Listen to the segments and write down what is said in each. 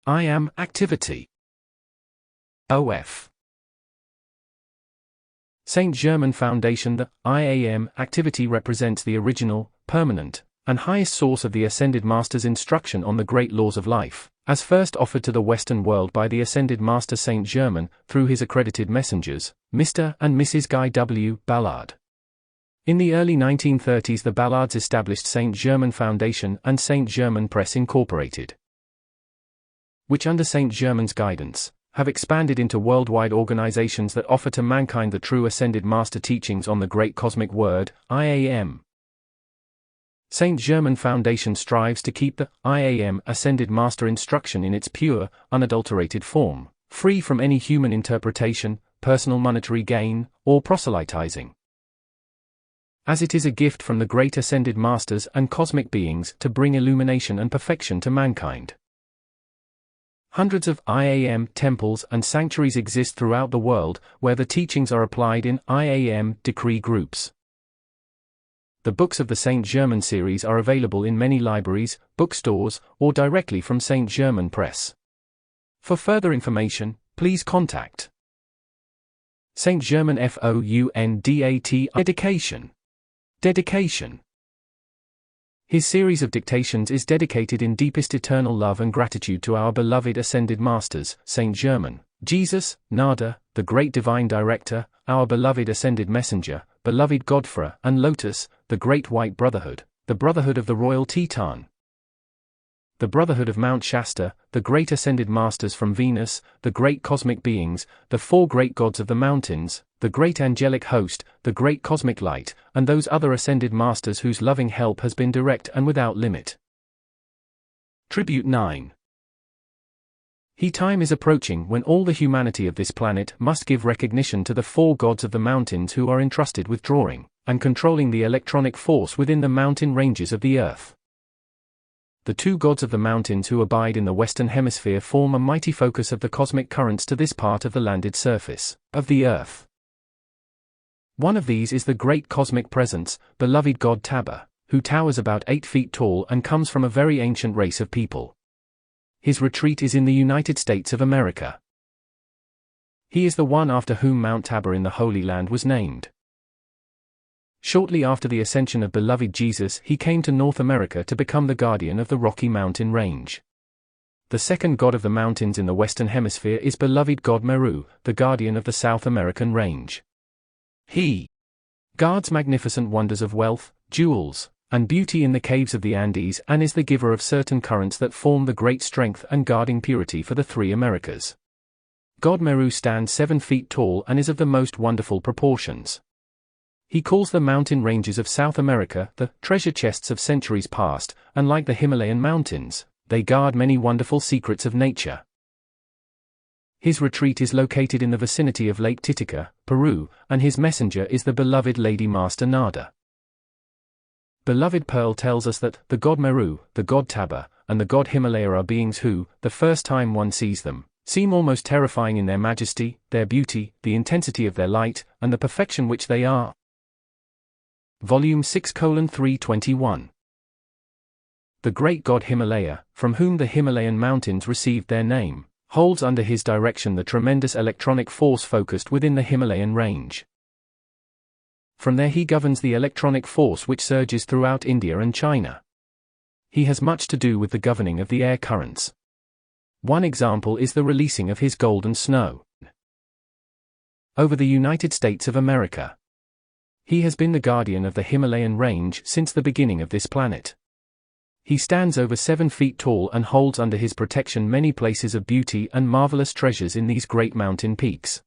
I am activity. OF. Saint Germain Foundation. The I am activity represents the original, permanent, and highest source of the Ascended Master's instruction on the great laws of life, as first offered to the Western world by the Ascended Master Saint Germain, through his accredited messengers, Mr. and Mrs. Guy W. Ballard. In the early 1930s, the Ballards established Saint Germain Foundation and Saint Germain Press Incorporated, which under Saint Germain's guidance, have expanded into worldwide organizations that offer to mankind the true Ascended Master teachings on the great cosmic word, I am. Saint Germain Foundation strives to keep the I am Ascended Master instruction in its pure, unadulterated form, free from any human interpretation, personal monetary gain, or proselytizing, as it is a gift from the great Ascended Masters and cosmic beings to bring illumination and perfection to mankind. Hundreds of I am temples and sanctuaries exist throughout the world, where the teachings are applied in I am decree groups. The books of the Saint Germain Series are available in many libraries, bookstores, or directly from Saint Germain Press. For further information, please contact Saint Germain Foundat. Dedication. His series of dictations is dedicated in deepest eternal love and gratitude to our beloved Ascended Masters, Saint Germain, Jesus, Nada, the Great Divine Director, our beloved Ascended Messenger, beloved Godfrey, and Lotus, the Great White Brotherhood, the Brotherhood of the Royal Teton, the Brotherhood of Mount Shasta, the Great Ascended Masters from Venus, the Great Cosmic Beings, the Four Great Gods of the Mountains, the Great Angelic Host, the Great Cosmic Light, and those other Ascended Masters whose loving help has been direct and without limit. Tribute 9. Time is approaching when all the humanity of this planet must give recognition to the four gods of the mountains who are entrusted with drawing and controlling the electronic force within the mountain ranges of the earth. The two gods of the mountains who abide in the Western Hemisphere form a mighty focus of the cosmic currents to this part of the landed surface of the earth. One of these is the great cosmic presence, beloved God Taba, who towers about 8 feet tall and comes from a very ancient race of people. His retreat is in the United States of America. He is the one after whom Mount Tabor in the Holy Land was named. Shortly after the ascension of beloved Jesus, he came to North America to become the guardian of the Rocky Mountain Range. The second god of the mountains in the Western Hemisphere is beloved God Meru, the guardian of the South American Range. He guards magnificent wonders of wealth, jewels, and beauty in the caves of the Andes and is the giver of certain currents that form the great strength and guarding purity for the three Americas. God Meru stands 7 feet tall and is of the most wonderful proportions. He calls the mountain ranges of South America the treasure chests of centuries past, and like the Himalayan mountains, they guard many wonderful secrets of nature. His retreat is located in the vicinity of Lake Titicaca, Peru, and his messenger is the beloved Lady Master Nada. Beloved Pearl tells us that the god Meru, the god Taba, and the god Himalaya are beings who, the first time one sees them, seem almost terrifying in their majesty, their beauty, the intensity of their light, and the perfection which they are. Volume 6:321. The great god Himalaya, from whom the Himalayan mountains received their name, holds under his direction the tremendous electronic force focused within the Himalayan range. From there he governs the electronic force which surges throughout India and China. He has much to do with the governing of the air currents. One example is the releasing of his golden snow over the United States of America. He has been the guardian of the Himalayan range since the beginning of this planet. He stands over 7 feet tall and holds under his protection many places of beauty and marvelous treasures in these great mountain peaks.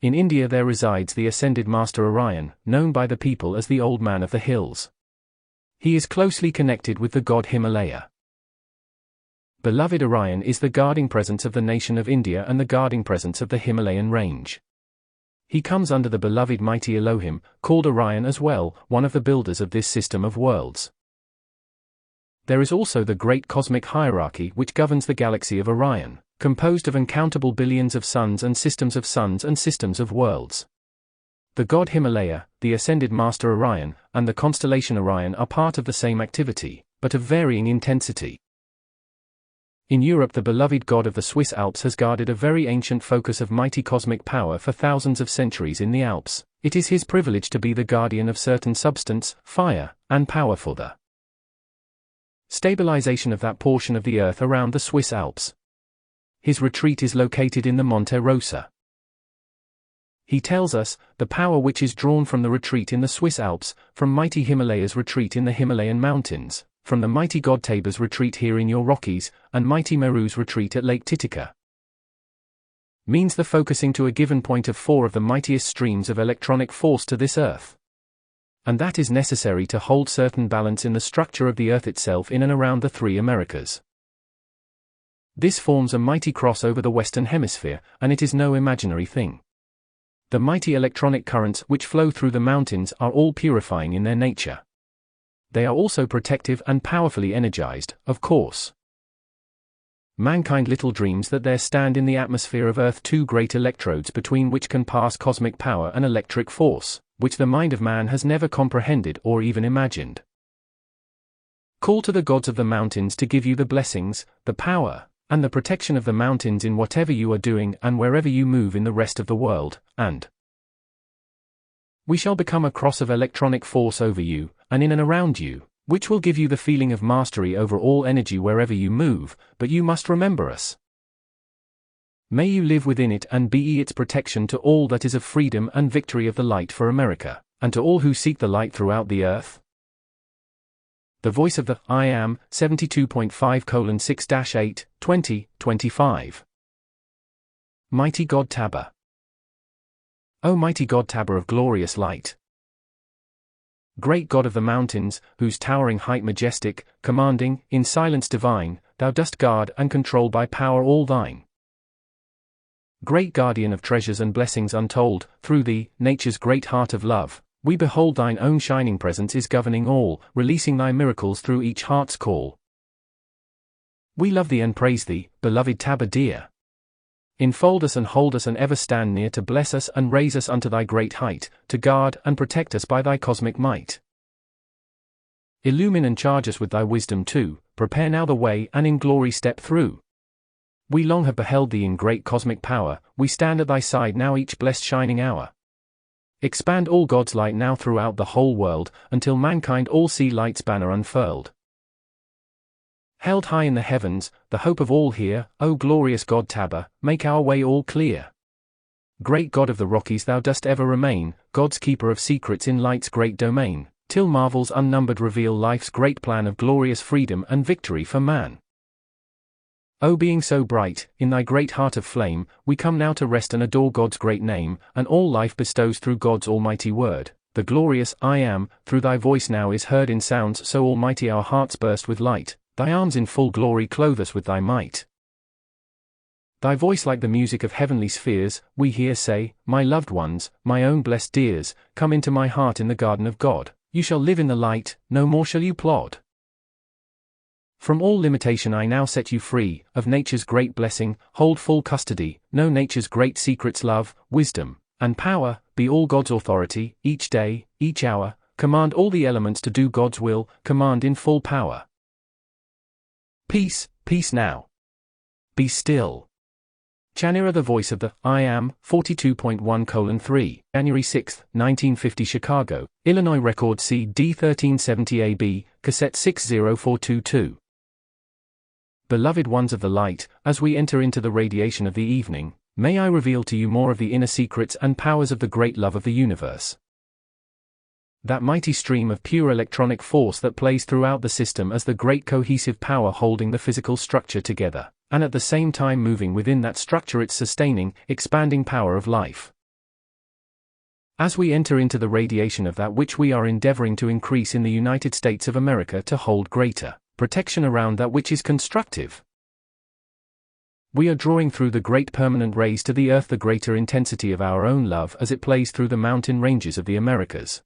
In India there resides the Ascended Master Orion, known by the people as the Old Man of the Hills. He is closely connected with the god Himalaya. Beloved Orion is the guarding presence of the nation of India and the guarding presence of the Himalayan range. He comes under the beloved mighty Elohim, called Orion as well, one of the builders of this system of worlds. There is also the great cosmic hierarchy which governs the galaxy of Orion, composed of uncountable billions of suns and systems of worlds. The god Himalaya, the Ascended Master Orion, and the constellation Orion are part of the same activity, but of varying intensity. In Europe, the beloved god of the Swiss Alps has guarded a very ancient focus of mighty cosmic power for thousands of centuries in the Alps. It is his privilege to be the guardian of certain substance, fire, and power for the stabilization of that portion of the earth around the Swiss Alps. His retreat is located in the Monte Rosa. He tells us, the power which is drawn from the retreat in the Swiss Alps, from mighty Himalayas retreat in the Himalayan mountains, from the mighty god Tabor's retreat here in your Rockies, and mighty Meru's retreat at Lake Titicaca, means the focusing to a given point of 4 of the mightiest streams of electronic force to this earth. And that is necessary to hold certain balance in the structure of the earth itself in and around the 3 Americas. This forms a mighty cross over the Western Hemisphere, and it is no imaginary thing. The mighty electronic currents which flow through the mountains are all purifying in their nature. They are also protective and powerfully energized, of course. Mankind little dreams that there stand in the atmosphere of Earth 2 great electrodes between which can pass cosmic power and electric force, which the mind of man has never comprehended or even imagined. Call to the gods of the mountains to give you the blessings, the power, and the protection of the mountains in whatever you are doing and wherever you move in the rest of the world, and we shall become a cross of electronic force over you, and in and around you, which will give you the feeling of mastery over all energy wherever you move, but you must remember us. May you live within it and be its protection to all that is of freedom and victory of the light for America, and to all who seek the light throughout the earth. The voice of the I Am, 72.5:6-8, 2025. Mighty God Tabor. O mighty God Tabor of glorious light, great God of the mountains, whose towering height majestic, commanding, in silence divine, thou dost guard and control by power all thine. Great guardian of treasures and blessings untold, through thee, nature's great heart of love, we behold thine own shining presence is governing all, releasing thy miracles through each heart's call. We love thee and praise thee, beloved Tabor dear. Enfold us and hold us and ever stand near to bless us and raise us unto thy great height, to guard and protect us by thy cosmic might. Illumine and charge us with thy wisdom too, prepare now the way and in glory step through. We long have beheld thee in great cosmic power, we stand at thy side now each blessed shining hour. Expand all God's light now throughout the whole world, until mankind all see light's banner unfurled. Held high in the heavens, the hope of all here, O glorious God Tabor, make our way all clear. Great God of the Rockies thou dost ever remain, God's keeper of secrets in light's great domain, till marvels unnumbered reveal life's great plan of glorious freedom and victory for man. O being so bright, in thy great heart of flame, we come now to rest and adore God's great name, and all life bestows through God's almighty word. The glorious I Am, through thy voice now is heard in sounds so almighty our hearts burst with light. Thy arms in full glory clothe us with thy might. Thy voice like the music of heavenly spheres, we hear say, my loved ones, my own blessed dears, come into my heart in the garden of God, you shall live in the light, no more shall you plod. From all limitation I now set you free, of nature's great blessing, hold full custody, know nature's great secrets love, wisdom, and power, be all God's authority, each day, each hour, command all the elements to do God's will, command in full power. Peace, peace now. Be still. Chanira the voice of the I Am, 42.1:3, January 6, 1950 Chicago, Illinois Record CD 1370 AB, Cassette 60422. Beloved ones of the light, as we enter into the radiation of the evening, may I reveal to you more of the inner secrets and powers of the great love of the universe. That mighty stream of pure electronic force that plays throughout the system as the great cohesive power holding the physical structure together, and at the same time moving within that structure its sustaining, expanding power of life. As we enter into the radiation of that which we are endeavoring to increase in the United States of America to hold greater protection around that which is constructive, we are drawing through the great permanent rays to the earth the greater intensity of our own love as it plays through the mountain ranges of the Americas.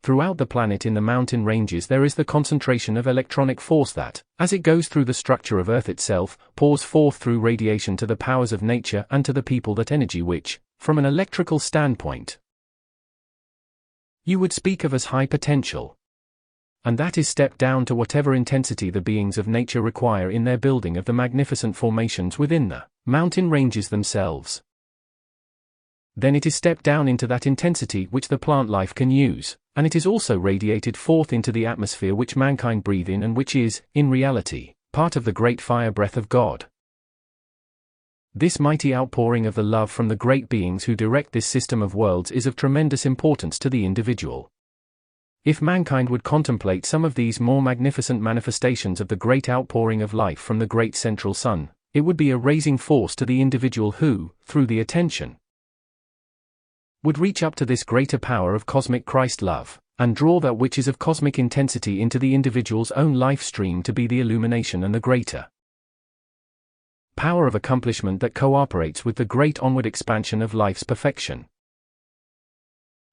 Throughout the planet in the mountain ranges there is the concentration of electronic force that, as it goes through the structure of Earth itself, pours forth through radiation to the powers of nature and to the people that energy which, from an electrical standpoint, you would speak of as high potential. and that is step down to whatever intensity the beings of nature require in their building of the magnificent formations within the mountain ranges themselves. Then it is stepped down into that intensity which the plant life can use, and it is also radiated forth into the atmosphere which mankind breathe in and which is, in reality, part of the great fire breath of God. This mighty outpouring of the love from the great beings who direct this system of worlds is of tremendous importance to the individual. If mankind would contemplate some of these more magnificent manifestations of the great outpouring of life from the great central sun, it would be a raising force to the individual who, through the attention, would reach up to this greater power of cosmic Christ love, and draw that which is of cosmic intensity into the individual's own life stream to be the illumination and the greater power of accomplishment that cooperates with the great onward expansion of life's perfection.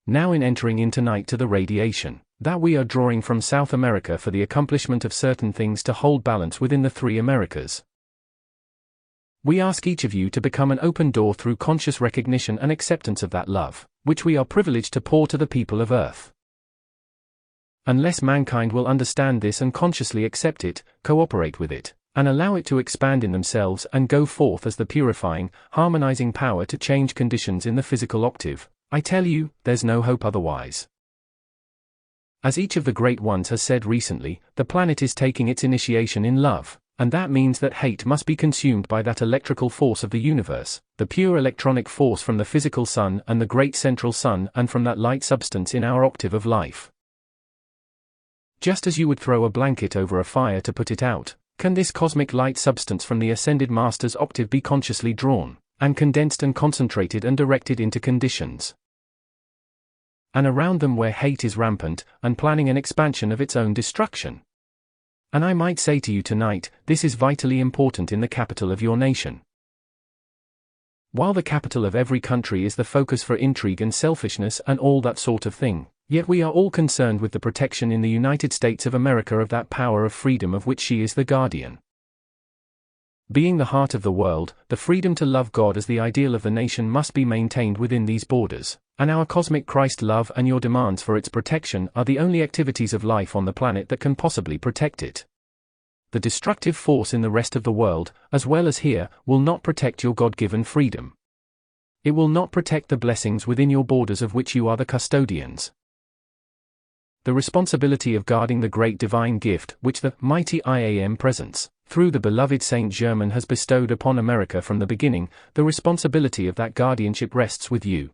Now in entering in tonight to the radiation that we are drawing from South America for the accomplishment of certain things to hold balance within the three Americas, we ask each of you to become an open door through conscious recognition and acceptance of that love, which we are privileged to pour to the people of Earth. Unless mankind will understand this and consciously accept it, cooperate with it, and allow it to expand in themselves and go forth as the purifying, harmonizing power to change conditions in the physical octave, I tell you, there's no hope otherwise. As each of the great ones has said recently, the planet is taking its initiation in love. And that means that hate must be consumed by that electrical force of the universe, the pure electronic force from the physical sun and the great central sun and from that light substance in our octave of life. Just as you would throw a blanket over a fire to put it out, can this cosmic light substance from the Ascended Master's octave be consciously drawn, and condensed and concentrated and directed into conditions, and around them where hate is rampant, and planning an expansion of its own destruction? And I might say to you tonight, this is vitally important in the capital of your nation. While the capital of every country is the focus for intrigue and selfishness and all that sort of thing, yet we are all concerned with the protection in the United States of America of that power of freedom of which she is the guardian. Being the heart of the world, the freedom to love God as the ideal of the nation must be maintained within these borders, and our cosmic Christ love and your demands for its protection are the only activities of life on the planet that can possibly protect it. The destructive force in the rest of the world, as well as here, will not protect your God-given freedom. It will not protect the blessings within your borders of which you are the custodians. The responsibility of guarding the great divine gift which the mighty IAM presence, through the beloved Saint Germain has bestowed upon America from the beginning, the responsibility of that guardianship rests with you.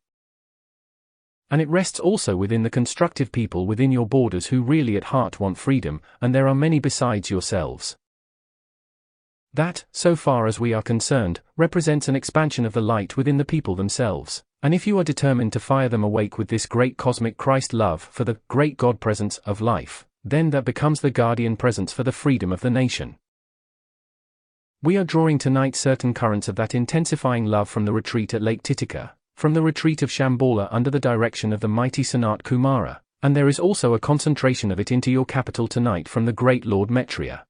And it rests also within the constructive people within your borders who really at heart want freedom, and there are many besides yourselves. That, so far as we are concerned, represents an expansion of the light within the people themselves, and if you are determined to fire them awake with this great cosmic Christ love for the great God presence of life, then that becomes the guardian presence for the freedom of the nation. We are drawing tonight certain currents of that intensifying love from the retreat at Lake Titicaca, from the retreat of Shambhala under the direction of the mighty Sanat Kumara, and there is also a concentration of it into your capital tonight from the great Lord Maitreya.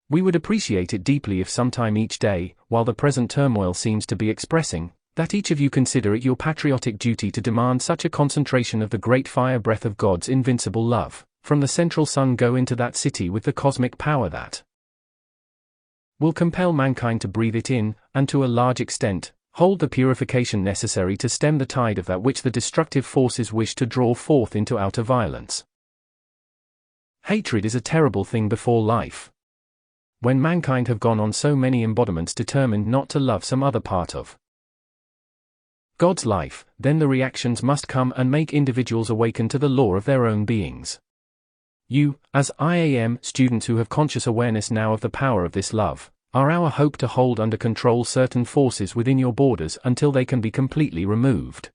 We would appreciate it deeply if sometime each day, while the present turmoil seems to be expressing, that each of you consider it your patriotic duty to demand such a concentration of the great fire breath of God's invincible love, from the central sun go into that city with the cosmic power that will compel mankind to breathe it in, and to a large extent, hold the purification necessary to stem the tide of that which the destructive forces wish to draw forth into outer violence. Hatred is a terrible thing before life. When mankind have gone on so many embodiments determined not to love some other part of God's life, then the reactions must come and make individuals awaken to the law of their own beings. You, as IAM students who have conscious awareness now of the power of this love, are our hope to hold under control certain forces within your borders until they can be completely removed.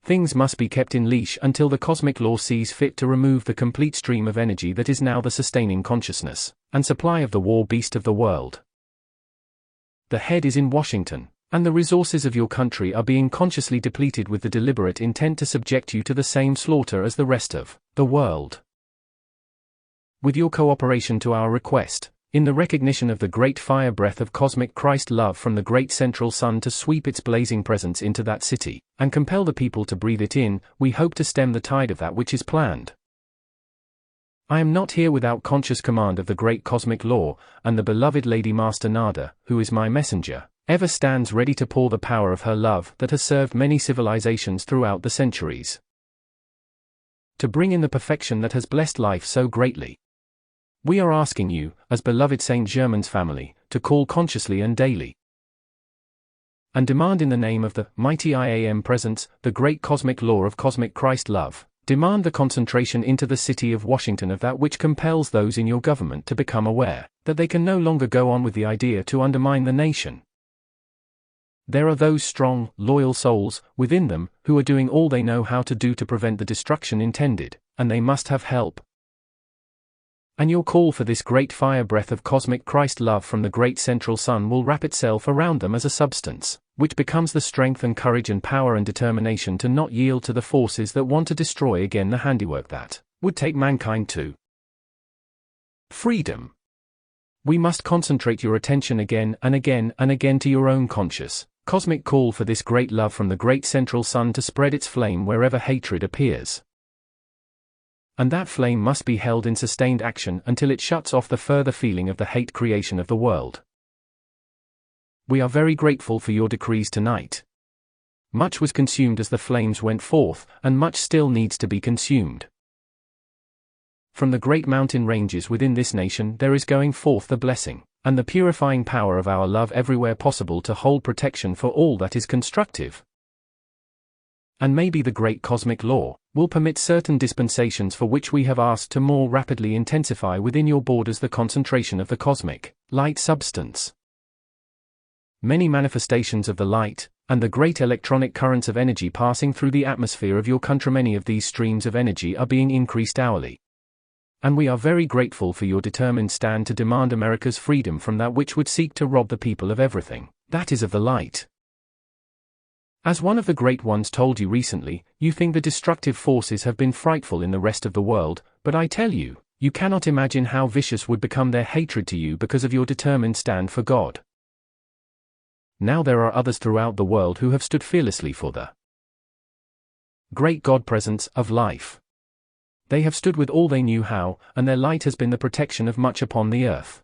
Things must be kept in leash until the cosmic law sees fit to remove the complete stream of energy that is now the sustaining consciousness and supply of the war beast of the world. The head is in Washington, and the resources of your country are being consciously depleted with the deliberate intent to subject you to the same slaughter as the rest of the world. With your cooperation to our request, in the recognition of the great fire breath of cosmic Christ love from the great central sun to sweep its blazing presence into that city, and compel the people to breathe it in, we hope to stem the tide of that which is planned I am not here without conscious command of the great cosmic law, and the beloved Lady Master Nada, who is my messenger, ever stands ready to pour the power of her love that has served many civilizations throughout the centuries, to bring in the perfection that has blessed life so greatly. We are asking you, as beloved Saint Germain's family, to call consciously and daily, and demand in the name of the mighty I Am Presence, the great cosmic law of cosmic Christ love, demand the concentration into the city of Washington of that which compels those in your government to become aware that they can no longer go on with the idea to undermine the nation. There are those strong, loyal souls within them who are doing all they know how to do to prevent the destruction intended, and they must have help. And your call for this great fire breath of cosmic Christ love from the great central sun will wrap itself around them as a substance, which becomes the strength and courage and power and determination to not yield to the forces that want to destroy again the handiwork that would take mankind to freedom. We must concentrate your attention again and again and again to your own conscious, cosmic call for this great love from the great central sun to spread its flame wherever hatred appears. And that flame must be held in sustained action until it shuts off the further feeling of the hate creation of the world. We are very grateful for your decrees tonight. Much was consumed as the flames went forth, and much still needs to be consumed. From the great mountain ranges within this nation there is going forth the blessing, and the purifying power of our love everywhere possible to hold protection for all that is constructive. And maybe the great cosmic law will permit certain dispensations for which we have asked to more rapidly intensify within your borders the concentration of the cosmic light substance. Many manifestations of the light, and the great electronic currents of energy passing through the atmosphere of your country, many of these streams of energy are being increased hourly. And we are very grateful for your determined stand to demand America's freedom from that which would seek to rob the people of everything that is of the light. As one of the great ones told you recently, you think the destructive forces have been frightful in the rest of the world, but I tell you, you cannot imagine how vicious would become their hatred to you because of your determined stand for God. Now there are others throughout the world who have stood fearlessly for the great God presence of life. They have stood with all they knew how, and their light has been the protection of much upon the earth.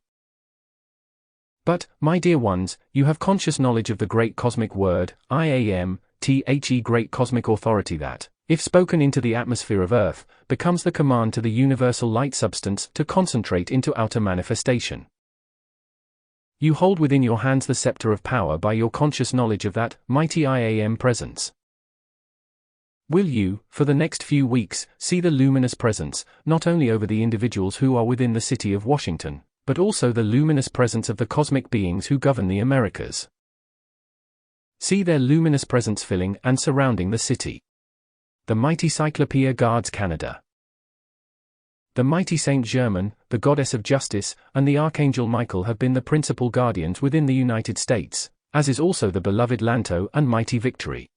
But, my dear ones, you have conscious knowledge of the great cosmic word, I Am, The great cosmic authority that, if spoken into the atmosphere of earth, becomes the command to the universal light substance to concentrate into outer manifestation. You hold within your hands the scepter of power by your conscious knowledge of that mighty I Am presence. Will you, for the next few weeks, see the luminous presence, not only over the individuals who are within the city of Washington, but also the luminous presence of the cosmic beings who govern the Americas? See their luminous presence filling and surrounding the city. The mighty Cyclopeia guards Canada. The mighty Saint Germain, the goddess of justice, and the Archangel Michael have been the principal guardians within the United States, as is also the beloved Lanto and mighty Victory.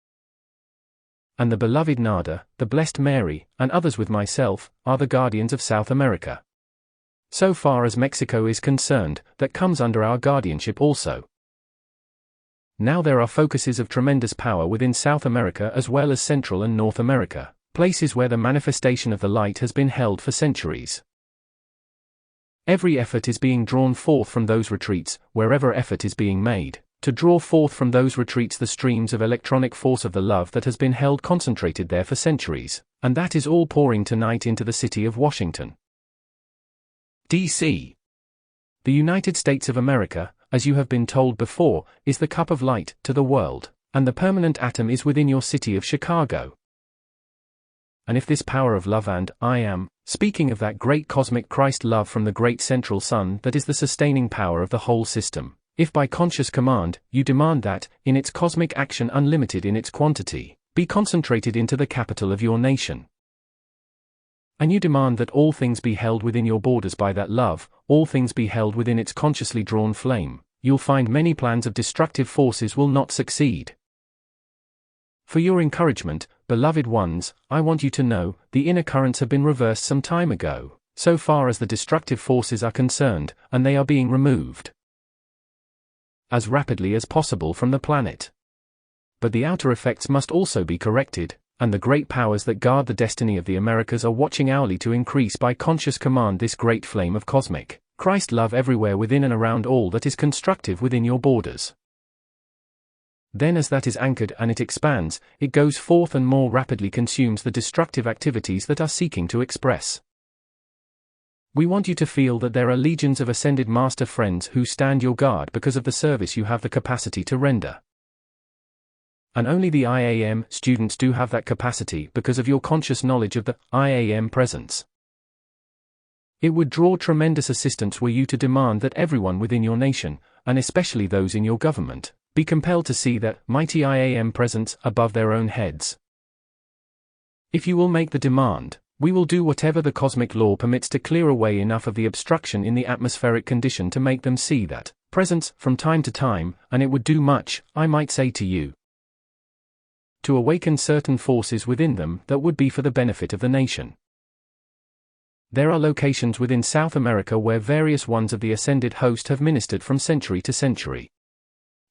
And the beloved Nada, the blessed Mary, and others with myself, are the guardians of South America. So far as Mexico is concerned, that comes under our guardianship also. Now there are focuses of tremendous power within South America as well as Central and North America, places where the manifestation of the light has been held for centuries. Every effort is being drawn forth from those retreats, wherever effort is being made, to draw forth from those retreats the streams of electronic force of the love that has been held concentrated there for centuries, and that is all pouring tonight into the city of Washington, D.C. The United States of America, as you have been told before, is the cup of light to the world, and the permanent atom is within your city of Chicago. And if this power of love and I Am, speaking of that great cosmic Christ love from the great central sun that is the sustaining power of the whole system, if by conscious command, you demand that, in its cosmic action unlimited in its quantity, be concentrated into the capital of your nation, and you demand that all things be held within your borders by that love, all things be held within its consciously drawn flame, you'll find many plans of destructive forces will not succeed. For your encouragement, beloved ones, I want you to know, the inner currents have been reversed some time ago, so far as the destructive forces are concerned, and they are being removed as rapidly as possible from the planet. But the outer effects must also be corrected, and the great powers that guard the destiny of the Americas are watching hourly to increase by conscious command this great flame of cosmic Christ love everywhere within and around all that is constructive within your borders. Then as that is anchored and it expands, it goes forth and more rapidly consumes the destructive activities that are seeking to express. We want you to feel that there are legions of Ascended Master friends who stand your guard because of the service you have the capacity to render. And only the IAM students do have that capacity because of your conscious knowledge of the IAM presence. It would draw tremendous assistance were you to demand that everyone within your nation, and especially those in your government, be compelled to see that mighty IAM presence above their own heads. If you will make the demand, we will do whatever the cosmic law permits to clear away enough of the obstruction in the atmospheric condition to make them see that presence from time to time, and it would do much, I might say to you, to awaken certain forces within them that would be for the benefit of the nation. There are locations within South America where various ones of the ascended host have ministered from century to century.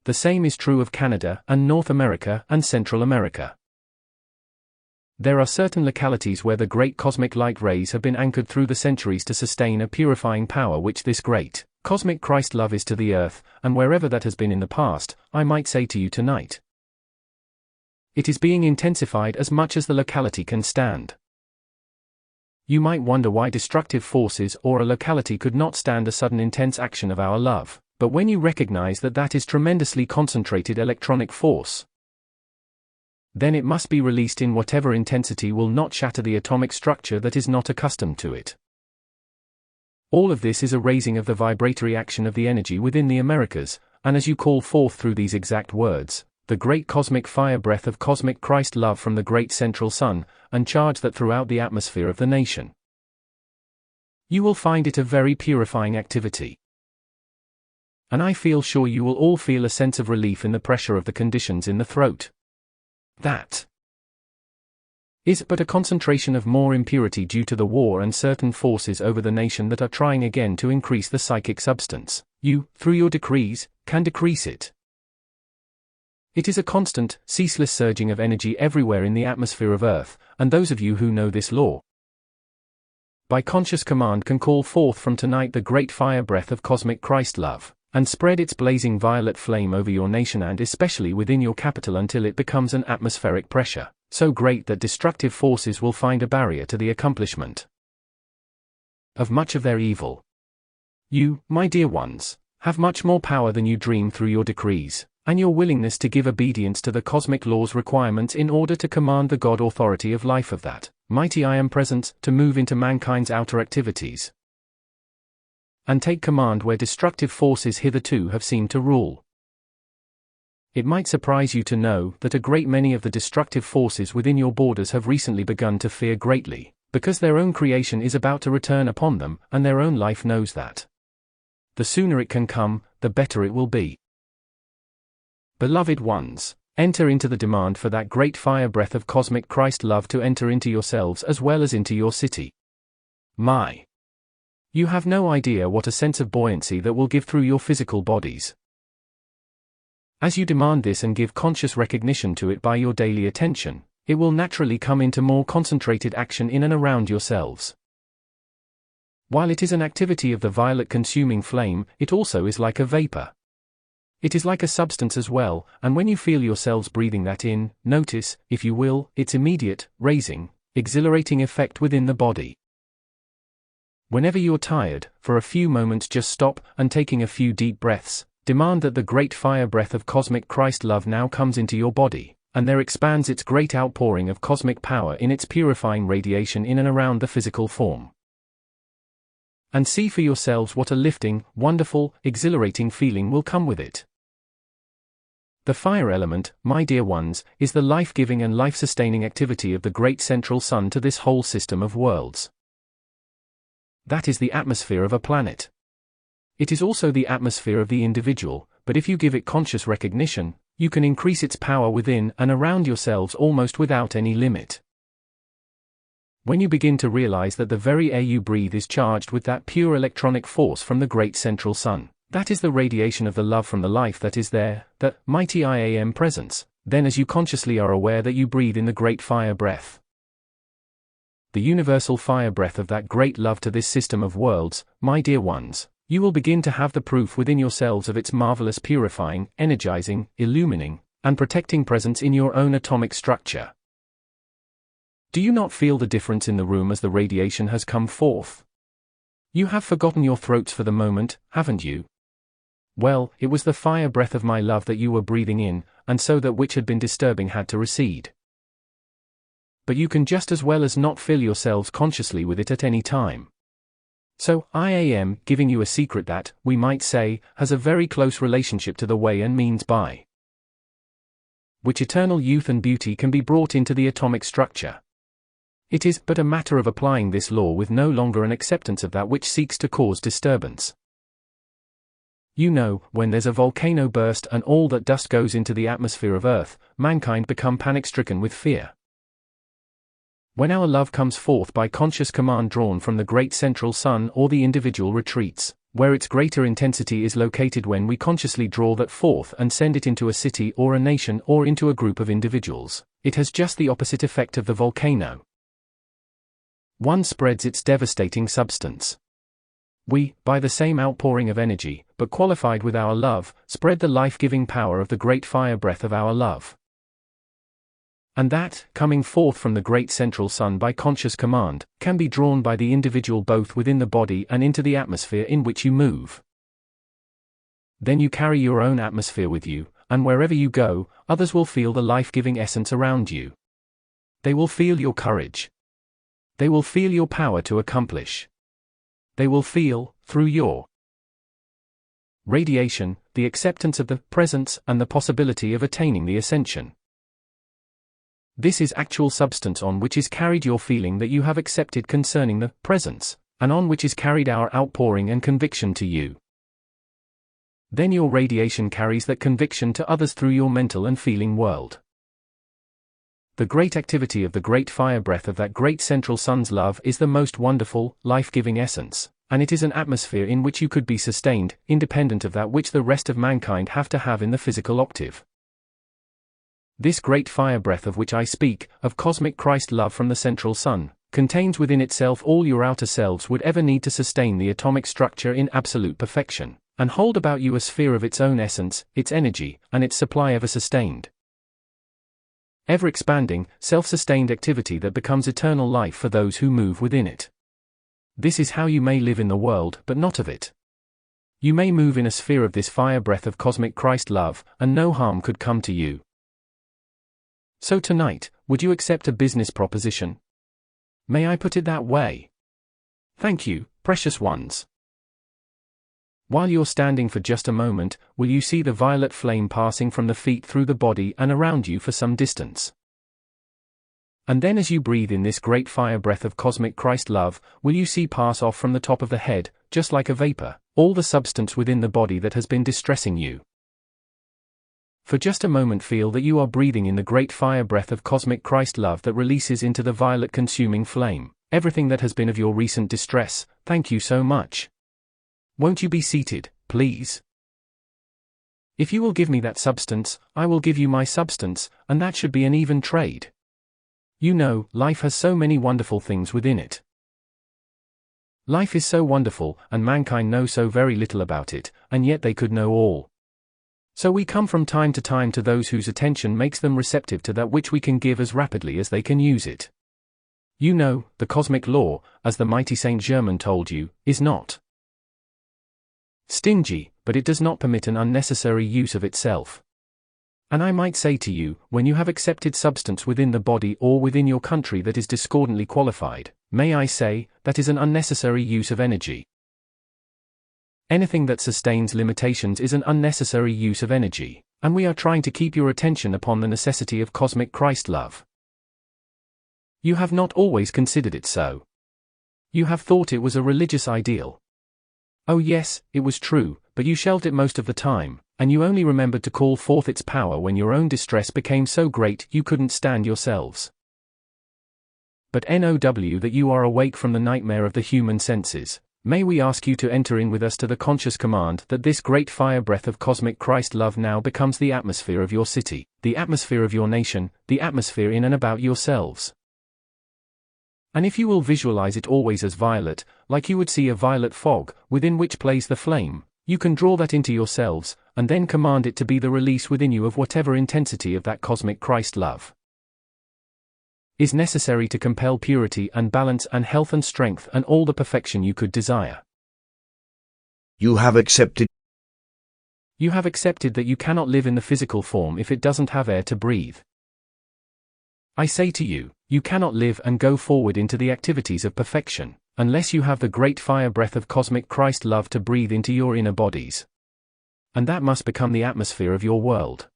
The same is true of Canada and North America and Central America. There are certain localities where the great cosmic light rays have been anchored through the centuries to sustain a purifying power which this great cosmic Christ love is to the earth, and wherever that has been in the past, I might say to you tonight, it is being intensified as much as the locality can stand. You might wonder why destructive forces or a locality could not stand a sudden intense action of our love. But when you recognize that that is tremendously concentrated electronic force, then it must be released in whatever intensity will not shatter the atomic structure that is not accustomed to it. All of this is a raising of the vibratory action of the energy within the Americas, and as you call forth through these exact words, the great cosmic fire breath of cosmic Christ love from the great central sun, and charge that throughout the atmosphere of the nation, you will find it a very purifying activity. And I feel sure you will all feel a sense of relief in the pressure of the conditions in the throat. That is but a concentration of more impurity due to the war and certain forces over the nation that are trying again to increase the psychic substance. You, through your decrees, can decrease it. It is a constant, ceaseless surging of energy everywhere in the atmosphere of Earth, and those of you who know this law, by conscious command can call forth from tonight the great fire breath of cosmic Christ love, and spread its blazing violet flame over your nation and especially within your capital until it becomes an atmospheric pressure, so great that destructive forces will find a barrier to the accomplishment of much of their evil. You, my dear ones, have much more power than you dream through your decrees, and your willingness to give obedience to the cosmic law's requirements in order to command the God authority of life of that mighty I am presence to move into mankind's outer activities, and take command where destructive forces hitherto have seemed to rule. It might surprise you to know that a great many of the destructive forces within your borders have recently begun to fear greatly, because their own creation is about to return upon them, and their own life knows that the sooner it can come, the better it will be. Beloved ones, enter into the demand for that great fire breath of cosmic Christ love to enter into yourselves as well as into your city. You have no idea what a sense of buoyancy that will give through your physical bodies. As you demand this and give conscious recognition to it by your daily attention, it will naturally come into more concentrated action in and around yourselves. While it is an activity of the violet consuming flame, it also is like a vapor. It is like a substance as well, and when you feel yourselves breathing that in, notice, if you will, its immediate, raising, exhilarating effect within the body. Whenever you're tired, for a few moments just stop, and taking a few deep breaths, demand that the great fire breath of cosmic Christ love now comes into your body, and there expands its great outpouring of cosmic power in its purifying radiation in and around the physical form. And see for yourselves what a lifting, wonderful, exhilarating feeling will come with it. The fire element, my dear ones, is the life-giving and life-sustaining activity of the great central sun to this whole system of worlds. That is the atmosphere of a planet. It is also the atmosphere of the individual, but if you give it conscious recognition, you can increase its power within and around yourselves almost without any limit. When you begin to realize that the very air you breathe is charged with that pure electronic force from the great central sun, that is the radiation of the love from the life that is there, that mighty IAM presence, then as you consciously are aware that you breathe in the great fire breath, the universal fire breath of that great love to this system of worlds, my dear ones, you will begin to have the proof within yourselves of its marvelous purifying, energizing, illumining, and protecting presence in your own atomic structure. Do you not feel the difference in the room as the radiation has come forth? You have forgotten your throats for the moment, haven't you? Well, it was the fire breath of my love that you were breathing in, and so that which had been disturbing had to recede. But you can just as well as not fill yourselves consciously with it at any time. So, I am giving you a secret that, we might say, has a very close relationship to the way and means by which eternal youth and beauty can be brought into the atomic structure. It is but a matter of applying this law with no longer an acceptance of that which seeks to cause disturbance. You know, when there's a volcano burst and all that dust goes into the atmosphere of Earth, mankind become panic-stricken with fear. When our love comes forth by conscious command drawn from the great central sun, or the individual retreats, where its greater intensity is located, when we consciously draw that forth and send it into a city or a nation or into a group of individuals, it has just the opposite effect of the volcano. One spreads its devastating substance. We, by the same outpouring of energy, but qualified with our love, spread the life-giving power of the great fire breath of our love. And that, coming forth from the great central sun by conscious command, can be drawn by the individual both within the body and into the atmosphere in which you move. Then you carry your own atmosphere with you, and wherever you go, others will feel the life-giving essence around you. They will feel your courage. They will feel your power to accomplish. They will feel, through your radiation, the acceptance of the presence and the possibility of attaining the ascension. This is actual substance on which is carried your feeling that you have accepted concerning the presence, and on which is carried our outpouring and conviction to you. Then your radiation carries that conviction to others through your mental and feeling world. The great activity of the great fire breath of that great central sun's love is the most wonderful, life-giving essence, and it is an atmosphere in which you could be sustained, independent of that which the rest of mankind have to have in the physical octave. This great fire breath of which I speak, of cosmic Christ love from the central sun, contains within itself all your outer selves would ever need to sustain the atomic structure in absolute perfection, and hold about you a sphere of its own essence, its energy, and its supply ever sustained. Ever expanding, self-sustained activity that becomes eternal life for those who move within it. This is how you may live in the world, but not of it. You may move in a sphere of this fire breath of cosmic Christ love, and no harm could come to you. So tonight, would you accept a business proposition? May I put it that way? Thank you, precious ones. While you're standing for just a moment, will you see the violet flame passing from the feet through the body and around you for some distance? And then as you breathe in this great fire breath of cosmic Christ love, will you see pass off from the top of the head, just like a vapor, all the substance within the body that has been distressing you? For just a moment feel that you are breathing in the great fire breath of cosmic Christ love that releases into the violet consuming flame everything that has been of your recent distress. Thank you so much. Won't you be seated, please? If you will give me that substance, I will give you my substance, and that should be an even trade. You know, life has so many wonderful things within it. Life is so wonderful, and mankind know so very little about it, and yet they could know all. So we come from time to time to those whose attention makes them receptive to that which we can give as rapidly as they can use it. You know, the cosmic law, as the mighty Saint Germain told you, is not stingy, but it does not permit an unnecessary use of itself. And I might say to you, when you have accepted substance within the body or within your country that is discordantly qualified, may I say, that is an unnecessary use of energy. Anything that sustains limitations is an unnecessary use of energy, and we are trying to keep your attention upon the necessity of cosmic Christ love. You have not always considered it so. You have thought it was a religious ideal. Oh yes, it was true, but you shelved it most of the time, and you only remembered to call forth its power when your own distress became so great you couldn't stand yourselves. But know that you are awake from the nightmare of the human senses, May we ask you to enter in with us to the conscious command that this great fire breath of cosmic Christ love now becomes the atmosphere of your city, the atmosphere of your nation, the atmosphere in and about yourselves. And if you will visualize it always as violet, like you would see a violet fog, within which plays the flame, you can draw that into yourselves, and then command it to be the release within you of whatever intensity of that cosmic Christ love is necessary to compel purity and balance and health and strength and all the perfection you could desire. You have accepted. You have accepted that you cannot live in the physical form if it doesn't have air to breathe. I say to you, you cannot live and go forward into the activities of perfection, unless you have the great fire breath of cosmic Christ love to breathe into your inner bodies. And that must become the atmosphere of your world.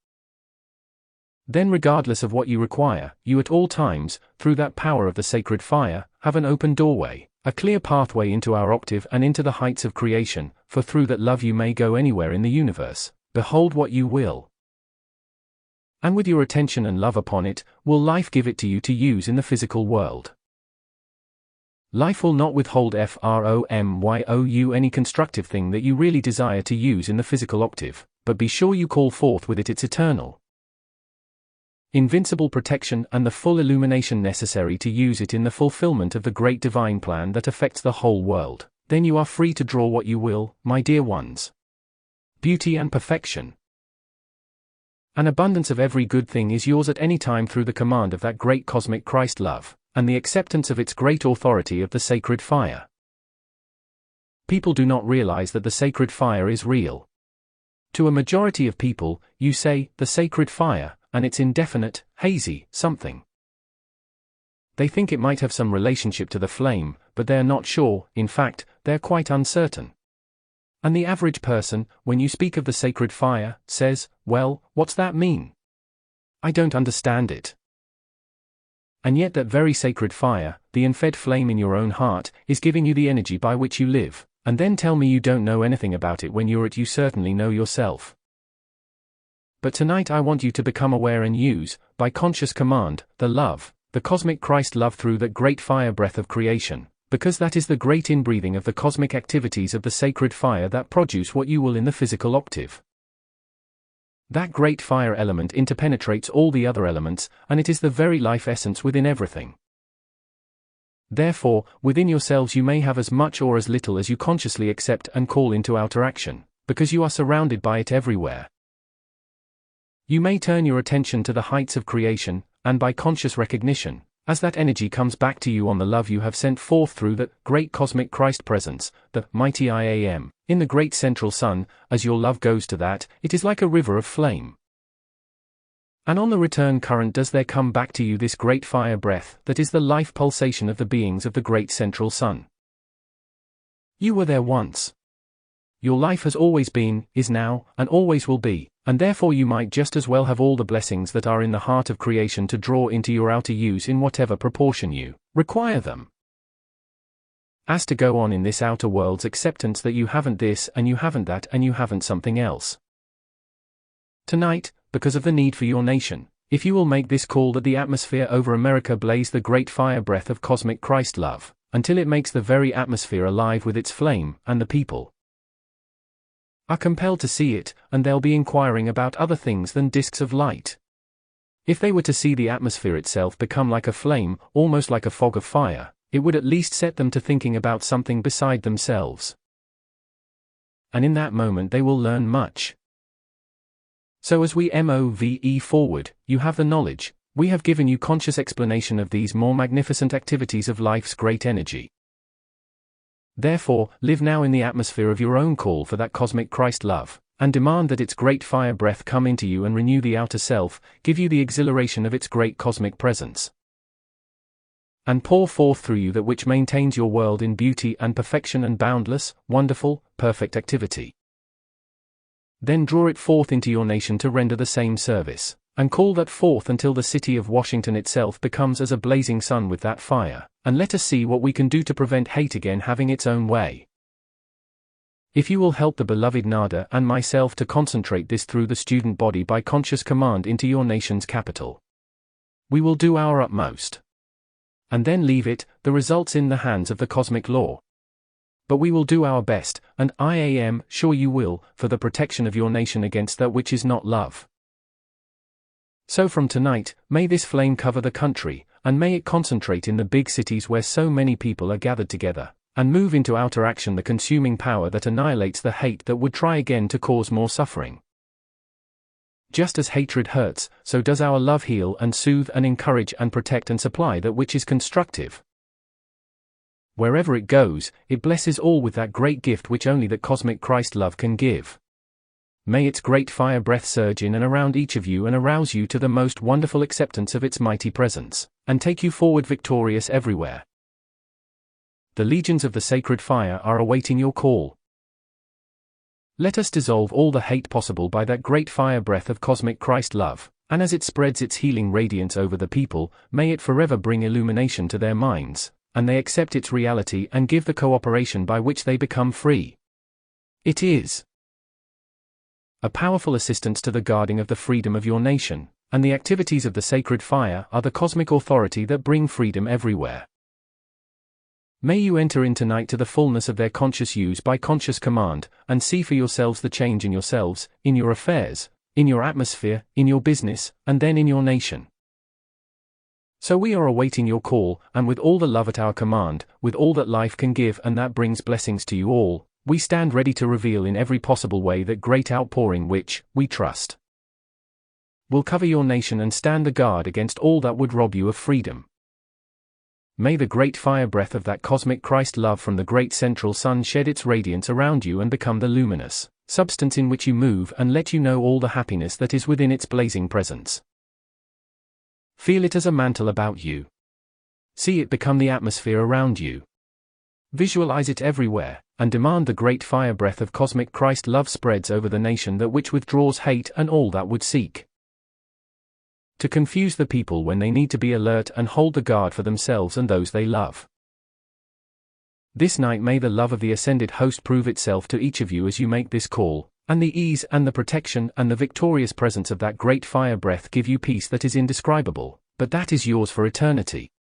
Then, regardless of what you require, you at all times, through that power of the sacred fire, have an open doorway, a clear pathway into our octave and into the heights of creation, for through that love you may go anywhere in the universe, behold what you will. And with your attention and love upon it, will life give it to you to use in the physical world. Life will not withhold from any constructive thing that you really desire to use in the physical octave, but be sure you call forth with it its eternal, invincible protection and the full illumination necessary to use it in the fulfillment of the great divine plan that affects the whole world. Then you are free to draw what you will, my dear ones. Beauty and perfection. An abundance of every good thing is yours at any time through the command of that great cosmic Christ love, and the acceptance of its great authority of the sacred fire. People do not realize that the sacred fire is real. To a majority of people, you say, the sacred fire, and it's indefinite, hazy, something. They think it might have some relationship to the flame, but they're not sure, in fact, they're quite uncertain. And the average person, when you speak of the sacred fire, says, well, what's that mean? I don't understand it. And yet that very sacred fire, the unfed flame in your own heart, is giving you the energy by which you live, and then tell me you don't know anything about it when you certainly know yourself. But tonight I want you to become aware and use, by conscious command, the love, the cosmic Christ love through that great fire breath of creation, because that is the great inbreathing of the cosmic activities of the sacred fire that produce what you will in the physical octave. That great fire element interpenetrates all the other elements, and it is the very life essence within everything. Therefore, within yourselves you may have as much or as little as you consciously accept and call into outer action, because you are surrounded by it everywhere. You may turn your attention to the heights of creation, and by conscious recognition, as that energy comes back to you on the love you have sent forth through that great cosmic Christ presence, the mighty I Am, in the great central sun, as your love goes to that, it is like a river of flame. And on the return current does there come back to you this great fire breath that is the life pulsation of the beings of the great central sun. You were there once. Your life has always been, is now, and always will be, and therefore you might just as well have all the blessings that are in the heart of creation to draw into your outer use in whatever proportion you require them. As to go on in this outer world's acceptance that you haven't this and you haven't that and you haven't something else. Tonight, because of the need for your nation, if you will make this call that the atmosphere over America blaze the great fire breath of cosmic Christ love, until it makes the very atmosphere alive with its flame, and the people are compelled to see it, and they'll be inquiring about other things than discs of light. If they were to see the atmosphere itself become like a flame, almost like a fog of fire, it would at least set them to thinking about something beside themselves. And in that moment they will learn much. So as we move forward, you have the knowledge, we have given you conscious explanation of these more magnificent activities of life's great energy. Therefore, live now in the atmosphere of your own call for that cosmic Christ love, and demand that its great fire breath come into you and renew the outer self, give you the exhilaration of its great cosmic presence, and pour forth through you that which maintains your world in beauty and perfection and boundless, wonderful, perfect activity. Then draw it forth into your nation to render the same service, and call that forth until the city of Washington itself becomes as a blazing sun with that fire, and let us see what we can do to prevent hate again having its own way. If you will help the beloved Nada and myself to concentrate this through the student body by conscious command into your nation's capital, we will do our utmost. And then leave it, the results in the hands of the cosmic law. but we will do our best, and I am sure you will, for the protection of your nation against that which is not love. So from tonight, may this flame cover the country, and may it concentrate in the big cities where so many people are gathered together, and move into outer action the consuming power that annihilates the hate that would try again to cause more suffering. Just as hatred hurts, so does our love heal and soothe and encourage and protect and supply that which is constructive. Wherever it goes, it blesses all with that great gift which only that cosmic Christ love can give. May its great fire breath surge in and around each of you and arouse you to the most wonderful acceptance of its mighty presence, and take you forward victorious everywhere. The legions of the sacred fire are awaiting your call. Let us dissolve all the hate possible by that great fire breath of cosmic Christ love, and as it spreads its healing radiance over the people, may it forever bring illumination to their minds, and they accept its reality and give the cooperation by which they become free. It is a powerful assistance to the guarding of the freedom of your nation, and the activities of the sacred fire are the cosmic authority that bring freedom everywhere. May you enter in tonight to the fullness of their conscious use by conscious command, and see for yourselves the change in yourselves, in your affairs, in your atmosphere, in your business, and then in your nation. So we are awaiting your call, and with all the love at our command, with all that life can give and that brings blessings to you all, we stand ready to reveal in every possible way that great outpouring which, we trust, will cover your nation and stand the guard against all that would rob you of freedom. May the great fire breath of that cosmic Christ love from the great central sun shed its radiance around you and become the luminous substance in which you move and let you know all the happiness that is within its blazing presence. Feel it as a mantle about you. See it become the atmosphere around you. Visualize it everywhere, and demand the great fire breath of cosmic Christ love spreads over the nation that which withdraws hate and all that would seek to confuse the people when they need to be alert and hold the guard for themselves and those they love. This night may the love of the ascended host prove itself to each of you as you make this call, and the ease and the protection and the victorious presence of that great fire breath give you peace that is indescribable, but that is yours for eternity.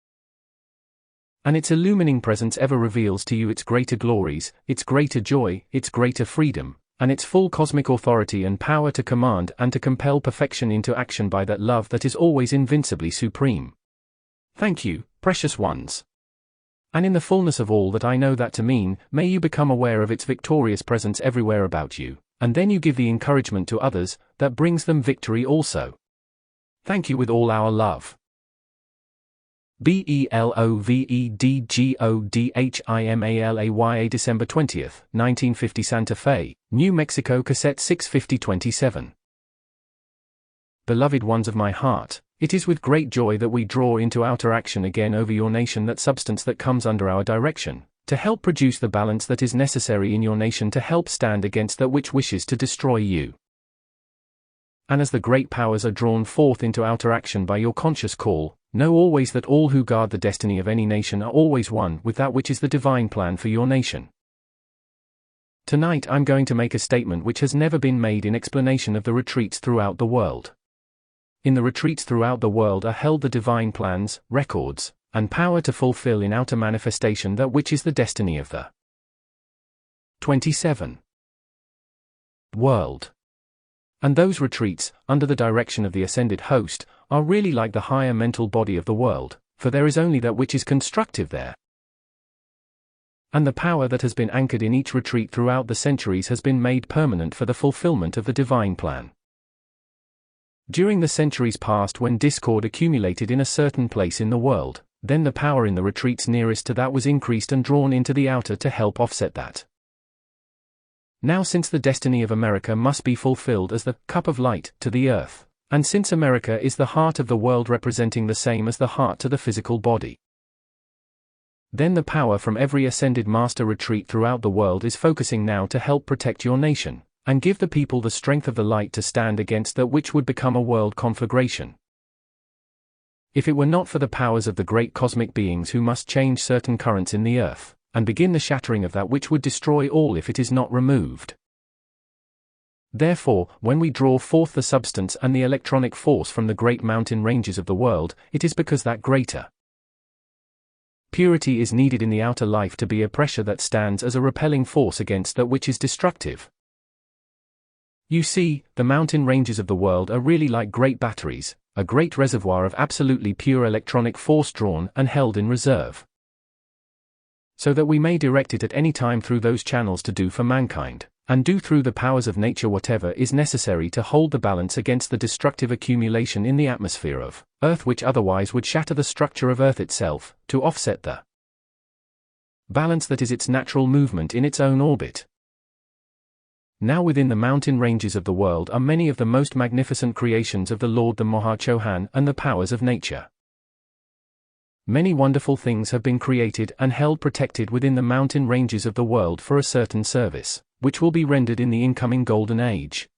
And its illumining presence ever reveals to you its greater glories, its greater joy, its greater freedom, and its full cosmic authority and power to command and to compel perfection into action by that love that is always invincibly supreme. Thank you, precious ones. And in the fullness of all that I know that to mean, may you become aware of its victorious presence everywhere about you, and then you give the encouragement to others that brings them victory also. Thank you with all our love. BELOVEDGODHIMALAYA December 20th, 1950 Santa Fe, New Mexico Cassette 65027. Beloved ones of my heart, it is with great joy that we draw into outer action again over your nation that substance that comes under our direction, to help produce the balance that is necessary in your nation to help stand against that which wishes to destroy you. And as the great powers are drawn forth into outer action by your conscious call, know always that all who guard the destiny of any nation are always one with that which is the divine plan for your nation. Tonight I'm going to make a statement which has never been made in explanation of the retreats throughout the world. In the retreats throughout the world are held the divine plans, records, and power to fulfill in outer manifestation that which is the destiny of the 27 world. And those retreats, under the direction of the ascended host, are really like the higher mental body of the world, for there is only that which is constructive there. And the power that has been anchored in each retreat throughout the centuries has been made permanent for the fulfillment of the divine plan. During the centuries past, when discord accumulated in a certain place in the world, then the power in the retreats nearest to that was increased and drawn into the outer to help offset that. Now since the destiny of America must be fulfilled as the cup of light to the earth, and since America is the heart of the world representing the same as the heart to the physical body, then the power from every ascended master retreat throughout the world is focusing now to help protect your nation, and give the people the strength of the light to stand against that which would become a world conflagration. If it were not for the powers of the great cosmic beings who must change certain currents in the earth, and begin the shattering of that which would destroy all if it is not removed. Therefore, when we draw forth the substance and the electronic force from the great mountain ranges of the world, it is because that greater purity is needed in the outer life to be a pressure that stands as a repelling force against that which is destructive. You see, the mountain ranges of the world are really like great batteries, a great reservoir of absolutely pure electronic force drawn and held in reserve, so that we may direct it at any time through those channels to do for mankind, and do through the powers of nature whatever is necessary to hold the balance against the destructive accumulation in the atmosphere of Earth which otherwise would shatter the structure of Earth itself, to offset the balance that is its natural movement in its own orbit. Now within the mountain ranges of the world are many of the most magnificent creations of the Lord the Mahachohan and the powers of nature. Many wonderful things have been created and held protected within the mountain ranges of the world for a certain service, which will be rendered in the incoming Golden Age.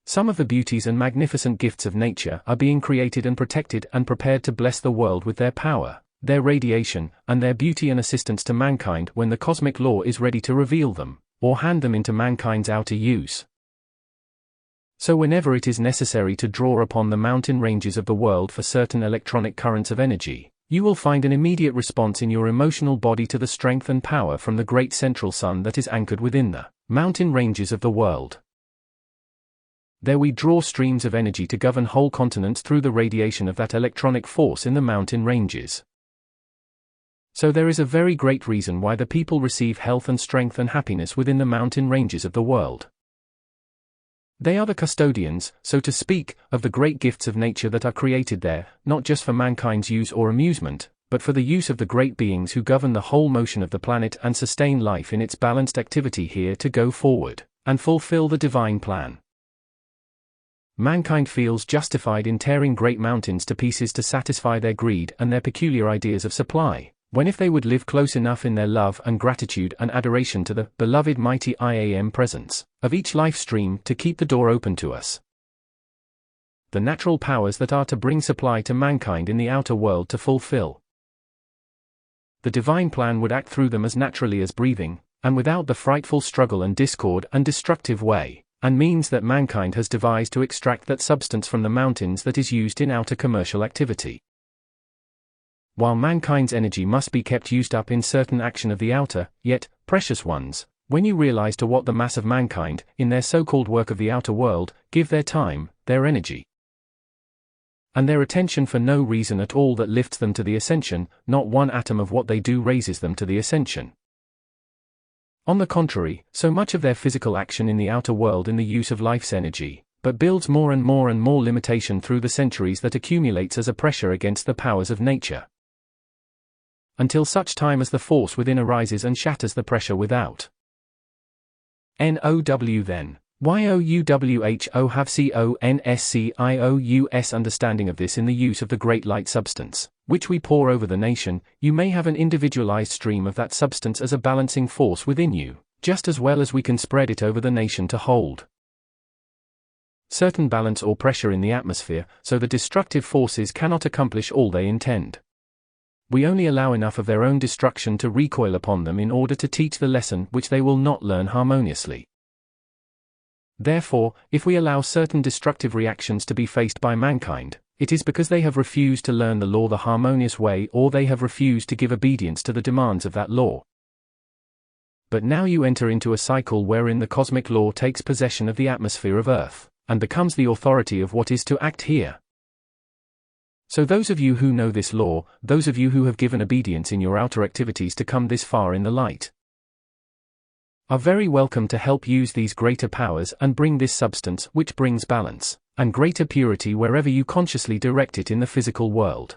Some of the beauties and magnificent gifts of nature are being created and protected and prepared to bless the world with their power, their radiation, and their beauty and assistance to mankind when the cosmic law is ready to reveal them, or hand them into mankind's outer use. So whenever it is necessary to draw upon the mountain ranges of the world for certain electronic currents of energy, you will find an immediate response in your emotional body to the strength and power from the great central sun that is anchored within the mountain ranges of the world. There we draw streams of energy to govern whole continents through the radiation of that electronic force in the mountain ranges. So there is a very great reason why the people receive health and strength and happiness within the mountain ranges of the world. They are the custodians, so to speak, of the great gifts of nature that are created there, not just for mankind's use or amusement, but for the use of the great beings who govern the whole motion of the planet and sustain life in its balanced activity here to go forward, and fulfill the divine plan. Mankind feels justified in tearing great mountains to pieces to satisfy their greed and their peculiar ideas of supply, when if they would live close enough in their love and gratitude and adoration to the beloved mighty IAM presence of each life stream to keep the door open to us, the natural powers that are to bring supply to mankind in the outer world to fulfill the divine plan would act through them as naturally as breathing, and without the frightful struggle and discord and destructive way and means that mankind has devised to extract that substance from the mountains that is used in outer commercial activity. While mankind's energy must be kept used up in certain action of the outer, yet, precious ones, when you realize to what the mass of mankind, in their so-called work of the outer world, give their time, their energy, and their attention for no reason at all that lifts them to the ascension, not one atom of what they do raises them to the ascension. On the contrary, so much of their physical action in the outer world in the use of life's energy, but builds more and more and more limitation through the centuries that accumulates as a pressure against the powers of nature, until such time as the force within arises and shatters the pressure without. NOW then. YOUWHO have CONSCIOUS understanding of this in the use of the great light substance, which we pour over the nation, you may have an individualized stream of that substance as a balancing force within you, just as well as we can spread it over the nation to hold certain balance or pressure in the atmosphere, so the destructive forces cannot accomplish all they intend. We only allow enough of their own destruction to recoil upon them in order to teach the lesson which they will not learn harmoniously. Therefore, if we allow certain destructive reactions to be faced by mankind, it is because they have refused to learn the law the harmonious way, or they have refused to give obedience to the demands of that law. But now you enter into a cycle wherein the cosmic law takes possession of the atmosphere of Earth, and becomes the authority of what is to act here. So those of you who know this law, those of you who have given obedience in your outer activities to come this far in the light, are very welcome to help use these greater powers and bring this substance which brings balance and greater purity wherever you consciously direct it in the physical world.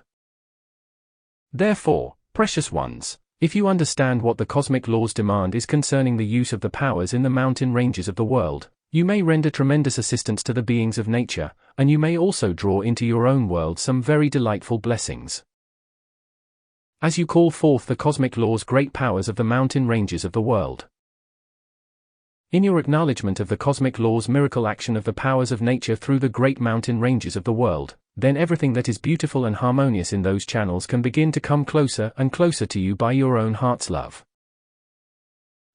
Therefore, precious ones, if you understand what the cosmic laws demand is concerning the use of the powers in the mountain ranges of the world, you may render tremendous assistance to the beings of nature, and you may also draw into your own world some very delightful blessings, as you call forth the cosmic law's great powers of the mountain ranges of the world. In your acknowledgement of the cosmic law's miracle action of the powers of nature through the great mountain ranges of the world, then everything that is beautiful and harmonious in those channels can begin to come closer and closer to you by your own heart's love,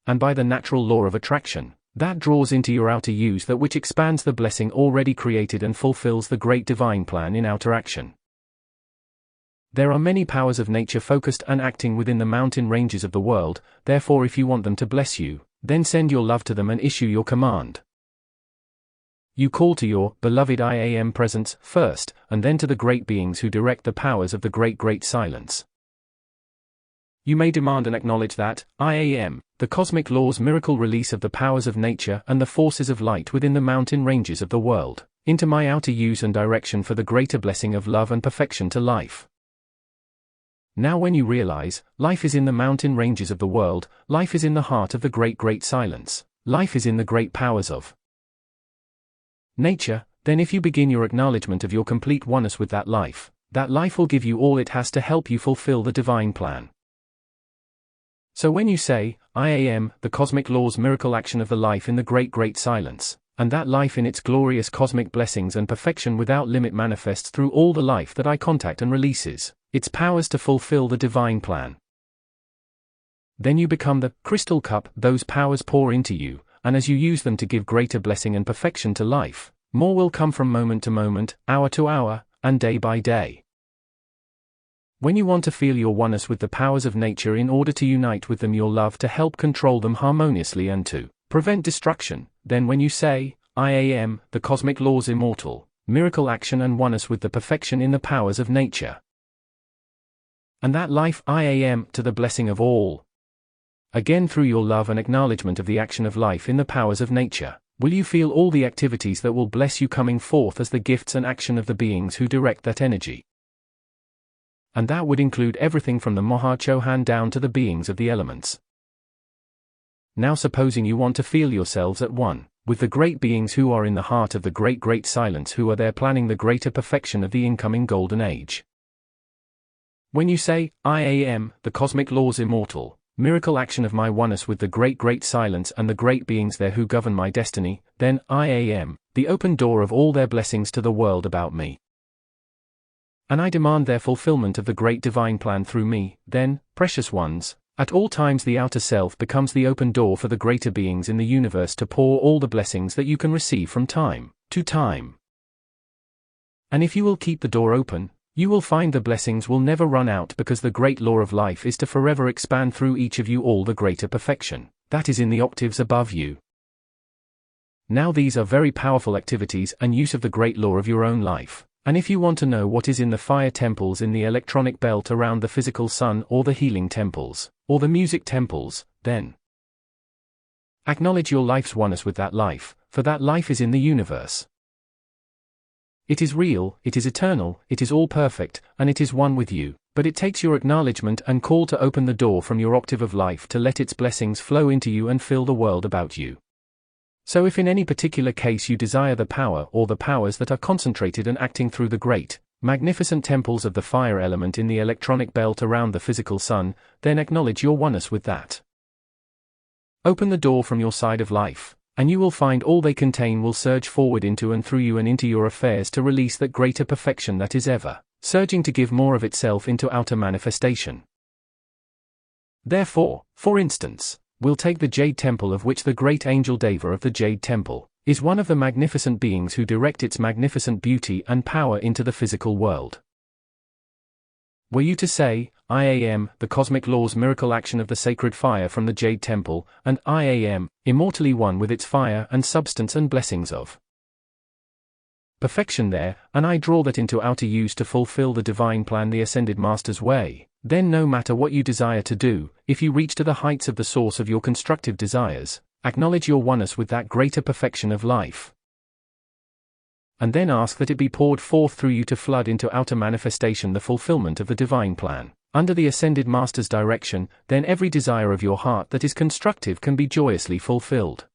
and by the natural law of attraction that draws into your outer use that which expands the blessing already created and fulfills the great divine plan in outer action. There are many powers of nature focused and acting within the mountain ranges of the world, therefore if you want them to bless you, then send your love to them and issue your command. You call to your beloved I Am presence first, and then to the great beings who direct the powers of the great silence. You may demand and acknowledge that I Am, the cosmic law's miracle release of the powers of nature and the forces of light within the mountain ranges of the world, into my outer use and direction for the greater blessing of love and perfection to life. Now when you realize, life is in the mountain ranges of the world, life is in the heart of the great silence, life is in the great powers of nature, then if you begin your acknowledgement of your complete oneness with that life will give you all it has to help you fulfill the divine plan. So when you say, I Am, the cosmic law's miracle action of the life in the great silence, and that life in its glorious cosmic blessings and perfection without limit manifests through all the life that I contact and releases its powers to fulfill the divine plan. Then you become the crystal cup those powers pour into you, and as you use them to give greater blessing and perfection to life, more will come from moment to moment, hour to hour, and day by day. When you want to feel your oneness with the powers of nature in order to unite with them your love to help control them harmoniously and to prevent destruction, then when you say, I Am, the cosmic law's immortal, miracle action and oneness with the perfection in the powers of nature. And that life I Am to the blessing of all. Again through your love and acknowledgement of the action of life in the powers of nature, will you feel all the activities that will bless you coming forth as the gifts and action of the beings who direct that energy. And that would include everything from the Mahachohan down to the beings of the elements. Now supposing you want to feel yourselves at one with the great beings who are in the heart of the great silence who are there planning the greater perfection of the incoming golden age. When you say, I Am, the cosmic law's immortal, miracle action of my oneness with the great silence and the great beings there who govern my destiny, then I Am, the open door of all their blessings to the world about me. And I demand their fulfillment of the great divine plan through me, then, precious ones, at all times the outer self becomes the open door for the greater beings in the universe to pour all the blessings that you can receive from time to time. And if you will keep the door open, you will find the blessings will never run out because the great law of life is to forever expand through each of you all the greater perfection that is in the octaves above you. Now these are very powerful activities and use of the great law of your own life, and if you want to know what is in the fire temples in the electronic belt around the physical sun or the healing temples, or the music temples, then acknowledge your life's oneness with that life, for that life is in the universe. It is real, it is eternal, it is all perfect, and it is one with you, but it takes your acknowledgement and call to open the door from your octave of life to let its blessings flow into you and fill the world about you. So if in any particular case you desire the power or the powers that are concentrated and acting through the great, magnificent temples of the fire element in the electronic belt around the physical sun, then acknowledge your oneness with that. Open the door from your side of life, and you will find all they contain will surge forward into and through you and into your affairs to release that greater perfection that is ever surging to give more of itself into outer manifestation. Therefore, for instance, we'll take the Jade Temple, of which the great angel Deva of the Jade Temple is one of the magnificent beings who direct its magnificent beauty and power into the physical world. Were you to say, I Am, the cosmic law's miracle action of the sacred fire from the Jade Temple, and I Am, immortally one with its fire and substance and blessings of perfection there, and I draw that into outer use to fulfill the divine plan the Ascended Master's way, then no matter what you desire to do, if you reach to the heights of the source of your constructive desires, acknowledge your oneness with that greater perfection of life. And then ask that it be poured forth through you to flood into outer manifestation the fulfillment of the divine plan. Under the Ascended Master's direction, then every desire of your heart that is constructive can be joyously fulfilled.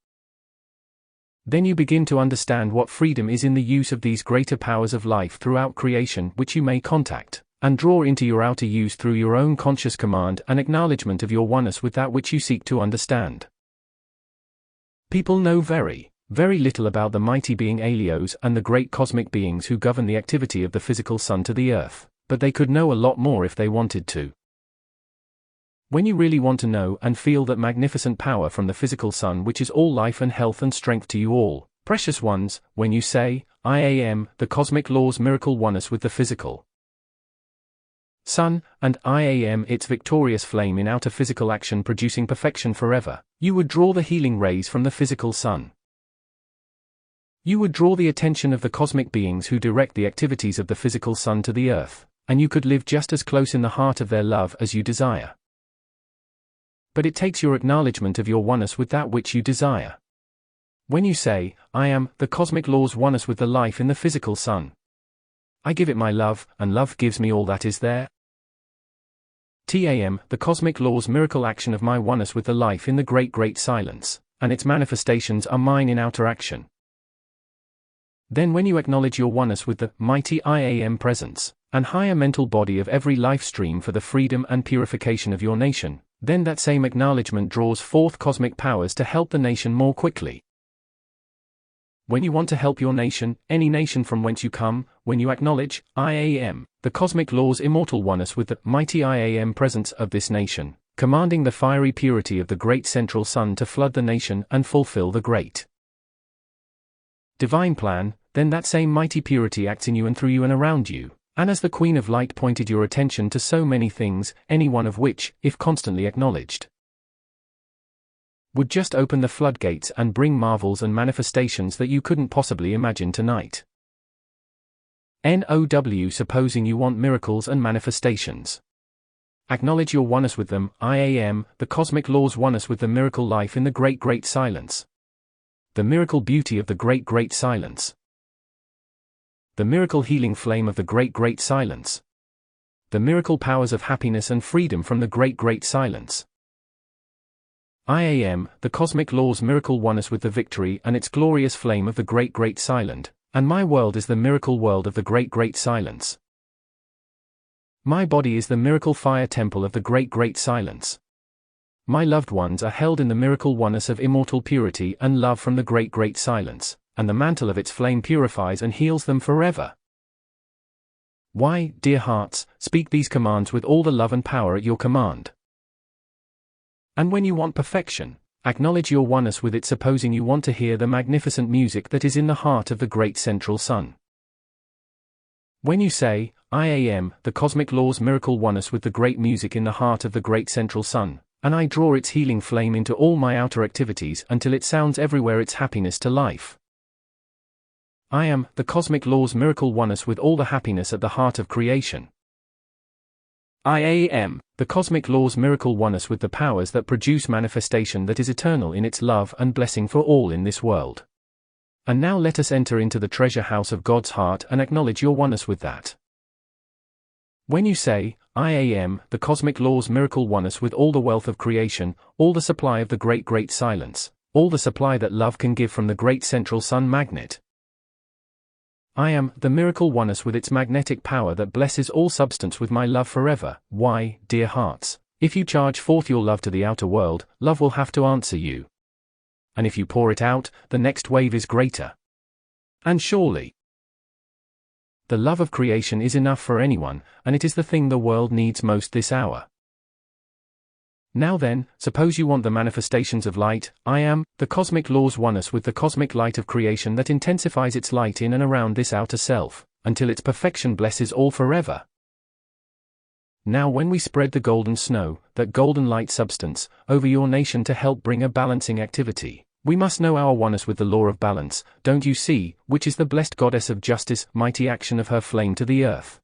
Then you begin to understand what freedom is in the use of these greater powers of life throughout creation, which you may contact and draw into your outer use through your own conscious command and acknowledgement of your oneness with that which you seek to understand. People know very little about the mighty being Helios and the great cosmic beings who govern the activity of the physical sun to the earth, but they could know a lot more if they wanted to. When you really want to know and feel that magnificent power from the physical sun which is all life and health and strength to you all, precious ones, when you say, I Am, the cosmic law's miracle oneness with the physical sun, and IAM its victorious flame in outer physical action producing perfection forever, you would draw the healing rays from the physical sun. You would draw the attention of the cosmic beings who direct the activities of the physical sun to the earth, and you could live just as close in the heart of their love as you desire. But it takes your acknowledgement of your oneness with that which you desire. When you say, I am, the cosmic law's oneness with the life in the physical sun. I give it my love, and love gives me all that is there. TAM, the cosmic law's miracle action of my oneness with the life in the great silence, and its manifestations are mine in outer action. Then when you acknowledge your oneness with the mighty IAM presence, and higher mental body of every life stream for the freedom and purification of your nation, then that same acknowledgement draws forth cosmic powers to help the nation more quickly. When you want to help your nation, any nation from whence you come, when you acknowledge IAM, the cosmic law's immortal oneness with the mighty IAM presence of this nation, commanding the fiery purity of the great central sun to flood the nation and fulfill the great divine plan, then that same mighty purity acts in you and through you and around you. And as the Queen of Light pointed your attention to so many things, any one of which, if constantly acknowledged, would just open the floodgates and bring marvels and manifestations that you couldn't possibly imagine tonight. NOW supposing you want miracles and manifestations. Acknowledge your oneness with them, IAM, the cosmic law's oneness with the miracle life in the great silence. The miracle beauty of the great silence. The miracle healing flame of the great silence. The miracle powers of happiness and freedom from the great silence. IAM, the cosmic law's miracle oneness with the victory and its glorious flame of the great silent, and my world is the miracle world of the great silence. My body is the miracle fire temple of the great silence. My loved ones are held in the miracle oneness of immortal purity and love from the great silence, and the mantle of its flame purifies and heals them forever. Why, dear hearts, speak these commands with all the love and power at your command. And when you want perfection, acknowledge your oneness with it, supposing you want to hear the magnificent music that is in the heart of the great central sun. When you say, IAM, the cosmic law's miracle oneness with the great music in the heart of the great central sun, and I draw its healing flame into all my outer activities until it sounds everywhere its happiness to life. I am, the cosmic law's miracle oneness with all the happiness at the heart of creation. IAM, the cosmic law's miracle oneness with the powers that produce manifestation that is eternal in its love and blessing for all in this world. And now let us enter into the treasure house of God's heart and acknowledge your oneness with that. When you say, IAM, the cosmic law's miracle oneness with all the wealth of creation, all the supply of the great silence, all the supply that love can give from the great central sun magnet. I am, the miracle oneness with its magnetic power that blesses all substance with my love forever. Why, dear hearts, if you charge forth your love to the outer world, love will have to answer you. And if you pour it out, the next wave is greater. And surely, the love of creation is enough for anyone, and it is the thing the world needs most this hour. Now then, suppose you want the manifestations of light, I am, the cosmic law's oneness with the cosmic light of creation that intensifies its light in and around this outer self, until its perfection blesses all forever. Now when we spread the golden snow, that golden light substance, over your nation to help bring a balancing activity, we must know our oneness with the law of balance, don't you see, which is the blessed goddess of justice, mighty action of her flame to the earth.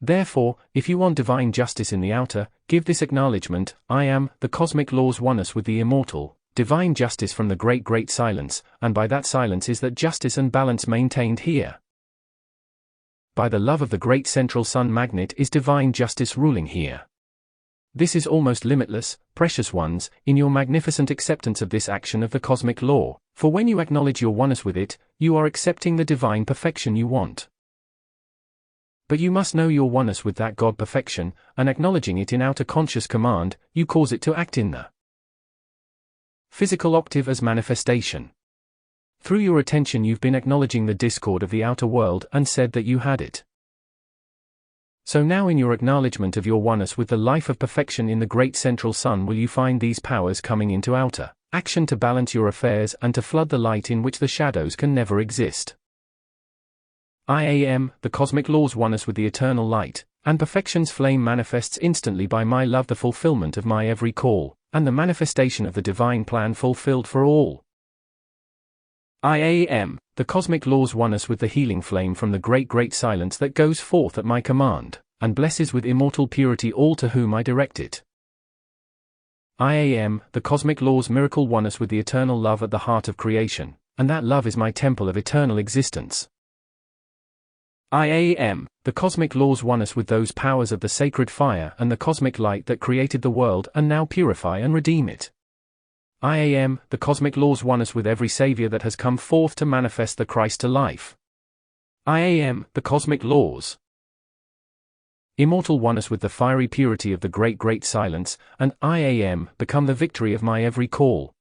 Therefore, if you want divine justice in the outer, give this acknowledgement, I am, the cosmic law's oneness with the immortal, divine justice from the great silence, and by that silence is that justice and balance maintained here. By the love of the great central sun magnet is divine justice ruling here. This is almost limitless, precious ones, in your magnificent acceptance of this action of the cosmic law, for when you acknowledge your oneness with it, you are accepting the divine perfection you want. But you must know your oneness with that God perfection, and acknowledging it in outer conscious command, you cause it to act in the physical octave as manifestation. Through your attention you've been acknowledging the discord of the outer world and said that you had it. So now in your acknowledgement of your oneness with the life of perfection in the great central sun will you find these powers coming into outer action to balance your affairs and to flood the light in which the shadows can never exist. IAM, the cosmic law's oneness with the eternal light, And perfection's flame manifests instantly by my love the fulfillment of my every call, and the manifestation of the divine plan fulfilled for all. I am, the cosmic laws oneness with the healing flame from the great silence that goes forth at my command, and blesses with immortal purity all to whom I direct it. I am, the cosmic laws miracle oneness with the eternal love at the heart of creation, and that love is my temple of eternal existence. I am, the cosmic laws oneness with those powers of the sacred fire and the cosmic light that created the world and now purify and redeem it. I am, the cosmic laws oneness with every Savior that has come forth to manifest the Christ to life. I am, the cosmic laws immortal oneness with the fiery purity of the great silence, and I am, become the victory of my every call.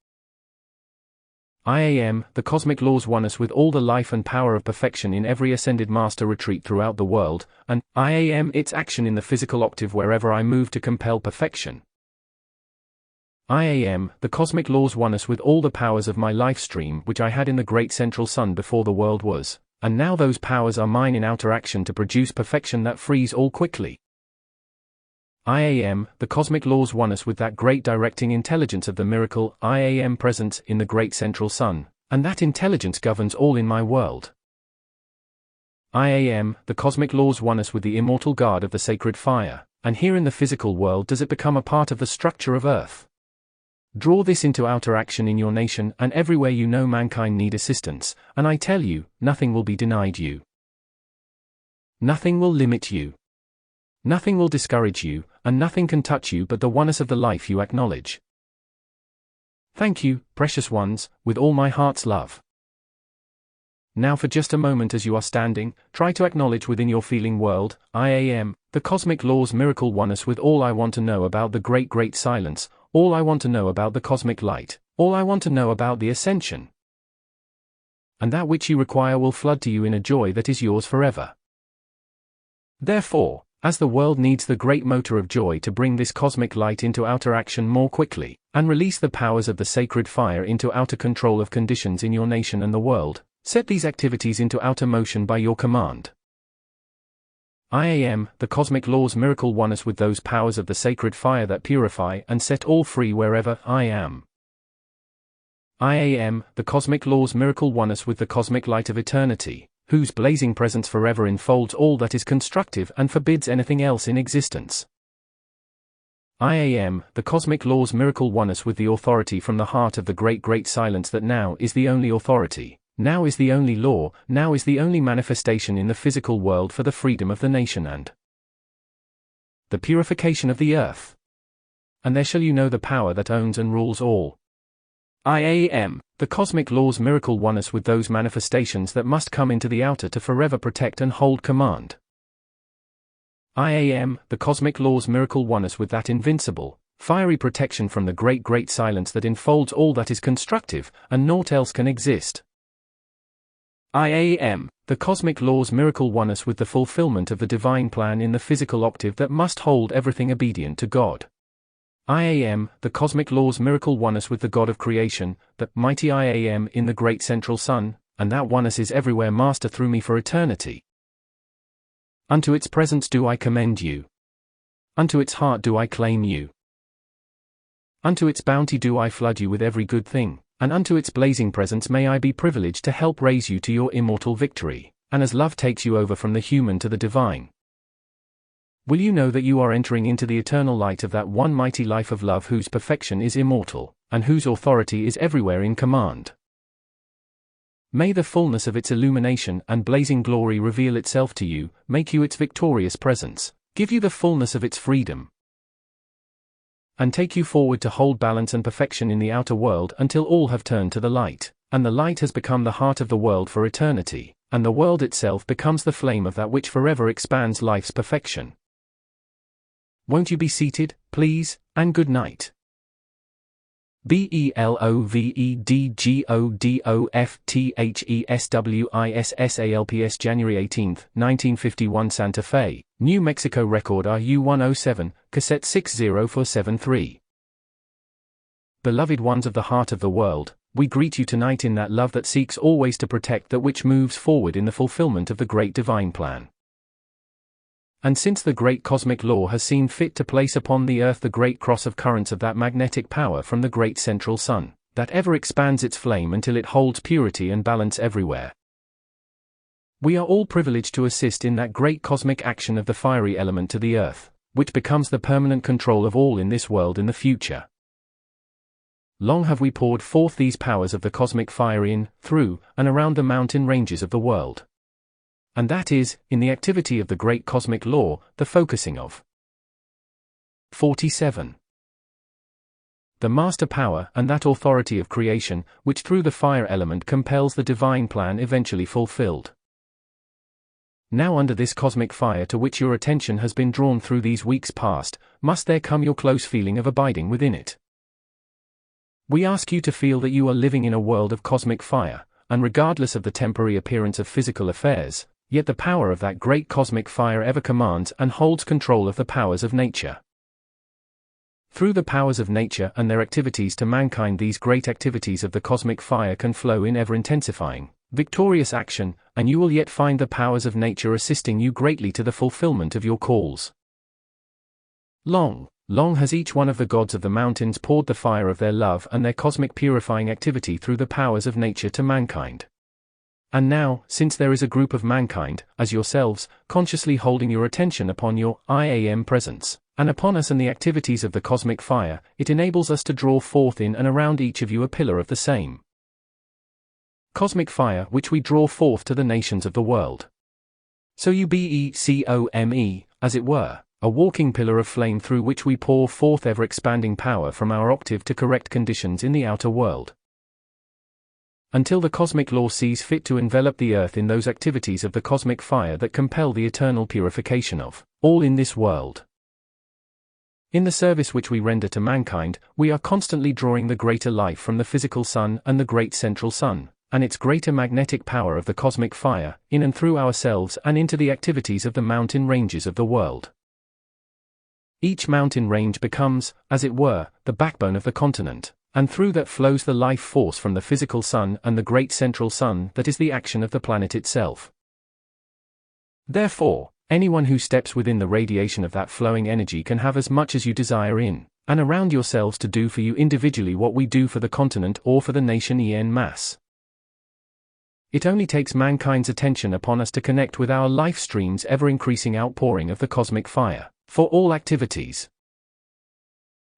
I am, the cosmic laws oneness with all the life and power of perfection in every Ascended Master retreat throughout the world, and I am its action in the physical octave wherever I move to compel perfection. I am, the cosmic laws oneness with all the powers of my life stream which I had in the great central sun before the world was, and now those powers are mine in outer action to produce perfection that frees all quickly. I am, the cosmic laws oneness with that great directing intelligence of the miracle I am presence in the great central sun, and that intelligence governs all in my world. I am, the cosmic laws oneness with the immortal guard of the sacred fire, and here in the physical world does it become a part of the structure of earth. Draw this into outer action in your nation and everywhere you know mankind need assistance, and I tell you, nothing will be denied you. Nothing will limit you. Nothing will discourage you, and nothing can touch you but the oneness of the life you acknowledge. Thank you, precious ones, with all my heart's love. Now for just a moment as you are standing, try to acknowledge within your feeling world, I am, the cosmic laws miracle oneness with all I want to know about the great silence, all I want to know about the cosmic light, all I want to know about the ascension. And that which you require will flood to you in a joy that is yours forever. Therefore, as the world needs the great motor of joy to bring this cosmic light into outer action more quickly, and release the powers of the sacred fire into outer control of conditions in your nation and the world, set these activities into outer motion by your command. I am, the cosmic laws miracle oneness with those powers of the sacred fire that purify and set all free wherever I am. I am, the cosmic laws miracle oneness with the cosmic light of eternity, whose blazing presence forever enfolds all that is constructive and forbids anything else in existence. I am, the cosmic laws miracle oneness with the authority from the heart of the great silence that now is the only authority, now is the only law, now is the only manifestation in the physical world for the freedom of the nation and the purification of the earth. And there shall you know the power that owns and rules all. I am, the cosmic laws miracle oneness with those manifestations that must come into the outer to forever protect and hold command. I am, the cosmic laws miracle oneness with that invincible, fiery protection from the great silence that enfolds all that is constructive, and naught else can exist. I am, the cosmic laws miracle oneness with the fulfillment of the divine plan in the physical octave that must hold everything obedient to God. I am, the cosmic laws miracle oneness with the God of creation, the mighty I am in the great central sun, and that oneness is everywhere master through me for eternity. Unto its presence do I commend you. Unto its heart do I claim you. Unto its bounty do I flood you with every good thing, and unto its blazing presence may I be privileged to help raise you to your immortal victory, and as love takes you over from the human to the divine. Will you know that you are entering into the eternal light of that one mighty life of love whose perfection is immortal, and whose authority is everywhere in command? May the fullness of its illumination and blazing glory reveal itself to you, make you its victorious presence, give you the fullness of its freedom, and take you forward to hold balance and perfection in the outer world until all have turned to the light, and the light has become the heart of the world for eternity, and the world itself becomes the flame of that which forever expands life's perfection. Won't you be seated, please, and good night. BELOVEDGODOFTHESWISSALPS January 18, 1951 Santa Fe, New Mexico Record RU-107, Cassette 60473. Beloved ones of the heart of the world, we greet you tonight in that love that seeks always to protect that which moves forward in the fulfillment of the great divine plan. And since the great cosmic law has seen fit to place upon the earth the great cross of currents of that magnetic power from the great central sun, that ever expands its flame until it holds purity and balance everywhere, we are all privileged to assist in that great cosmic action of the fiery element to the earth, which becomes the permanent control of all in this world in the future. Long have we poured forth these powers of the cosmic fire in, through, and around the mountain ranges of the world. And that is, in the activity of the great cosmic law, the focusing of 47. The master power and that authority of creation, which through the fire element compels the divine plan eventually fulfilled. Now under this cosmic fire to which your attention has been drawn through these weeks past, must there come your close feeling of abiding within it. We ask you to feel that you are living in a world of cosmic fire, and regardless of the temporary appearance of physical affairs, yet the power of that great cosmic fire ever commands and holds control of the powers of nature. Through the powers of nature and their activities to mankind, these great activities of the cosmic fire can flow in ever-intensifying, victorious action, and you will yet find the powers of nature assisting you greatly to the fulfillment of your calls. Long has each one of the gods of the mountains poured the fire of their love and their cosmic purifying activity through the powers of nature to mankind. And now, since there is a group of mankind, as yourselves, consciously holding your attention upon your I Am presence, and upon us and the activities of the cosmic fire, it enables us to draw forth in and around each of you a pillar of the same cosmic fire which we draw forth to the nations of the world. So you become, as it were, a walking pillar of flame through which we pour forth ever-expanding power from our octave to correct conditions in the outer world, until the cosmic law sees fit to envelop the earth in those activities of the cosmic fire that compel the eternal purification of all in this world. In the service which we render to mankind, we are constantly drawing the greater life from the physical sun and the great central sun, and its greater magnetic power of the cosmic fire, in and through ourselves and into the activities of the mountain ranges of the world. Each mountain range becomes, as it were, the backbone of the continent, and through that flows the life force from the physical sun and the great central sun that is the action of the planet itself. Therefore, anyone who steps within the radiation of that flowing energy can have as much as you desire in and around yourselves to do for you individually what we do for the continent or for the nation en masse. It only takes mankind's attention upon us to connect with our life stream's ever-increasing outpouring of the cosmic fire, for all activities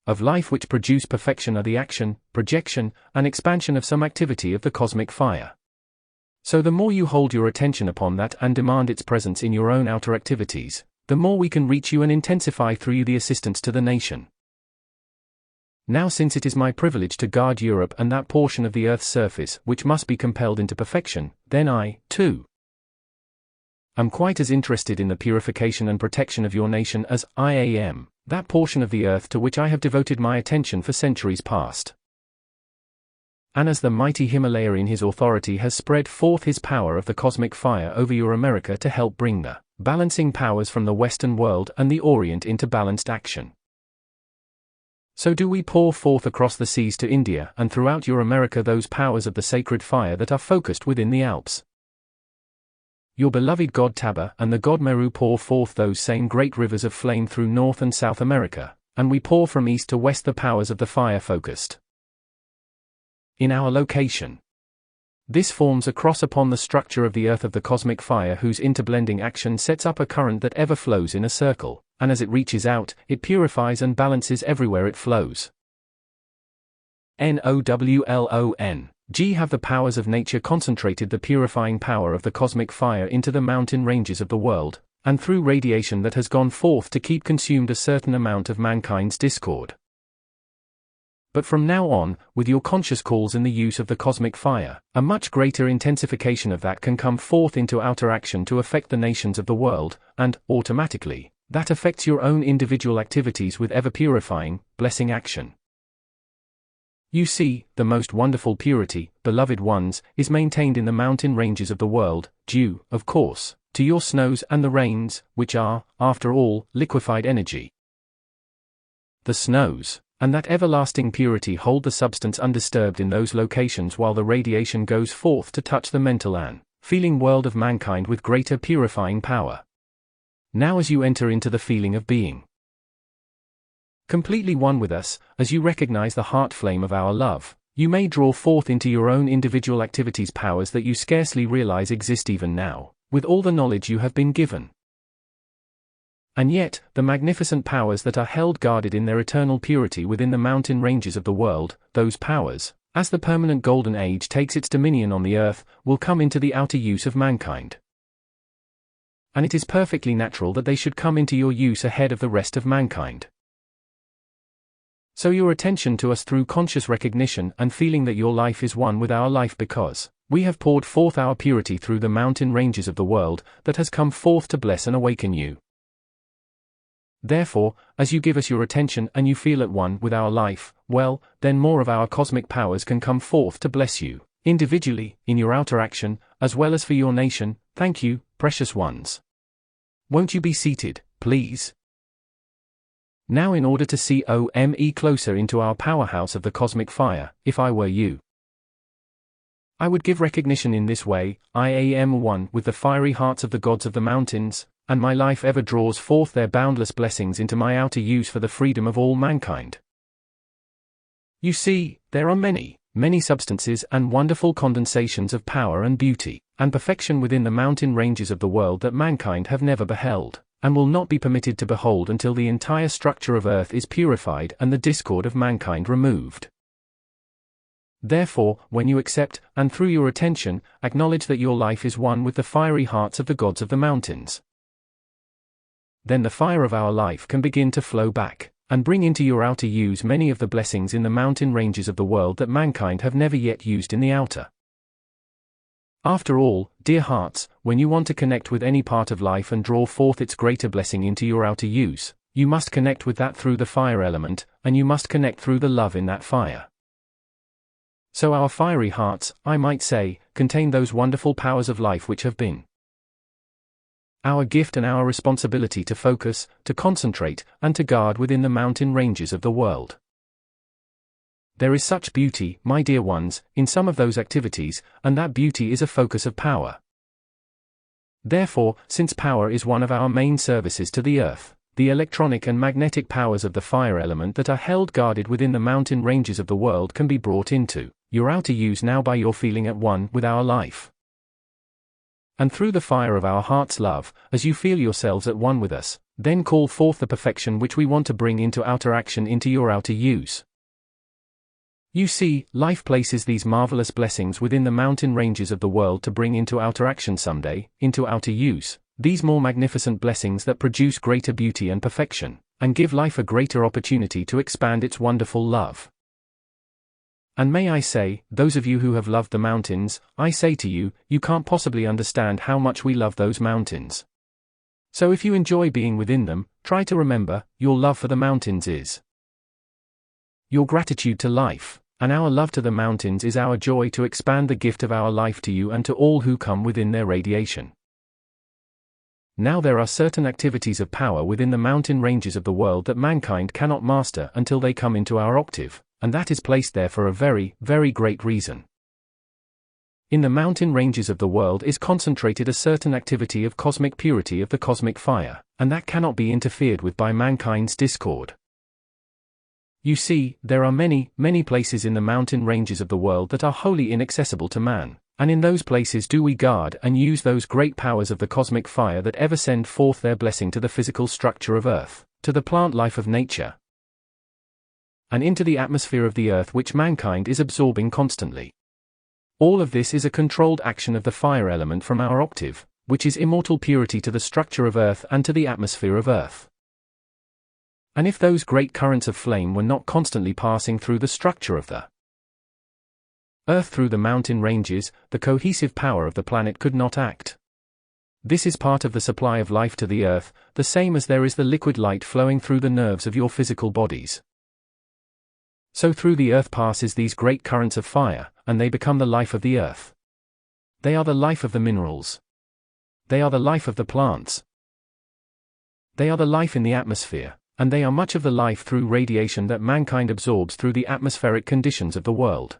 of life which produce perfection are the action, projection, and expansion of some activity of the cosmic fire. So the more you hold your attention upon that and demand its presence in your own outer activities, the more we can reach you and intensify through you the assistance to the nation. Now since it is my privilege to guard Europe and that portion of the earth's surface which must be compelled into perfection, then I, too, am quite as interested in the purification and protection of your nation as I am, that portion of the earth to which I have devoted my attention for centuries past. And as the mighty Himalaya in his authority has spread forth his power of the cosmic fire over your America to help bring the balancing powers from the Western world and the Orient into balanced action, so do we pour forth across the seas to India and throughout your America those powers of the sacred fire that are focused within the Alps. Your beloved god Taba and the god Meru pour forth those same great rivers of flame through North and South America, and we pour from east to west the powers of the fire focused in our location. This forms a cross upon the structure of the earth of the cosmic fire whose interblending action sets up a current that ever flows in a circle, and as it reaches out, it purifies and balances everywhere it flows. NOWLONG have the powers of nature concentrated the purifying power of the cosmic fire into the mountain ranges of the world, and through radiation that has gone forth to keep consumed a certain amount of mankind's discord. But from now on, with your conscious calls in the use of the cosmic fire, a much greater intensification of that can come forth into outer action to affect the nations of the world, and, automatically, that affects your own individual activities with ever-purifying, blessing action. You see, the most wonderful purity, beloved ones, is maintained in the mountain ranges of the world, due, of course, to your snows and the rains, which are, after all, liquefied energy. The snows and that everlasting purity hold the substance undisturbed in those locations while the radiation goes forth to touch the mental and feeling world of mankind with greater purifying power. Now as you enter into the feeling of being completely one with us, as you recognize the heart flame of our love, you may draw forth into your own individual activities powers that you scarcely realize exist even now, with all the knowledge you have been given. And yet, the magnificent powers that are held guarded in their eternal purity within the mountain ranges of the world, those powers, as the permanent golden age takes its dominion on the earth, will come into the outer use of mankind. And it is perfectly natural that they should come into your use ahead of the rest of mankind. So your attention to us through conscious recognition and feeling that your life is one with our life because we have poured forth our purity through the mountain ranges of the world that has come forth to bless and awaken you. Therefore, as you give us your attention and you feel at one with our life, well, then more of our cosmic powers can come forth to bless you, individually, in your outer action, as well as for your nation. Thank you, precious ones. Won't you be seated, please? Now in order to see closer into our powerhouse of the cosmic fire, if I were you, I would give recognition in this way: I am one with the fiery hearts of the gods of the mountains, and my life ever draws forth their boundless blessings into my outer use for the freedom of all mankind. You see, there are many, many substances and wonderful condensations of power and beauty, and perfection within the mountain ranges of the world that mankind have never beheld, and will not be permitted to behold until the entire structure of earth is purified and the discord of mankind removed. Therefore, when you accept, and through your attention, acknowledge that your life is one with the fiery hearts of the gods of the mountains, then the fire of our life can begin to flow back, and bring into your outer use many of the blessings in the mountain ranges of the world that mankind have never yet used in the outer. After all, dear hearts, when you want to connect with any part of life and draw forth its greater blessing into your outer use, you must connect with that through the fire element, and you must connect through the love in that fire. So our fiery hearts, I might say, contain those wonderful powers of life which have been our gift and our responsibility to focus, to concentrate, and to guard within the mountain ranges of the world. There is such beauty, my dear ones, in some of those activities, and that beauty is a focus of power. Therefore, since power is one of our main services to the earth, the electronic and magnetic powers of the fire element that are held guarded within the mountain ranges of the world can be brought into your outer use now by your feeling at one with our life. And through the fire of our heart's love, as you feel yourselves at one with us, then call forth the perfection which we want to bring into outer action into your outer use. You see, life places these marvelous blessings within the mountain ranges of the world to bring into outer action someday, into outer use, these more magnificent blessings that produce greater beauty and perfection, and give life a greater opportunity to expand its wonderful love. And may I say, those of you who have loved the mountains, I say to you, you can't possibly understand how much we love those mountains. So if you enjoy being within them, try to remember, your love for the mountains is your gratitude to life, and our love to the mountains is our joy to expand the gift of our life to you and to all who come within their radiation. Now there are certain activities of power within the mountain ranges of the world that mankind cannot master until they come into our octave, and that is placed there for a very, very great reason. In the mountain ranges of the world is concentrated a certain activity of cosmic purity of the cosmic fire, and that cannot be interfered with by mankind's discord. You see, there are many, many places in the mountain ranges of the world that are wholly inaccessible to man, and in those places do we guard and use those great powers of the cosmic fire that ever send forth their blessing to the physical structure of earth, to the plant life of nature, and into the atmosphere of the earth which mankind is absorbing constantly. All of this is a controlled action of the fire element from our octave, which is immortal purity to the structure of earth and to the atmosphere of earth. And if those great currents of flame were not constantly passing through the structure of the earth through the mountain ranges, the cohesive power of the planet could not act. This is part of the supply of life to the earth, the same as there is the liquid light flowing through the nerves of your physical bodies. So through the earth passes these great currents of fire, and they become the life of the earth. They are the life of the minerals. They are the life of the plants. They are the life in the atmosphere, and they are much of the life through radiation that mankind absorbs through the atmospheric conditions of the world.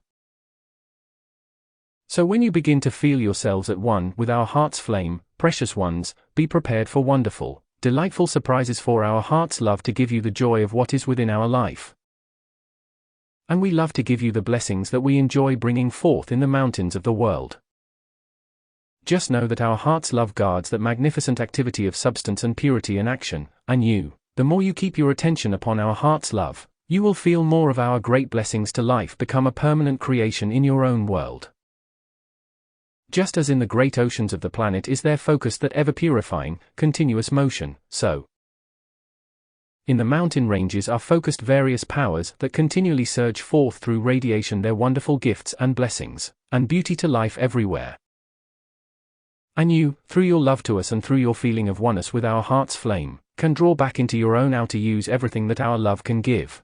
So when you begin to feel yourselves at one with our heart's flame, precious ones, be prepared for wonderful, delightful surprises for our hearts love to give you the joy of what is within our life. And we love to give you the blessings that we enjoy bringing forth in the mountains of the world. Just know that our hearts love guards that magnificent activity of substance and purity and action, and you, the more you keep your attention upon our hearts love, you will feel more of our great blessings to life become a permanent creation in your own world. Just as in the great oceans of the planet is their focus that ever-purifying, continuous motion, so in the mountain ranges are focused various powers that continually surge forth through radiation their wonderful gifts and blessings, and beauty to life everywhere. And you, through your love to us and through your feeling of oneness with our heart's flame, can draw back into your own outer use everything that our love can give.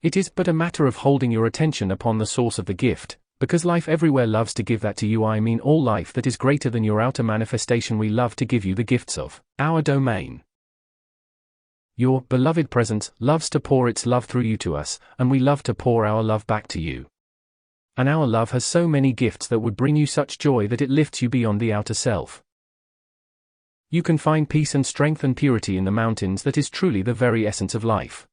It is but a matter of holding your attention upon the source of the gift, because life everywhere loves to give that to you. I mean all life that is greater than your outer manifestation. We love to give you the gifts of our domain. Your beloved presence loves to pour its love through you to us, and we love to pour our love back to you. And our love has so many gifts that would bring you such joy that it lifts you beyond the outer self. You can find peace and strength and purity in the mountains that is truly the very essence of life.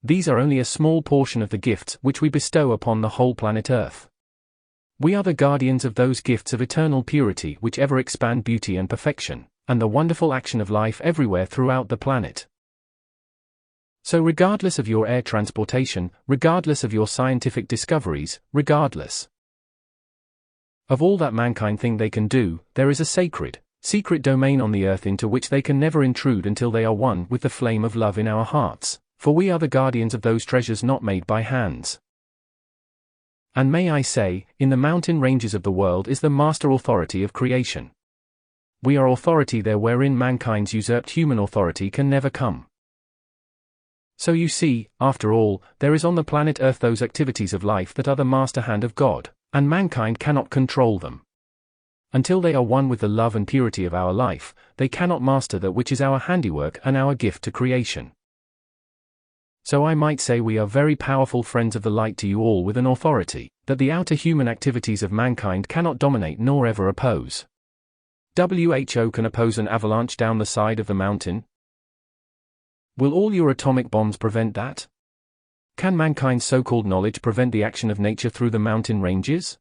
These are only a small portion of the gifts which we bestow upon the whole planet Earth. We are the guardians of those gifts of eternal purity which ever expand beauty and perfection, and the wonderful action of life everywhere throughout the planet. So regardless of your air transportation, regardless of your scientific discoveries, regardless of all that mankind think they can do, there is a secret domain on the earth into which they can never intrude until they are one with the flame of love in our hearts. For we are the guardians of those treasures not made by hands. And may I say, in the mountain ranges of the world is the master authority of creation. We are authority there wherein mankind's usurped human authority can never come. So you see, after all, there is on the planet Earth those activities of life that are the master hand of God, and mankind cannot control them. Until they are one with the love and purity of our life, they cannot master that which is our handiwork and our gift to creation. So I might say we are very powerful friends of the light to you all with an authority that the outer human activities of mankind cannot dominate nor ever oppose. WHO can oppose an avalanche down the side of the mountain? Will all your atomic bombs prevent that? Can mankind's so-called knowledge prevent the action of nature through the mountain ranges?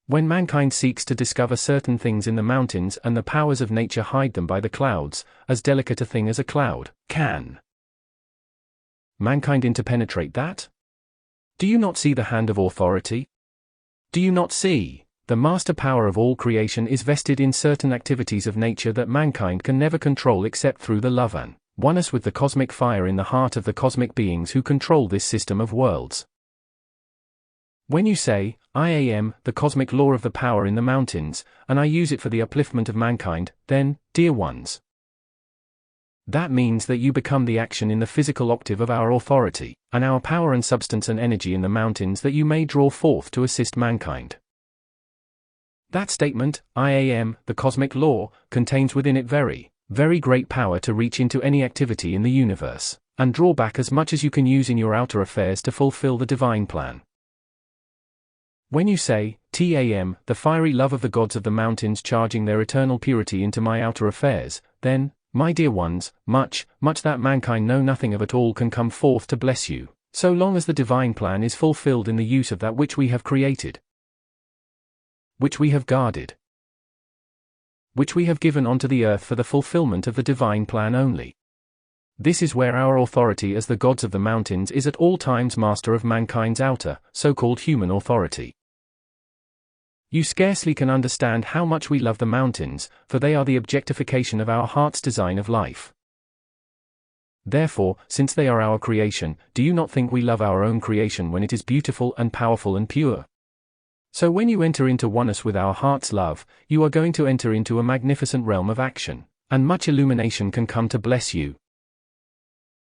When mankind seeks to discover certain things in the mountains and the powers of nature hide them by the clouds, as delicate a thing as a cloud, can mankind interpenetrate that? Do you not see the hand of authority? Do you not see? The master power of all creation is vested in certain activities of nature that mankind can never control except through the love and oneness with the cosmic fire in the heart of the cosmic beings who control this system of worlds. When you say, I am the cosmic law of the power in the mountains, and I use it for the upliftment of mankind, then, dear ones, that means that you become the action in the physical octave of our authority, and our power and substance and energy in the mountains that you may draw forth to assist mankind. That statement, I am the cosmic law, contains within it very, very great power to reach into any activity in the universe, and draw back as much as you can use in your outer affairs to fulfill the divine plan. When you say, TAM, the fiery love of the gods of the mountains charging their eternal purity into my outer affairs, then, my dear ones, much that mankind know nothing of at all can come forth to bless you, so long as the divine plan is fulfilled in the use of that which we have created, which we have guarded, which we have given onto the earth for the fulfillment of the divine plan only. This is where our authority as the gods of the mountains is at all times master of mankind's outer, so-called human authority. You scarcely can understand how much we love the mountains, for they are the objectification of our heart's design of life. Therefore, since they are our creation, do you not think we love our own creation when it is beautiful and powerful and pure? So when you enter into oneness with our heart's love, you are going to enter into a magnificent realm of action, and much illumination can come to bless you.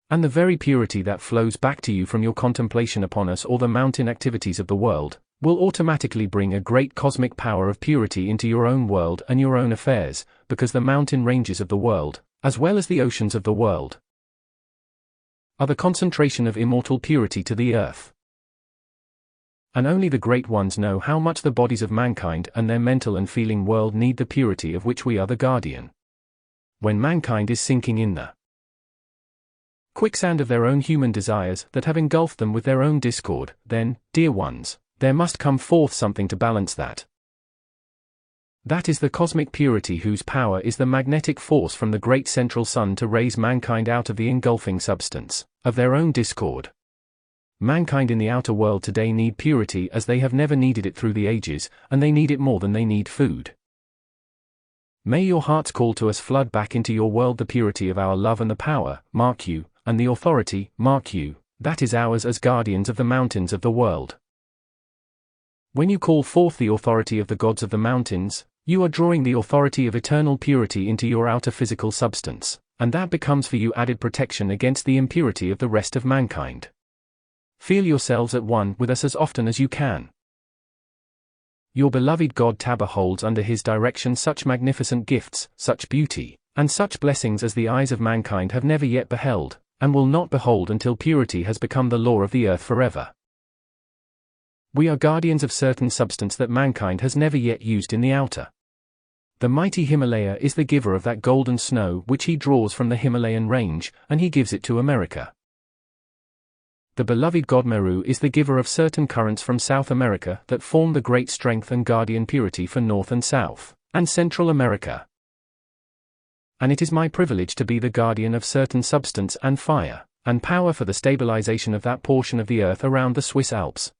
And the very purity that flows back to you from your contemplation upon us or the mountain activities of the world, will automatically bring a great cosmic power of purity into your own world and your own affairs, because the mountain ranges of the world, as well as the oceans of the world, are the concentration of immortal purity to the earth. And only the great ones know how much the bodies of mankind and their mental and feeling world need the purity of which we are the guardian. when mankind is sinking in the quicksand of their own human desires that have engulfed them with their own discord, then, dear ones, there must come forth something to balance that. That is the cosmic purity whose power is the magnetic force from the great central sun to raise mankind out of the engulfing substance of their own discord. Mankind in the outer world today need purity as they have never needed it through the ages, and they need it more than they need food. May your heart's call to us flood back into your world the purity of our love and the power, mark you, and the authority, mark you, that is ours as guardians of the mountains of the world. When you call forth the authority of the gods of the mountains, you are drawing the authority of eternal purity into your outer physical substance, and that becomes for you added protection against the impurity of the rest of mankind. Feel yourselves at one with us as often as you can. Your beloved God Tabor holds under his direction such magnificent gifts, such beauty, and such blessings as the eyes of mankind have never yet beheld, and will not behold until purity has become the law of the earth forever. We are guardians of certain substance that mankind has never yet used in the outer. The mighty Himalaya is the giver of that golden snow which he draws from the Himalayan range, and he gives it to America. The beloved god Meru is the giver of certain currents from South America that form the great strength and guardian purity for North and South, and Central America. And it is my privilege to be the guardian of certain substance and fire, and power for the stabilization of that portion of the earth around the Swiss Alps.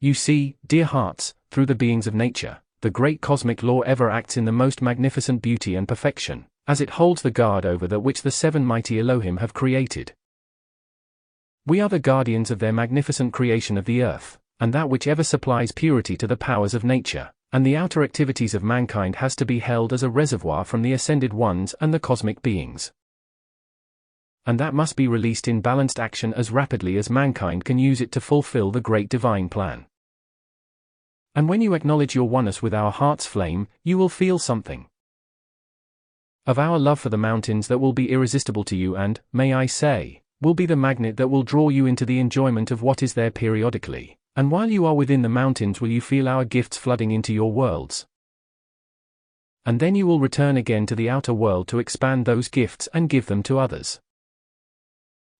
You see, dear hearts, through the beings of nature, the great cosmic law ever acts in the most magnificent beauty and perfection, as it holds the guard over that which the seven mighty Elohim have created. We are the guardians of their magnificent creation of the earth, and that which ever supplies purity to the powers of nature, and the outer activities of mankind has to be held as a reservoir from the ascended ones and the cosmic beings. And that must be released in balanced action as rapidly as mankind can use it to fulfill the great divine plan. And when you acknowledge your oneness with our heart's flame, you will feel something of our love for the mountains that will be irresistible to you and, may I say, will be the magnet that will draw you into the enjoyment of what is there periodically, and while you are within the mountains will you feel our gifts flooding into your worlds. And then you will return again to the outer world to expand those gifts and give them to others.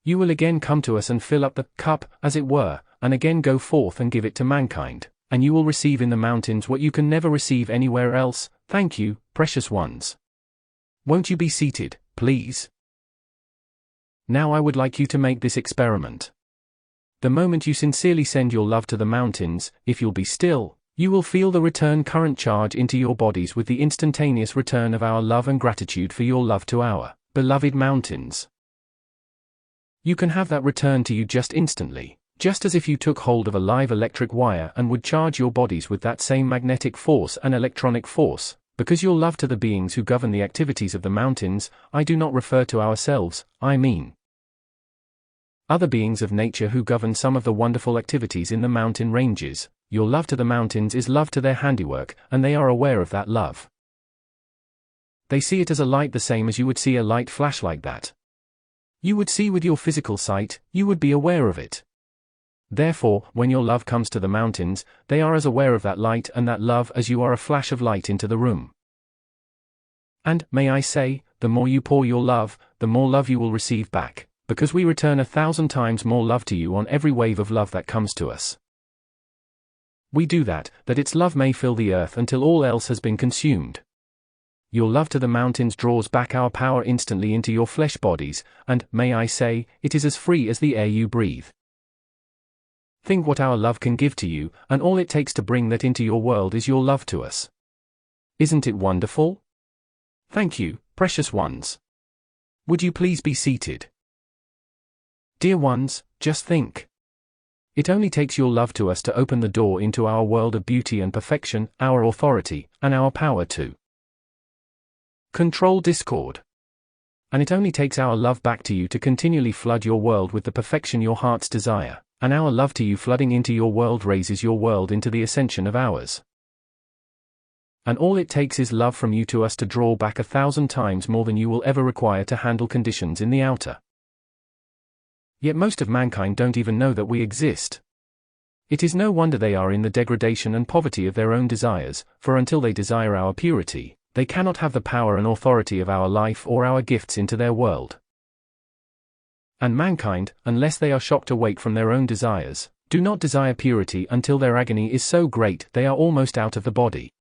You will again come to us and fill up the cup, as it were, and again go forth and give it to mankind, and you will receive in the mountains what you can never receive anywhere else. Thank you, precious ones. Won't you be seated, please? Now I would like you to make this experiment. The moment you sincerely send your love to the mountains, if you'll be still, you will feel the return current charge into your bodies with the instantaneous return of our love and gratitude for your love to our beloved mountains. You can have that return to you just instantly, just as if you took hold of a live electric wire and would charge your bodies with that same magnetic force and electronic force, because your love to the beings who govern the activities of the mountains. I do not refer to ourselves, I mean other beings of nature who govern some of the wonderful activities in the mountain ranges. Your love to the mountains is love to their handiwork, and they are aware of that love. They see it as a light the same as you would see a light flash like that. You would see with your physical sight, you would be aware of it. Therefore, when your love comes to the mountains, they are as aware of that light and that love as you are a flash of light into the room. And, may I say, the more you pour your love, the more love you will receive back, because we return 1,000 times more love to you on every wave of love that comes to us. We do that its love may fill the earth until all else has been consumed. Your love to the mountains draws back our power instantly into your flesh bodies, and, may I say, it is as free as the air you breathe. Think what our love can give to you, and all it takes to bring that into your world is your love to us. Isn't it wonderful? Thank you, precious ones. Would you please be seated? Dear ones, just think. It only takes your love to us to open the door into our world of beauty and perfection, our authority, and our power to control discord. And it only takes our love back to you to continually flood your world with the perfection your hearts desire, and our love to you flooding into your world raises your world into the ascension of ours. And all it takes is love from you to us to draw back 1,000 times more than you will ever require to handle conditions in the outer. Yet most of mankind don't even know that we exist. It is no wonder they are in the degradation and poverty of their own desires, for until they desire our purity, they cannot have the power and authority of our life or our gifts into their world. And mankind, unless they are shocked awake from their own desires, do not desire purity until their agony is so great they are almost out of the body.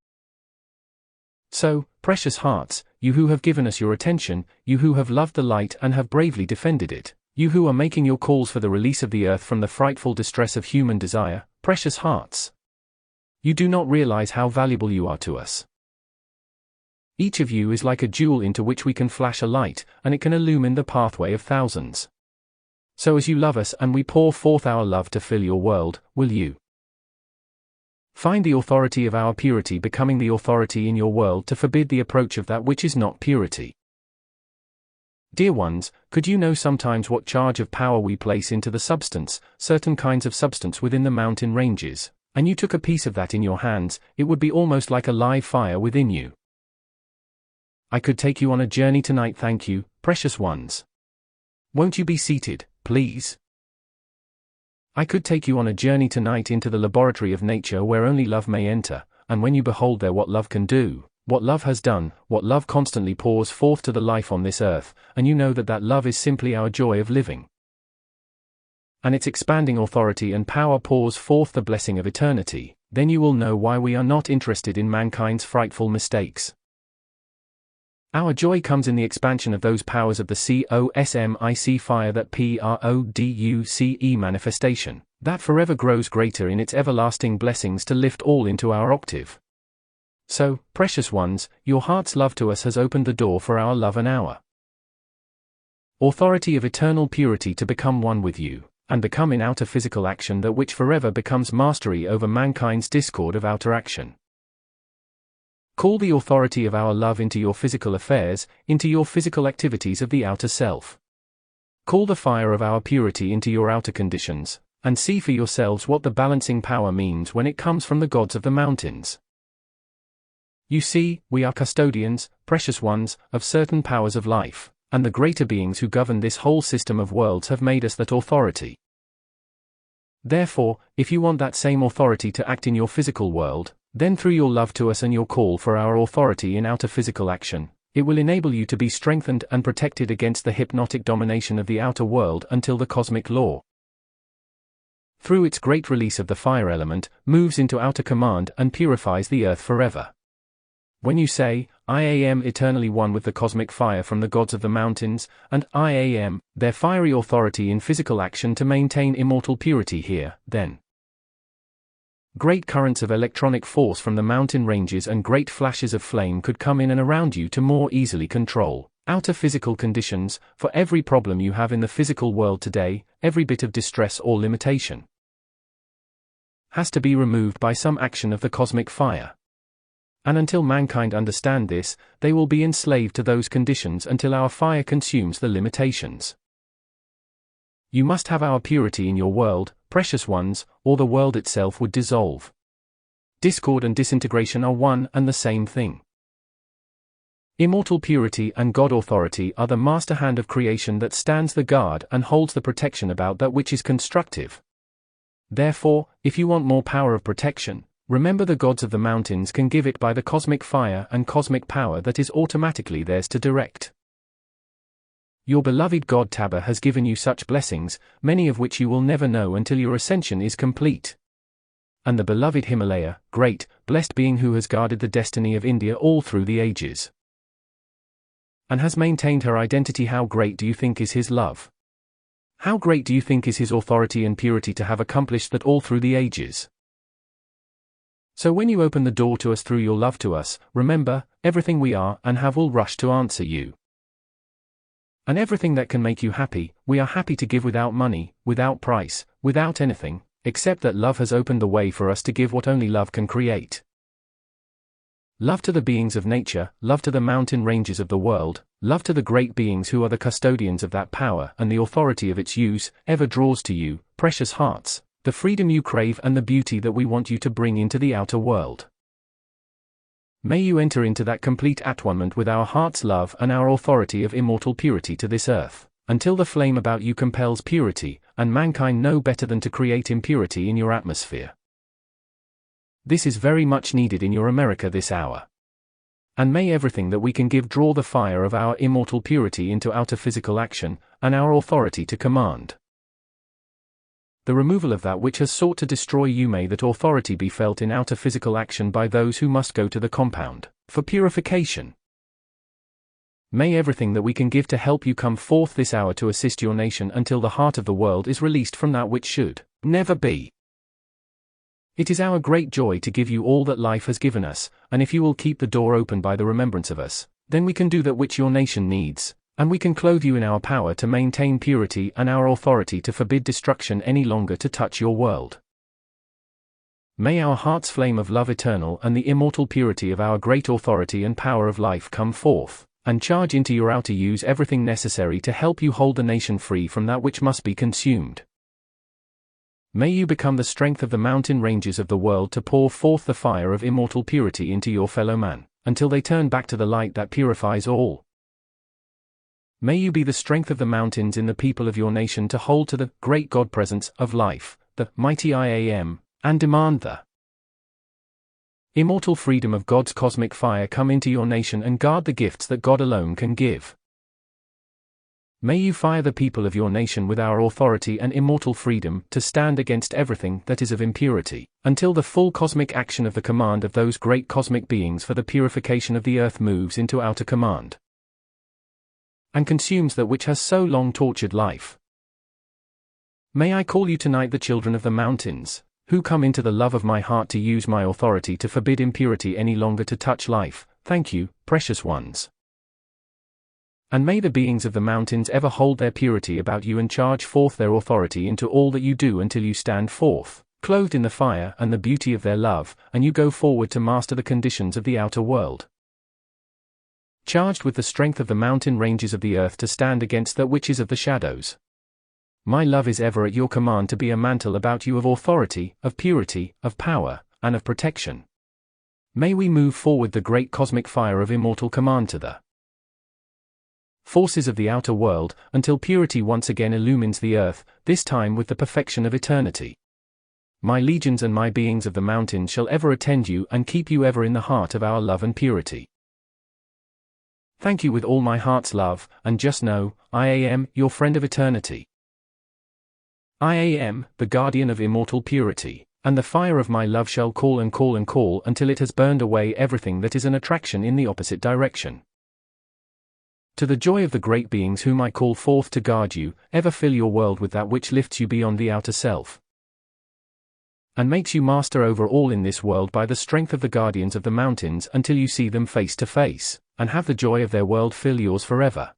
So, precious hearts, you who have given us your attention, you who have loved the light and have bravely defended it, you who are making your calls for the release of the earth from the frightful distress of human desire, precious hearts, you do not realize how valuable you are to us. Each of you is like a jewel into which we can flash a light, and it can illumine the pathway of thousands. So as you love us and we pour forth our love to fill your world, will you find the authority of our purity becoming the authority in your world to forbid the approach of that which is not purity? Dear ones, could you know sometimes what charge of power we place into the substance, certain kinds of substance within the mountain ranges, and you took a piece of that in your hands, it would be almost like a live fire within you. I could take you on a journey tonight, thank you, precious ones. Won't you be seated, please? I could take you on a journey tonight into the laboratory of nature where only love may enter, and when you behold there what love can do, what love has done, what love constantly pours forth to the life on this earth, and you know that that love is simply our joy of living. And its expanding authority and power pours forth the blessing of eternity, then you will know why we are not interested in mankind's frightful mistakes. Our joy comes in the expansion of those powers of the cosmic fire, that produce manifestation, that forever grows greater in its everlasting blessings to lift all into our octave. So, precious ones, your heart's love to us has opened the door for our love and our authority of eternal purity to become one with you, and become in outer physical action that which forever becomes mastery over mankind's discord of outer action. Call the authority of our love into your physical affairs, into your physical activities of the outer self. Call the fire of our purity into your outer conditions, and see for yourselves what the balancing power means when it comes from the gods of the mountains. You see, we are custodians, precious ones, of certain powers of life, and the greater beings who govern this whole system of worlds have made us that authority. Therefore, if you want that same authority to act in your physical world, then through your love to us and your call for our authority in outer physical action, it will enable you to be strengthened and protected against the hypnotic domination of the outer world until the cosmic law, through its great release of the fire element, moves into outer command and purifies the earth forever. When you say, I am eternally one with the cosmic fire from the gods of the mountains, and I am their fiery authority in physical action to maintain immortal purity here, then great currents of electronic force from the mountain ranges and great flashes of flame could come in and around you to more easily control outer physical conditions. For every problem you have in the physical world today, every bit of distress or limitation has to be removed by some action of the cosmic fire. And until mankind understand this, they will be enslaved to those conditions until our fire consumes the limitations. You must have our purity in your world, precious ones, or the world itself would dissolve. Discord and disintegration are one and the same thing. Immortal purity and God authority are the master hand of creation that stands the guard and holds the protection about that which is constructive. Therefore, if you want more power of protection, remember the gods of the mountains can give it by the cosmic fire and cosmic power that is automatically theirs to direct. Your beloved God Taba has given you such blessings, many of which you will never know until your ascension is complete. And the beloved Himalaya, great, blessed being who has guarded the destiny of India all through the ages, and has maintained her identity, how great do you think is his love? How great do you think is his authority and purity to have accomplished that all through the ages? So when you open the door to us through your love to us, remember, everything we are and have will rush to answer you. And everything that can make you happy, we are happy to give without money, without price, without anything, except that love has opened the way for us to give what only love can create. Love to the beings of nature, love to the mountain ranges of the world, love to the great beings who are the custodians of that power and the authority of its use, ever draws to you, precious hearts, the freedom you crave and the beauty that we want you to bring into the outer world. May you enter into that complete at-one-ment with our heart's love and our authority of immortal purity to this earth, until the flame about you compels purity, and mankind know better than to create impurity in your atmosphere. This is very much needed in your America this hour. And may everything that we can give draw the fire of our immortal purity into outer physical action, and our authority to command. The removal of that which has sought to destroy you, may that authority be felt in outer physical action by those who must go to the compound for purification. May everything that we can give to help you come forth this hour to assist your nation until the heart of the world is released from that which should never be. It is our great joy to give you all that life has given us, and if you will keep the door open by the remembrance of us, then we can do that which your nation needs, and we can clothe you in our power to maintain purity and our authority to forbid destruction any longer to touch your world. May our heart's flame of love eternal and the immortal purity of our great authority and power of life come forth, and charge into your outer use everything necessary to help you hold the nation free from that which must be consumed. May you become the strength of the mountain ranges of the world to pour forth the fire of immortal purity into your fellow man, until they turn back to the light that purifies all. May you be the strength of the mountains in the people of your nation to hold to the great God presence of life, the mighty I Am, and demand the immortal freedom of God's cosmic fire come into your nation and guard the gifts that God alone can give. May you fire the people of your nation with our authority and immortal freedom to stand against everything that is of impurity, until the full cosmic action of the command of those great cosmic beings for the purification of the earth moves into outer command, and consumes that which has so long tortured life. May I call you tonight the children of the mountains, who come into the love of my heart to use my authority to forbid impurity any longer to touch life. Thank you, precious ones. And may the beings of the mountains ever hold their purity about you and charge forth their authority into all that you do until you stand forth, clothed in the fire and the beauty of their love, and you go forward to master the conditions of the outer world, charged with the strength of the mountain ranges of the earth to stand against that which is of the shadows. My love is ever at your command to be a mantle about you of authority, of purity, of power, and of protection. May we move forward the great cosmic fire of immortal command to the forces of the outer world, until purity once again illumines the earth, this time with the perfection of eternity. My legions and my beings of the mountains shall ever attend you and keep you ever in the heart of our love and purity. Thank you with all my heart's love, and just know, I am your friend of eternity. I am the guardian of immortal purity, and the fire of my love shall call and call and call until it has burned away everything that is an attraction in the opposite direction. To the joy of the great beings whom I call forth to guard you, ever fill your world with that which lifts you beyond the outer self, and makes you master over all in this world by the strength of the guardians of the mountains until you see them face to face, and have the joy of their world fill yours forever.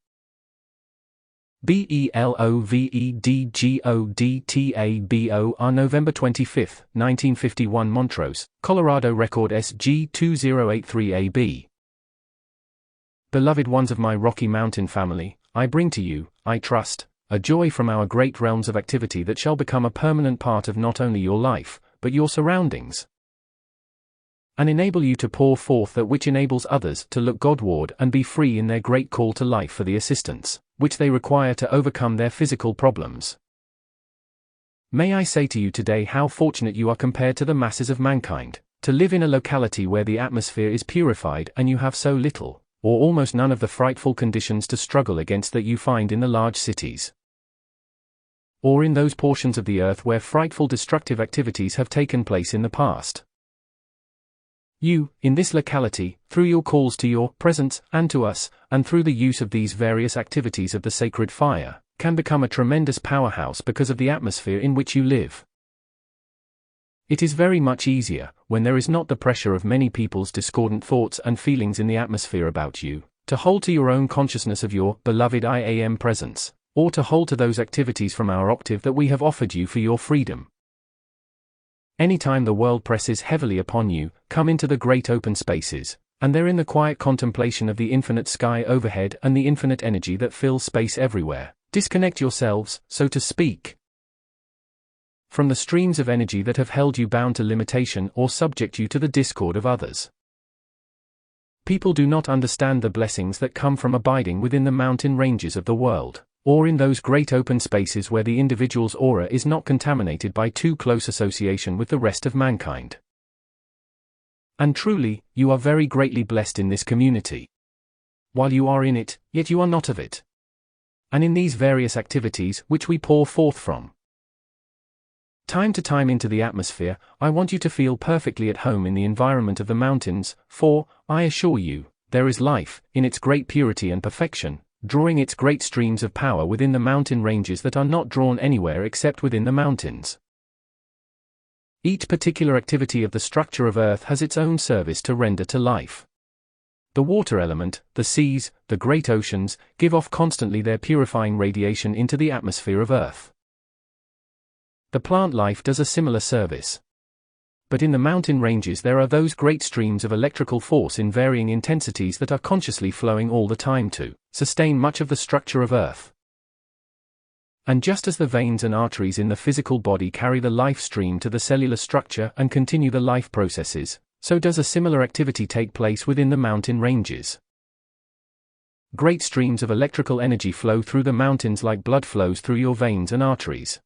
BELOVEDGODTABOR November 25, 1951 Montrose, Colorado Record SG2083AB. Beloved ones of my Rocky Mountain family, I bring to you, I trust, a joy from our great realms of activity that shall become a permanent part of not only your life, but your surroundings, and enable you to pour forth that which enables others to look Godward and be free in their great call to life for the assistance which they require to overcome their physical problems. May I say to you today how fortunate you are compared to the masses of mankind, to live in a locality where the atmosphere is purified and you have so little, or almost none of the frightful conditions to struggle against that you find in the large cities, or in those portions of the earth where frightful destructive activities have taken place in the past. You, in this locality, through your calls to your presence and to us, and through the use of these various activities of the sacred fire, can become a tremendous powerhouse because of the atmosphere in which you live. It is very much easier, when there is not the pressure of many people's discordant thoughts and feelings in the atmosphere about you, to hold to your own consciousness of your beloved I Am presence, or to hold to those activities from our octave that we have offered you for your freedom. Anytime the world presses heavily upon you, come into the great open spaces, and there in the quiet contemplation of the infinite sky overhead and the infinite energy that fills space everywhere, disconnect yourselves, so to speak, from the streams of energy that have held you bound to limitation or subject you to the discord of others. People do not understand the blessings that come from abiding within the mountain ranges of the world, or in those great open spaces where the individual's aura is not contaminated by too close association with the rest of mankind. And truly, you are very greatly blessed in this community. While you are in it, yet you are not of it. And in these various activities which we pour forth from time to time into the atmosphere, I want you to feel perfectly at home in the environment of the mountains, for, I assure you, there is life, in its great purity and perfection, drawing its great streams of power within the mountain ranges that are not drawn anywhere except within the mountains. Each particular activity of the structure of earth has its own service to render to life. The water element, the seas, the great oceans, give off constantly their purifying radiation into the atmosphere of earth. The plant life does a similar service. But in the mountain ranges there are those great streams of electrical force in varying intensities that are consciously flowing all the time to sustain much of the structure of earth. And just as the veins and arteries in the physical body carry the life stream to the cellular structure and continue the life processes, so does a similar activity take place within the mountain ranges. Great streams of electrical energy flow through the mountains like blood flows through your veins and arteries.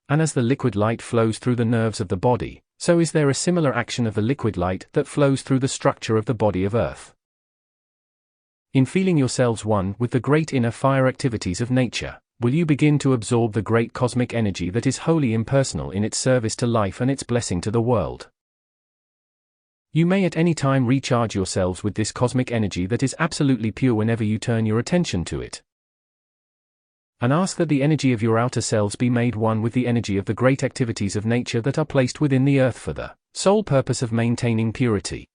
And as the liquid light flows through the nerves of the body, so is there a similar action of the liquid light that flows through the structure of the body of earth. In feeling yourselves one with the great inner fire activities of nature, will you begin to absorb the great cosmic energy that is wholly impersonal in its service to life and its blessing to the world. You may at any time recharge yourselves with this cosmic energy that is absolutely pure whenever you turn your attention to it. And ask that the energy of your outer selves be made one with the energy of the great activities of nature that are placed within the earth for the sole purpose of maintaining purity.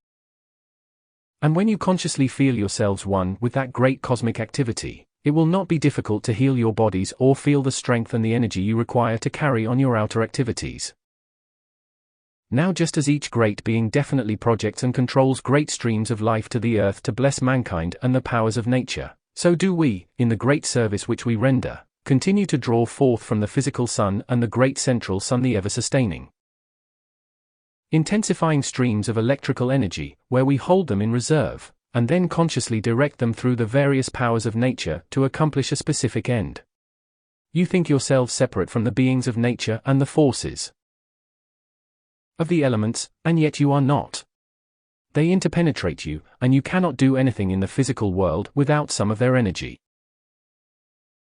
And when you consciously feel yourselves one with that great cosmic activity, it will not be difficult to heal your bodies or feel the strength and the energy you require to carry on your outer activities. Now just as each great being definitely projects and controls great streams of life to the earth to bless mankind and the powers of nature, so do we, in the great service which we render, continue to draw forth from the physical sun and the great central sun the ever-sustaining, intensifying streams of electrical energy, where we hold them in reserve, and then consciously direct them through the various powers of nature to accomplish a specific end. You think yourselves separate from the beings of nature and the forces of the elements, and yet you are not. They interpenetrate you, and you cannot do anything in the physical world without some of their energy.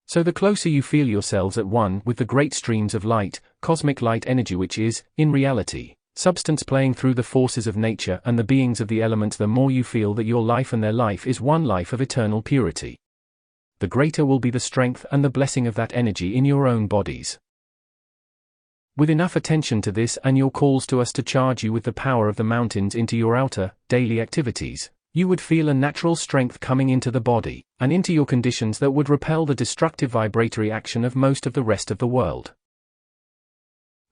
So the closer you feel yourselves at one with the great streams of light, cosmic light energy which is, in reality, substance playing through the forces of nature and the beings of the elements, the more you feel that your life and their life is one life of eternal purity, the greater will be the strength and the blessing of that energy in your own bodies. With enough attention to this and your calls to us to charge you with the power of the mountains into your outer, daily activities, you would feel a natural strength coming into the body, and into your conditions that would repel the destructive vibratory action of most of the rest of the world.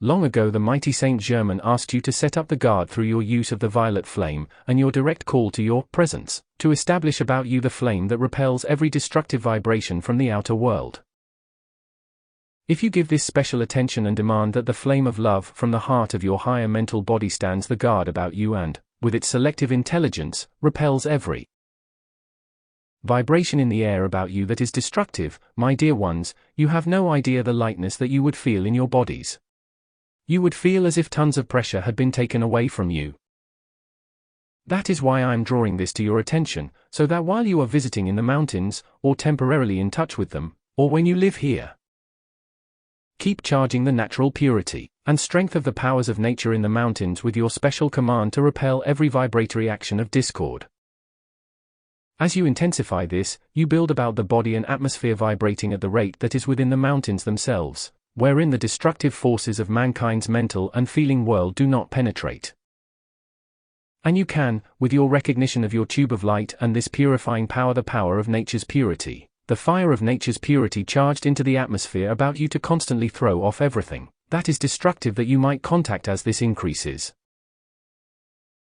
Long ago the mighty Saint Germain asked you to set up the guard through your use of the violet flame, and your direct call to your presence, to establish about you the flame that repels every destructive vibration from the outer world. If you give this special attention and demand that the flame of love from the heart of your higher mental body stands the guard about you and, with its selective intelligence, repels every vibration in the air about you that is destructive, my dear ones, you have no idea the lightness that you would feel in your bodies. You would feel as if tons of pressure had been taken away from you. That is why I am drawing this to your attention, so that while you are visiting in the mountains, or temporarily in touch with them, or when you live here, keep charging the natural purity and strength of the powers of nature in the mountains with your special command to repel every vibratory action of discord. As you intensify this, you build about the body an atmosphere vibrating at the rate that is within the mountains themselves, wherein the destructive forces of mankind's mental and feeling world do not penetrate. And you can, with your recognition of your tube of light and this purifying power, the power of nature's purity, the fire of nature's purity charged into the atmosphere about you, to constantly throw off everything that is destructive that you might contact. As this increases,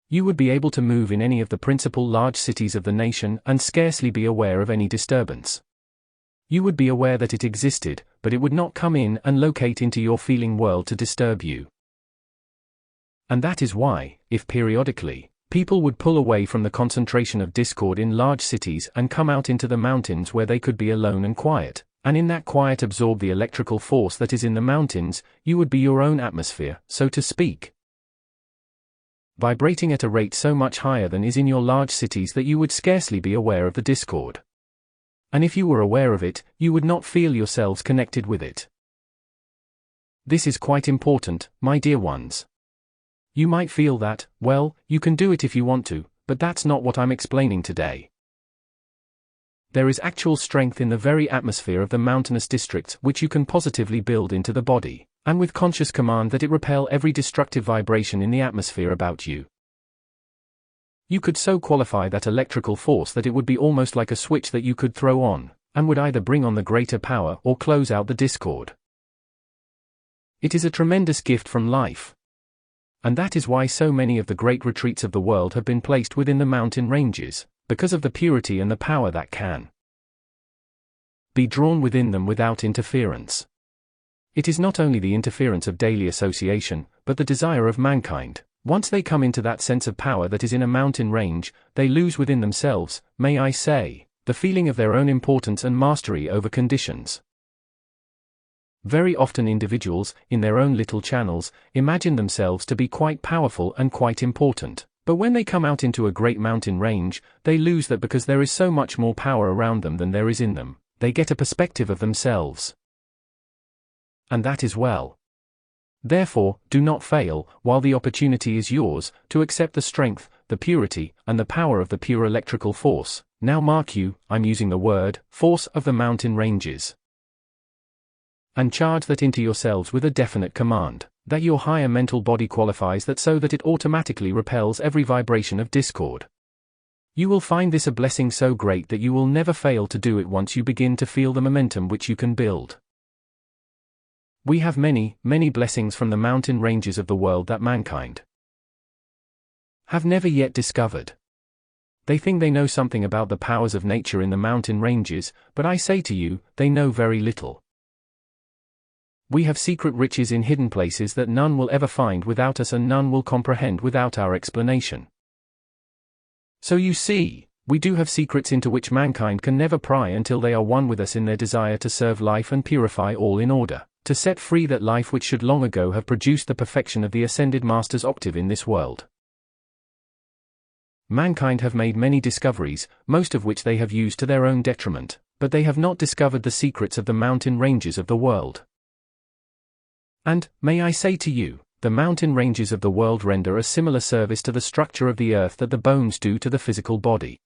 you would be able to move in any of the principal large cities of the nation and scarcely be aware of any disturbance. You would be aware that it existed, but it would not come in and locate into your feeling world to disturb you. And that is why, if periodically, people would pull away from the concentration of discord in large cities and come out into the mountains where they could be alone and quiet, and in that quiet absorb the electrical force that is in the mountains, you would be your own atmosphere, so to speak. vibrating at a rate so much higher than is in your large cities that you would scarcely be aware of the discord. And if you were aware of it, you would not feel yourselves connected with it. This is quite important, my dear ones. You might feel that, well, you can do it if you want to, but that's not what I'm explaining today. There is actual strength in the very atmosphere of the mountainous districts which you can positively build into the body, and with conscious command that it repel every destructive vibration in the atmosphere about you. You could so qualify that electrical force that it would be almost like a switch that you could throw on, and would either bring on the greater power or close out the discord. It is a tremendous gift from life. And that is why so many of the great retreats of the world have been placed within the mountain ranges, because of the purity and the power that can be drawn within them without interference. It is not only the interference of daily association, but the desire of mankind. Once they come into that sense of power that is in a mountain range, they lose within themselves, may I say, the feeling of their own importance and mastery over conditions. Very often individuals, in their own little channels, imagine themselves to be quite powerful and quite important, but when they come out into a great mountain range, they lose that because there is so much more power around them than there is in them. They get a perspective of themselves. And that is well. Therefore, do not fail, while the opportunity is yours, to accept the strength, the purity, and the power of the pure electrical force. Now mark you, I'm using the word, force of the mountain ranges. And charge that into yourselves with a definite command, that your higher mental body qualifies that so that it automatically repels every vibration of discord. You will find this a blessing so great that you will never fail to do it once you begin to feel the momentum which you can build. We have many, many blessings from the mountain ranges of the world that mankind have never yet discovered. They think they know something about the powers of nature in the mountain ranges, but I say to you, they know very little. We have secret riches in hidden places that none will ever find without us and none will comprehend without our explanation. So you see, we do have secrets into which mankind can never pry until they are one with us in their desire to serve life and purify all in order to set free that life which should long ago have produced the perfection of the Ascended Master's octave in this world. Mankind have made many discoveries, most of which they have used to their own detriment, but they have not discovered the secrets of the mountain ranges of the world. And, may I say to you, the mountain ranges of the world render a similar service to the structure of the earth that the bones do to the physical body.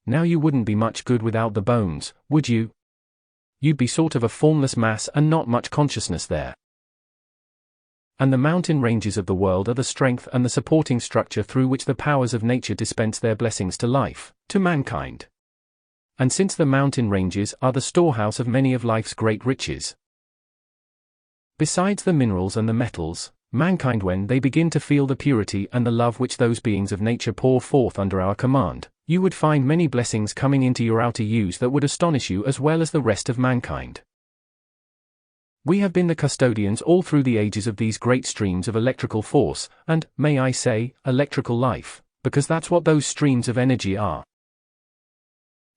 Now you wouldn't be much good without the bones, would you? You'd be sort of a formless mass and not much consciousness there. And the mountain ranges of the world are the strength and the supporting structure through which the powers of nature dispense their blessings to life, to mankind. And since the mountain ranges are the storehouse of many of life's great riches, besides the minerals and the metals, mankind when they begin to feel the purity and the love which those beings of nature pour forth under our command, you would find many blessings coming into your outer use that would astonish you as well as the rest of mankind. We have been the custodians all through the ages of these great streams of electrical force, and, may I say, electrical life, because that's what those streams of energy are.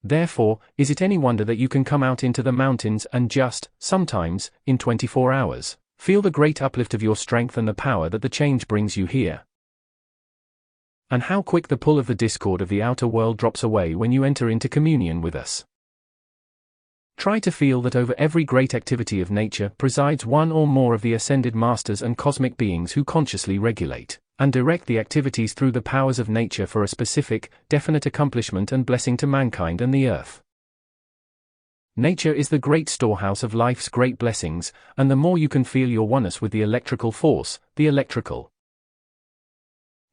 Therefore, is it any wonder that you can come out into the mountains and just, sometimes, in 24 hours, feel the great uplift of your strength and the power that the change brings you here? And how quick the pull of the discord of the outer world drops away when you enter into communion with us. Try to feel that over every great activity of nature presides one or more of the ascended masters and cosmic beings who consciously regulate and direct the activities through the powers of nature for a specific, definite accomplishment and blessing to mankind and the earth. Nature is the great storehouse of life's great blessings, and the more you can feel your oneness with the electrical force, the electrical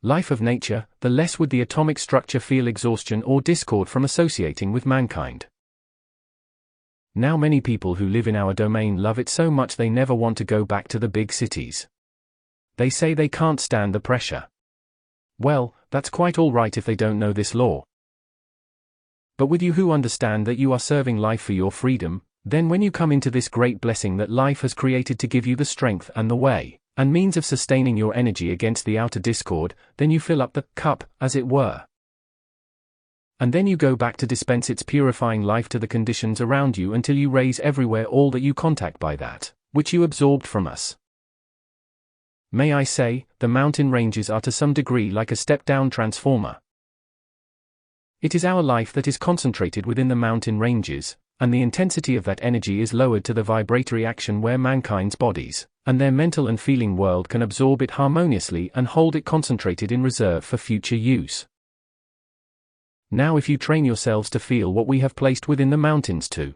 life of nature, the less would the atomic structure feel exhaustion or discord from associating with mankind. Now many people who live in our domain love it so much they never want to go back to the big cities. They say they can't stand the pressure. Well, that's quite all right if they don't know this law. But with you who understand that you are serving life for your freedom, then when you come into this great blessing that life has created to give you the strength and the way, and means of sustaining your energy against the outer discord, then you fill up the cup, as it were. And then you go back to dispense its purifying life to the conditions around you until you raise everywhere all that you contact by that, which you absorbed from us. May I say, the mountain ranges are to some degree like a step-down transformer. It is our life that is concentrated within the mountain ranges, and the intensity of that energy is lowered to the vibratory action where mankind's bodies, and their mental and feeling world can absorb it harmoniously and hold it concentrated in reserve for future use. Now if you train yourselves to feel what we have placed within the mountains to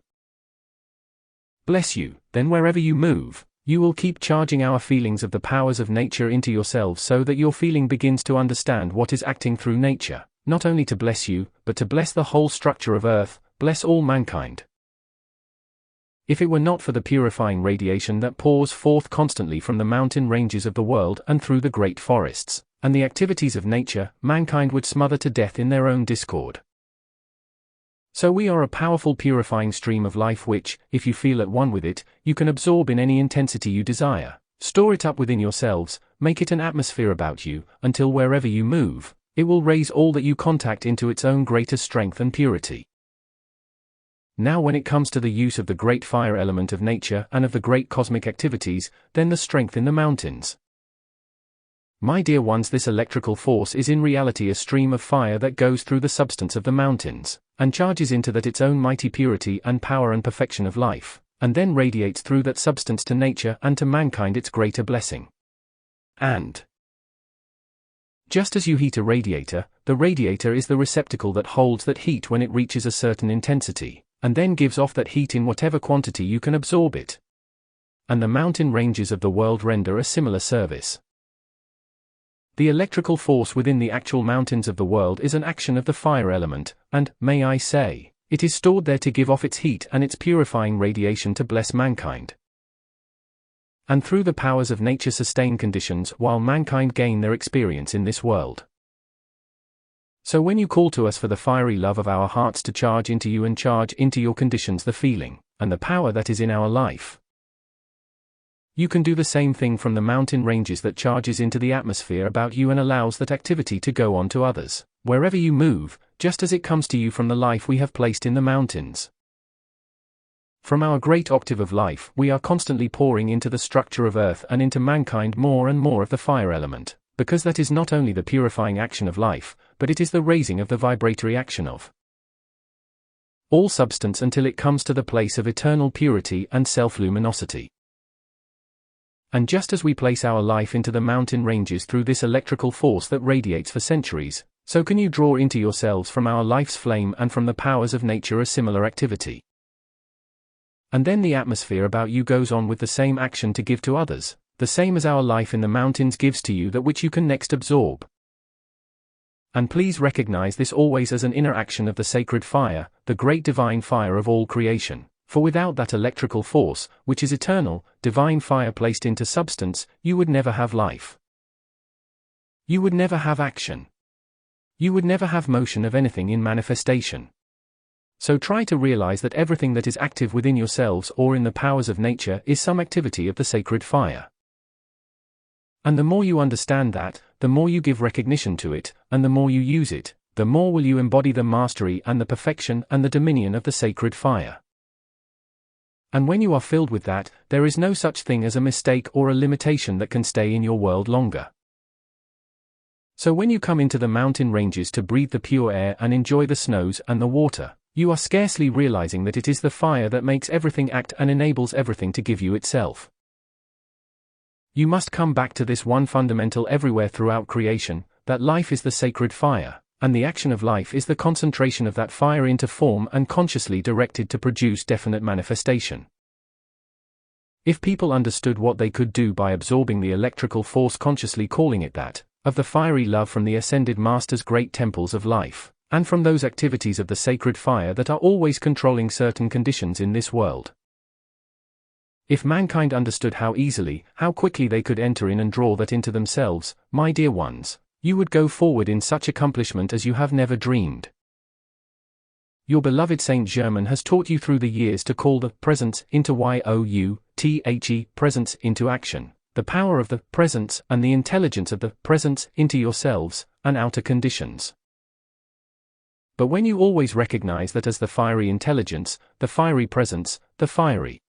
bless you, then wherever you move, you will keep charging our feelings of the powers of nature into yourselves so that your feeling begins to understand what is acting through nature, not only to bless you, but to bless the whole structure of earth, bless all mankind. If it were not for the purifying radiation that pours forth constantly from the mountain ranges of the world and through the great forests, and the activities of nature, mankind would smother to death in their own discord. So we are a powerful purifying stream of life which, if you feel at one with it, you can absorb in any intensity you desire, store it up within yourselves, make it an atmosphere about you, until wherever you move, it will raise all that you contact into its own greater strength and purity. Now when it comes to the use of the great fire element of nature and of the great cosmic activities, then the strength in the mountains. My dear ones, this electrical force is in reality a stream of fire that goes through the substance of the mountains, and charges into that its own mighty purity and power and perfection of life, and then radiates through that substance to nature and to mankind its greater blessing. And just as you heat a radiator, the radiator is the receptacle that holds that heat when it reaches a certain intensity, and then gives off that heat in whatever quantity you can absorb it. And the mountain ranges of the world render a similar service. The electrical force within the actual mountains of the world is an action of the fire element, and, may I say, it is stored there to give off its heat and its purifying radiation to bless mankind. And through the powers of nature sustain conditions while mankind gain their experience in this world. So when you call to us for the fiery love of our hearts to charge into you and charge into your conditions the feeling, and the power that is in our life, you can do the same thing from the mountain ranges that charges into the atmosphere about you and allows that activity to go on to others, wherever you move, just as it comes to you from the life we have placed in the mountains. From our great octave of life, we are constantly pouring into the structure of earth and into mankind more and more of the fire element, because that is not only the purifying action of life, but it is the raising of the vibratory action of all substance until it comes to the place of eternal purity and self-luminosity. And just as we place our life into the mountain ranges through this electrical force that radiates for centuries, so can you draw into yourselves from our life's flame and from the powers of nature a similar activity. And then the atmosphere about you goes on with the same action to give to others, the same as our life in the mountains gives to you that which you can next absorb. And please recognize this always as an inner action of the sacred fire, the great divine fire of all creation. For without that electrical force, which is eternal, divine fire placed into substance, you would never have life. You would never have action. You would never have motion of anything in manifestation. So try to realize that everything that is active within yourselves or in the powers of nature is some activity of the sacred fire. And the more you understand that, the more you give recognition to it, and the more you use it, the more will you embody the mastery and the perfection and the dominion of the sacred fire. And when you are filled with that, there is no such thing as a mistake or a limitation that can stay in your world longer. So when you come into the mountain ranges to breathe the pure air and enjoy the snows and the water, you are scarcely realizing that it is the fire that makes everything act and enables everything to give you itself. You must come back to this one fundamental everywhere throughout creation, that life is the sacred fire, and the action of life is the concentration of that fire into form and consciously directed to produce definite manifestation. If people understood what they could do by absorbing the electrical force, consciously calling it that, of the fiery love from the Ascended Master's great temples of life, and from those activities of the sacred fire that are always controlling certain conditions in this world. If mankind understood how easily, how quickly they could enter in and draw that into themselves, my dear ones, you would go forward in such accomplishment as you have never dreamed. Your beloved Saint Germain has taught you through the years to call the presence into presence into action, the power of the presence and the intelligence of the presence into yourselves and outer conditions. But when you always recognize that as the fiery intelligence, the fiery presence, the fiery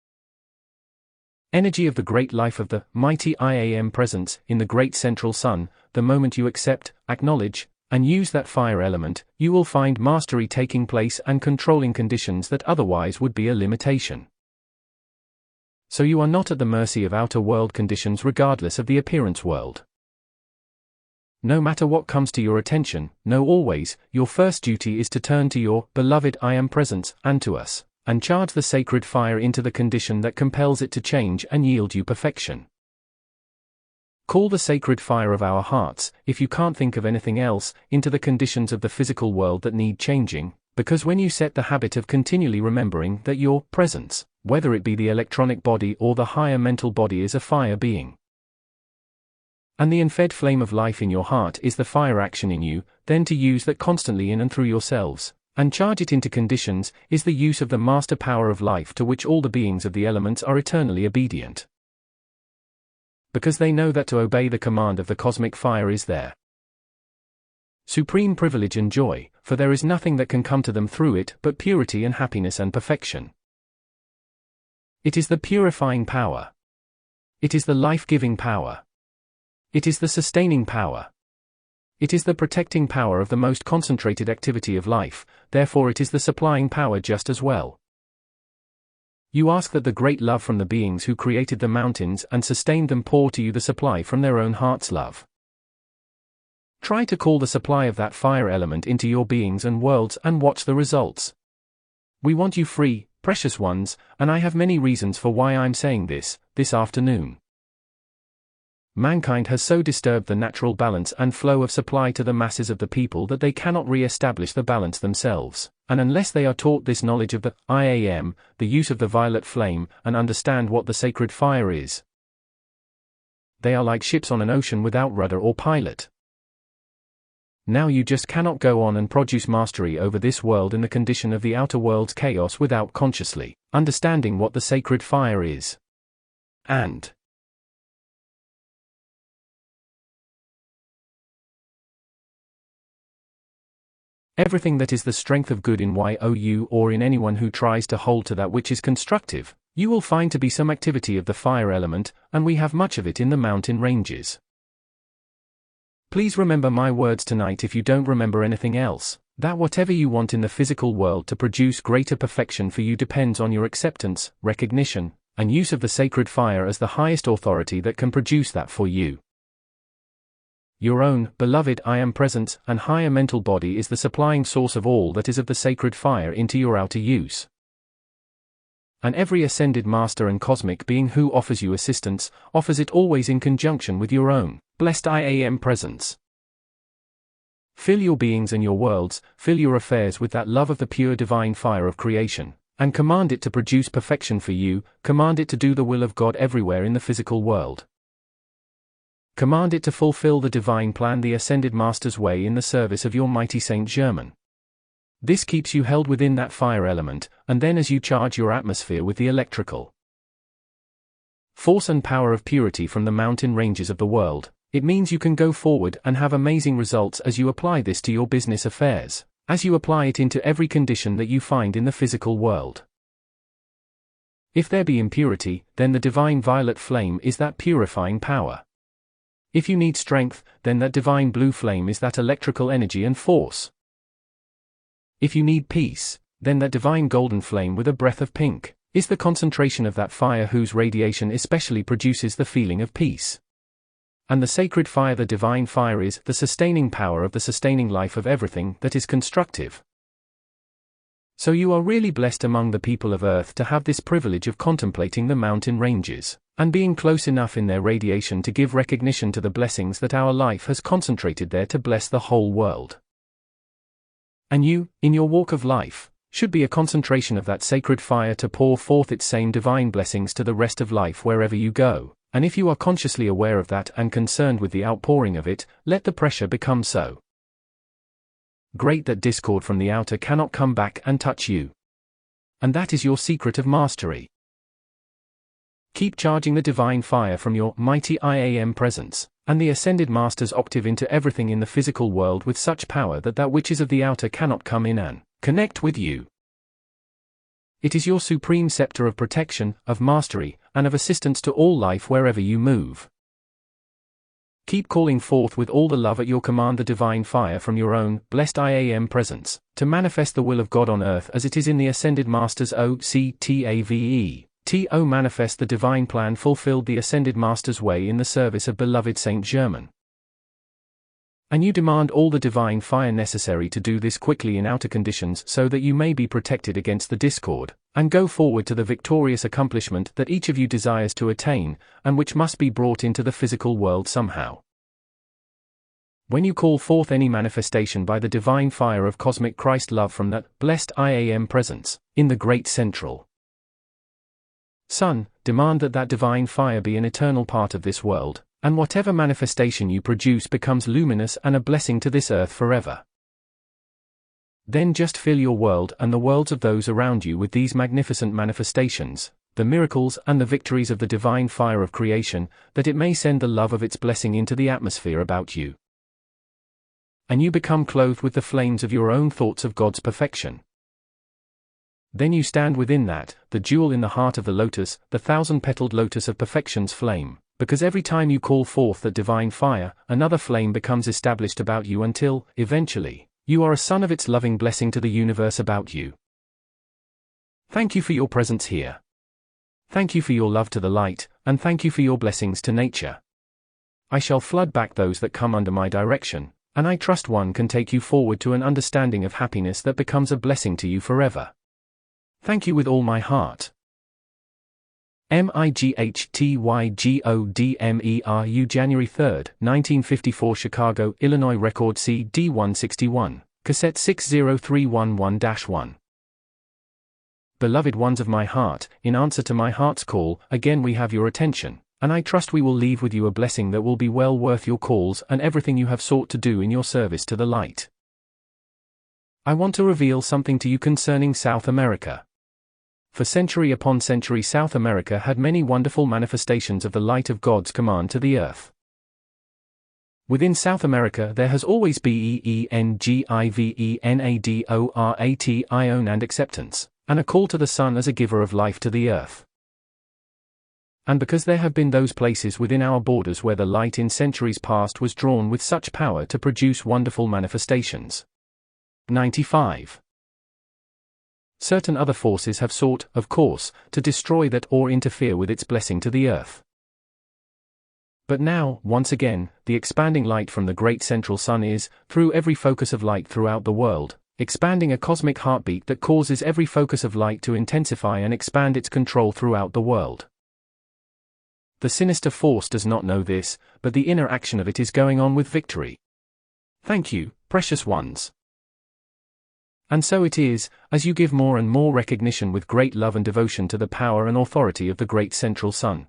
Energy of the great life of the mighty I Am presence in the great central sun. The moment you accept, acknowledge, and use that fire element, you will find mastery taking place and controlling conditions that otherwise would be a limitation. So you are not at the mercy of outer world conditions regardless of the appearance world. No matter what comes to your attention, know always, your first duty is to turn to your beloved I Am presence, and to us, and charge the sacred fire into the condition that compels it to change and yield you perfection. Call the sacred fire of our hearts, if you can't think of anything else, into the conditions of the physical world that need changing, because when you set the habit of continually remembering that your presence, whether it be the electronic body or the higher mental body, is a fire being, and the unfed flame of life in your heart is the fire action in you, then to use that constantly in and through yourselves, and charge it into conditions, is the use of the master power of life to which all the beings of the elements are eternally obedient. Because they know that to obey the command of the cosmic fire is their supreme privilege and joy, for there is nothing that can come to them through it but purity and happiness and perfection. It is the purifying power. It is the life-giving power. It is the sustaining power. It is the protecting power of the most concentrated activity of life, therefore it is the supplying power just as well. You ask that the great love from the beings who created the mountains and sustained them pour to you the supply from their own heart's love. Try to call the supply of that fire element into your beings and worlds and watch the results. We want you free, precious ones, and I have many reasons for why I'm saying this afternoon. Mankind has so disturbed the natural balance and flow of supply to the masses of the people that they cannot re-establish the balance themselves, and unless they are taught this knowledge of the I Am, the use of the violet flame, and understand what the sacred fire is, they are like ships on an ocean without rudder or pilot. Now you just cannot go on and produce mastery over this world in the condition of the outer world's chaos without consciously understanding what the sacred fire is. And everything that is the strength of good in you or in anyone who tries to hold to that which is constructive, you will find to be some activity of the fire element, and we have much of it in the mountain ranges. Please remember my words tonight if you don't remember anything else, that whatever you want in the physical world to produce greater perfection for you depends on your acceptance, recognition, and use of the sacred fire as the highest authority that can produce that for you. Your own, beloved I Am presence and higher mental body is the supplying source of all that is of the sacred fire into your outer use. And every ascended master and cosmic being who offers you assistance, offers it always in conjunction with your own, blessed I Am presence. Fill your beings and your worlds, fill your affairs with that love of the pure divine fire of creation, and command it to produce perfection for you, command it to do the will of God everywhere in the physical world. Command it to fulfill the divine plan, the Ascended Master's way in the service of your mighty Saint Germain. This keeps you held within that fire element, and then as you charge your atmosphere with the electrical force and power of purity from the mountain ranges of the world, it means you can go forward and have amazing results as you apply this to your business affairs, as you apply it into every condition that you find in the physical world. If there be impurity, then the divine violet flame is that purifying power. If you need strength, then that divine blue flame is that electrical energy and force. If you need peace, then that divine golden flame with a breath of pink is the concentration of that fire whose radiation especially produces the feeling of peace. And the sacred fire, the divine fire, is the sustaining power of the sustaining life of everything that is constructive. So you are really blessed among the people of Earth to have this privilege of contemplating the mountain ranges, and being close enough in their radiation to give recognition to the blessings that our life has concentrated there to bless the whole world. And you, in your walk of life, should be a concentration of that sacred fire to pour forth its same divine blessings to the rest of life wherever you go, and if you are consciously aware of that and concerned with the outpouring of it, let the pressure become so great that discord from the outer cannot come back and touch you. And that is your secret of mastery. Keep charging the divine fire from your mighty I Am presence, and the Ascended Master's octave into everything in the physical world with such power that that which is of the outer cannot come in and connect with you. It is your supreme scepter of protection, of mastery, and of assistance to all life wherever you move. Keep calling forth with all the love at your command the divine fire from your own, blessed IAM presence, to manifest the will of God on earth as it is in the Ascended Masters OCTAVE. To manifest the divine plan fulfilled the Ascended Master's way in the service of beloved Saint Germain. And you demand all the divine fire necessary to do this quickly in outer conditions so that you may be protected against the discord, and go forward to the victorious accomplishment that each of you desires to attain, and which must be brought into the physical world somehow. When you call forth any manifestation by the divine fire of cosmic Christ love from that blessed IAM presence, in the great central Sun, demand that that divine fire be an eternal part of this world, and whatever manifestation you produce becomes luminous and a blessing to this earth forever. Then just fill your world and the worlds of those around you with these magnificent manifestations, the miracles and the victories of the divine fire of creation, that it may send the love of its blessing into the atmosphere about you. And you become clothed with the flames of your own thoughts of God's perfection. Then you stand within that, the jewel in the heart of the lotus, the thousand-petaled lotus of perfection's flame, because every time you call forth that divine fire, another flame becomes established about you until, eventually, you are a son of its loving blessing to the universe about you. Thank you for your presence here. Thank you for your love to the light, and thank you for your blessings to nature. I shall flood back those that come under my direction, and I trust one can take you forward to an understanding of happiness that becomes a blessing to you forever. Thank you with all my heart. MIGHTYGODMERU January 3, 1954 Chicago, Illinois Record CD 161, Cassette 60311-1. Beloved ones of my heart, in answer to my heart's call, again we have your attention, and I trust we will leave with you a blessing that will be well worth your calls and everything you have sought to do in your service to the light. I want to reveal something to you concerning South America. For century upon century South America had many wonderful manifestations of the light of God's command to the earth. Within South America there has always been engivenadoratione and acceptance, and a call to the sun as a giver of life to the earth. And because there have been those places within our borders where the light in centuries past was drawn with such power to produce wonderful manifestations. 95. Certain other forces have sought, of course, to destroy that or interfere with its blessing to the earth. But now, once again, the expanding light from the great central sun is, through every focus of light throughout the world, expanding a cosmic heartbeat that causes every focus of light to intensify and expand its control throughout the world. The sinister force does not know this, but the inner action of it is going on with victory. Thank you, precious ones. And so it is, as you give more and more recognition with great love and devotion to the power and authority of the great central sun.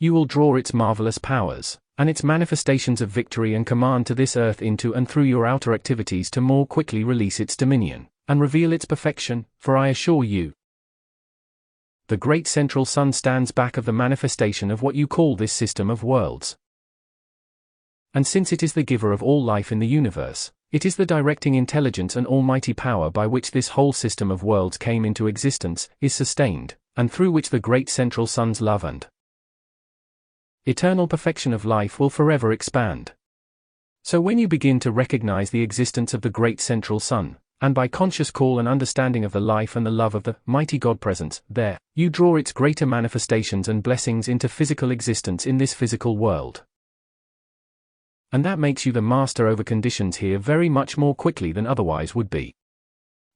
You will draw its marvelous powers, and its manifestations of victory and command to this earth into and through your outer activities to more quickly release its dominion, and reveal its perfection, for I assure you, the great central sun stands back of the manifestation of what you call this system of worlds. And since it is the giver of all life in the universe, it is the directing intelligence and almighty power by which this whole system of worlds came into existence, is sustained, and through which the great central sun's love and eternal perfection of life will forever expand. So when you begin to recognize the existence of the great central sun, and by conscious call and understanding of the life and the love of the mighty God presence, there, you draw its greater manifestations and blessings into physical existence in this physical world. And that makes you the master over conditions here very much more quickly than otherwise would be.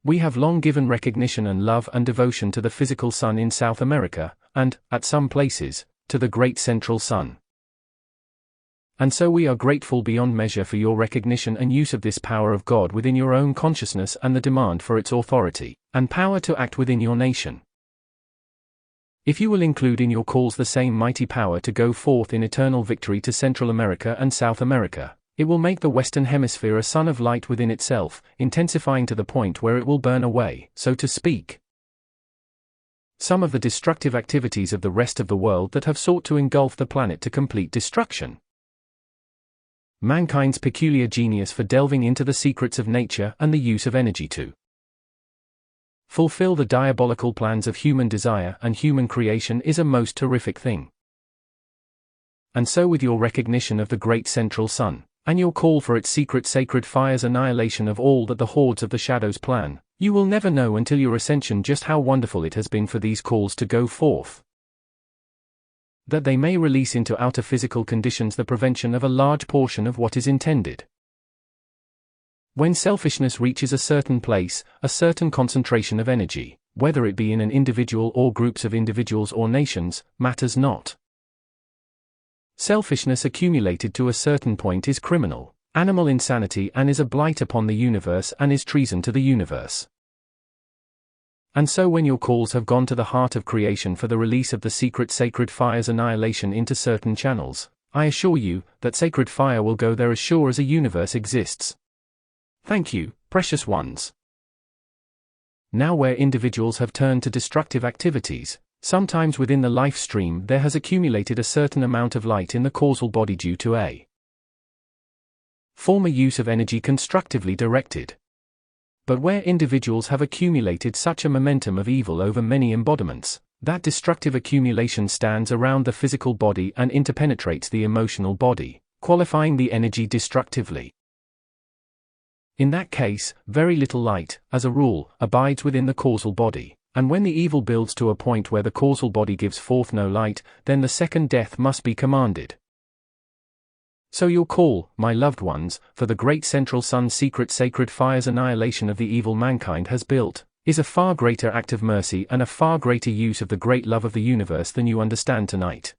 We have long given recognition and love and devotion to the physical sun in South America, and, at some places, to the great central sun. And so we are grateful beyond measure for your recognition and use of this power of God within your own consciousness and the demand for its authority and power to act within your nation. If you will include in your calls the same mighty power to go forth in eternal victory to Central America and South America, it will make the Western Hemisphere a sun of light within itself, intensifying to the point where it will burn away, so to speak, some of the destructive activities of the rest of the world that have sought to engulf the planet to complete destruction. Mankind's peculiar genius for delving into the secrets of nature and the use of energy to fulfill the diabolical plans of human desire and human creation is a most terrific thing. And so with your recognition of the great central sun, and your call for its secret sacred fire's annihilation of all that the hordes of the shadows plan, you will never know until your ascension just how wonderful it has been for these calls to go forth. That they may release into outer physical conditions the prevention of a large portion of what is intended. When selfishness reaches a certain place, a certain concentration of energy, whether it be in an individual or groups of individuals or nations, matters not. Selfishness accumulated to a certain point is criminal, animal insanity, and is a blight upon the universe and is treason to the universe. And so when your calls have gone to the heart of creation for the release of the secret sacred fire's annihilation into certain channels, I assure you that sacred fire will go there as sure as a universe exists. Thank you, precious ones. Now where individuals have turned to destructive activities, sometimes within the life stream there has accumulated a certain amount of light in the causal body due to a former use of energy constructively directed. But where individuals have accumulated such a momentum of evil over many embodiments, that destructive accumulation stands around the physical body and interpenetrates the emotional body, qualifying the energy destructively. In that case, very little light, as a rule, abides within the causal body, and when the evil builds to a point where the causal body gives forth no light, then the second death must be commanded. So your call, my loved ones, for the great central sun's secret sacred fire's annihilation of the evil mankind has built, is a far greater act of mercy and a far greater use of the great love of the universe than you understand tonight.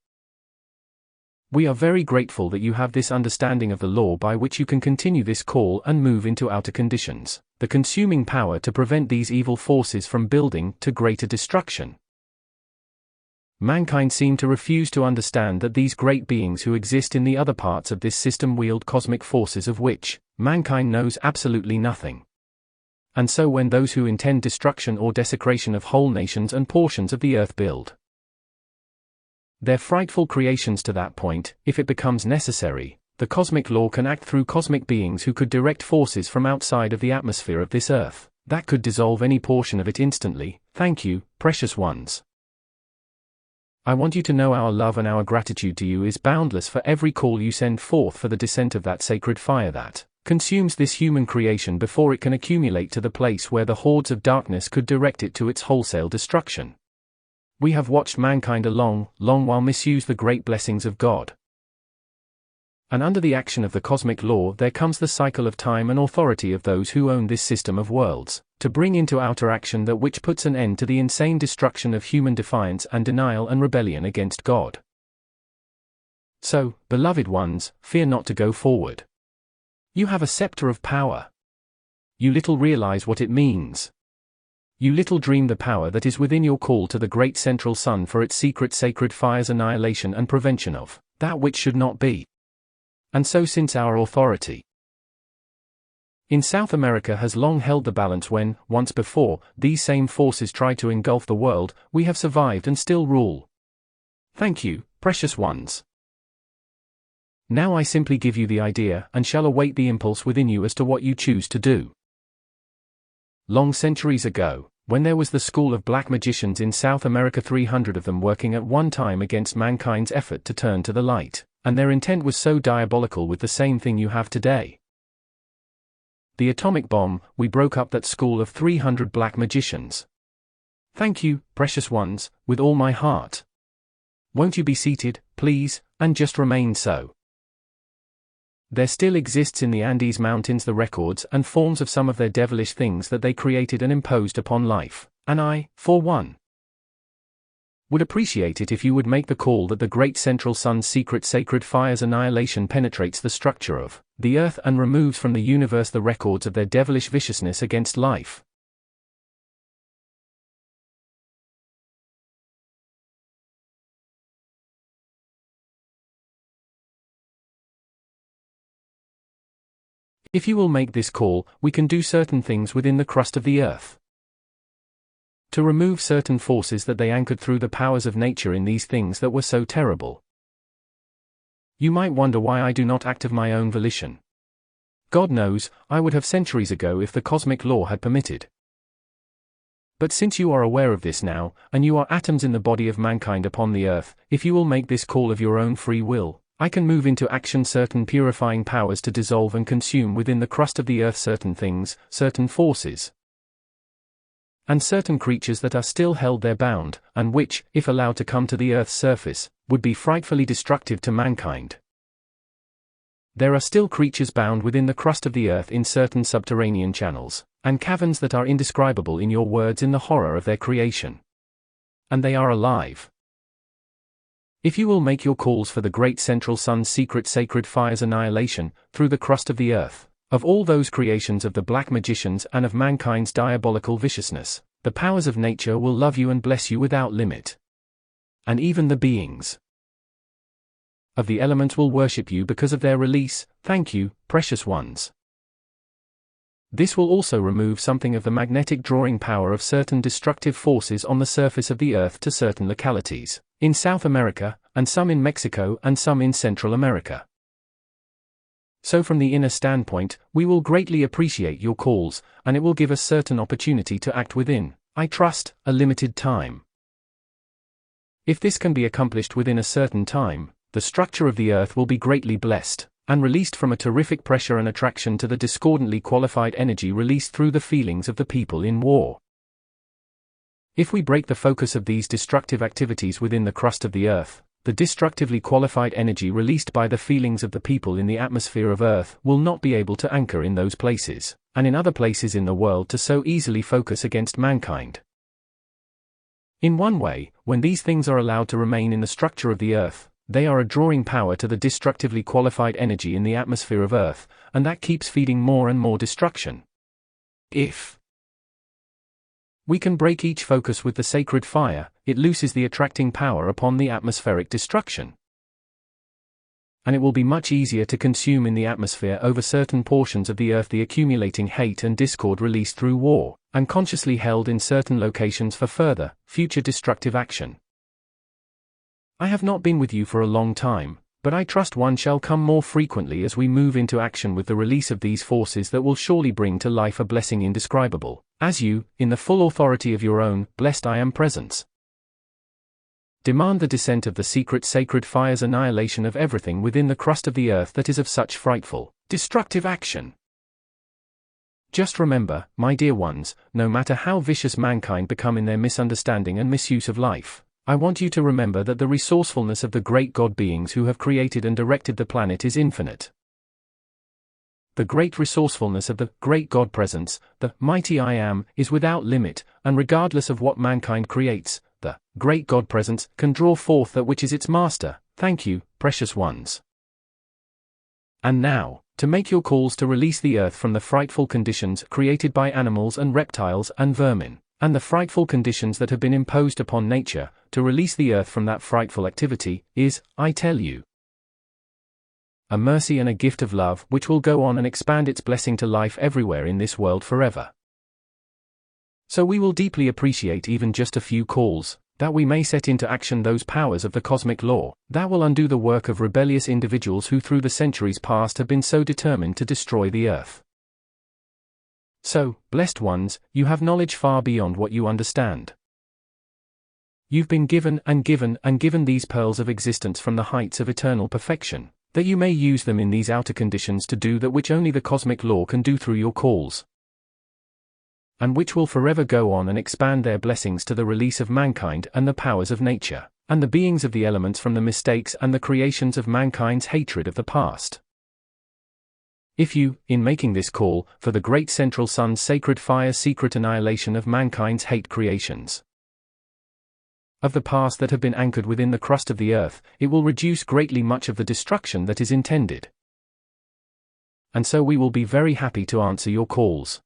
We are very grateful that you have this understanding of the law by which you can continue this call and move into outer conditions, the consuming power to prevent these evil forces from building to greater destruction. Mankind seem to refuse to understand that these great beings who exist in the other parts of this system wield cosmic forces of which mankind knows absolutely nothing. And so when those who intend destruction or desecration of whole nations and portions of the earth build their frightful creations to that point, if it becomes necessary, the cosmic law can act through cosmic beings who could direct forces from outside of the atmosphere of this earth, that could dissolve any portion of it instantly. Thank you, precious ones. I want you to know our love and our gratitude to you is boundless for every call you send forth for the descent of that sacred fire that consumes this human creation before it can accumulate to the place where the hordes of darkness could direct it to its wholesale destruction. We have watched mankind a long, long while misuse the great blessings of God. And under the action of the cosmic law there comes the cycle of time and authority of those who own this system of worlds, to bring into outer action that which puts an end to the insane destruction of human defiance and denial and rebellion against God. So, beloved ones, fear not to go forward. You have a scepter of power. You little realize what it means. You little dream the power that is within your call to the great central sun for its secret sacred fire's annihilation and prevention of that which should not be. And so since our authority in South America has long held the balance when, once before, these same forces tried to engulf the world, we have survived and still rule. Thank you, precious ones. Now I simply give you the idea and shall await the impulse within you as to what you choose to do. Long centuries ago, when there was the school of black magicians in South America, 300 of them working at one time against mankind's effort to turn to the light, and their intent was so diabolical with the same thing you have today. The atomic bomb, we broke up that school of 300 black magicians. Thank you, precious ones, with all my heart. Won't you be seated, please, and just remain so. There still exists in the Andes Mountains the records and forms of some of their devilish things that they created and imposed upon life, and I, for one, would appreciate it if you would make the call that the great central sun's secret sacred fire's annihilation penetrates the structure of the earth and removes from the universe the records of their devilish viciousness against life. If you will make this call, we can do certain things within the crust of the earth to remove certain forces that they anchored through the powers of nature in these things that were so terrible. You might wonder why I do not act of my own volition. God knows, I would have centuries ago if the cosmic law had permitted. But since you are aware of this now, and you are atoms in the body of mankind upon the earth, if you will make this call of your own free will, I can move into action certain purifying powers to dissolve and consume within the crust of the earth certain things, certain forces, and certain creatures that are still held there bound, and which, if allowed to come to the earth's surface, would be frightfully destructive to mankind. There are still creatures bound within the crust of the earth in certain subterranean channels, and caverns that are indescribable in your words in the horror of their creation. And they are alive. If you will make your calls for the great central sun's secret sacred fire's annihilation, through the crust of the earth, of all those creations of the black magicians and of mankind's diabolical viciousness, the powers of nature will love you and bless you without limit. And even the beings of the elements will worship you because of their release. Thank you, precious ones. This will also remove something of the magnetic drawing power of certain destructive forces on the surface of the earth to certain localities, in South America, and some in Mexico and some in Central America. So from the inner standpoint, we will greatly appreciate your calls, and it will give us certain opportunity to act within, I trust, a limited time. If this can be accomplished within a certain time, the structure of the earth will be greatly blessed, and released from a terrific pressure and attraction to the discordantly qualified energy released through the feelings of the people in war. If we break the focus of these destructive activities within the crust of the earth, the destructively qualified energy released by the feelings of the people in the atmosphere of earth will not be able to anchor in those places, and in other places in the world to so easily focus against mankind. In one way, when these things are allowed to remain in the structure of the earth, they are a drawing power to the destructively qualified energy in the atmosphere of earth, and that keeps feeding more and more destruction. If we can break each focus with the sacred fire, it looses the attracting power upon the atmospheric destruction. And it will be much easier to consume in the atmosphere over certain portions of the earth the accumulating hate and discord released through war, and consciously held in certain locations for further, future destructive action. I have not been with you for a long time, but I trust one shall come more frequently as we move into action with the release of these forces that will surely bring to life a blessing indescribable, as you, in the full authority of your own, blessed I am presence, demand the descent of the secret sacred fire's annihilation of everything within the crust of the earth that is of such frightful, destructive action. Just remember, my dear ones, no matter how vicious mankind become in their misunderstanding and misuse of life, I want you to remember that the resourcefulness of the great God beings who have created and directed the planet is infinite. The great resourcefulness of the great God presence, the mighty I Am, is without limit, and regardless of what mankind creates, the great God presence can draw forth that which is its master. Thank you, precious ones. And now, to make your calls to release the earth from the frightful conditions created by animals and reptiles and vermin, and the frightful conditions that have been imposed upon nature, to release the earth from that frightful activity, is, I tell you, a mercy and a gift of love which will go on and expand its blessing to life everywhere in this world forever. So we will deeply appreciate even just a few calls, that we may set into action those powers of the cosmic law, that will undo the work of rebellious individuals who through the centuries past have been so determined to destroy the earth. So, blessed ones, you have knowledge far beyond what you understand. You've been given and given and given these pearls of existence from the heights of eternal perfection, that you may use them in these outer conditions to do that which only the cosmic law can do through your calls, and which will forever go on and expand their blessings to the release of mankind and the powers of nature, and the beings of the elements from the mistakes and the creations of mankind's hatred of the past. If you, in making this call, for the great central sun's sacred fire's secret annihilation of mankind's hate creations of the past that have been anchored within the crust of the earth, it will reduce greatly much of the destruction that is intended. And so we will be very happy to answer your calls.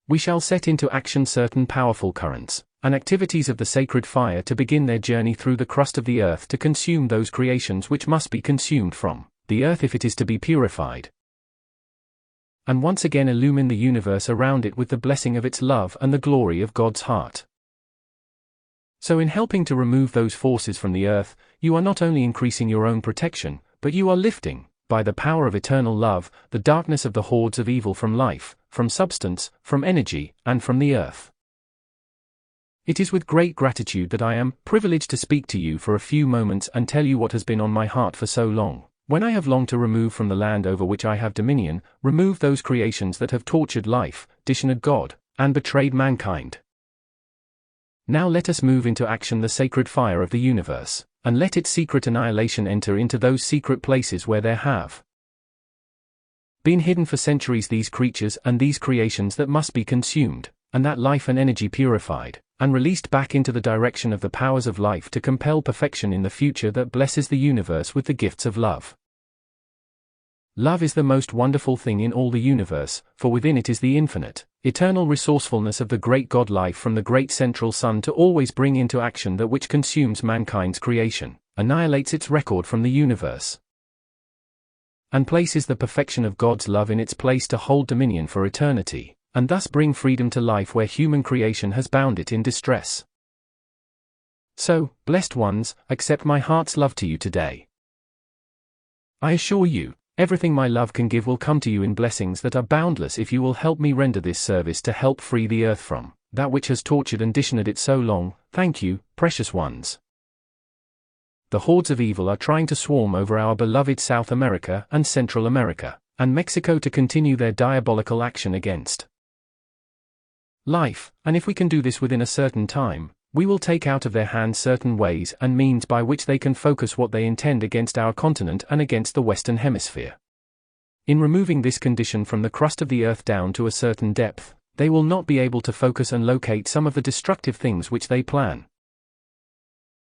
We shall set into action certain powerful currents, and activities of the sacred fire to begin their journey through the crust of the earth to consume those creations which must be consumed from the earth if it is to be purified, and once again illumine the universe around it with the blessing of its love and the glory of God's heart. So in helping to remove those forces from the earth, you are not only increasing your own protection, but you are lifting, by the power of eternal love, the darkness of the hordes of evil from life, from substance, from energy, and from the earth. It is with great gratitude that I am privileged to speak to you for a few moments and tell you what has been on my heart for so long. When I have longed to remove from the land over which I have dominion, remove those creations that have tortured life, dishonored God, and betrayed mankind. Now let us move into action the sacred fire of the universe, and let its secret annihilation enter into those secret places where there have been hidden for centuries these creatures and these creations that must be consumed, and that life and energy purified, and released back into the direction of the powers of life to compel perfection in the future that blesses the universe with the gifts of love. Love is the most wonderful thing in all the universe, for within it is the infinite, eternal resourcefulness of the great God life from the great central sun to always bring into action that which consumes mankind's creation, annihilates its record from the universe, and places the perfection of God's love in its place to hold dominion for eternity, and thus bring freedom to life where human creation has bound it in distress. So, blessed ones, accept my heart's love to you today. I assure you, everything my love can give will come to you in blessings that are boundless if you will help me render this service to help free the earth from that which has tortured and dishonored it so long. Thank you, precious ones. The hordes of evil are trying to swarm over our beloved South America and Central America, and Mexico to continue their diabolical action against life, and if we can do this within a certain time, we will take out of their hands certain ways and means by which they can focus what they intend against our continent and against the Western Hemisphere. In removing this condition from the crust of the earth down to a certain depth, they will not be able to focus and locate some of the destructive things which they plan.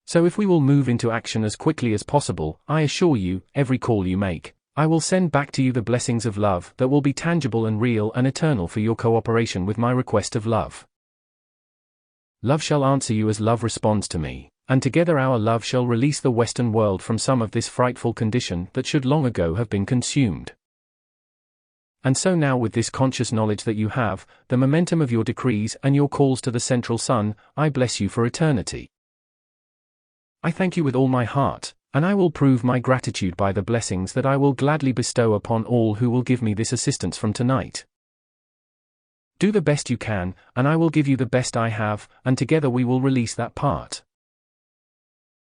So if we will move into action as quickly as possible, I assure you, every call you make, I will send back to you the blessings of love that will be tangible and real and eternal for your cooperation with my request of love. Love shall answer you as love responds to me, and together our love shall release the Western world from some of this frightful condition that should long ago have been consumed. And so now with this conscious knowledge that you have, the momentum of your decrees and your calls to the central sun, I bless you for eternity. I thank you with all my heart, and I will prove my gratitude by the blessings that I will gladly bestow upon all who will give me this assistance from tonight. Do the best you can, and I will give you the best I have, and together we will release that part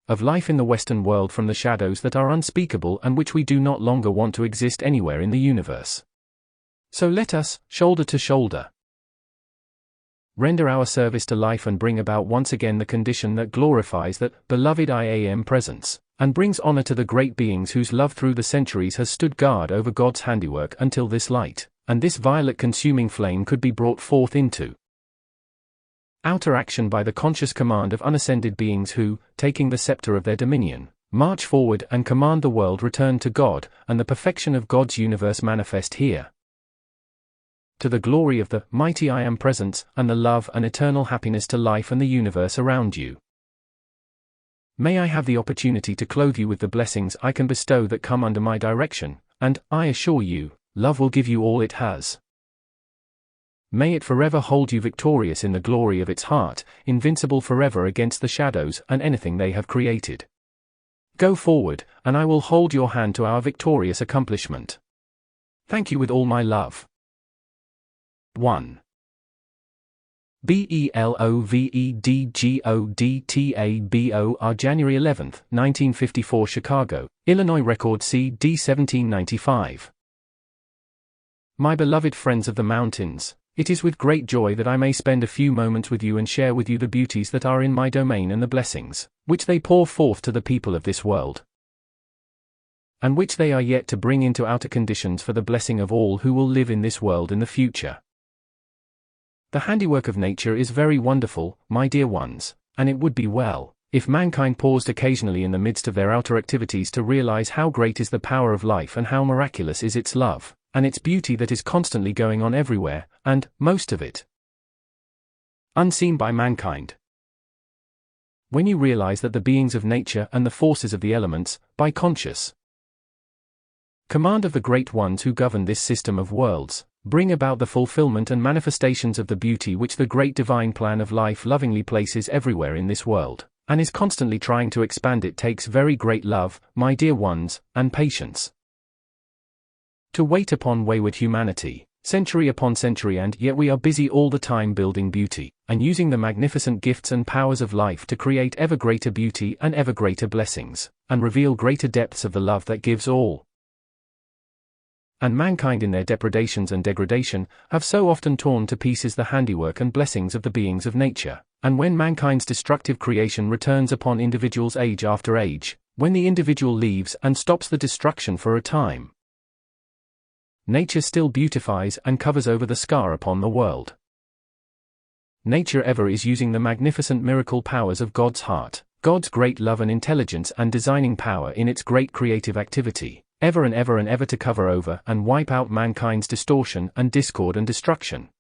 of life in the Western world from the shadows that are unspeakable and which we do not longer want to exist anywhere in the universe. So let us, shoulder to shoulder, render our service to life and bring about once again the condition that glorifies that beloved I Am presence, and brings honor to the great beings whose love through the centuries has stood guard over God's handiwork until this light, and this violet consuming flame could be brought forth into outer action by the conscious command of unascended beings who, taking the scepter of their dominion, march forward and command the world return to God, and the perfection of God's universe manifest here. To the glory of the mighty I Am presence, and the love and eternal happiness to life and the universe around you. May I have the opportunity to clothe you with the blessings I can bestow that come under my direction, and, I assure you, love will give you all it has. May it forever hold you victorious in the glory of its heart, invincible forever against the shadows and anything they have created. Go forward, and I will hold your hand to our victorious accomplishment. Thank you with all my love. 1. BELOVEDGODTABOR January 11, 1954 Chicago, Illinois Record CD 1795. My beloved friends of the mountains, it is with great joy that I may spend a few moments with you and share with you the beauties that are in my domain and the blessings which they pour forth to the people of this world, and which they are yet to bring into outer conditions for the blessing of all who will live in this world in the future. The handiwork of nature is very wonderful, my dear ones, and it would be well if mankind paused occasionally in the midst of their outer activities to realize how great is the power of life and how miraculous is its love, and its beauty that is constantly going on everywhere, and, most of it, unseen by mankind. When you realize that the beings of nature and the forces of the elements, by conscious command of the great ones who govern this system of worlds, bring about the fulfillment and manifestations of the beauty which the great divine plan of life lovingly places everywhere in this world, and is constantly trying to expand, it takes very great love, my dear ones, and patience, to wait upon wayward humanity, century upon century, and yet we are busy all the time building beauty, and using the magnificent gifts and powers of life to create ever greater beauty and ever greater blessings, and reveal greater depths of the love that gives all. And mankind in their depredations and degradation, have so often torn to pieces the handiwork and blessings of the beings of nature, and when mankind's destructive creation returns upon individuals age after age, when the individual leaves and stops the destruction for a time, nature still beautifies and covers over the scar upon the world. Nature ever is using the magnificent miracle powers of God's heart, God's great love and intelligence and designing power in its great creative activity, ever and ever and ever to cover over and wipe out mankind's distortion and discord and destruction.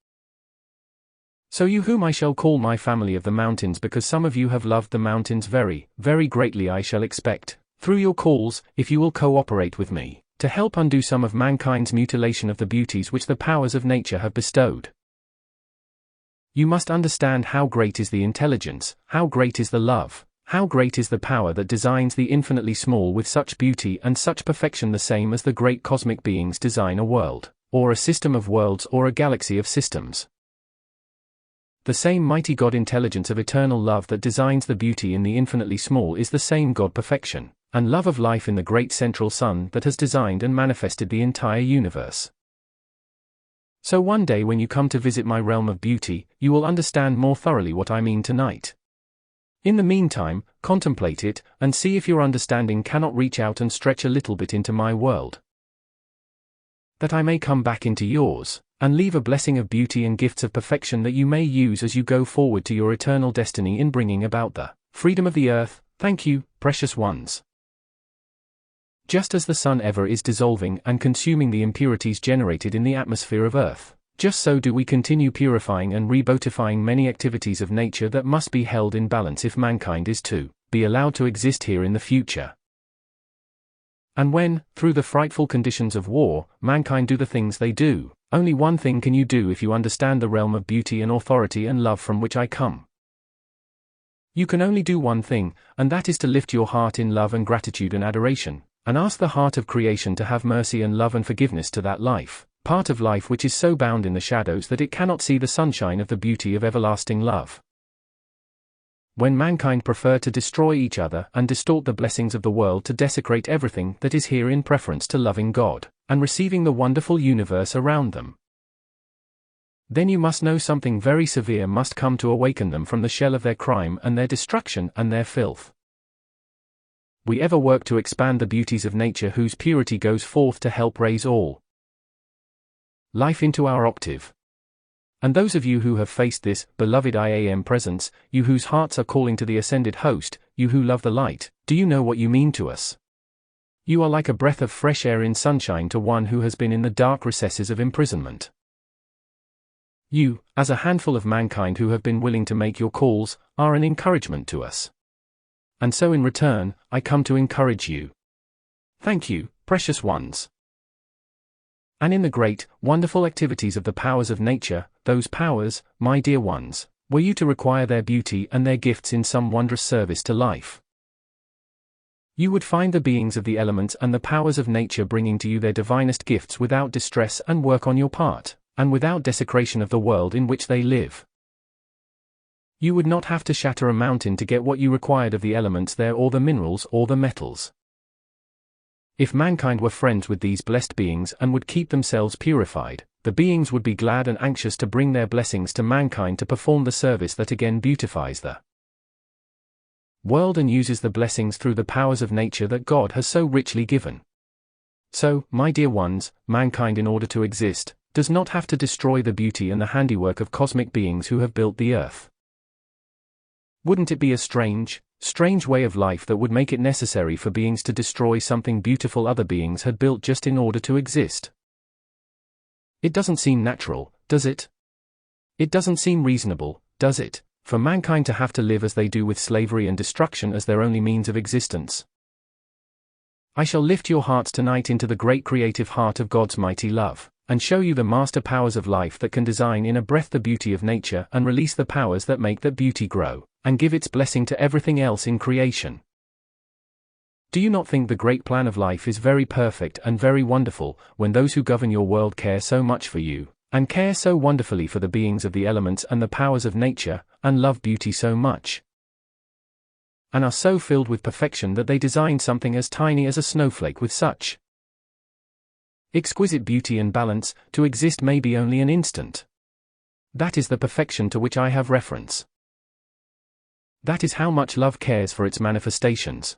So you whom I shall call my family of the mountains, because some of you have loved the mountains very, very greatly, I shall expect, through your calls, if you will cooperate with me, to help undo some of mankind's mutilation of the beauties which the powers of nature have bestowed. You must understand how great is the intelligence, how great is the love, how great is the power that designs the infinitely small with such beauty and such perfection, the same as the great cosmic beings design a world, or a system of worlds, or a galaxy of systems. The same mighty God intelligence of eternal love that designs the beauty in the infinitely small is the same God perfection and love of life in the great central sun that has designed and manifested the entire universe. So one day when you come to visit my realm of beauty, you will understand more thoroughly what I mean tonight. In the meantime, contemplate it, and see if your understanding cannot reach out and stretch a little bit into my world, that I may come back into yours, and leave a blessing of beauty and gifts of perfection that you may use as you go forward to your eternal destiny in bringing about the freedom of the earth. Thank you, precious ones. Just as the sun ever is dissolving and consuming the impurities generated in the atmosphere of earth, just so do we continue purifying and rebotifying many activities of nature that must be held in balance if mankind is to be allowed to exist here in the future. And when, through the frightful conditions of war, mankind do the things they do, only one thing can you do if you understand the realm of beauty and authority and love from which I come. You can only do one thing, and that is to lift your heart in love and gratitude and adoration, and ask the heart of creation to have mercy and love and forgiveness to that life, part of life which is so bound in the shadows that it cannot see the sunshine of the beauty of everlasting love. When mankind prefer to destroy each other and distort the blessings of the world to desecrate everything that is here in preference to loving God, and receiving the wonderful universe around them, then you must know something very severe must come to awaken them from the shell of their crime and their destruction and their filth. We ever work to expand the beauties of nature whose purity goes forth to help raise all life into our octave. And those of you who have faced this, beloved IAM presence, you whose hearts are calling to the ascended host, you who love the light, do you know what you mean to us? You are like a breath of fresh air in sunshine to one who has been in the dark recesses of imprisonment. You, as a handful of mankind who have been willing to make your calls, are an encouragement to us. And so in return, I come to encourage you. Thank you, precious ones. And in the great, wonderful activities of the powers of nature, those powers, my dear ones, were you to require their beauty and their gifts in some wondrous service to life, you would find the beings of the elements and the powers of nature bringing to you their divinest gifts without distress and work on your part, and without desecration of the world in which they live. You would not have to shatter a mountain to get what you required of the elements there, or the minerals or the metals. If mankind were friends with these blessed beings and would keep themselves purified, the beings would be glad and anxious to bring their blessings to mankind to perform the service that again beautifies the world and uses the blessings through the powers of nature that God has so richly given. So, my dear ones, mankind in order to exist, does not have to destroy the beauty and the handiwork of cosmic beings who have built the earth. Wouldn't it be a strange way of life that would make it necessary for beings to destroy something beautiful other beings had built just in order to exist? It doesn't seem natural, does it? It doesn't seem reasonable, does it, for mankind to have to live as they do with slavery and destruction as their only means of existence? I shall lift your hearts tonight into the great creative heart of God's mighty love, and show you the master powers of life that can design in a breath the beauty of nature and release the powers that make that beauty grow, and give its blessing to everything else in creation. Do you not think the great plan of life is very perfect and very wonderful, when those who govern your world care so much for you, and care so wonderfully for the beings of the elements and the powers of nature, and love beauty so much, and are so filled with perfection that they design something as tiny as a snowflake with such exquisite beauty and balance, to exist maybe only an instant. That is the perfection to which I have reference. That is how much love cares for its manifestations.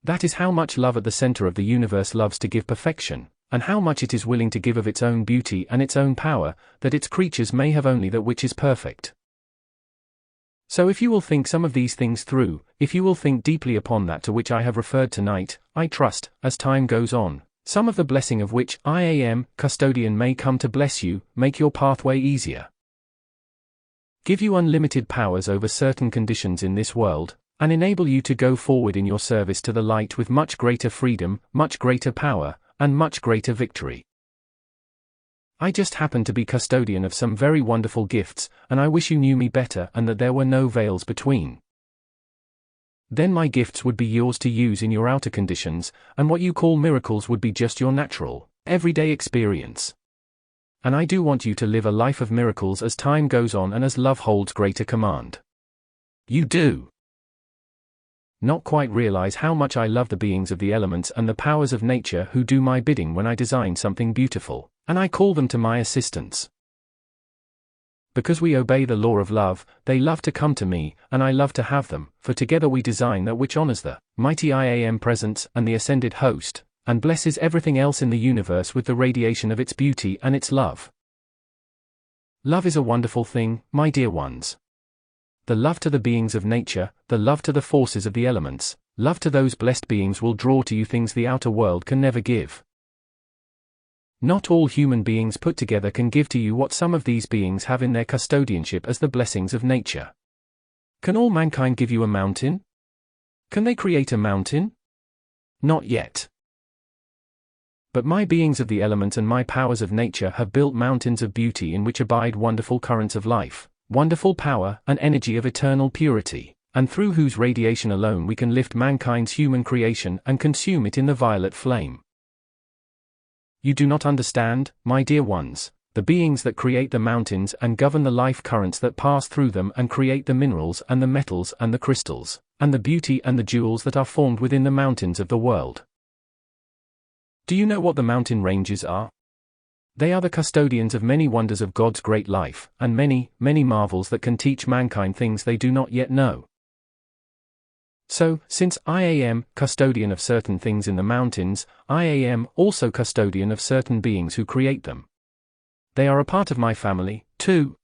That is how much love at the center of the universe loves to give perfection, and how much it is willing to give of its own beauty and its own power, that its creatures may have only that which is perfect. So if you will think some of these things through, if you will think deeply upon that to which I have referred tonight, I trust, as time goes on, some of the blessing of which I am custodian may come to bless you, make your pathway easier, give you unlimited powers over certain conditions in this world, and enable you to go forward in your service to the light with much greater freedom, much greater power, and much greater victory. I just happen to be custodian of some very wonderful gifts, and I wish you knew me better and that there were no veils between. Then my gifts would be yours to use in your outer conditions, and what you call miracles would be just your natural, everyday experience. And I do want you to live a life of miracles as time goes on and as love holds greater command. You do not quite realize how much I love the beings of the elements and the powers of nature who do my bidding when I design something beautiful, and I call them to my assistance. Because we obey the law of love, they love to come to me, and I love to have them, for together we design that which honors the mighty I Am presence and the ascended host, and blesses everything else in the universe with the radiation of its beauty and its love. Love is a wonderful thing, my dear ones. The love to the beings of nature, the love to the forces of the elements, love to those blessed beings will draw to you things the outer world can never give. Not all human beings put together can give to you what some of these beings have in their custodianship as the blessings of nature. Can all mankind give you a mountain? Can they create a mountain? Not yet. But my beings of the element and my powers of nature have built mountains of beauty in which abide wonderful currents of life, wonderful power and energy of eternal purity, and through whose radiation alone we can lift mankind's human creation and consume it in the violet flame. You do not understand, my dear ones, the beings that create the mountains and govern the life currents that pass through them and create the minerals and the metals and the crystals, and the beauty and the jewels that are formed within the mountains of the world. Do you know what the mountain ranges are? They are the custodians of many wonders of God's great life, and many, many marvels that can teach mankind things they do not yet know. So, since I am custodian of certain things in the mountains, I am also custodian of certain beings who create them. They are a part of my family, too.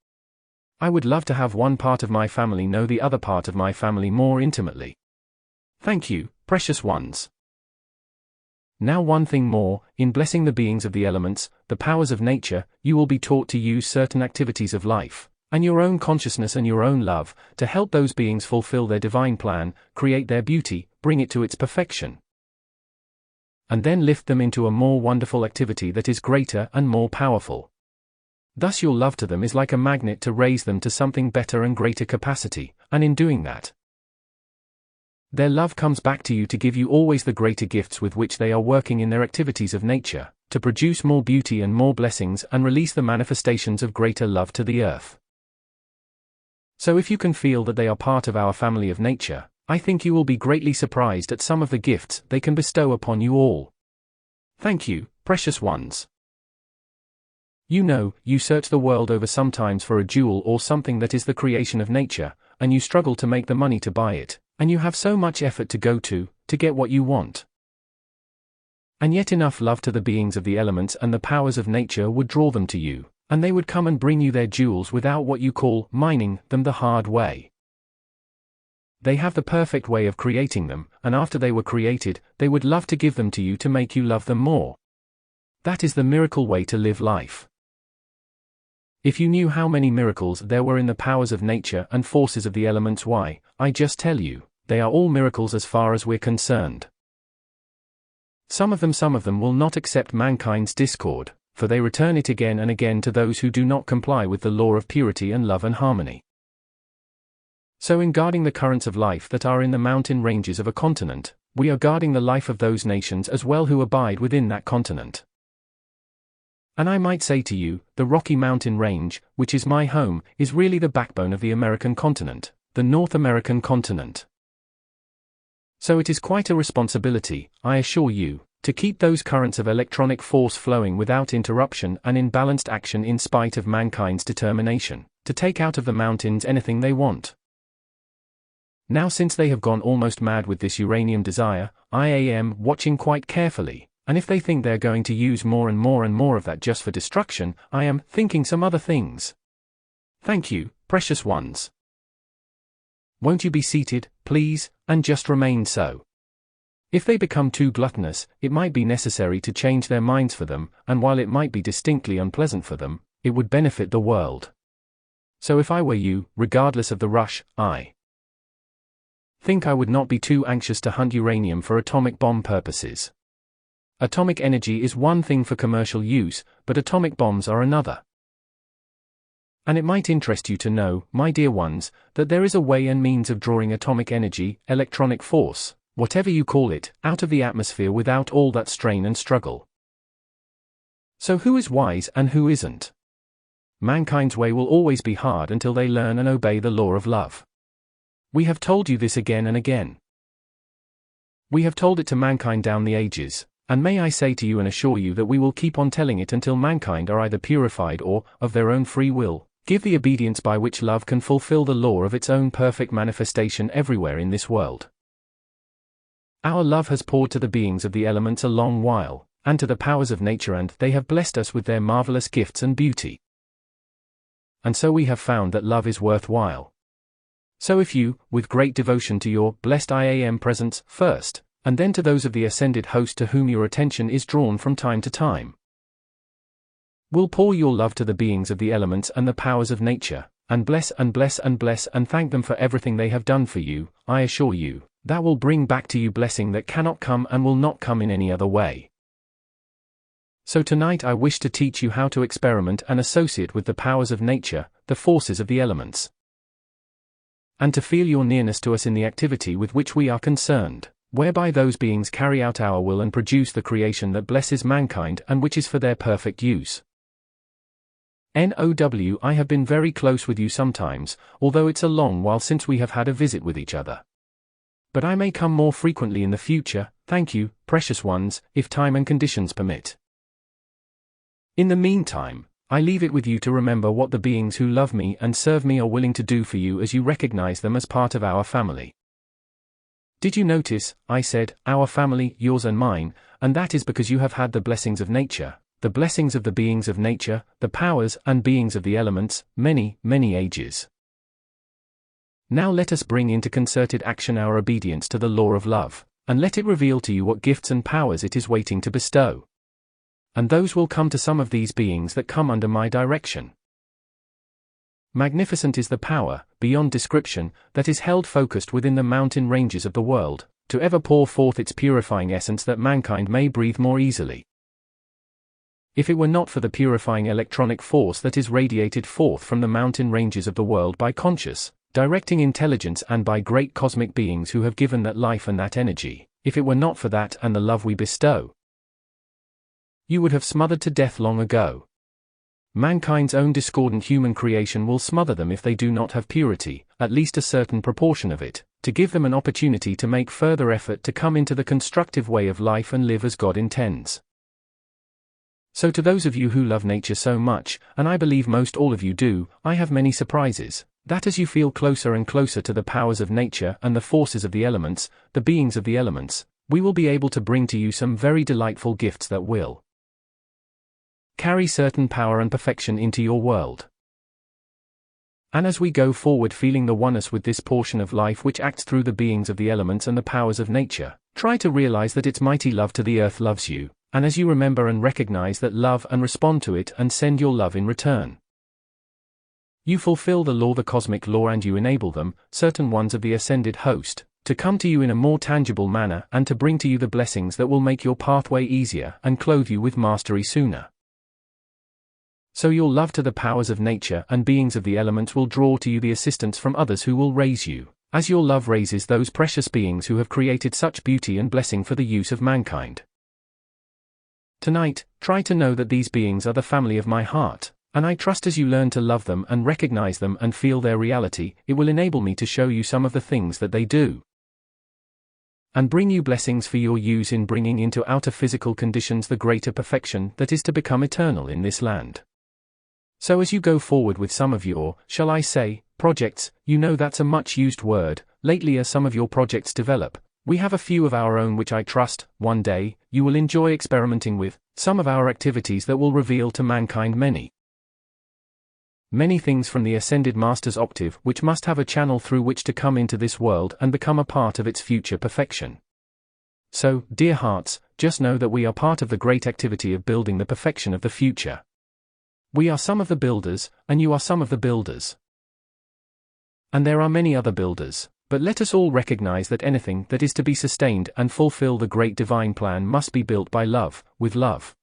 I would love to have one part of my family know the other part of my family more intimately. Thank you, precious ones. Now one thing more, in blessing the beings of the elements, the powers of nature, you will be taught to use certain activities of life, and your own consciousness and your own love, to help those beings fulfill their divine plan, create their beauty, bring it to its perfection, and then lift them into a more wonderful activity that is greater and more powerful. Thus your love to them is like a magnet to raise them to something better and greater capacity, and in doing that, their love comes back to you to give you always the greater gifts with which they are working in their activities of nature, to produce more beauty and more blessings and release the manifestations of greater love to the earth. So if you can feel that they are part of our family of nature, I think you will be greatly surprised at some of the gifts they can bestow upon you all. Thank you, precious ones. You know, you search the world over sometimes for a jewel or something that is the creation of nature, and you struggle to make the money to buy it, and you have so much effort to go to get what you want. And yet enough love to the beings of the elements and the powers of nature would draw them to you, and they would come and bring you their jewels without what you call mining them the hard way. They have the perfect way of creating them, and after they were created, they would love to give them to you to make you love them more. That is the miracle way to live life. If you knew how many miracles there were in the powers of nature and forces of the elements, why, I just tell you, they are all miracles as far as we're concerned. Some of them will not accept mankind's discord, for they return it again and again to those who do not comply with the law of purity and love and harmony. So in guarding the currents of life that are in the mountain ranges of a continent, we are guarding the life of those nations as well who abide within that continent. And I might say to you, the Rocky Mountain Range, which is my home, is really the backbone of the American continent, the North American continent. So it is quite a responsibility, I assure you, to keep those currents of electronic force flowing without interruption and in balanced action in spite of mankind's determination to take out of the mountains anything they want. Now, since they have gone almost mad with this uranium desire, I am watching quite carefully. And if they think they're going to use more and more and more of that just for destruction, I am thinking some other things. Thank you, precious ones. Won't you be seated, please, and just remain so? If they become too gluttonous, it might be necessary to change their minds for them, and while it might be distinctly unpleasant for them, it would benefit the world. So if I were you, regardless of the rush, I think I would not be too anxious to hunt uranium for atomic bomb purposes. Atomic energy is one thing for commercial use, but atomic bombs are another. And it might interest you to know, my dear ones, that there is a way and means of drawing atomic energy, electronic force, whatever you call it, out of the atmosphere without all that strain and struggle. So who is wise and who isn't? Mankind's way will always be hard until they learn and obey the law of love. We have told you this again and again. We have told it to mankind down the ages. And may I say to you and assure you that we will keep on telling it until mankind are either purified or, of their own free will, give the obedience by which love can fulfill the law of its own perfect manifestation everywhere in this world. Our love has poured to the beings of the elements a long while, and to the powers of nature, and they have blessed us with their marvelous gifts and beauty. And so we have found that love is worthwhile. So if you, with great devotion to your blessed IAM presence first, and then to those of the ascended host to whom your attention is drawn from time to time, will pour your love to the beings of the elements and the powers of nature, and bless and bless and bless and thank them for everything they have done for you, I assure you, that will bring back to you blessing that cannot come and will not come in any other way. So tonight I wish to teach you how to experiment and associate with the powers of nature, the forces of the elements, and to feel your nearness to us in the activity with which we are concerned, whereby those beings carry out our will and produce the creation that blesses mankind and which is for their perfect use. NOW I have been very close with you sometimes, although it's a long while since we have had a visit with each other. But I may come more frequently in the future, thank you, precious ones, if time and conditions permit. In the meantime, I leave it with you to remember what the beings who love me and serve me are willing to do for you as you recognize them as part of our family. Did you notice, I said, our family, yours and mine, and that is because you have had the blessings of nature, the blessings of the beings of nature, the powers and beings of the elements, many, many ages. Now let us bring into concerted action our obedience to the law of love, and let it reveal to you what gifts and powers it is waiting to bestow. And those will come to some of these beings that come under my direction. Magnificent is the power, beyond description, that is held focused within the mountain ranges of the world, to ever pour forth its purifying essence that mankind may breathe more easily. If it were not for the purifying electronic force that is radiated forth from the mountain ranges of the world by conscious, directing intelligence and by great cosmic beings who have given that life and that energy, if it were not for that and the love we bestow, you would have smothered to death long ago. Mankind's own discordant human creation will smother them if they do not have purity, at least a certain proportion of it, to give them an opportunity to make further effort to come into the constructive way of life and live as God intends. So to those of you who love nature so much, and I believe most all of you do, I have many surprises, that as you feel closer and closer to the powers of nature and the forces of the elements, the beings of the elements, we will be able to bring to you some very delightful gifts that will carry certain power and perfection into your world. And as we go forward feeling the oneness with this portion of life which acts through the beings of the elements and the powers of nature, try to realize that its mighty love to the earth loves you, and as you remember and recognize that love and respond to it and send your love in return, you fulfill the law, the cosmic law, and you enable them, certain ones of the ascended host, to come to you in a more tangible manner and to bring to you the blessings that will make your pathway easier and clothe you with mastery sooner. So your love to the powers of nature and beings of the elements will draw to you the assistance from others who will raise you, as your love raises those precious beings who have created such beauty and blessing for the use of mankind. Tonight, try to know that these beings are the family of my heart, and I trust as you learn to love them and recognize them and feel their reality, it will enable me to show you some of the things that they do, and bring you blessings for your use in bringing into outer physical conditions the greater perfection that is to become eternal in this land. So as you go forward with some of your, shall I say, projects, you know that's a much used word, lately as some of your projects develop, we have a few of our own which I trust, one day, you will enjoy experimenting with, some of our activities that will reveal to mankind many things from the Ascended Master's octave which must have a channel through which to come into this world and become a part of its future perfection. So, dear hearts, just know that we are part of the great activity of building the perfection of the future. We are some of the builders, and you are some of the builders. And there are many other builders, but let us all recognize that anything that is to be sustained and fulfill the great divine plan must be built by love, with love.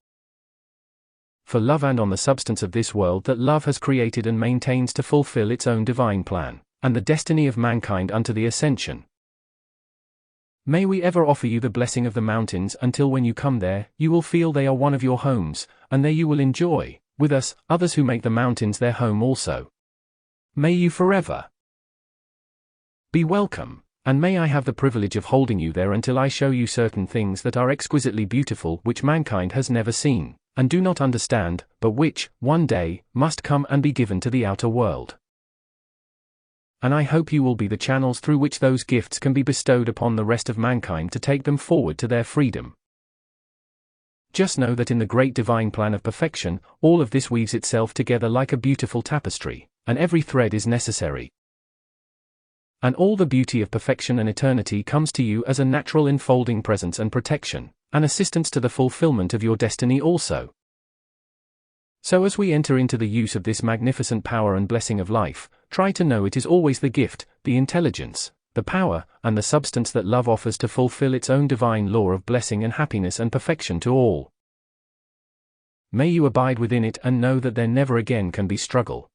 For love and on the substance of this world that love has created and maintains to fulfill its own divine plan, and the destiny of mankind unto the ascension. May we ever offer you the blessing of the mountains until when you come there, you will feel they are one of your homes, and there you will enjoy, with us, others who make the mountains their home also. May you forever be welcome, and may I have the privilege of holding you there until I show you certain things that are exquisitely beautiful which mankind has never seen, and do not understand, but which, one day, must come and be given to the outer world. And I hope you will be the channels through which those gifts can be bestowed upon the rest of mankind to take them forward to their freedom. Just know that in the great divine plan of perfection, all of this weaves itself together like a beautiful tapestry, and every thread is necessary. And all the beauty of perfection and eternity comes to you as a natural enfolding presence and protection, and assistance to the fulfillment of your destiny also. So as we enter into the use of this magnificent power and blessing of life, try to know it is always the gift, the intelligence, the power, and the substance that love offers to fulfill its own divine law of blessing and happiness and perfection to all. May you abide within it and know that there never again can be struggle.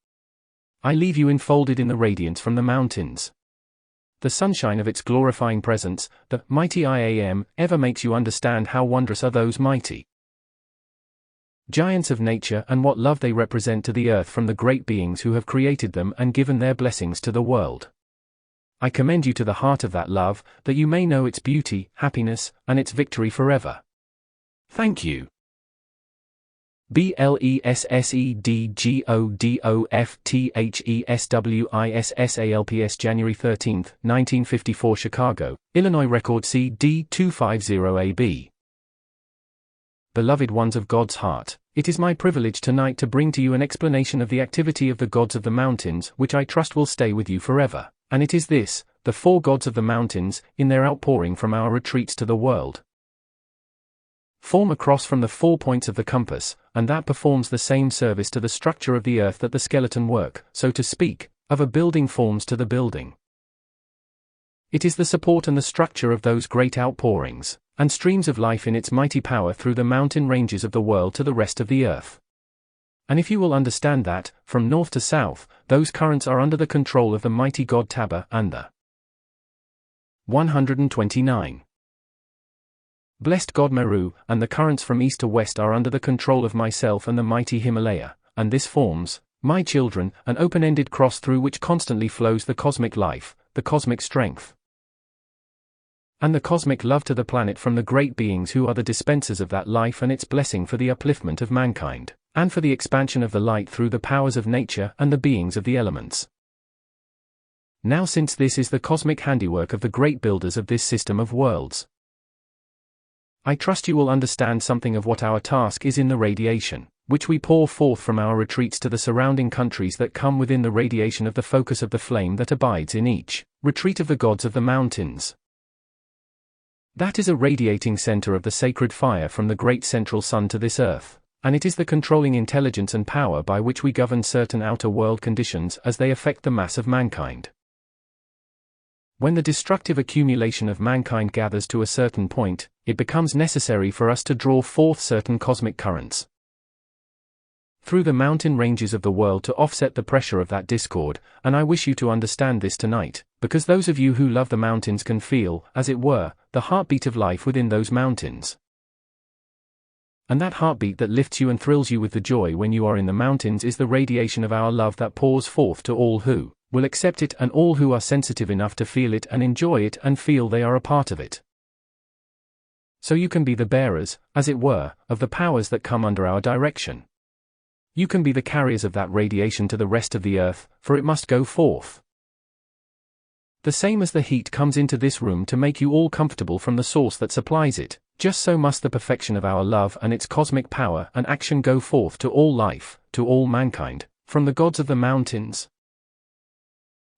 I leave you enfolded in the radiance from the mountains. The sunshine of its glorifying presence, the mighty I Am, ever makes you understand how wondrous are those mighty giants of nature and what love they represent to the earth from the great beings who have created them and given their blessings to the world. I commend you to the heart of that love, that you may know its beauty, happiness, and its victory forever. Thank you. BLESSEDGODOFTHESWISSALPS January 13, 1954 Chicago, Illinois Record CD 250AB. Beloved ones of God's heart, it is my privilege tonight to bring to you an explanation of the activity of the gods of the mountains which I trust will stay with you forever, and it is this, the four gods of the mountains, in their outpouring from our retreats to the world, form a cross from the 4 points of the compass, and that performs the same service to the structure of the earth that the skeleton work, so to speak, of a building forms to the building. It is the support and the structure of those great outpourings, and streams of life in its mighty power through the mountain ranges of the world to the rest of the earth. And if you will understand that, from north to south, those currents are under the control of the mighty God Taba and the 129. Blessed God Meru, and the currents from east to west are under the control of myself and the mighty Himalaya, and this forms, my children, an open-ended cross through which constantly flows the cosmic life, the cosmic strength, and the cosmic love to the planet from the great beings who are the dispensers of that life and its blessing for the upliftment of mankind, and for the expansion of the light through the powers of nature and the beings of the elements. Now since this is the cosmic handiwork of the great builders of this system of worlds, I trust you will understand something of what our task is in the radiation, which we pour forth from our retreats to the surrounding countries that come within the radiation of the focus of the flame that abides in each retreat of the gods of the mountains. That is a radiating center of the sacred fire from the great central sun to this earth, and it is the controlling intelligence and power by which we govern certain outer world conditions as they affect the mass of mankind. When the destructive accumulation of mankind gathers to a certain point, it becomes necessary for us to draw forth certain cosmic currents through the mountain ranges of the world to offset the pressure of that discord, and I wish you to understand this tonight, because those of you who love the mountains can feel, as it were, the heartbeat of life within those mountains. And that heartbeat that lifts you and thrills you with the joy when you are in the mountains is the radiation of our love that pours forth to all who will accept it and all who are sensitive enough to feel it and enjoy it and feel they are a part of it. So you can be the bearers, as it were, of the powers that come under our direction. You can be the carriers of that radiation to the rest of the earth, for it must go forth. The same as the heat comes into this room to make you all comfortable from the source that supplies it, just so must the perfection of our love and its cosmic power and action go forth to all life, to all mankind, from the gods of the mountains,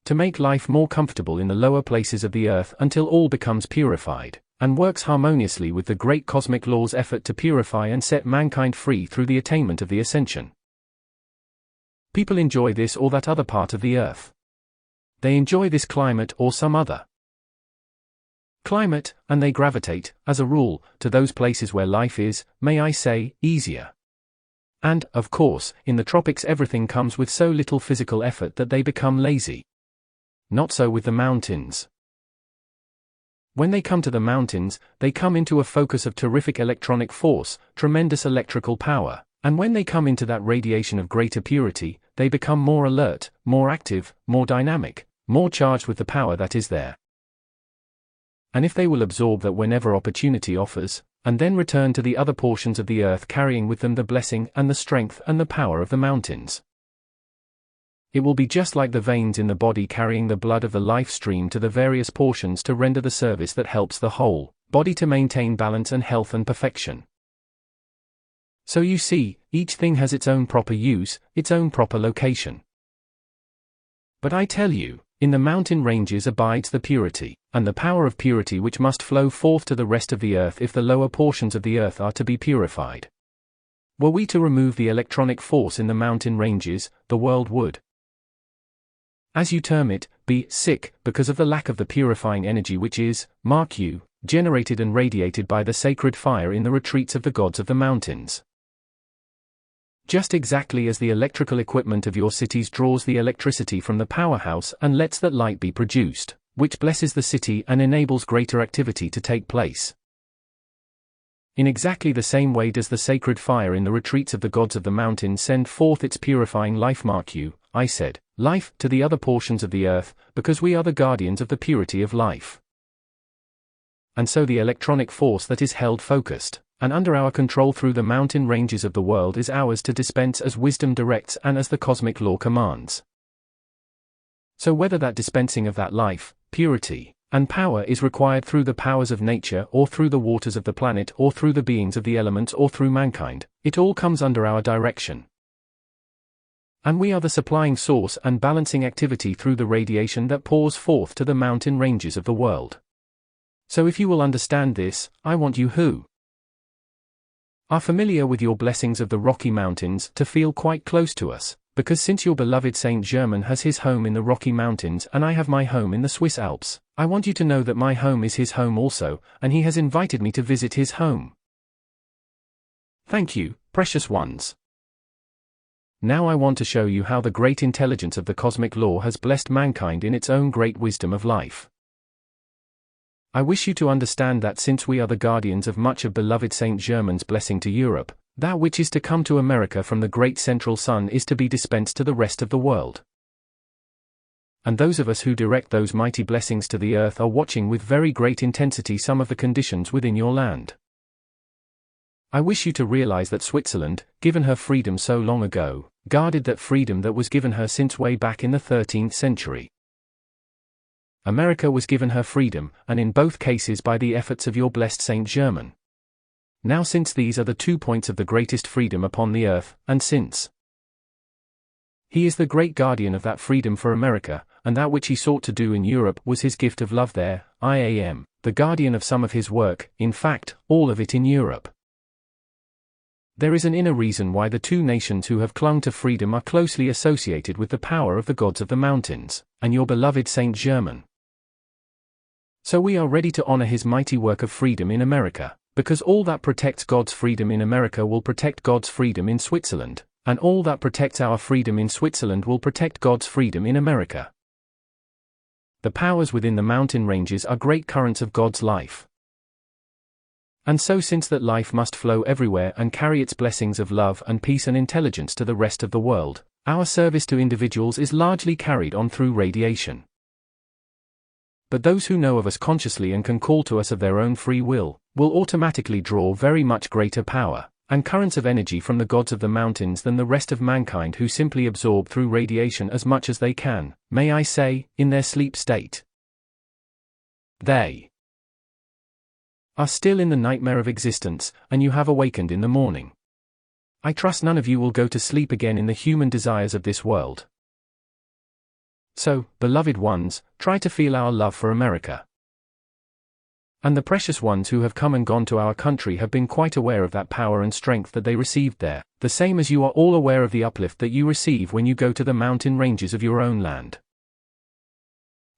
to make life more comfortable in the lower places of the earth until all becomes purified, and works harmoniously with the great cosmic law's effort to purify and set mankind free through the attainment of the ascension. People enjoy this or that other part of the earth. They enjoy this climate or some other climate, and they gravitate, as a rule, to those places where life is, may I say, easier. And, of course, in the tropics everything comes with so little physical effort that they become lazy. Not so with the mountains. When they come to the mountains, they come into a focus of terrific electronic force, tremendous electrical power, and when they come into that radiation of greater purity, they become more alert, more active, more dynamic, more charged with the power that is there. And if they will absorb that whenever opportunity offers, and then return to the other portions of the earth carrying with them the blessing and the strength and the power of the mountains, it will be just like the veins in the body carrying the blood of the life stream to the various portions to render the service that helps the whole body to maintain balance and health and perfection. So you see, each thing has its own proper use, its own proper location. But I tell you, in the mountain ranges abides the purity, and the power of purity which must flow forth to the rest of the earth if the lower portions of the earth are to be purified. Were we to remove the electronic force in the mountain ranges, the world would, as you term it, be sick, because of the lack of the purifying energy which is, mark you, generated and radiated by the sacred fire in the retreats of the gods of the mountains. Just exactly as the electrical equipment of your cities draws the electricity from the powerhouse and lets that light be produced, which blesses the city and enables greater activity to take place. In exactly the same way does the sacred fire in the retreats of the gods of the mountains send forth its purifying life, mark you, I said, life, to the other portions of the earth, because we are the guardians of the purity of life. And so the electronic force that is held focused, and under our control through the mountain ranges of the world is ours to dispense as wisdom directs and as the cosmic law commands. So whether that dispensing of that life, purity, and power is required through the powers of nature or through the waters of the planet or through the beings of the elements or through mankind, it all comes under our direction. And we are the supplying source and balancing activity through the radiation that pours forth to the mountain ranges of the world. So if you will understand this, I want you who are familiar with your blessings of the Rocky Mountains to feel quite close to us, because since your beloved Saint Germain has his home in the Rocky Mountains and I have my home in the Swiss Alps, I want you to know that my home is his home also, and he has invited me to visit his home. Thank you, precious ones. Now I want to show you how the great intelligence of the cosmic law has blessed mankind in its own great wisdom of life. I wish you to understand that since we are the guardians of much of beloved Saint Germain's blessing to Europe, that which is to come to America from the great central sun is to be dispensed to the rest of the world. And those of us who direct those mighty blessings to the earth are watching with very great intensity some of the conditions within your land. I wish you to realize that Switzerland, given her freedom so long ago, guarded that freedom that was given her since way back in the 13th century. America was given her freedom, and in both cases by the efforts of your blessed Saint Germain. Now since these are the 2 points of the greatest freedom upon the earth, and since he is the great guardian of that freedom for America, and that which he sought to do in Europe was his gift of love there, I am the guardian of some of his work, in fact, all of it in Europe. There is an inner reason why the two nations who have clung to freedom are closely associated with the power of the gods of the mountains, and your beloved Saint Germain. So we are ready to honor his mighty work of freedom in America, because all that protects God's freedom in America will protect God's freedom in Switzerland, and all that protects our freedom in Switzerland will protect God's freedom in America. The powers within the mountain ranges are great currents of God's life. And so since that life must flow everywhere and carry its blessings of love and peace and intelligence to the rest of the world, our service to individuals is largely carried on through radiation. But those who know of us consciously and can call to us of their own free will automatically draw very much greater power and currents of energy from the gods of the mountains than the rest of mankind, who simply absorb through radiation as much as they can, may I say, in their sleep state. They are still in the nightmare of existence, and you have awakened in the morning. I trust none of you will go to sleep again in the human desires of this world. So, beloved ones, try to feel our love for America. And the precious ones who have come and gone to our country have been quite aware of that power and strength that they received there, the same as you are all aware of the uplift that you receive when you go to the mountain ranges of your own land.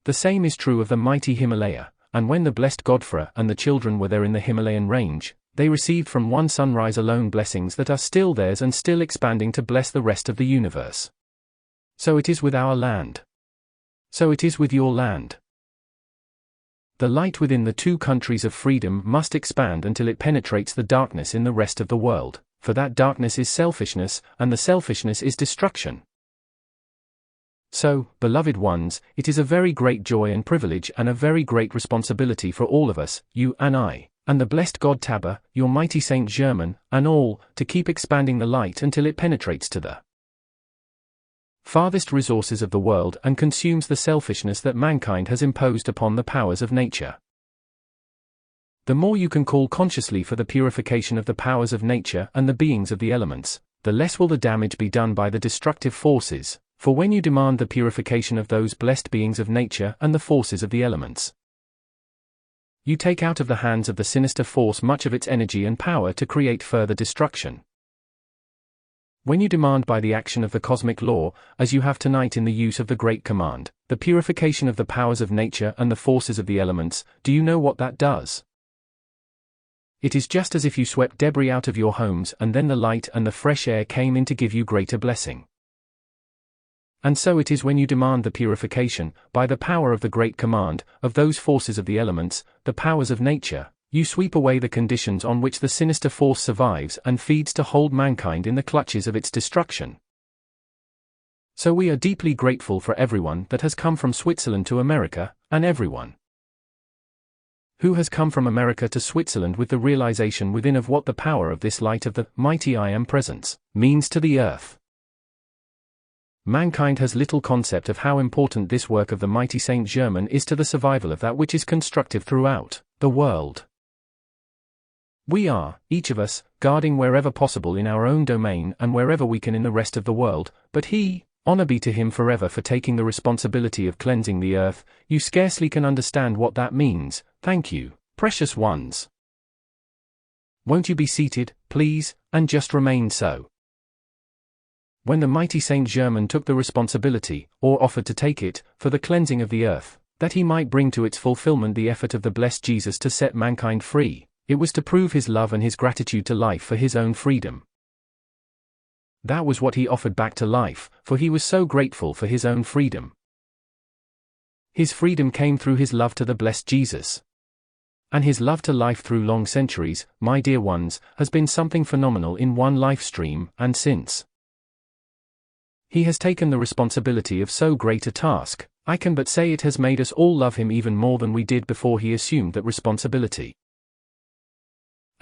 The same is true of the mighty Himalaya, and when the blessed Godfrey and the children were there in the Himalayan range, they received from one sunrise alone blessings that are still theirs and still expanding to bless the rest of the universe. So it is with our land. So it is with your land. The light within the two countries of freedom must expand until it penetrates the darkness in the rest of the world, for that darkness is selfishness, and the selfishness is destruction. So, beloved ones, it is a very great joy and privilege and a very great responsibility for all of us, you and I, and the blessed God Tabor, your mighty Saint Germain, and all, to keep expanding the light until it penetrates to the farthest resources of the world and consumes the selfishness that mankind has imposed upon the powers of nature. The more you can call consciously for the purification of the powers of nature and the beings of the elements, the less will the damage be done by the destructive forces, for when you demand the purification of those blessed beings of nature and the forces of the elements, you take out of the hands of the sinister force much of its energy and power to create further destruction. When you demand by the action of the cosmic law, as you have tonight in the use of the great command, the purification of the powers of nature and the forces of the elements, do you know what that does? It is just as if you swept debris out of your homes and then the light and the fresh air came in to give you greater blessing. And so it is when you demand the purification, by the power of the great command, of those forces of the elements, the powers of nature, you sweep away the conditions on which the sinister force survives and feeds to hold mankind in the clutches of its destruction. So we are deeply grateful for everyone that has come from Switzerland to America, and everyone who has come from America to Switzerland with the realization within of what the power of this light of the mighty I Am Presence means to the earth. Mankind has little concept of how important this work of the mighty Saint Germain is to the survival of that which is constructive throughout the world. We are, each of us, guarding wherever possible in our own domain and wherever we can in the rest of the world, but he, honor be to him forever for taking the responsibility of cleansing the earth. You scarcely can understand what that means. Thank you, precious ones. Won't you be seated, please, and just remain so. When the mighty Saint Germain took the responsibility, or offered to take it, for the cleansing of the earth, that he might bring to its fulfillment the effort of the blessed Jesus to set mankind free, it was to prove his love and his gratitude to life for his own freedom. That was what he offered back to life, for he was so grateful for his own freedom. His freedom came through his love to the blessed Jesus. And his love to life through long centuries, my dear ones, has been something phenomenal in one life stream, and since he has taken the responsibility of so great a task, I can but say it has made us all love him even more than we did before he assumed that responsibility.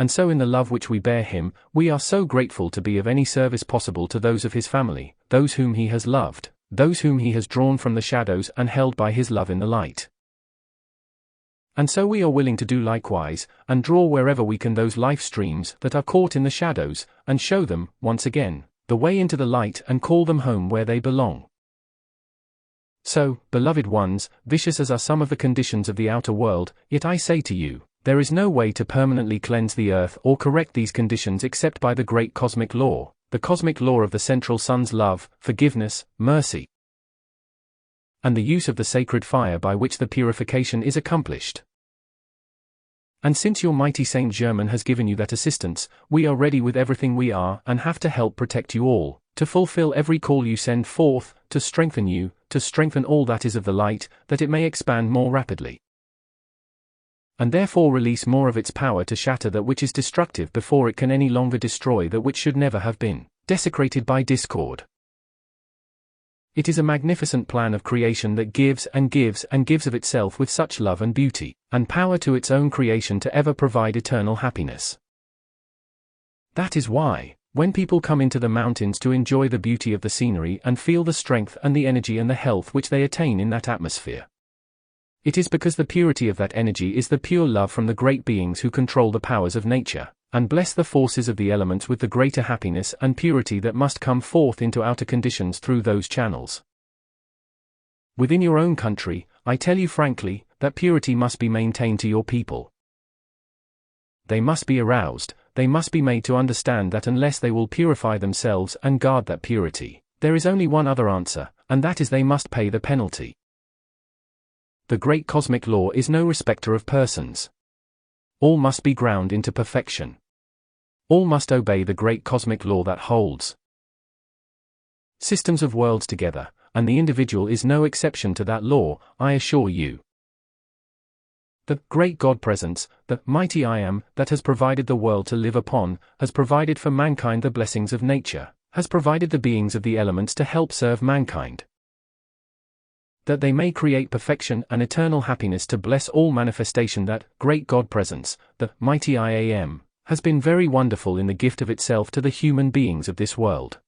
And so in the love which we bear him, we are so grateful to be of any service possible to those of his family, those whom he has loved, those whom he has drawn from the shadows and held by his love in the light. And so we are willing to do likewise, and draw wherever we can those life streams that are caught in the shadows, and show them, once again, the way into the light and call them home where they belong. So, beloved ones, vicious as are some of the conditions of the outer world, yet I say to you, there is no way to permanently cleanse the earth or correct these conditions except by the great cosmic law, the cosmic law of the central sun's love, forgiveness, mercy, and the use of the sacred fire by which the purification is accomplished. And since your mighty Saint Germain has given you that assistance, we are ready with everything we are and have to help protect you all, to fulfill every call you send forth, to strengthen you, to strengthen all that is of the light, that it may expand more rapidly. and therefore release more of its power to shatter that which is destructive before it can any longer destroy that which should never have been desecrated by discord. It is a magnificent plan of creation that gives and gives and gives of itself with such love and beauty, and power to its own creation to ever provide eternal happiness. That is why, when people come into the mountains to enjoy the beauty of the scenery and feel the strength and the energy and the health which they attain in that atmosphere, it is because the purity of that energy is the pure love from the great beings who control the powers of nature, and bless the forces of the elements with the greater happiness and purity that must come forth into outer conditions through those channels. Within your own country, I tell you frankly, that purity must be maintained to your people. They must be aroused, they must be made to understand that unless they will purify themselves and guard that purity, there is only one other answer, and that is they must pay the penalty. The great cosmic law is no respecter of persons. All must be ground into perfection. All must obey the great cosmic law that holds systems of worlds together, and the individual is no exception to that law, I assure you. The great God Presence, the mighty I Am, that has provided the world to live upon, has provided for mankind the blessings of nature, has provided the beings of the elements to help serve mankind, that they may create perfection and eternal happiness to bless all manifestation. That great God Presence, the mighty I Am, has been very wonderful in the gift of itself to the human beings of this world.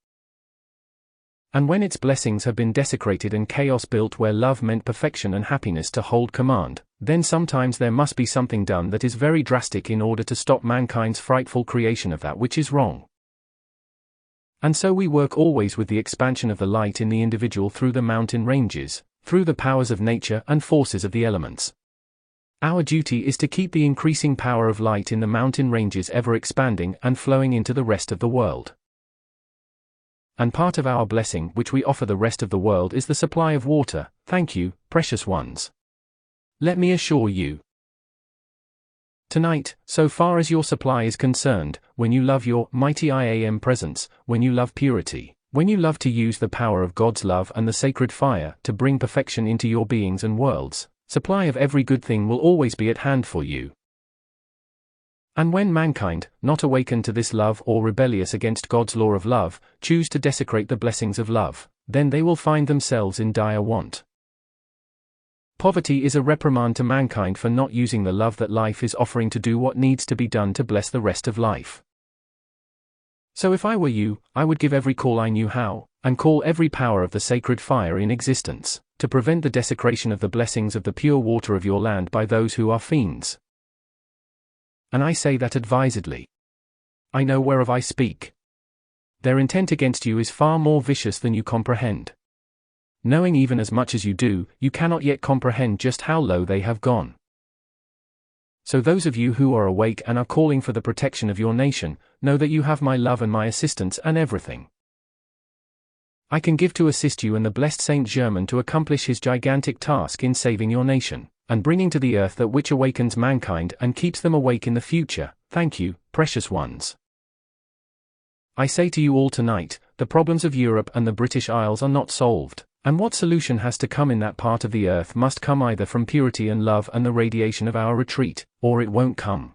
And when its blessings have been desecrated and chaos built where love meant perfection and happiness to hold command, then sometimes there must be something done that is very drastic in order to stop mankind's frightful creation of that which is wrong. And so we work always with the expansion of the light in the individual through the mountain ranges, through the powers of nature and forces of the elements. Our duty is to keep the increasing power of light in the mountain ranges ever expanding and flowing into the rest of the world. And part of our blessing which we offer the rest of the world is the supply of water. Thank you, precious ones. Let me assure you, tonight, so far as your supply is concerned, when you love your mighty I Am presence, when you love purity, when you love to use the power of God's love and the sacred fire to bring perfection into your beings and worlds, supply of every good thing will always be at hand for you. And when mankind, not awakened to this love or rebellious against God's law of love, choose to desecrate the blessings of love, then they will find themselves in dire want. Poverty is a reprimand to mankind for not using the love that life is offering to do what needs to be done to bless the rest of life. So if I were you, I would give every call I knew how, and call every power of the sacred fire in existence, to prevent the desecration of the blessings of the pure water of your land by those who are fiends. And I say that advisedly. I know whereof I speak. Their intent against you is far more vicious than you comprehend. Knowing even as much as you do, you cannot yet comprehend just how low they have gone. So those of you who are awake and are calling for the protection of your nation, know that you have my love and my assistance and everything I can give to assist you and the blessed Saint Germain to accomplish his gigantic task in saving your nation, and bringing to the earth that which awakens mankind and keeps them awake in the future. Thank you, precious ones. I say to you all tonight, the problems of Europe and the British Isles are not solved, and what solution has to come in that part of the earth must come either from purity and love and the radiation of our retreat, or it won't come.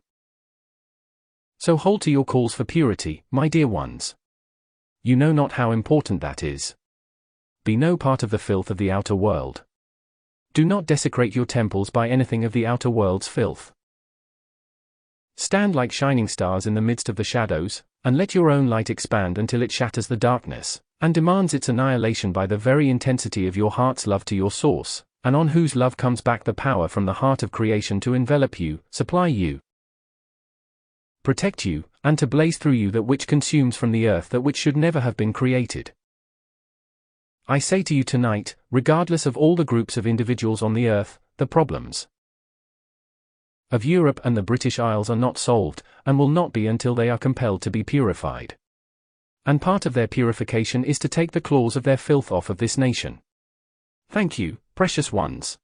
So hold to your calls for purity, my dear ones. You know not how important that is. Be no part of the filth of the outer world. Do not desecrate your temples by anything of the outer world's filth. Stand like shining stars in the midst of the shadows, and let your own light expand until it shatters the darkness, and demands its annihilation by the very intensity of your heart's love to your source, and on whose love comes back the power from the heart of creation to envelop you, supply you, protect you, and to blaze through you that which consumes from the earth that which should never have been created. I say to you tonight, regardless of all the groups of individuals on the earth, the problems of Europe and the British Isles are not solved, and will not be until they are compelled to be purified. And part of their purification is to take the claws of their filth off of this nation. Thank you, precious ones.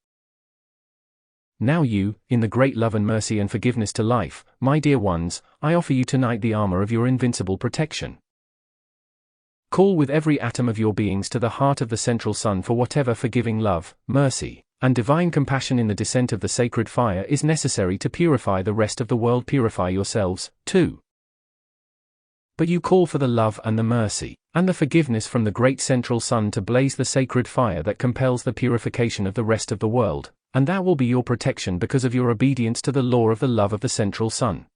Now you, in the great love and mercy and forgiveness to life, my dear ones, I offer you tonight the armor of your invincible protection. Call with every atom of your beings to the heart of the central sun for whatever forgiving love, mercy, and divine compassion in the descent of the sacred fire is necessary to purify the rest of the world. Purify yourselves, too. But you call for the love and the mercy, and the forgiveness from the great central sun to blaze the sacred fire that compels the purification of the rest of the world, and that will be your protection because of your obedience to the law of the love of the central sun.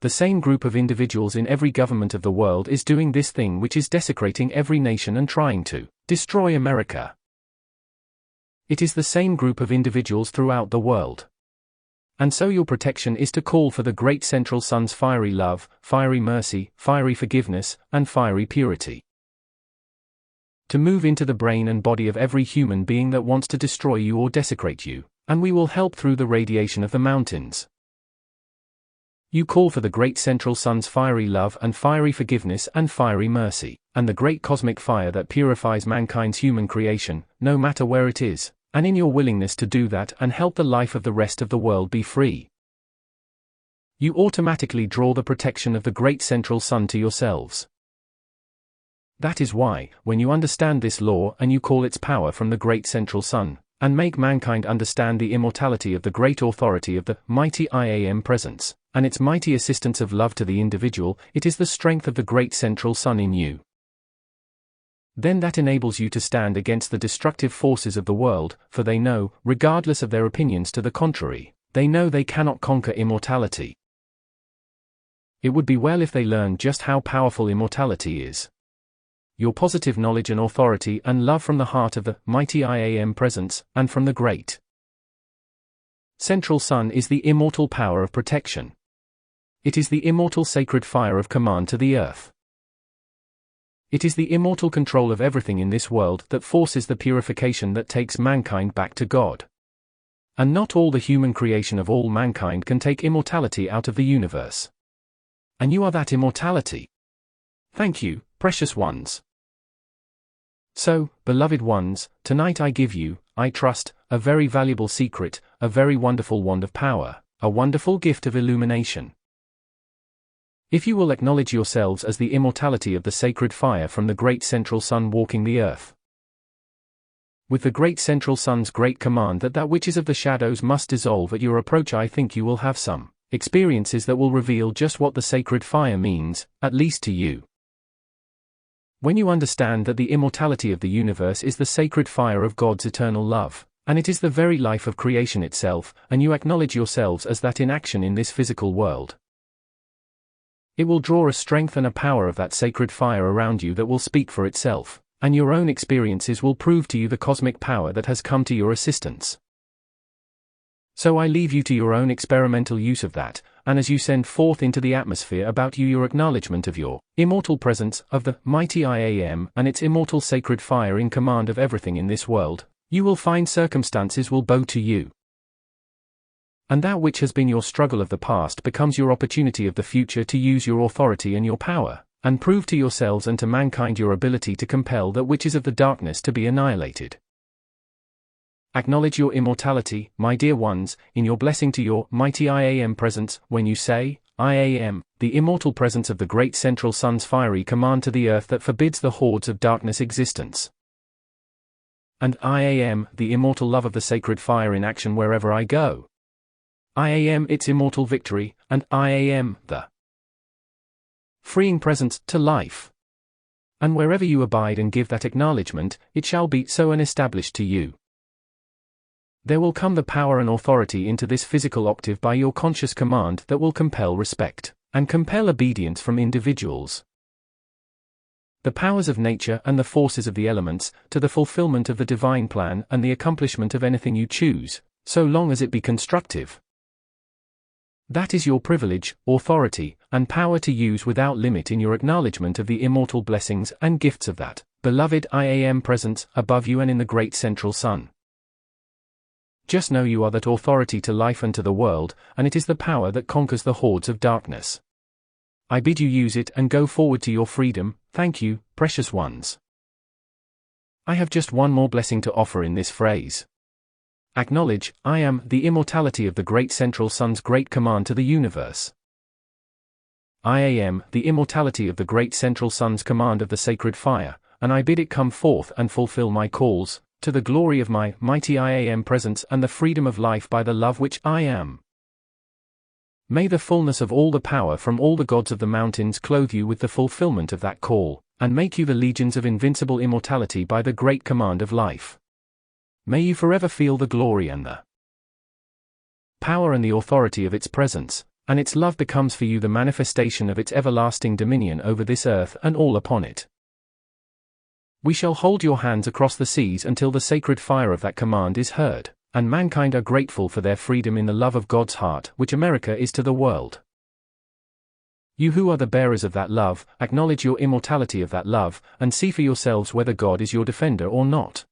The same group of individuals in every government of the world is doing this thing which is desecrating every nation and trying to destroy America. It is the same group of individuals throughout the world. And so your protection is to call for the great central sun's fiery love, fiery mercy, fiery forgiveness, and fiery purity. To move into the brain and body of every human being that wants to destroy you or desecrate you, and we will help through the radiation of the mountains. You call for the great central sun's fiery love and fiery forgiveness and fiery mercy, and the great cosmic fire that purifies mankind's human creation, no matter where it is, and in your willingness to do that and help the life of the rest of the world be free, you automatically draw the protection of the great central sun to yourselves. That is why, when you understand this law and you call its power from the great central sun, and make mankind understand the immortality of the great authority of the mighty I Am presence, and its mighty assistance of love to the individual, it is the strength of the great central sun in you. Then that enables you to stand against the destructive forces of the world, for they know, regardless of their opinions to the contrary, they know they cannot conquer immortality. It would be well if they learned just how powerful immortality is. Your positive knowledge and authority and love from the heart of the mighty I Am presence, and from the great central sun is the immortal power of protection. It is the immortal sacred fire of command to the earth. It is the immortal control of everything in this world that forces the purification that takes mankind back to God. And not all the human creation of all mankind can take immortality out of the universe. And you are that immortality. Thank you, precious ones. So, beloved ones, tonight I give you, I trust, a very valuable secret, a very wonderful wand of power, a wonderful gift of illumination. If you will acknowledge yourselves as the immortality of the sacred fire from the great central sun walking the earth, with the great central sun's great command that that which is of the shadows must dissolve at your approach, I think you will have some experiences that will reveal just what the sacred fire means, at least to you. When you understand that the immortality of the universe is the sacred fire of God's eternal love, and it is the very life of creation itself, and you acknowledge yourselves as that in action in this physical world, it will draw a strength and a power of that sacred fire around you that will speak for itself, and your own experiences will prove to you the cosmic power that has come to your assistance. So I leave you to your own experimental use of that, and as you send forth into the atmosphere about you your acknowledgement of your immortal presence, of the mighty I Am and its immortal sacred fire in command of everything in this world, you will find circumstances will bow to you. And that which has been your struggle of the past becomes your opportunity of the future to use your authority and your power, and prove to yourselves and to mankind your ability to compel that which is of the darkness to be annihilated. Acknowledge your immortality, my dear ones, in your blessing to your mighty I Am presence, when you say, I Am, the immortal presence of the great central sun's fiery command to the earth that forbids the hordes of darkness existence. And I Am, the immortal love of the sacred fire in action wherever I go. I Am its immortal victory, and I Am the freeing presence to life. And wherever you abide and give that acknowledgement, it shall be so and established to you. There will come the power and authority into this physical octave by your conscious command that will compel respect, and compel obedience from individuals. The powers of nature and the forces of the elements, to the fulfillment of the divine plan and the accomplishment of anything you choose, so long as it be constructive. That is your privilege, authority, and power to use without limit in your acknowledgement of the immortal blessings and gifts of that beloved I Am presence above you and in the great central sun. Just know you are that authority to life and to the world, and it is the power that conquers the hordes of darkness. I bid you use it and go forward to your freedom. Thank you, precious ones. I have just one more blessing to offer in this phrase. Acknowledge, I am the immortality of the great central sun's great command to the universe. I am the immortality of the great central sun's command of the sacred fire, and I bid it come forth and fulfill my calls, to the glory of my mighty I Am Presence and the freedom of life by the love which I am. May the fullness of all the power from all the gods of the mountains clothe you with the fulfillment of that call, and make you the legions of invincible immortality by the great command of life. May you forever feel the glory and the power and the authority of its presence, and its love becomes for you the manifestation of its everlasting dominion over this earth and all upon it. We shall hold your hands across the seas until the sacred fire of that command is heard, and mankind are grateful for their freedom in the love of God's heart which America is to the world. You who are the bearers of that love, acknowledge your immortality of that love, and see for yourselves whether God is your defender or not.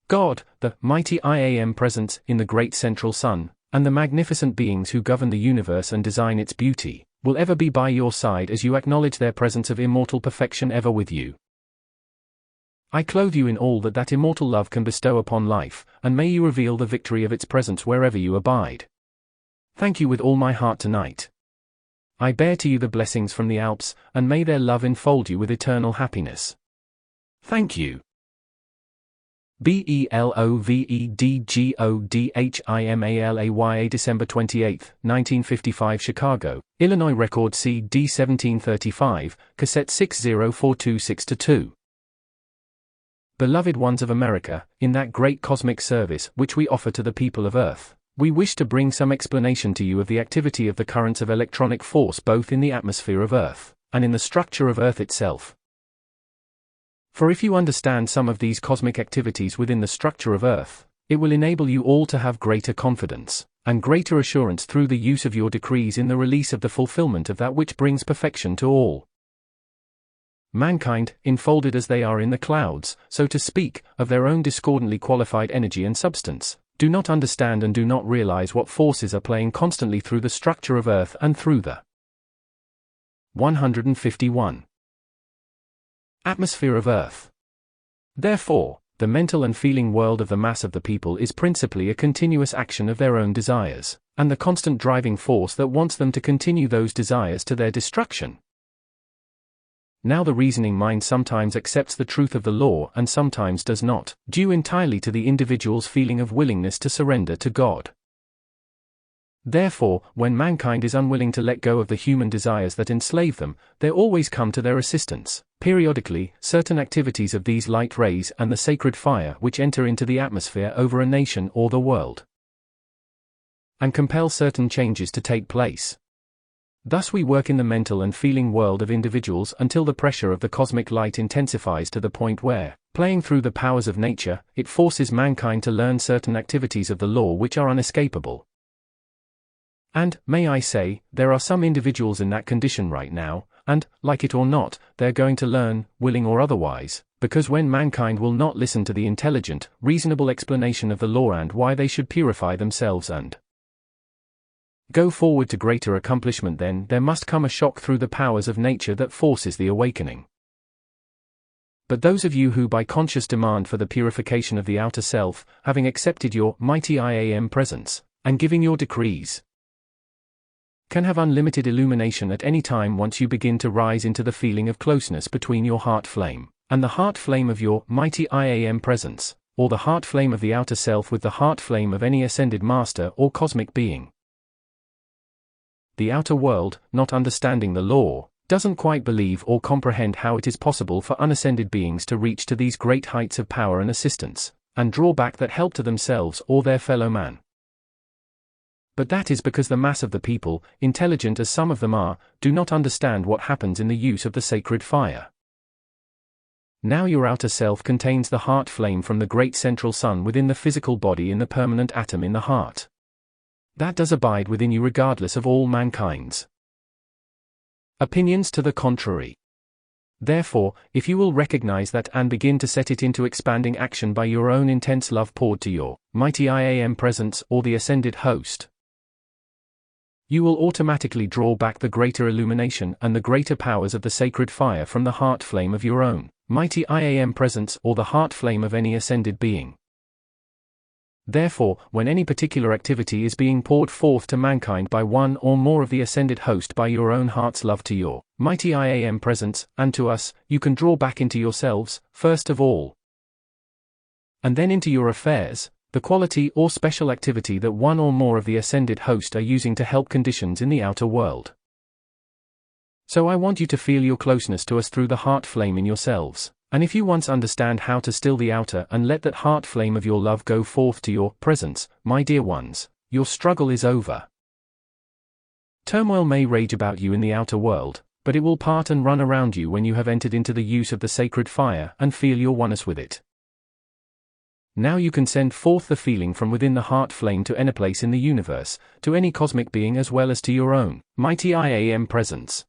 God, the mighty I Am Presence in the great central sun, and the magnificent beings who govern the universe and design its beauty, will ever be by your side as you acknowledge their presence of immortal perfection ever with you. I clothe you in all that immortal love can bestow upon life, and may you reveal the victory of its presence wherever you abide. Thank you with all my heart tonight. I bear to you the blessings from the Alps, and may their love enfold you with eternal happiness. Thank you. BELOVEDGODHIMALAYA December 28, 1955 Chicago, Illinois Record CD 1735, Cassette 604262. Beloved ones of America, in that great cosmic service which we offer to the people of Earth, we wish to bring some explanation to you of the activity of the currents of electronic force both in the atmosphere of Earth, and in the structure of Earth itself. For if you understand some of these cosmic activities within the structure of Earth, it will enable you all to have greater confidence, and greater assurance through the use of your decrees in the release of the fulfillment of that which brings perfection to all. Mankind, enfolded as they are in the clouds, so to speak, of their own discordantly qualified energy and substance, do not understand and do not realize what forces are playing constantly through the structure of Earth and through the 151. Atmosphere of Earth. Therefore, the mental and feeling world of the mass of the people is principally a continuous action of their own desires, and the constant driving force that wants them to continue those desires to their destruction. Now the reasoning mind sometimes accepts the truth of the law and sometimes does not, due entirely to the individual's feeling of willingness to surrender to God. Therefore, when mankind is unwilling to let go of the human desires that enslave them, they always come to their assistance, periodically, certain activities of these light rays and the sacred fire which enter into the atmosphere over a nation or the world, and compel certain changes to take place. Thus we work in the mental and feeling world of individuals until the pressure of the cosmic light intensifies to the point where, playing through the powers of nature, it forces mankind to learn certain activities of the law which are unescapable. And, may I say, there are some individuals in that condition right now, and, like it or not, they're going to learn, willing or otherwise, because when mankind will not listen to the intelligent, reasonable explanation of the law and why they should purify themselves and go forward to greater accomplishment, then there must come a shock through the powers of nature that forces the awakening. But those of you who by conscious demand for the purification of the outer self, having accepted your mighty I Am Presence, and giving your decrees, can have unlimited illumination at any time once you begin to rise into the feeling of closeness between your heart flame, and the heart flame of your mighty I Am Presence, or the heart flame of the outer self with the heart flame of any ascended master or cosmic being. The outer world, not understanding the law, doesn't quite believe or comprehend how it is possible for unascended beings to reach to these great heights of power and assistance, and draw back that help to themselves or their fellow man. But that is because the mass of the people, intelligent as some of them are, do not understand what happens in the use of the sacred fire. Now your outer self contains the heart flame from the great central sun within the physical body in the permanent atom in the heart. That does abide within you regardless of all mankind's opinions to the contrary. Therefore, if you will recognize that and begin to set it into expanding action by your own intense love poured to your mighty I Am Presence or the ascended host, you will automatically draw back the greater illumination and the greater powers of the sacred fire from the heart flame of your own mighty I Am Presence or the heart flame of any ascended being. Therefore, when any particular activity is being poured forth to mankind by one or more of the ascended host by your own heart's love to your mighty I Am Presence, and to us, you can draw back into yourselves, first of all, and then into your affairs, the quality or special activity that one or more of the ascended host are using to help conditions in the outer world. So I want you to feel your closeness to us through the heart flame in yourselves, and if you once understand how to still the outer and let that heart flame of your love go forth to your presence, my dear ones, your struggle is over. Turmoil may rage about you in the outer world, but it will part and run around you when you have entered into the use of the sacred fire and feel your oneness with it. Now you can send forth the feeling from within the heart flame to any place in the universe, to any cosmic being as well as to your own mighty I Am presence.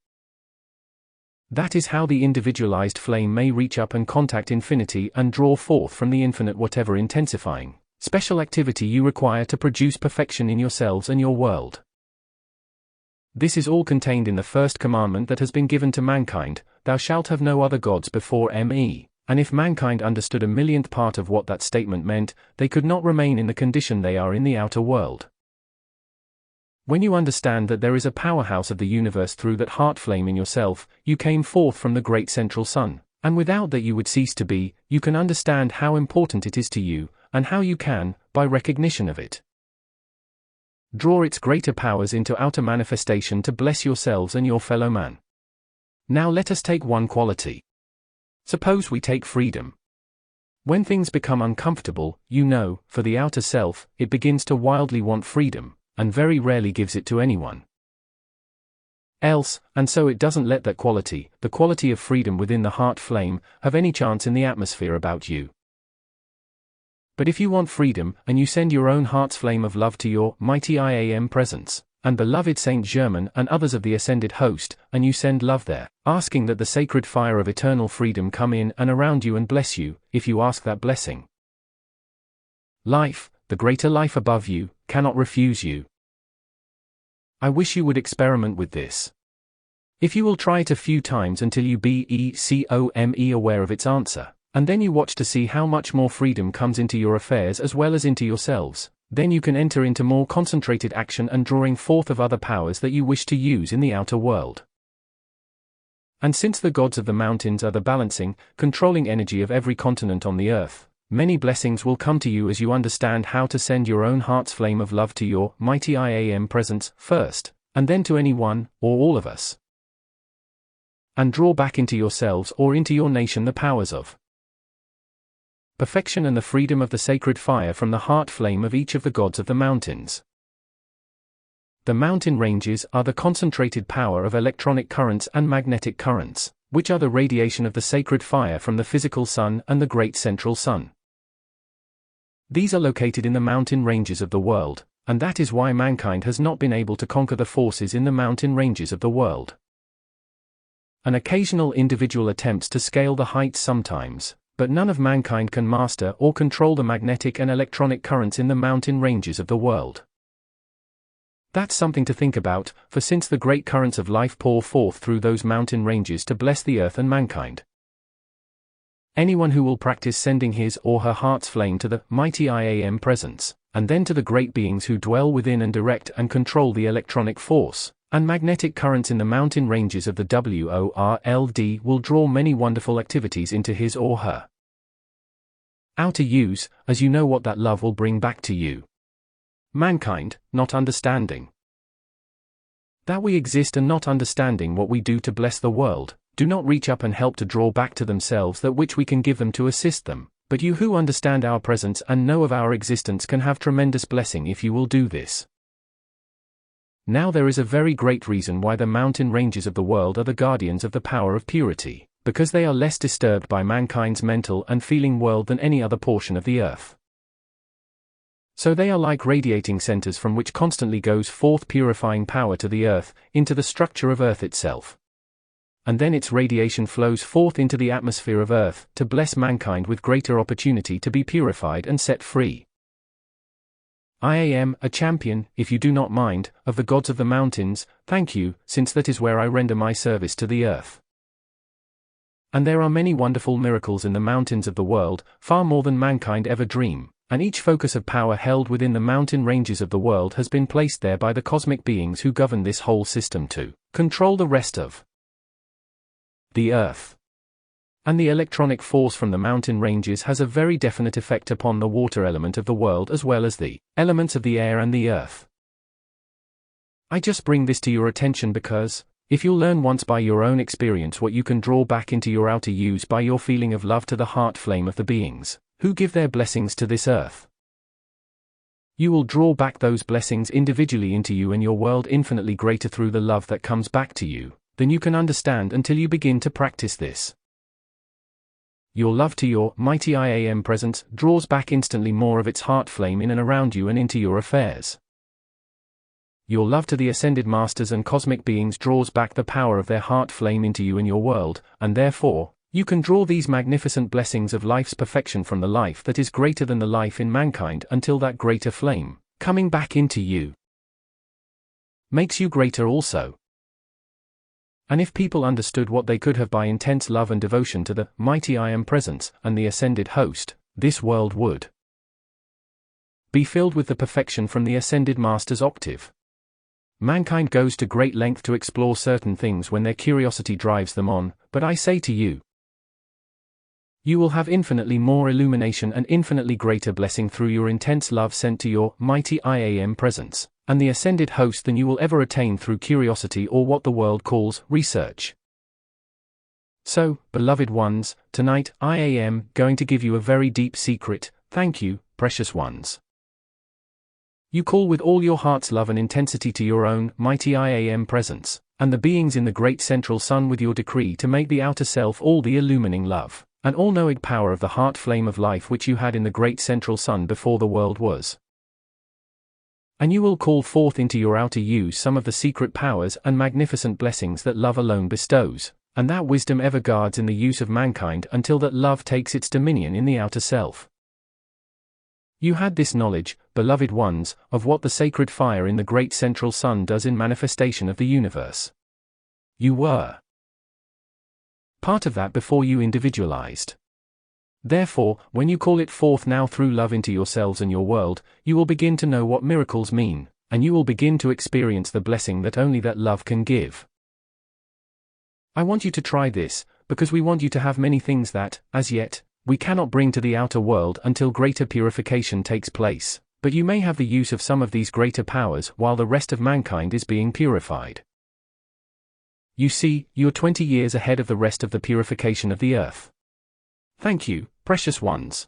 That is how the individualized flame may reach up and contact infinity and draw forth from the infinite whatever intensifying, special activity you require to produce perfection in yourselves and your world. This is all contained in the first commandment that has been given to mankind, thou shalt have no other gods before me, and if mankind understood a millionth part of what that statement meant, they could not remain in the condition they are in the outer world. When you understand that there is a powerhouse of the universe through that heart flame in yourself, you came forth from the great central sun, and without that you would cease to be, you can understand how important it is to you, and how you can, by recognition of it, draw its greater powers into outer manifestation to bless yourselves and your fellow man. Now let us take one quality. Suppose we take freedom. When things become uncomfortable, for the outer self, it begins to wildly want freedom, and very rarely gives it to anyone else, and so it doesn't let that quality, the quality of freedom within the heart flame, have any chance in the atmosphere about you. But if you want freedom, and you send your own heart's flame of love to your mighty I Am presence, and beloved Saint Germain and others of the ascended host, and you send love there, asking that the sacred fire of eternal freedom come in and around you and bless you, if you ask that blessing, life, the greater life above you, cannot refuse you. I wish you would experiment with this. If you will try it a few times until you become aware of its answer, and then you watch to see how much more freedom comes into your affairs as well as into yourselves, then you can enter into more concentrated action and drawing forth of other powers that you wish to use in the outer world. And since the gods of the mountains are the balancing, controlling energy of every continent on the earth, many blessings will come to you as you understand how to send your own heart's flame of love to your mighty I Am presence first, and then to any one, or all of us. And draw back into yourselves or into your nation the powers of perfection and the freedom of the sacred fire from the heart flame of each of the gods of the mountains. The mountain ranges are the concentrated power of electronic currents and magnetic currents, which are the radiation of the sacred fire from the physical sun and the great central sun. These are located in the mountain ranges of the world, and that is why mankind has not been able to conquer the forces in the mountain ranges of the world. An occasional individual attempts to scale the heights sometimes, but none of mankind can master or control the magnetic and electronic currents in the mountain ranges of the world. That's something to think about, for since the great currents of life pour forth through those mountain ranges to bless the earth and mankind, anyone who will practice sending his or her heart's flame to the mighty I Am presence, and then to the great beings who dwell within and direct and control the electronic force and magnetic currents in the mountain ranges of the world, will draw many wonderful activities into his or her outer use, as you know what that love will bring back to you. Mankind, not understanding that we exist and not understanding what we do to bless the world, do not reach up and help to draw back to themselves that which we can give them to assist them, but you who understand our presence and know of our existence can have tremendous blessing if you will do this. Now there is a very great reason why the mountain ranges of the world are the guardians of the power of purity, because they are less disturbed by mankind's mental and feeling world than any other portion of the earth. So they are like radiating centers from which constantly goes forth purifying power to the earth, into the structure of earth itself. And then its radiation flows forth into the atmosphere of earth, to bless mankind with greater opportunity to be purified and set free. I am a champion, if you do not mind, of the gods of the mountains, thank you, since that is where I render my service to the earth. And there are many wonderful miracles in the mountains of the world, far more than mankind ever dream, and each focus of power held within the mountain ranges of the world has been placed there by the cosmic beings who govern this whole system to control the rest of the earth. And the electronic force from the mountain ranges has a very definite effect upon the water element of the world as well as the elements of the air and the earth. I just bring this to your attention because, if you'll learn once by your own experience what you can draw back into your outer use by your feeling of love to the heart flame of the beings who give their blessings to this earth, you will draw back those blessings individually into you and your world infinitely greater through the love that comes back to you than you can understand until you begin to practice this. Your love to your mighty I Am presence draws back instantly more of its heart flame in and around you and into your affairs. Your love to the Ascended Masters and cosmic beings draws back the power of their heart flame into you and your world, and therefore, you can draw these magnificent blessings of life's perfection from the life that is greater than the life in mankind until that greater flame, coming back into you, makes you greater also. And if people understood what they could have by intense love and devotion to the mighty I Am presence and the ascended host, this world would be filled with the perfection from the Ascended Master's octave. Mankind goes to great length to explore certain things when their curiosity drives them on, but I say to you, you will have infinitely more illumination and infinitely greater blessing through your intense love sent to your mighty I Am presence and the ascended host than you will ever attain through curiosity or what the world calls research. So, beloved ones, tonight I am going to give you a very deep secret. Thank you, precious ones. You call with all your heart's love and intensity to your own mighty I Am presence, and the beings in the great central sun with your decree to make the outer self all the illumining love and all-knowing power of the heart flame of life which you had in the great central sun before the world was. And you will call forth into your outer use some of the secret powers and magnificent blessings that love alone bestows, and that wisdom ever guards in the use of mankind until that love takes its dominion in the outer self. You had this knowledge, beloved ones, of what the sacred fire in the great central sun does in manifestation of the universe. You were part of that before you individualized. Therefore, when you call it forth now through love into yourselves and your world, you will begin to know what miracles mean, and you will begin to experience the blessing that only that love can give. I want you to try this, because we want you to have many things that, as yet, we cannot bring to the outer world until greater purification takes place, but you may have the use of some of these greater powers while the rest of mankind is being purified. You see, you're 20 years ahead of the rest of the purification of the earth. Thank you, precious ones.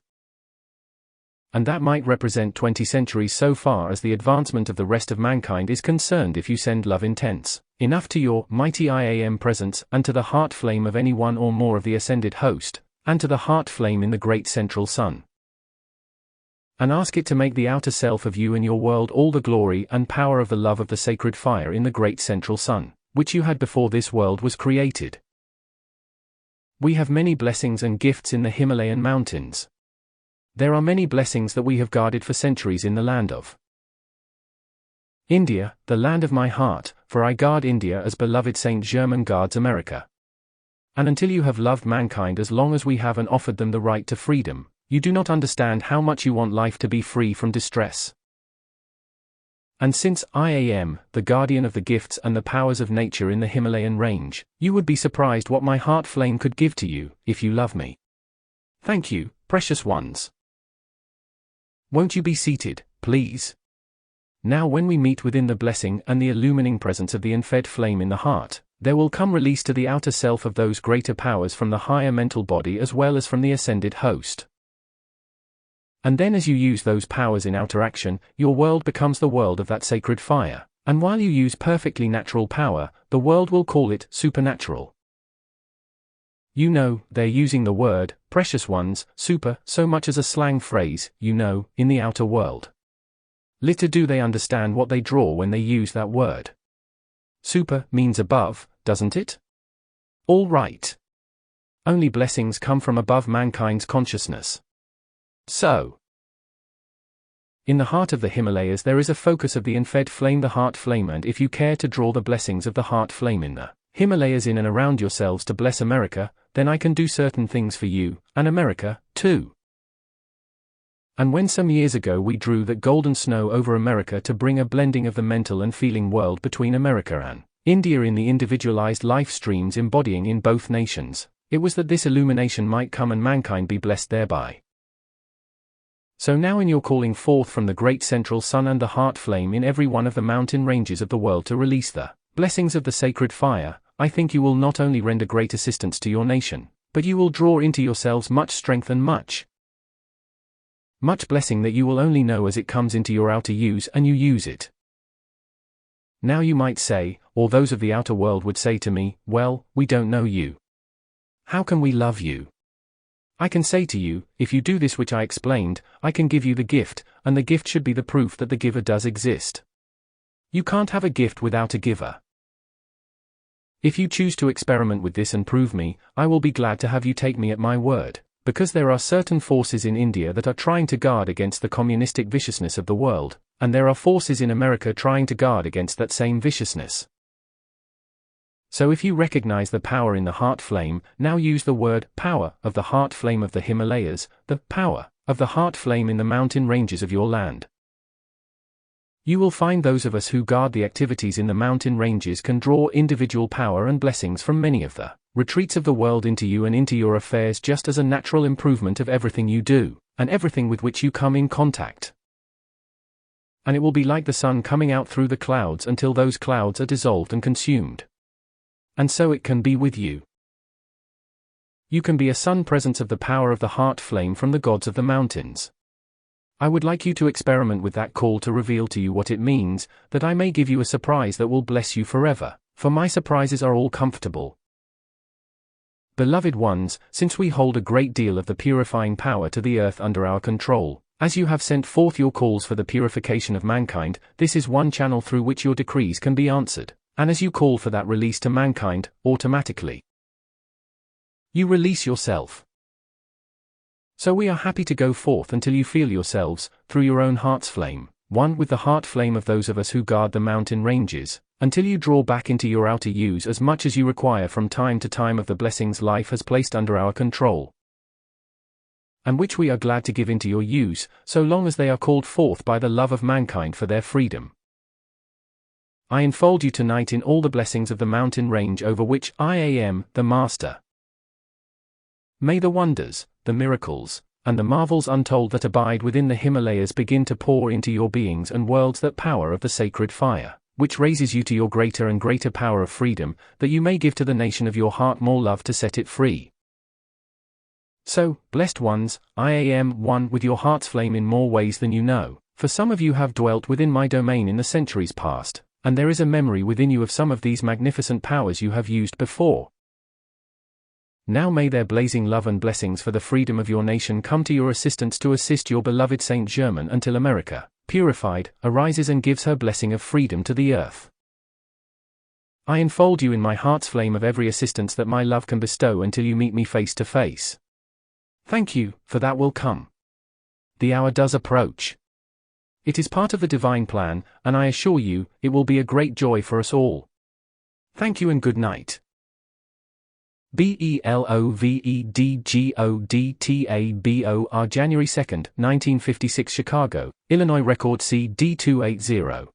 And that might represent 20 centuries so far as the advancement of the rest of mankind is concerned if you send love intense enough to your mighty I Am presence and to the heart flame of any one or more of the ascended host, and to the heart flame in the great central sun. And ask it to make the outer self of you and your world all the glory and power of the love of the sacred fire in the great central sun, which you had before this world was created. We have many blessings and gifts in the Himalayan mountains. There are many blessings that we have guarded for centuries in the land of India, the land of my heart, for I guard India as beloved Saint Germain guards America. And until you have loved mankind as long as we have and offered them the right to freedom, you do not understand how much you want life to be free from distress. And since I am the guardian of the gifts and the powers of nature in the Himalayan range, you would be surprised what my heart flame could give to you, if you love me. Thank you, precious ones. Won't you be seated, please? Now when we meet within the blessing and the illumining presence of the unfed flame in the heart, there will come release to the outer self of those greater powers from the higher mental body as well as from the ascended host. And then as you use those powers in outer action, your world becomes the world of that sacred fire, and while you use perfectly natural power, the world will call it supernatural. You know, they're using the word, precious ones, super, so much as a slang phrase, you know, in the outer world. Little do they understand what they draw when they use that word. Super means above, doesn't it? All right. Only blessings come from above mankind's consciousness. So, in the heart of the Himalayas there is a focus of the unfed flame, the heart flame, and if you care to draw the blessings of the heart flame in the Himalayas in and around yourselves to bless America, then I can do certain things for you, and America, too. And when some years ago we drew that golden snow over America to bring a blending of the mental and feeling world between America and India in the individualized life streams embodying in both nations, It was that this illumination might come and mankind be blessed thereby. So now in your calling forth from the great central sun and the heart flame in every one of the mountain ranges of the world to release the blessings of the sacred fire, I think you will not only render great assistance to your nation, but you will draw into yourselves much strength and much blessing that you will only know as it comes into your outer use and you use it. Now you might say, or those of the outer world would say to me, well, we don't know you. How can we love you? I can say to you, if you do this which I explained, I can give you the gift, and the gift should be the proof that the giver does exist. You can't have a gift without a giver. If you choose to experiment with this and prove me, I will be glad to have you take me at my word, because there are certain forces in India that are trying to guard against the communistic viciousness of the world, and there are forces in America trying to guard against that same viciousness. So if you recognize the power in the heart flame, now use the word power of the heart flame of the Himalayas, the power of the heart flame in the mountain ranges of your land. You will find those of us who guard the activities in the mountain ranges can draw individual power and blessings from many of the retreats of the world into you and into your affairs just as a natural improvement of everything you do, and everything with which you come in contact. And it will be like the sun coming out through the clouds until those clouds are dissolved and consumed. And so it can be with you. You can be a sun presence of the power of the heart flame from the gods of the mountains. I would like you to experiment with that call to reveal to you what it means, that I may give you a surprise that will bless you forever, for my surprises are all comfortable. Beloved ones, since we hold a great deal of the purifying power to the earth under our control, as you have sent forth your calls for the purification of mankind, this is one channel through which your decrees can be answered. And as you call for that release to mankind, automatically, you release yourself. So we are happy to go forth until you feel yourselves, through your own heart's flame, one with the heart flame of those of us who guard the mountain ranges, until you draw back into your outer use as much as you require from time to time of the blessings life has placed under our control, and which we are glad to give into your use, so long as they are called forth by the love of mankind for their freedom. I enfold you tonight in all the blessings of the mountain range over which I am, the Master. May the wonders, the miracles, and the marvels untold that abide within the Himalayas begin to pour into your beings and worlds that power of the sacred fire, which raises you to your greater and greater power of freedom, that you may give to the nation of your heart more love to set it free. So, blessed ones, I am one with your heart's flame in more ways than you know, for some of you have dwelt within my domain in the centuries past, and there is a memory within you of some of these magnificent powers you have used before. Now may their blazing love and blessings for the freedom of your nation come to your assistance to assist your beloved Saint Germain until America, purified, arises and gives her blessing of freedom to the earth. I enfold you in my heart's flame of every assistance that my love can bestow until you meet me face to face. Thank you, for that will come. The hour does approach. It is part of the divine plan, and I assure you, it will be a great joy for us all. Thank you and good night. BELOVEDGODTABOR January 2, 1956 Chicago, Illinois Record CD 280.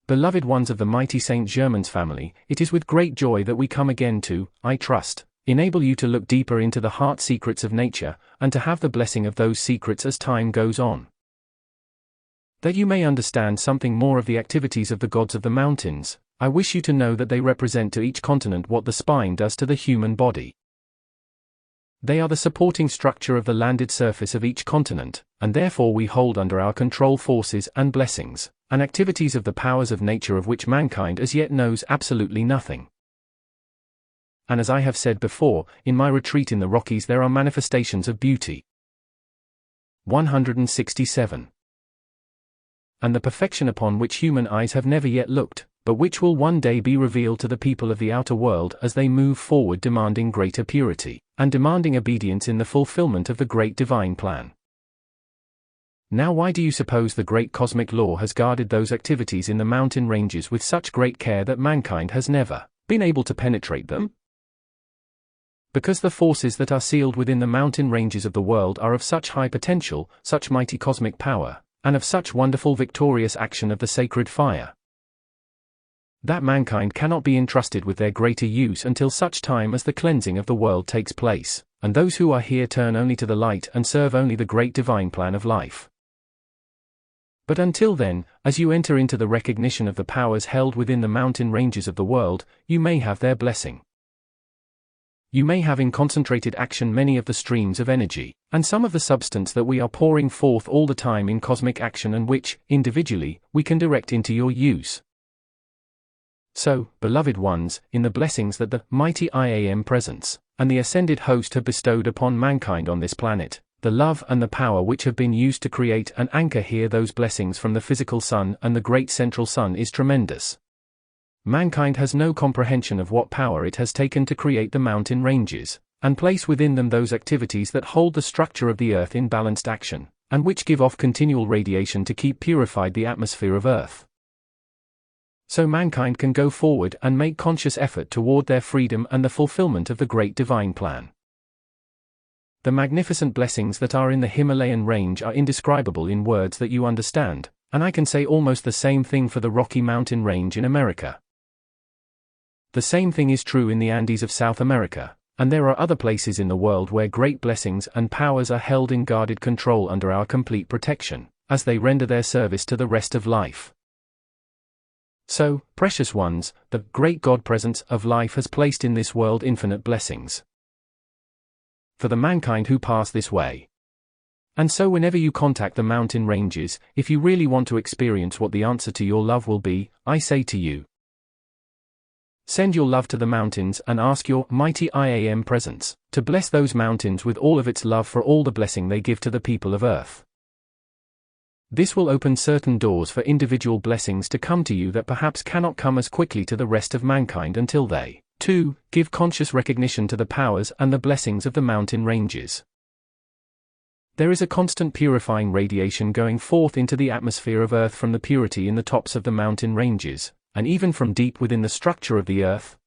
Beloved ones of the mighty Saint Germain's family, it is with great joy that we come again to, I trust, enable you to look deeper into the heart secrets of nature, and to have the blessing of those secrets as time goes on. That you may understand something more of the activities of the gods of the mountains, I wish you to know that they represent to each continent what the spine does to the human body. They are the supporting structure of the landed surface of each continent, and therefore we hold under our control forces and blessings, and activities of the powers of nature of which mankind as yet knows absolutely nothing. And as I have said before, in my retreat in the Rockies there are manifestations of beauty. 167. And the perfection upon which human eyes have never yet looked, but which will one day be revealed to the people of the outer world as they move forward demanding greater purity, and demanding obedience in the fulfillment of the great divine plan. Now why do you suppose the great cosmic law has guarded those activities in the mountain ranges with such great care that mankind has never been able to penetrate them? Because the forces that are sealed within the mountain ranges of the world are of such high potential, such mighty cosmic power, and of such wonderful victorious action of the sacred fire. that mankind cannot be entrusted with their greater use until such time as the cleansing of the world takes place, and those who are here turn only to the light and serve only the great divine plan of life. But until then, as you enter into the recognition of the powers held within the mountain ranges of the world, you may have their blessing. You may have in concentrated action many of the streams of energy, and some of the substance that we are pouring forth all the time in cosmic action and which, individually, we can direct into your use. So, beloved ones, in the blessings that the mighty I Am Presence and the Ascended Host have bestowed upon mankind on this planet, the love and the power which have been used to create and anchor here those blessings from the physical sun and the great central sun is tremendous. Mankind has no comprehension of what power it has taken to create the mountain ranges, and place within them those activities that hold the structure of the earth in balanced action, and which give off continual radiation to keep purified the atmosphere of earth. So mankind can go forward and make conscious effort toward their freedom and the fulfillment of the great divine plan. The magnificent blessings that are in the Himalayan range are indescribable in words that you understand, and I can say almost the same thing for the Rocky Mountain Range in America. The same thing is true in the Andes of South America, and there are other places in the world where great blessings and powers are held in guarded control under our complete protection, as they render their service to the rest of life. So, precious ones, the great God Presence of life has placed in this world infinite blessings for the mankind who pass this way. And so whenever you contact the mountain ranges, if you really want to experience what the answer to your love will be, I say to you, send your love to the mountains and ask your mighty I Am Presence to bless those mountains with all of its love for all the blessing they give to the people of earth. This will open certain doors for individual blessings to come to you that perhaps cannot come as quickly to the rest of mankind until they, too, give conscious recognition to the powers and the blessings of the mountain ranges. There is a constant purifying radiation going forth into the atmosphere of earth from the purity in the tops of the mountain ranges, and even from deep within the structure of the earth.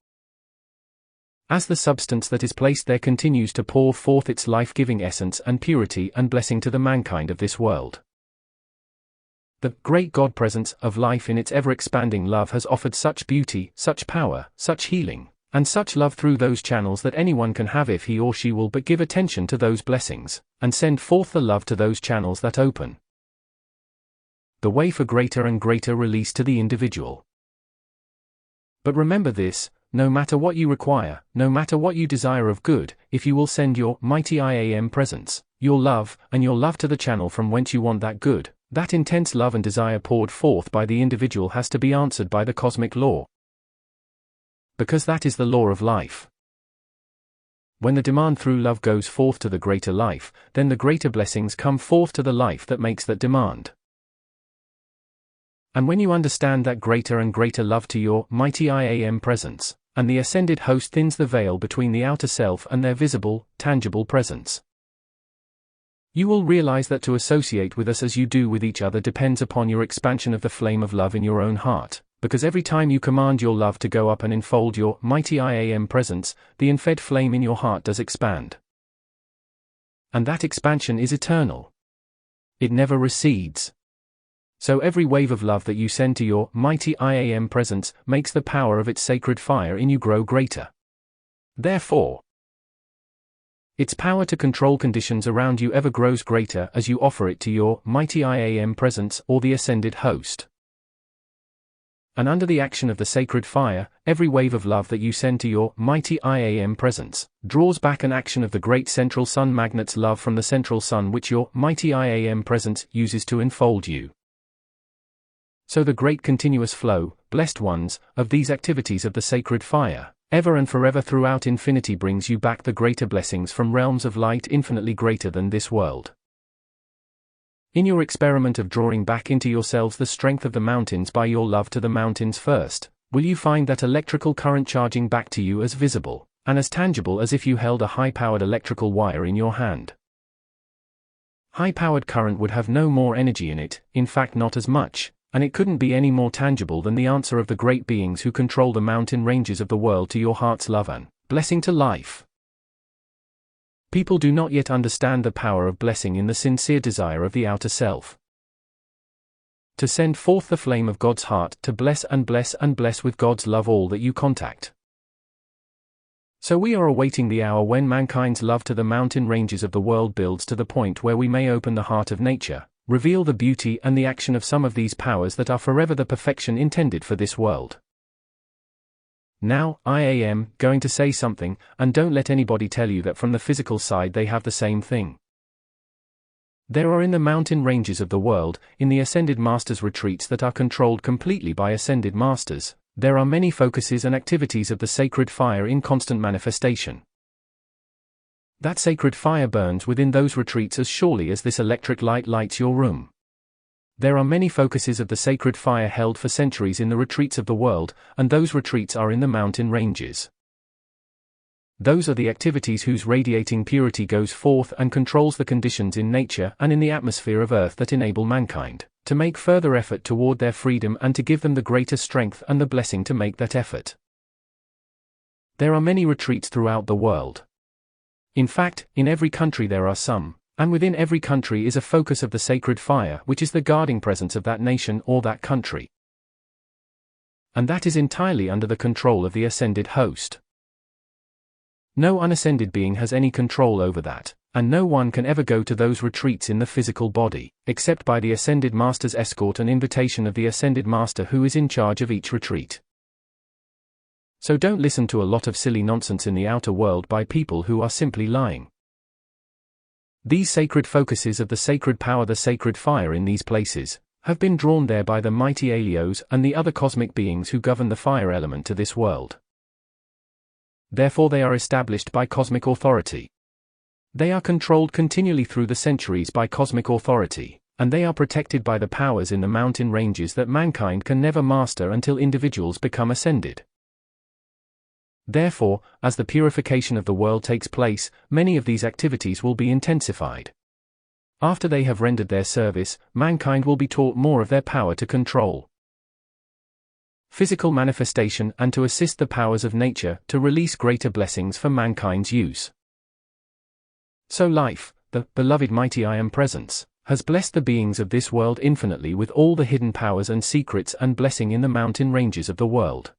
As the substance that is placed there continues to pour forth its life-giving essence and purity and blessing to the mankind of this world. The great God Presence of life in its ever-expanding love has offered such beauty, such power, such healing, and such love through those channels that anyone can have if he or she will but give attention to those blessings, and send forth the love to those channels that open the way for greater and greater release to the individual. But remember this, no matter what you require, no matter what you desire of good, if you will send your mighty I Am Presence, your love to the channel from whence you want that good, that intense love and desire poured forth by the individual has to be answered by the cosmic law. Because that is the law of life. When the demand through love goes forth to the greater life, then the greater blessings come forth to the life that makes that demand. And when you understand that greater and greater love to your mighty I Am Presence, and the Ascended Host thins the veil between the outer self and their visible, tangible presence, you will realize that to associate with us as you do with each other depends upon your expansion of the flame of love in your own heart, because every time you command your love to go up and enfold your mighty I Am Presence, the infed flame in your heart does expand. And that expansion is eternal. It never recedes. So every wave of love that you send to your mighty I Am Presence makes the power of its sacred fire in you grow greater. Therefore, its power to control conditions around you ever grows greater as you offer it to your mighty I Am Presence or the Ascended Host. And under the action of the sacred fire, every wave of love that you send to your mighty I Am Presence draws back an action of the great central sun magnet's love from the central sun which your mighty I Am Presence uses to enfold you. So the great continuous flow, blessed ones, of these activities of the sacred fire, ever and forever throughout infinity brings you back the greater blessings from realms of light infinitely greater than this world. In your experiment of drawing back into yourselves the strength of the mountains by your love to the mountains first, will you find that electrical current charging back to you as visible, and as tangible as if you held a high-powered electrical wire in your hand. High-powered current would have no more energy in it, in fact not as much, and it couldn't be any more tangible than the answer of the great beings who control the mountain ranges of the world to your heart's love and blessing to life. People do not yet understand the power of blessing in the sincere desire of the outer self. to send forth the flame of God's heart to bless and bless and bless with God's love all that you contact. So we are awaiting the hour when mankind's love to the mountain ranges of the world builds to the point where we may open the heart of nature, reveal the beauty and the action of some of these powers that are forever the perfection intended for this world. Now, I am going to say something, and don't let anybody tell you that from the physical side they have the same thing. There are in the mountain ranges of the world, in the Ascended Masters retreats that are controlled completely by Ascended Masters, there are many focuses and activities of the sacred fire in constant manifestation. That sacred fire burns within those retreats as surely as this electric light lights your room. There are many focuses of the sacred fire held for centuries in the retreats of the world, and those retreats are in the mountain ranges. Those are the activities whose radiating purity goes forth and controls the conditions in nature and in the atmosphere of earth that enable mankind to make further effort toward their freedom and to give them the greater strength and the blessing to make that effort. There are many retreats throughout the world. In fact, in every country there are some, and within every country is a focus of the sacred fire which is the guarding presence of that nation or that country. And that is entirely under the control of the ascended host. No unascended being has any control over that, and no one can ever go to those retreats in the physical body, except by the Ascended Master's escort and invitation of the Ascended Master who is in charge of each retreat. So don't listen to a lot of silly nonsense in the outer world by people who are simply lying. These sacred focuses of the sacred power, the sacred fire in these places, have been drawn there by the mighty Alios and the other cosmic beings who govern the fire element to this world. Therefore they are established by cosmic authority. They are controlled continually through the centuries by cosmic authority, and they are protected by the powers in the mountain ranges that mankind can never master until individuals become ascended. Therefore, as the purification of the world takes place, many of these activities will be intensified. After they have rendered their service, mankind will be taught more of their power to control physical manifestation and to assist the powers of nature to release greater blessings for mankind's use. So life, the beloved mighty I Am Presence, has blessed the beings of this world infinitely with all the hidden powers and secrets and blessing in the mountain ranges of the world.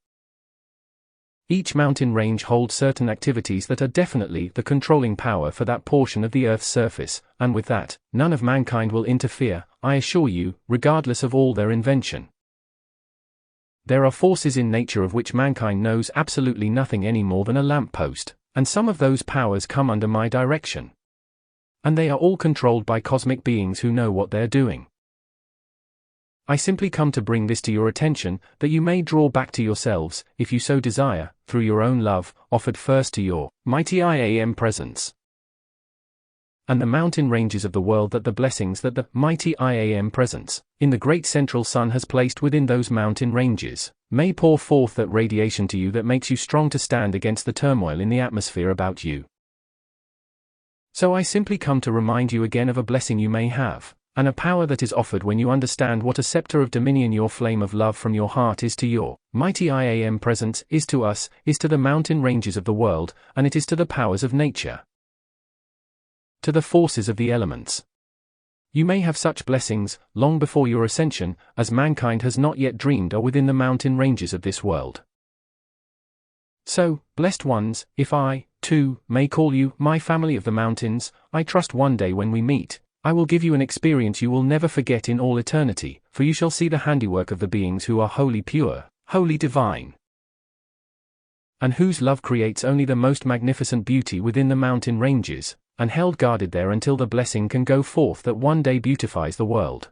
Each mountain range holds certain activities that are definitely the controlling power for that portion of the Earth's surface, and with that, none of mankind will interfere, I assure you, regardless of all their invention. There are forces in nature of which mankind knows absolutely nothing any more than a lamppost, and some of those powers come under my direction. And they are all controlled by cosmic beings who know what they're doing. I simply come to bring this to your attention, that you may draw back to yourselves, if you so desire, through your own love, offered first to your mighty I Am Presence and the mountain ranges of the world, that the blessings that the mighty I Am Presence, in the great central sun has placed within those mountain ranges, may pour forth that radiation to you that makes you strong to stand against the turmoil in the atmosphere about you. So I simply come to remind you again of a blessing you may have, and a power that is offered when you understand what a scepter of dominion your flame of love from your heart is to your mighty I Am Presence, is to us, is to the mountain ranges of the world, and it is to the powers of nature, to the forces of the elements. You may have such blessings, long before your ascension, as mankind has not yet dreamed are within the mountain ranges of this world. So, blessed ones, if I, too, may call you my family of the mountains, I trust one day when we meet, I will give you an experience you will never forget in all eternity, for you shall see the handiwork of the beings who are wholly pure, wholly divine, and whose love creates only the most magnificent beauty within the mountain ranges, and held guarded there until the blessing can go forth that one day beautifies the world.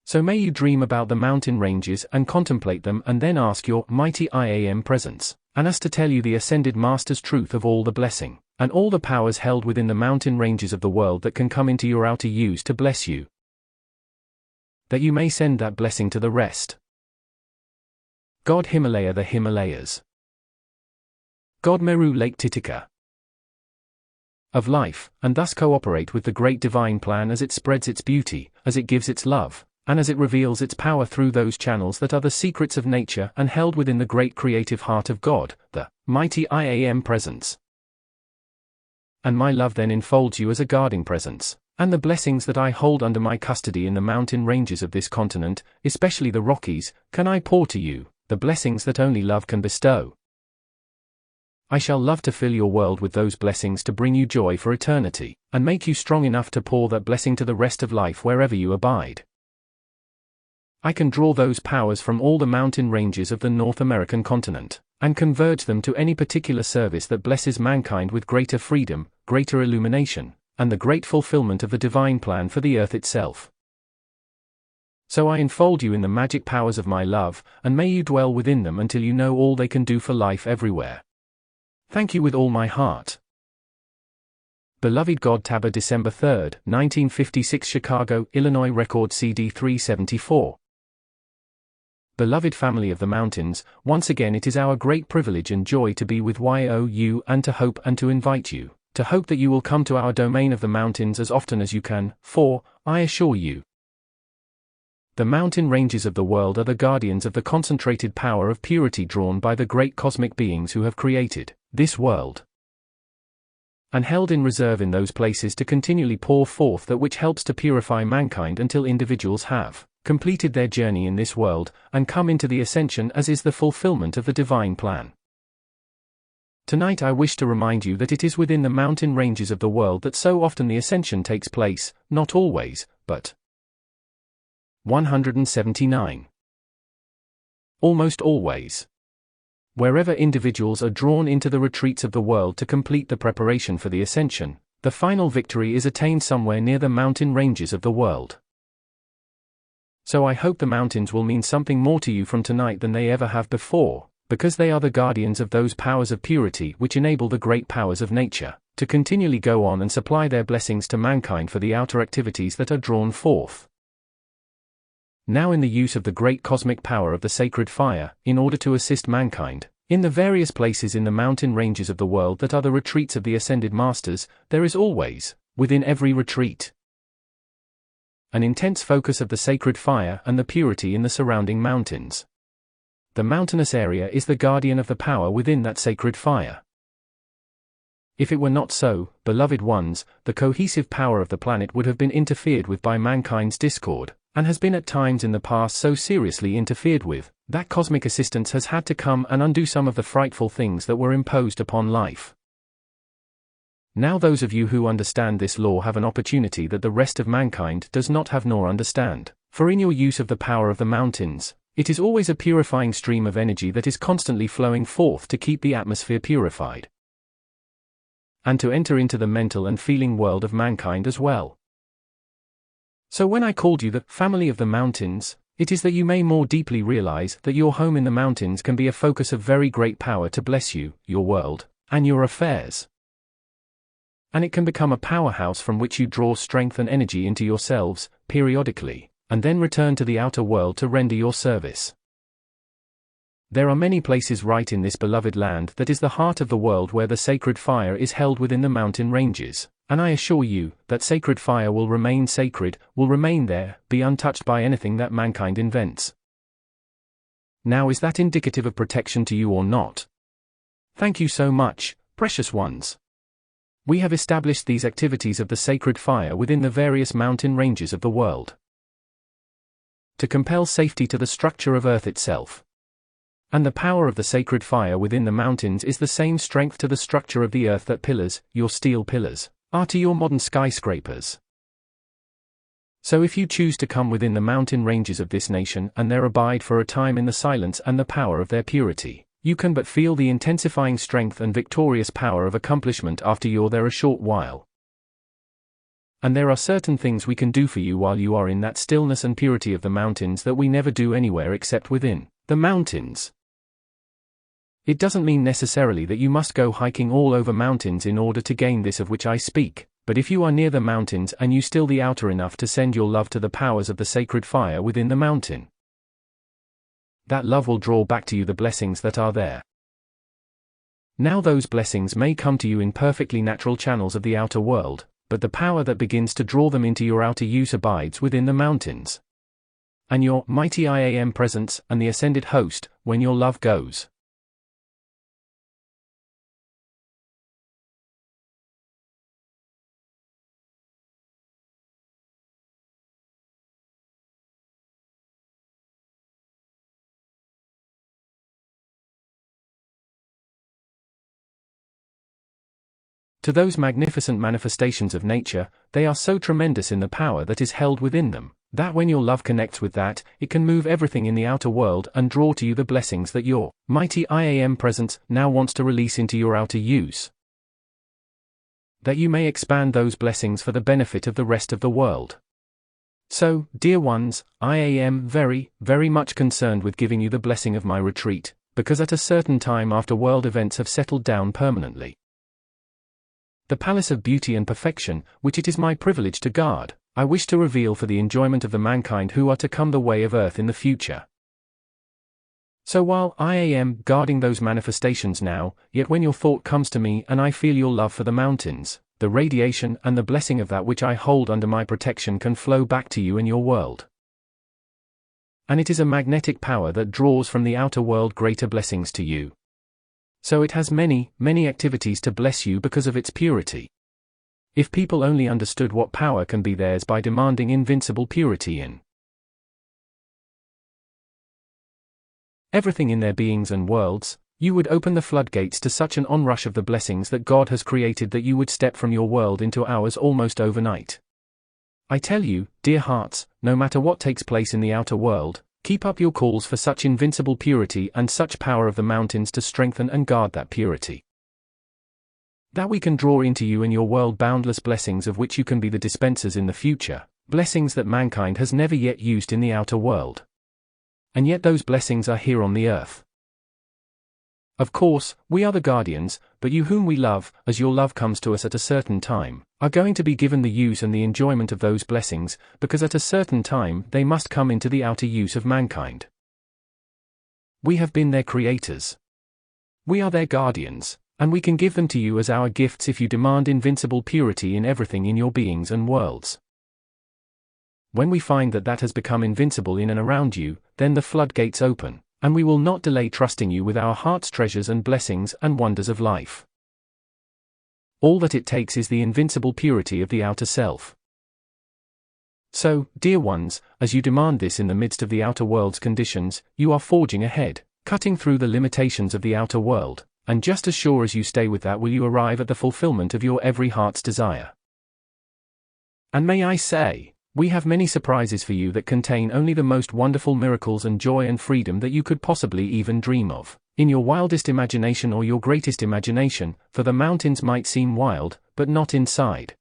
So may you dream about the mountain ranges and contemplate them, and then ask your mighty I Am Presence, and us to tell you the Ascended Master's truth of all the blessing, and all the powers held within the mountain ranges of the world that can come into your outer use to bless you, that you may send that blessing to the rest. God Himalaya, the Himalayas. God Meru, Lake Titicaca of life, and thus cooperate with the great divine plan as it spreads its beauty, as it gives its love, and as it reveals its power through those channels that are the secrets of nature and held within the great creative heart of God, the mighty I Am Presence. And my love then enfolds you as a guarding presence, And the blessings that I hold under my custody in the mountain ranges of this continent, especially the Rockies, can I pour to you, the blessings that only love can bestow. I shall love to fill your world with those blessings to bring you joy for eternity, and make you strong enough to pour that blessing to the rest of life wherever you abide. I can draw those powers from all the mountain ranges of the North American continent, and converge them to any particular service that blesses mankind with greater freedom, greater illumination, and the great fulfillment of the divine plan for the earth itself. So I enfold you in the magic powers of my love, and may you dwell within them until you know all they can do for life everywhere. Thank you with all my heart. Beloved God Tabor, December 3, 1956, Chicago, Illinois. Record CD 374. Beloved family of the mountains, once again it is our great privilege and joy to be with you and to hope and to invite you, to hope that you will come to our domain of the mountains as often as you can, for, I assure you, the mountain ranges of the world are the guardians of the concentrated power of purity drawn by the great cosmic beings who have created this world, and held in reserve in those places to continually pour forth that which helps to purify mankind until individuals have completed their journey in this world, and come into the ascension as is the fulfillment of the divine plan. Tonight I wish to remind you that it is within the mountain ranges of the world that so often the ascension takes place, not always, but 179. Almost always. Wherever individuals are drawn into the retreats of the world to complete the preparation for the ascension, the final victory is attained somewhere near the mountain ranges of the world. So I hope the mountains will mean something more to you from tonight than they ever have before, because they are the guardians of those powers of purity which enable the great powers of nature to continually go on and supply their blessings to mankind for the outer activities that are drawn forth now in the use of the great cosmic power of the sacred fire, in order to assist mankind. In the various places in the mountain ranges of the world that are the retreats of the Ascended Masters, there is always, within every retreat, an intense focus of the sacred fire and the purity in the surrounding mountains. The mountainous area is the guardian of the power within that sacred fire. If it were not so, beloved ones, the cohesive power of the planet would have been interfered with by mankind's discord, and has been at times in the past so seriously interfered with, that cosmic assistance has had to come and undo some of the frightful things that were imposed upon life. Now those of you who understand this law have an opportunity that the rest of mankind does not have nor understand, for in your use of the power of the mountains, it is always a purifying stream of energy that is constantly flowing forth to keep the atmosphere purified, and to enter into the mental and feeling world of mankind as well. So when I called you the family of the mountains, it is that you may more deeply realize that your home in the mountains can be a focus of very great power to bless you, your world, and your affairs. And it can become a powerhouse from which you draw strength and energy into yourselves, periodically, and then return to the outer world to render your service. There are many places right in this beloved land that is the heart of the world where the sacred fire is held within the mountain ranges, and I assure you, that sacred fire will remain sacred, will remain there, be untouched by anything that mankind invents. Now is that indicative of protection to you or not? Thank you so much, precious ones. We have established these activities of the sacred fire within the various mountain ranges of the world, to compel safety to the structure of Earth itself. And the power of the sacred fire within the mountains is the same strength to the structure of the Earth that pillars, your steel pillars, are to your modern skyscrapers. So if you choose to come within the mountain ranges of this nation and there abide for a time in the silence and the power of their purity, you can but feel the intensifying strength and victorious power of accomplishment after you're there a short while. And there are certain things we can do for you while you are in that stillness and purity of the mountains that we never do anywhere except within the mountains. It doesn't mean necessarily that you must go hiking all over mountains in order to gain this of which I speak, but if you are near the mountains and you still the outer enough to send your love to the powers of the sacred fire within the mountain, that love will draw back to you the blessings that are there. Now those blessings may come to you in perfectly natural channels of the outer world, but the power that begins to draw them into your outer use abides within the mountains. And your mighty I Am presence and the ascended host, when your love goes. To those magnificent manifestations of nature, they are so tremendous in the power that is held within them, that when your love connects with that, it can move everything in the outer world and draw to you the blessings that your mighty IAM presence now wants to release into your outer use, that you may expand those blessings for the benefit of the rest of the world. So, dear ones, I am very, very much concerned with giving you the blessing of my retreat, because at a certain time after world events have settled down permanently, the palace of beauty and perfection, which it is my privilege to guard, I wish to reveal for the enjoyment of the mankind who are to come the way of earth in the future. So while I am guarding those manifestations now, yet when your thought comes to me and I feel your love for the mountains, the radiation and the blessing of that which I hold under my protection can flow back to you in your world. And it is a magnetic power that draws from the outer world greater blessings to you. So it has many, many activities to bless you because of its purity. If people only understood what power can be theirs by demanding invincible purity in everything in their beings and worlds, you would open the floodgates to such an onrush of the blessings that God has created that you would step from your world into ours almost overnight. I tell you, dear hearts, no matter what takes place in the outer world, keep up your calls for such invincible purity and such power of the mountains to strengthen and guard that purity, that we can draw into you and your world boundless blessings of which you can be the dispensers in the future, blessings that mankind has never yet used in the outer world. And yet those blessings are here on the earth. Of course, we are the guardians, but you whom we love, as your love comes to us at a certain time, are going to be given the use and the enjoyment of those blessings, because at a certain time they must come into the outer use of mankind. We have been their creators. We are their guardians, and we can give them to you as our gifts if you demand invincible purity in everything in your beings and worlds. When we find that that has become invincible in and around you, then the floodgates open, and we will not delay trusting you with our heart's treasures and blessings and wonders of life. All that it takes is the invincible purity of the outer self. So, dear ones, as you demand this in the midst of the outer world's conditions, you are forging ahead, cutting through the limitations of the outer world, and just as sure as you stay with that will you arrive at the fulfillment of your every heart's desire. And may I say, we have many surprises for you that contain only the most wonderful miracles and joy and freedom that you could possibly even dream of, in your wildest imagination or your greatest imagination, for the mountains might seem wild, but not inside.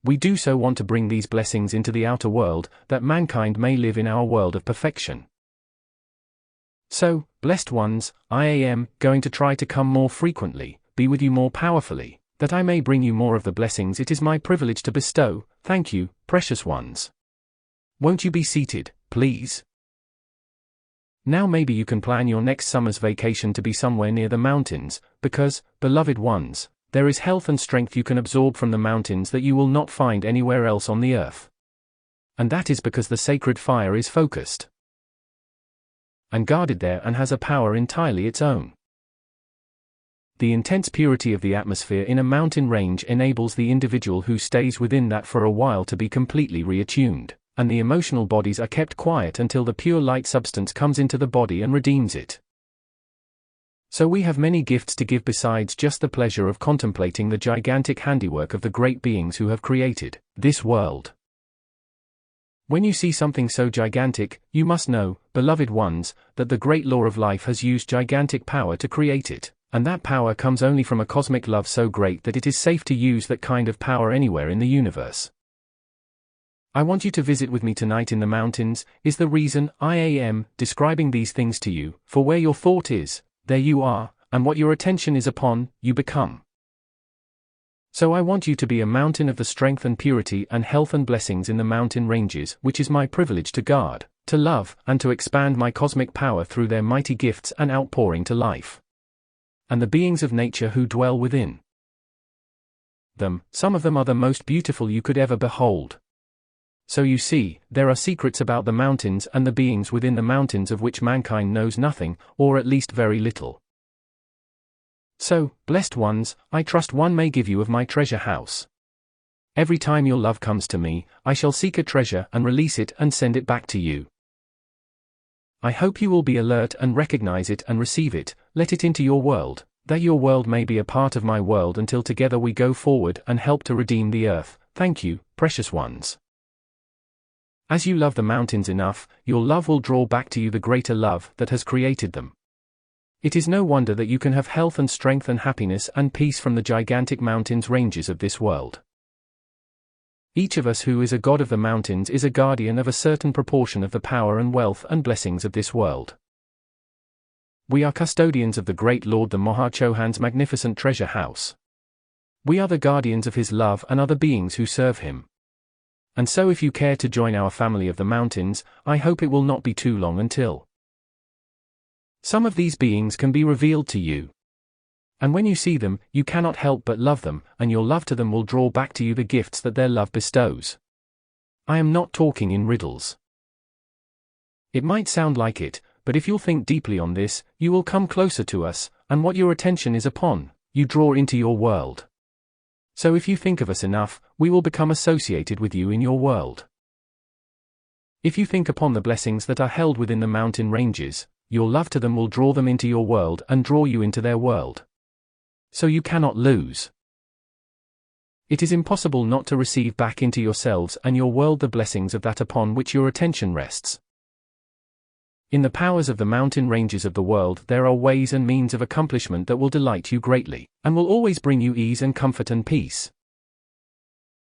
We do so want to bring these blessings into the outer world, that mankind may live in our world of perfection. So, blessed ones, I am going to try to come more frequently, be with you more powerfully, that I may bring you more of the blessings it is my privilege to bestow. Thank you, precious ones. Won't you be seated, please? Now maybe you can plan your next summer's vacation to be somewhere near the mountains, because, beloved ones, there is health and strength you can absorb from the mountains that you will not find anywhere else on the earth. And that is because the sacred fire is focused and guarded there and has a power entirely its own. The intense purity of the atmosphere in a mountain range enables the individual who stays within that for a while to be completely reattuned, and the emotional bodies are kept quiet until the pure light substance comes into the body and redeems it. So we have many gifts to give besides just the pleasure of contemplating the gigantic handiwork of the great beings who have created this world. When you see something so gigantic, you must know, beloved ones, that the great law of life has used gigantic power to create it. And that power comes only from a cosmic love so great that it is safe to use that kind of power anywhere in the universe. I want you to visit with me tonight in the mountains, is the reason I am describing these things to you, for where your thought is, there you are, and what your attention is upon, you become. So I want you to be a mountain of the strength and purity and health and blessings in the mountain ranges, which is my privilege to guard, to love, and to expand my cosmic power through their mighty gifts and outpouring to life. And the beings of nature who dwell within them, some of them are the most beautiful you could ever behold. So you see, there are secrets about the mountains and the beings within the mountains of which mankind knows nothing, or at least very little. So, blessed ones, I trust one may give you of my treasure house. Every time your love comes to me, I shall seek a treasure and release it and send it back to you. I hope you will be alert and recognize it and receive it, let it into your world, that your world may be a part of my world until together we go forward and help to redeem the earth. Thank you, precious ones. As you love the mountains enough, your love will draw back to you the greater love that has created them. It is no wonder that you can have health and strength and happiness and peace from the gigantic mountains ranges of this world. Each of us who is a god of the mountains is a guardian of a certain proportion of the power and wealth and blessings of this world. We are custodians of the great Lord the Mahachohan's magnificent treasure house. We are the guardians of his love and other beings who serve him. And so if you care to join our family of the mountains, I hope it will not be too long until some of these beings can be revealed to you. And when you see them, you cannot help but love them, and your love to them will draw back to you the gifts that their love bestows. I am not talking in riddles. It might sound like it, but if you'll think deeply on this, you will come closer to us, and what your attention is upon, you draw into your world. So if you think of us enough, we will become associated with you in your world. If you think upon the blessings that are held within the mountain ranges, your love to them will draw them into your world and draw you into their world. So you cannot lose. It is impossible not to receive back into yourselves and your world the blessings of that upon which your attention rests. In the powers of the mountain ranges of the world there are ways and means of accomplishment that will delight you greatly, and will always bring you ease and comfort and peace.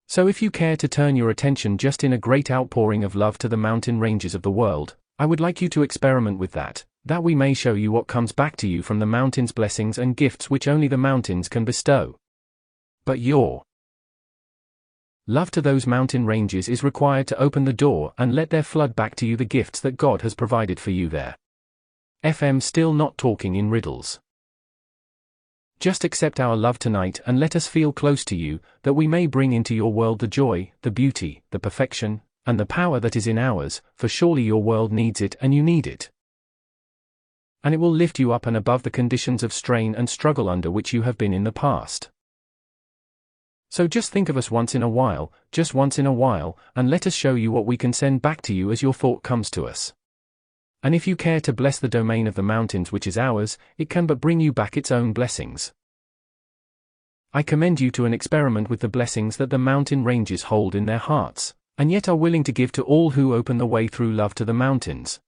So if you care to turn your attention just in a great outpouring of love to the mountain ranges of the world, I would like you to experiment with that we may show you what comes back to you from the mountains' blessings and gifts which only the mountains can bestow. But your love to those mountain ranges is required to open the door and let there flood back to you the gifts that God has provided for you there. FM still not talking in riddles. Just accept our love tonight and let us feel close to you, that we may bring into your world the joy, the beauty, the perfection, and the power that is in ours, for surely your world needs it and you need it. And it will lift you up and above the conditions of strain and struggle under which you have been in the past. So just think of us once in a while, just once in a while, and let us show you what we can send back to you as your thought comes to us. And if you care to bless the domain of the mountains which is ours, it can but bring you back its own blessings. I commend you to an experiment with the blessings that the mountain ranges hold in their hearts, and yet are willing to give to all who open the way through love to the mountains.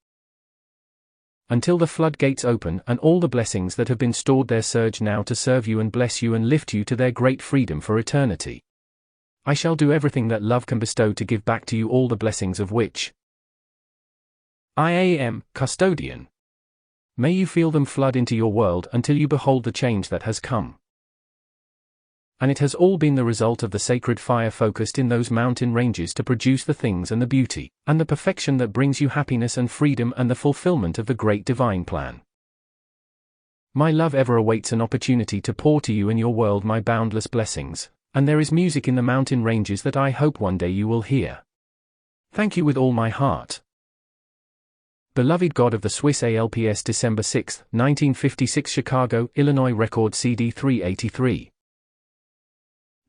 Until the floodgates open and all the blessings that have been stored there surge now to serve you and bless you and lift you to their great freedom for eternity. I shall do everything that love can bestow to give back to you all the blessings of which I am custodian. May you feel them flood into your world until you behold the change that has come. And it has all been the result of the sacred fire focused in those mountain ranges to produce the things and the beauty, and the perfection that brings you happiness and freedom and the fulfillment of the great divine plan. My love ever awaits an opportunity to pour to you in your world my boundless blessings, and there is music in the mountain ranges that I hope one day you will hear. Thank you with all my heart. Beloved God of the Swiss ALPS, December 6, 1956, Chicago, Illinois, record CD 383.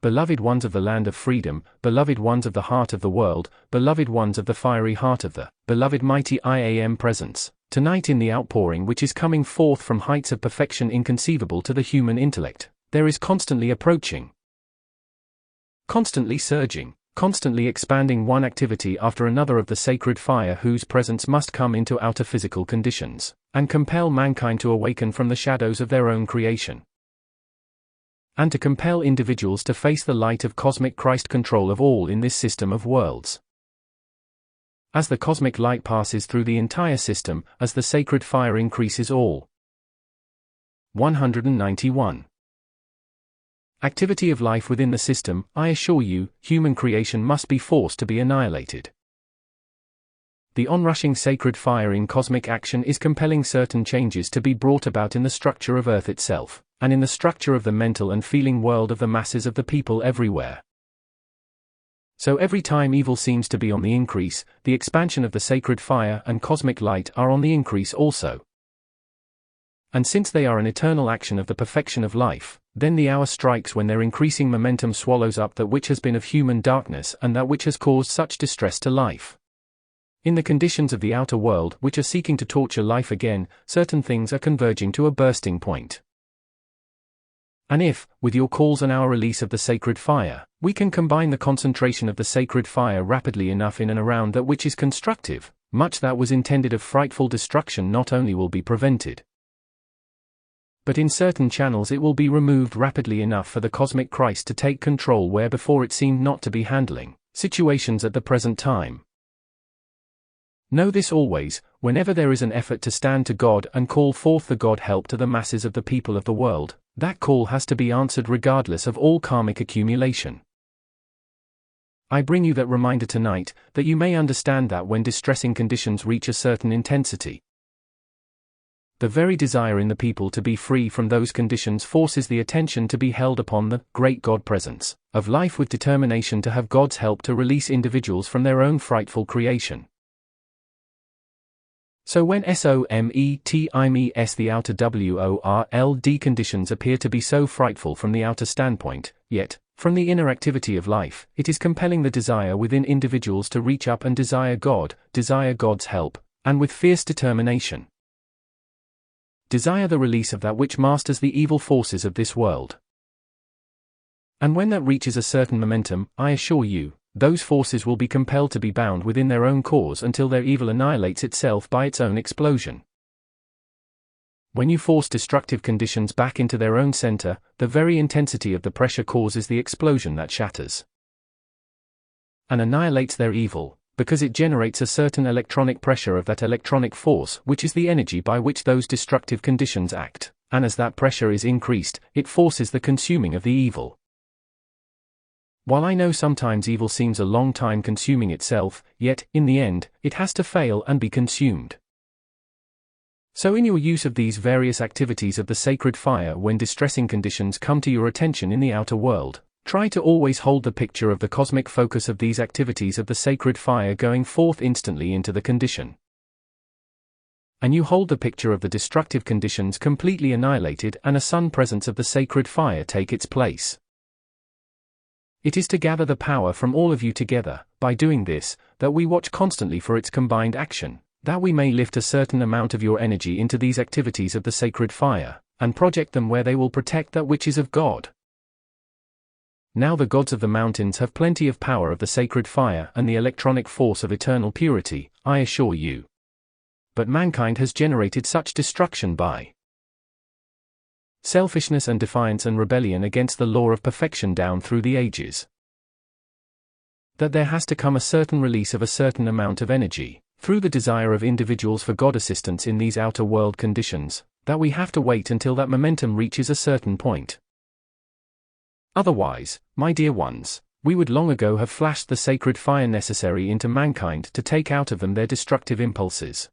Beloved ones of the land of freedom, beloved ones of the heart of the world, beloved ones of the fiery heart of the beloved mighty IAM presence, tonight in the outpouring which is coming forth from heights of perfection inconceivable to the human intellect, there is constantly approaching, constantly surging, constantly expanding one activity after another of the sacred fire whose presence must come into outer physical conditions, and compel mankind to awaken from the shadows of their own creation, and to compel individuals to face the light of cosmic Christ control of all in this system of worlds. As the cosmic light passes through the entire system, as the sacred fire increases all. 191. Activity of life within the system, I assure you, human creation must be forced to be annihilated. The onrushing sacred fire in cosmic action is compelling certain changes to be brought about in the structure of Earth itself, and in the structure of the mental and feeling world of the masses of the people everywhere. So every time evil seems to be on the increase, the expansion of the sacred fire and cosmic light are on the increase also. And since they are an eternal action of the perfection of life, then the hour strikes when their increasing momentum swallows up that which has been of human darkness and that which has caused such distress to life. In the conditions of the outer world which are seeking to torture life again, certain things are converging to a bursting point. And if, with your calls and our release of the sacred fire, we can combine the concentration of the sacred fire rapidly enough in and around that which is constructive, much that was intended of frightful destruction not only will be prevented, but in certain channels it will be removed rapidly enough for the cosmic Christ to take control where before it seemed not to be handling situations at the present time. Know this always, whenever there is an effort to stand to God and call forth the God help to the masses of the people of the world, that call has to be answered regardless of all karmic accumulation. I bring you that reminder tonight, that you may understand that when distressing conditions reach a certain intensity, the very desire in the people to be free from those conditions forces the attention to be held upon the great God presence of life with determination to have God's help to release individuals from their own frightful creation. So when SOMETIMES the outer WORLD conditions appear to be so frightful from the outer standpoint, yet, from the inner activity of life, it is compelling the desire within individuals to reach up and desire God, desire God's help, and with fierce determination desire the release of that which masters the evil forces of this world. And when that reaches a certain momentum, I assure you, those forces will be compelled to be bound within their own cause until their evil annihilates itself by its own explosion. When you force destructive conditions back into their own center, the very intensity of the pressure causes the explosion that shatters and annihilates their evil, because it generates a certain electronic pressure of that electronic force, which is the energy by which those destructive conditions act, and as that pressure is increased, it forces the consuming of the evil. While I know sometimes evil seems a long time consuming itself, yet, in the end, it has to fail and be consumed. So in your use of these various activities of the sacred fire when distressing conditions come to your attention in the outer world, try to always hold the picture of the cosmic focus of these activities of the sacred fire going forth instantly into the condition. And you hold the picture of the destructive conditions completely annihilated and a sun presence of the sacred fire take its place. It is to gather the power from all of you together, by doing this, that we watch constantly for its combined action, that we may lift a certain amount of your energy into these activities of the sacred fire, and project them where they will protect that which is of God. Now the gods of the mountains have plenty of power of the sacred fire and the electronic force of eternal purity, I assure you. But mankind has generated such destruction by selfishness and defiance and rebellion against the law of perfection down through the ages, that there has to come a certain release of a certain amount of energy, through the desire of individuals for God assistance in these outer world conditions, that we have to wait until that momentum reaches a certain point. Otherwise, my dear ones, we would long ago have flashed the sacred fire necessary into mankind to take out of them their destructive impulses.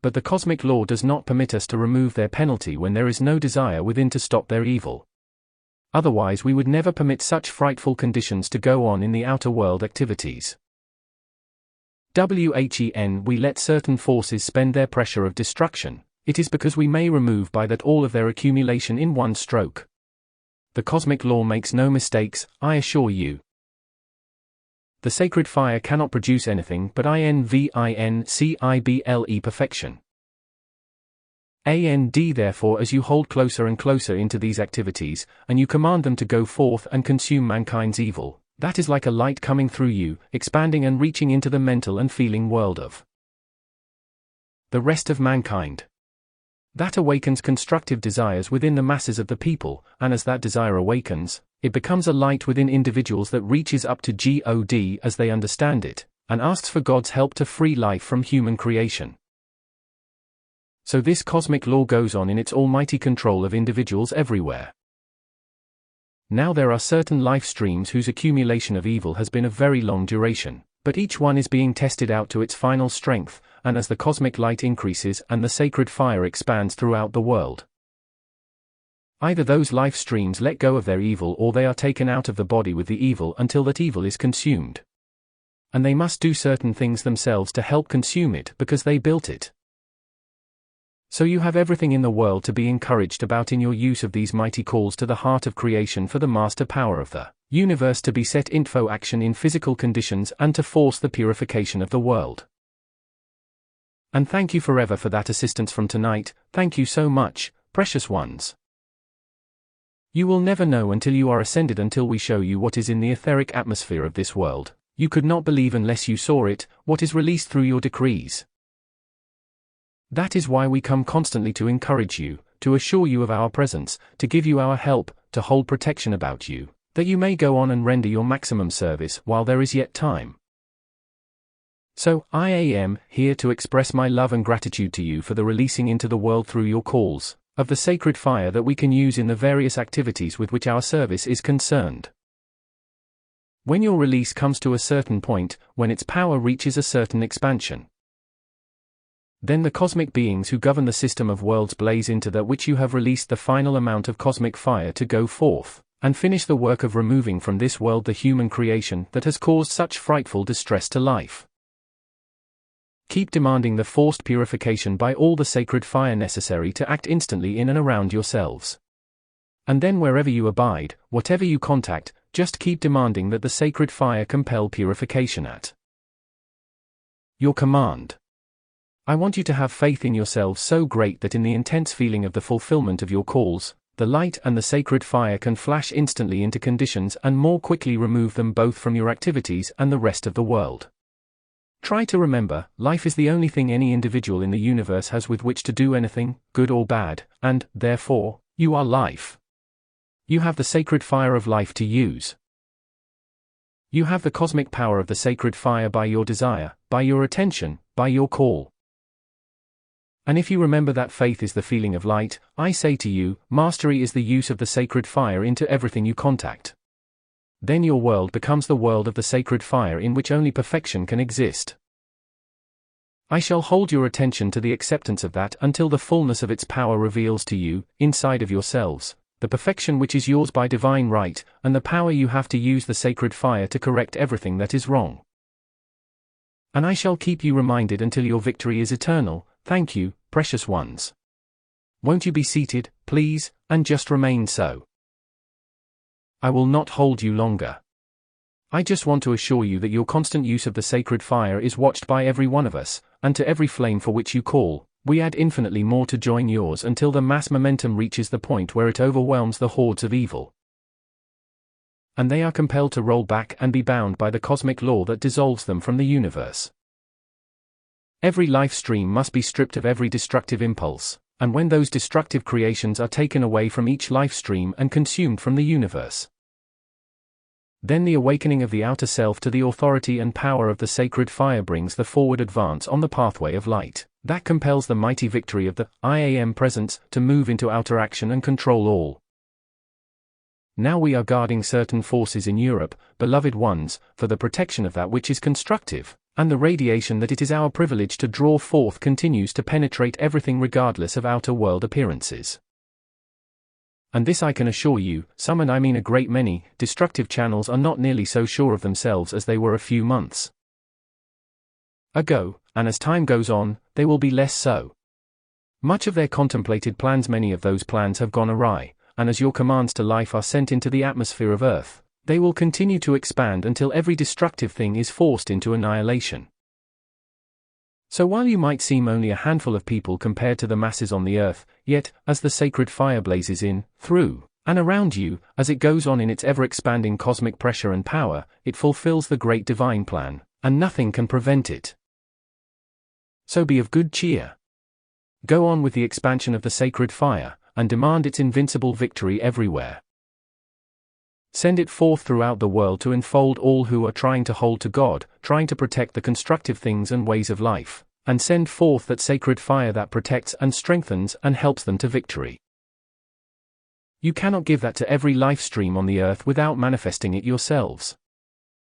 But the cosmic law does not permit us to remove their penalty when there is no desire within to stop their evil. Otherwise we would never permit such frightful conditions to go on in the outer world activities. When we let certain forces spend their pressure of destruction, it is because we may remove by that all of their accumulation in one stroke. The cosmic law makes no mistakes, I assure you. The sacred fire cannot produce anything but invincible perfection. Therefore, as you hold closer and closer into these activities, and you command them to go forth and consume mankind's evil, that is like a light coming through you, expanding and reaching into the mental and feeling world of the rest of mankind. That awakens constructive desires within the masses of the people, and as that desire awakens, it becomes a light within individuals that reaches up to God as they understand it, and asks for God's help to free life from human creation. So this cosmic law goes on in its almighty control of individuals everywhere. Now there are certain life streams whose accumulation of evil has been of very long duration, but each one is being tested out to its final strength, and as the cosmic light increases and the sacred fire expands throughout the world, either those life streams let go of their evil or they are taken out of the body with the evil until that evil is consumed. And they must do certain things themselves to help consume it because they built it. So you have everything in the world to be encouraged about in your use of these mighty calls to the heart of creation for the master power of the universe to be set into action in physical conditions and to force the purification of the world. And thank you forever for that assistance from tonight, thank you so much, precious ones. You will never know until you are ascended, until we show you what is in the etheric atmosphere of this world. You could not believe unless you saw it, what is released through your decrees. That is why we come constantly to encourage you, to assure you of our presence, to give you our help, to hold protection about you, that you may go on and render your maximum service while there is yet time. So, I am here to express my love and gratitude to you for the releasing into the world through your calls, of the sacred fire that we can use in the various activities with which our service is concerned. When your release comes to a certain point, when its power reaches a certain expansion, then the cosmic beings who govern the system of worlds blaze into that which you have released the final amount of cosmic fire to go forth, and finish the work of removing from this world the human creation that has caused such frightful distress to life. Keep demanding the forced purification by all the sacred fire necessary to act instantly in and around yourselves. And then wherever you abide, whatever you contact, just keep demanding that the sacred fire compel purification at your command. I want you to have faith in yourselves so great that in the intense feeling of the fulfillment of your calls, the light and the sacred fire can flash instantly into conditions and more quickly remove them both from your activities and the rest of the world. Try to remember, life is the only thing any individual in the universe has with which to do anything, good or bad, and, therefore, you are life. You have the sacred fire of life to use. You have the cosmic power of the sacred fire by your desire, by your attention, by your call. And if you remember that faith is the feeling of light, I say to you, mastery is the use of the sacred fire into everything you contact. Then your world becomes the world of the sacred fire in which only perfection can exist. I shall hold your attention to the acceptance of that until the fullness of its power reveals to you, inside of yourselves, the perfection which is yours by divine right, and the power you have to use the sacred fire to correct everything that is wrong. And I shall keep you reminded until your victory is eternal. Thank you, precious ones. Won't you be seated, please, and just remain so? I will not hold you longer. I just want to assure you that your constant use of the sacred fire is watched by every one of us, and to every flame for which you call, we add infinitely more to join yours until the mass momentum reaches the point where it overwhelms the hordes of evil. And they are compelled to roll back and be bound by the cosmic law that dissolves them from the universe. Every life stream must be stripped of every destructive impulse, and when those destructive creations are taken away from each life stream and consumed from the universe, then the awakening of the outer self to the authority and power of the sacred fire brings the forward advance on the pathway of light, that compels the mighty victory of the I Am presence to move into outer action and control all. Now we are guarding certain forces in Europe, beloved ones, for the protection of that which is constructive, and the radiation that it is our privilege to draw forth continues to penetrate everything regardless of outer world appearances. And this I can assure you, some, and I mean a great many, destructive channels are not nearly so sure of themselves as they were a few months ago, and as time goes on, they will be less so. Much of their contemplated plans, many of those plans have gone awry, and as your commands to life are sent into the atmosphere of Earth, they will continue to expand until every destructive thing is forced into annihilation. So while you might seem only a handful of people compared to the masses on the earth, yet, as the sacred fire blazes in, through, and around you, as it goes on in its ever-expanding cosmic pressure and power, it fulfills the great divine plan, and nothing can prevent it. So be of good cheer. Go on with the expansion of the sacred fire, and demand its invincible victory everywhere. Send it forth throughout the world to enfold all who are trying to hold to God, trying to protect the constructive things and ways of life, and send forth that sacred fire that protects and strengthens and helps them to victory. You cannot give that to every life stream on the earth without manifesting it yourselves.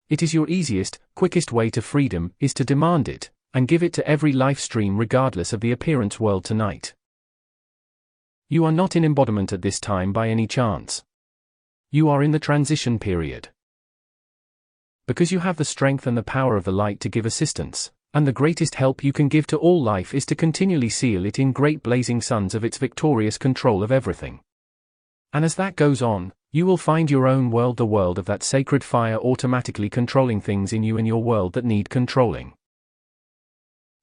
It is your easiest, quickest way to freedom, is to demand it, and give it to every life stream regardless of the appearance world tonight. You are not in embodiment at this time by any chance. You are in the transition period. Because you have the strength and the power of the light to give assistance, and the greatest help you can give to all life is to continually seal it in great blazing suns of its victorious control of everything. And as that goes on, you will find your own world, the world of that sacred fire, automatically controlling things in you and your world that need controlling.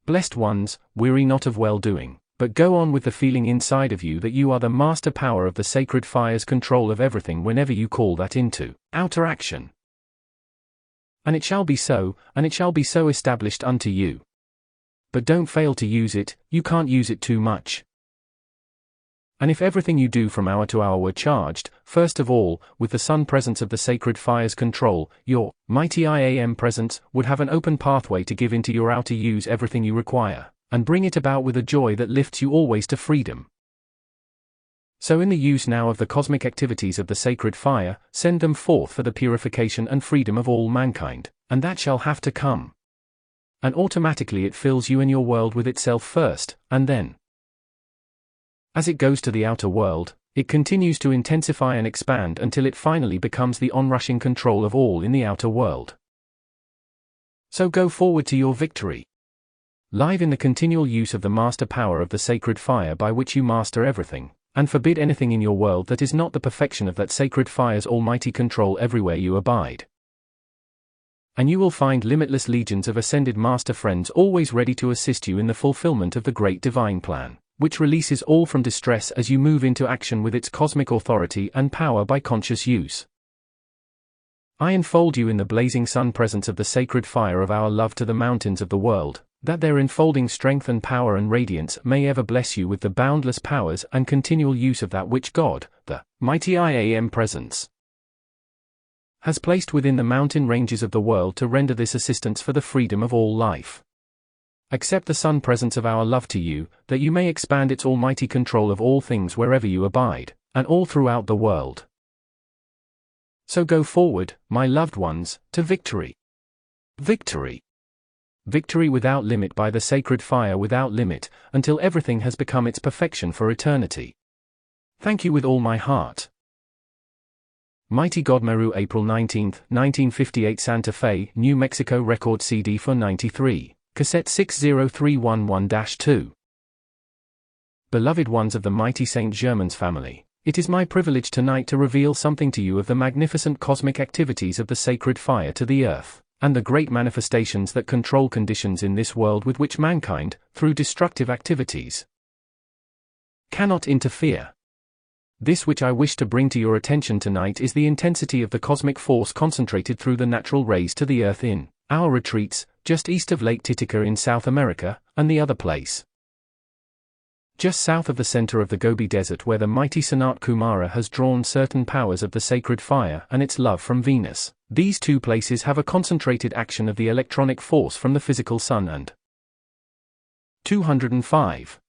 Blessed ones, weary not of well-doing, But go on with the feeling inside of you that you are the master power of the sacred fire's control of everything whenever you call that into outer action. And it shall be so, and it shall be so established unto you. But don't fail to use it, you can't use it too much. And if everything you do from hour to hour were charged, first of all, with the sun presence of the sacred fire's control, your mighty IAM presence would have an open pathway to give into your outer use everything you require, and bring it about with a joy that lifts you always to freedom. So in the use now of the cosmic activities of the sacred fire, send them forth for the purification and freedom of all mankind, and that shall have to come. And automatically it fills you and your world with itself first, and then, as it goes to the outer world, it continues to intensify and expand until it finally becomes the onrushing control of all in the outer world. So go forward to your victory. Live in the continual use of the master power of the sacred fire by which you master everything, and forbid anything in your world that is not the perfection of that sacred fire's almighty control everywhere you abide. And you will find limitless legions of ascended master friends always ready to assist you in the fulfillment of the great divine plan, which releases all from distress as you move into action with its cosmic authority and power by conscious use. I enfold you in the blazing sun presence of the sacred fire of our love to the mountains of the world, that their enfolding strength and power and radiance may ever bless you with the boundless powers and continual use of that which God, the mighty IAM presence, has placed within the mountain ranges of the world to render this assistance for the freedom of all life. Accept the sun presence of our love to you, that you may expand its almighty control of all things wherever you abide, and all throughout the world. So go forward, my loved ones, to victory. Victory. Victory without limit by the sacred fire without limit, until everything has become its perfection for eternity. Thank you with all my heart. Mighty God Meru, April 19, 1958, Santa Fe, New Mexico. Record CD for 93, cassette 60311-2. Beloved ones of the mighty Saint Germain's family, it is my privilege tonight to reveal something to you of the magnificent cosmic activities of the sacred fire to the earth, and the great manifestations that control conditions in this world with which mankind, through destructive activities, cannot interfere. This which I wish to bring to your attention tonight is the intensity of the cosmic force concentrated through the natural rays to the earth in our retreats, just east of Lake Titicaca in South America, and the other place, just south of the center of the Gobi Desert, where the mighty Sanat Kumara has drawn certain powers of the sacred fire and its love from Venus. These two places have a concentrated action of the electronic force from the physical sun and 205.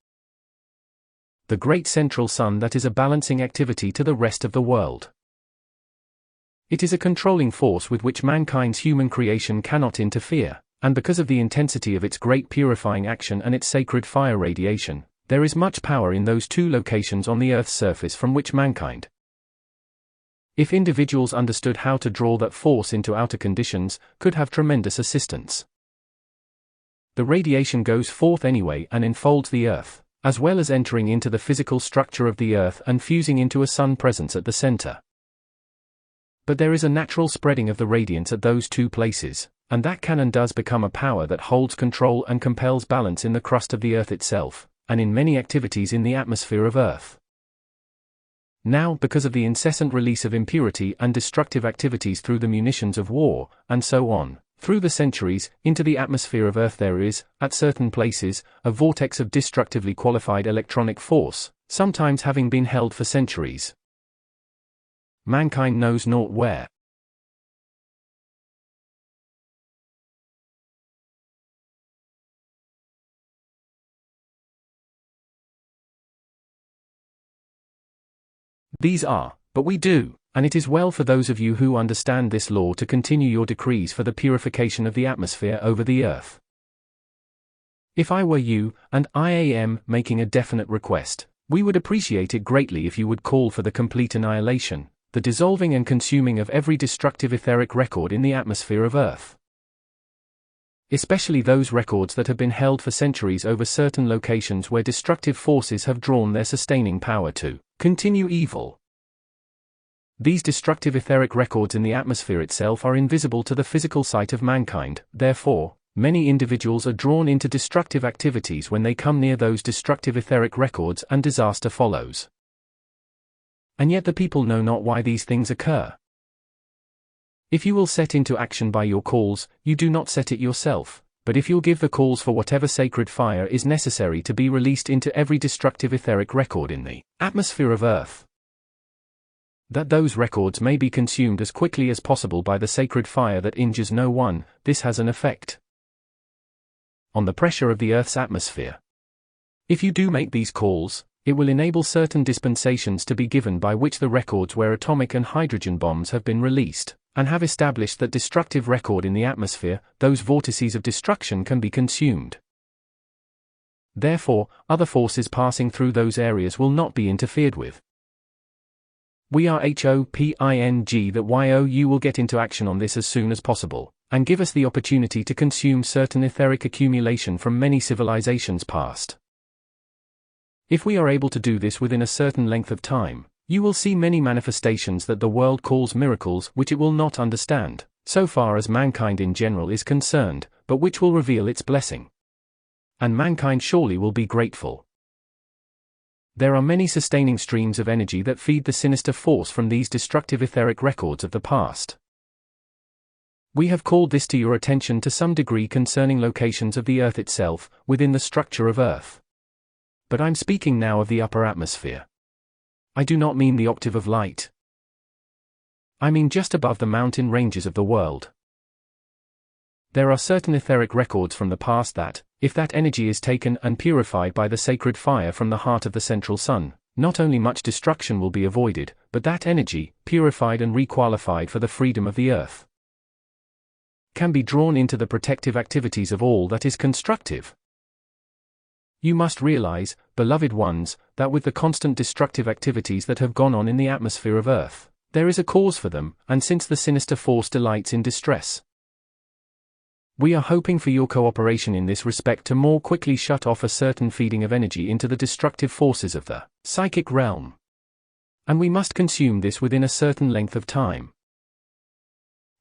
The great central sun that is a balancing activity to the rest of the world. It is a controlling force with which mankind's human creation cannot interfere, and because of the intensity of its great purifying action and its sacred fire radiation, there is much power in those two locations on the Earth's surface from which mankind, if individuals understood how to draw that force into outer conditions, could have tremendous assistance. The radiation goes forth anyway and enfolds the Earth, as well as entering into the physical structure of the Earth and fusing into a sun presence at the center. But there is a natural spreading of the radiance at those two places, and that can and does become a power that holds control and compels balance in the crust of the Earth itself, and in many activities in the atmosphere of Earth. Now, because of the incessant release of impurity and destructive activities through the munitions of war, and so on, through the centuries, into the atmosphere of Earth there is, at certain places, a vortex of destructively qualified electronic force, sometimes having been held for centuries. Mankind knows naught where. These are, but we do, and it is well for those of you who understand this law to continue your decrees for the purification of the atmosphere over the earth. If I were you, and I am making a definite request, we would appreciate it greatly if you would call for the complete annihilation, the dissolving and consuming of every destructive etheric record in the atmosphere of Earth. Especially those records that have been held for centuries over certain locations where destructive forces have drawn their sustaining power to continue evil. These destructive etheric records in the atmosphere itself are invisible to the physical sight of mankind, therefore, Many individuals are drawn into destructive activities when they come near those destructive etheric records, and disaster follows. And yet the people know not why these things occur. If you will set into action by your calls, you do not set it yourself, but if you'll give the calls for whatever sacred fire is necessary to be released into every destructive etheric record in the atmosphere of Earth, that those records may be consumed as quickly as possible by the sacred fire that injures no one, this has an effect on the pressure of the Earth's atmosphere. If you do make these calls, it will enable certain dispensations to be given by which the records where atomic and hydrogen bombs have been released, and have established that destructive record in the atmosphere, those vortices of destruction can be consumed. Therefore, other forces passing through those areas will not be interfered with. We are hoping that you will get into action on this as soon as possible, and give us the opportunity to consume certain etheric accumulation from many civilizations past. If we are able to do this within a certain length of time, you will see many manifestations that the world calls miracles which it will not understand, so far as mankind in general is concerned, but which will reveal its blessing. And mankind surely will be grateful. There are many sustaining streams of energy that feed the sinister force from these destructive etheric records of the past. We have called this to your attention to some degree concerning locations of the Earth itself, within the structure of Earth. But I'm speaking now of the upper atmosphere. I do not mean the octave of light. I mean just above the mountain ranges of the world. There are certain etheric records from the past that, if that energy is taken and purified by the sacred fire from the heart of the central sun, not only much destruction will be avoided, but that energy, purified and requalified for the freedom of the Earth, can be drawn into the protective activities of all that is constructive. You must realize, beloved ones, that with the constant destructive activities that have gone on in the atmosphere of Earth, there is a cause for them, and since the sinister force delights in distress, we are hoping for your cooperation in this respect to more quickly shut off a certain feeding of energy into the destructive forces of the psychic realm. And we must consume this within a certain length of time.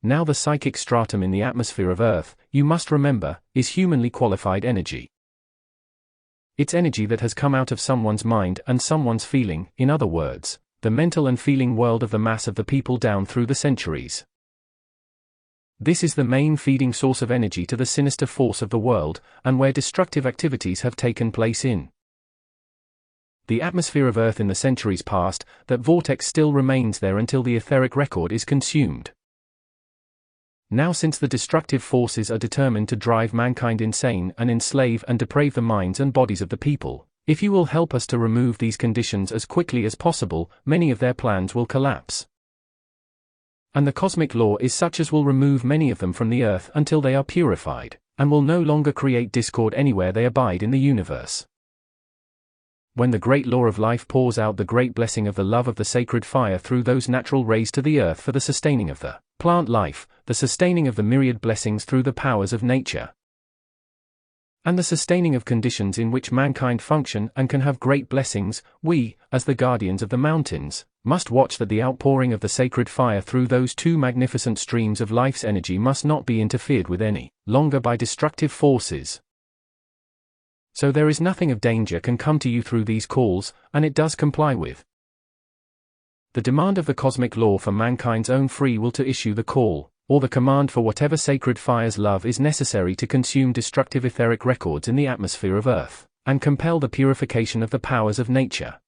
Now the psychic stratum in the atmosphere of Earth, you must remember, is humanly qualified energy. It's energy that has come out of someone's mind and someone's feeling, in other words, the mental and feeling world of the mass of the people down through the centuries. This is the main feeding source of energy to the sinister force of the world, and where destructive activities have taken place in the atmosphere of Earth in the centuries past, that vortex still remains there until the etheric record is consumed. Now since the destructive forces are determined to drive mankind insane and enslave and deprave the minds and bodies of the people, if you will help us to remove these conditions as quickly as possible, many of their plans will collapse. And the cosmic law is such as will remove many of them from the Earth until they are purified, and will no longer create discord anywhere they abide in the universe. When the great law of life pours out the great blessing of the love of the sacred fire through those natural rays to the Earth for the sustaining of the plant life, the sustaining of the myriad blessings through the powers of nature, and the sustaining of conditions in which mankind function and can have great blessings, we, as the guardians of the mountains, must watch that the outpouring of the sacred fire through those two magnificent streams of life's energy must not be interfered with any longer by destructive forces. So there is nothing of danger can come to you through these calls, and it does comply with the demand of the cosmic law for mankind's own free will to issue the call, or the command for whatever sacred fire's love is necessary to consume destructive etheric records in the atmosphere of Earth, and compel the purification of the powers of nature.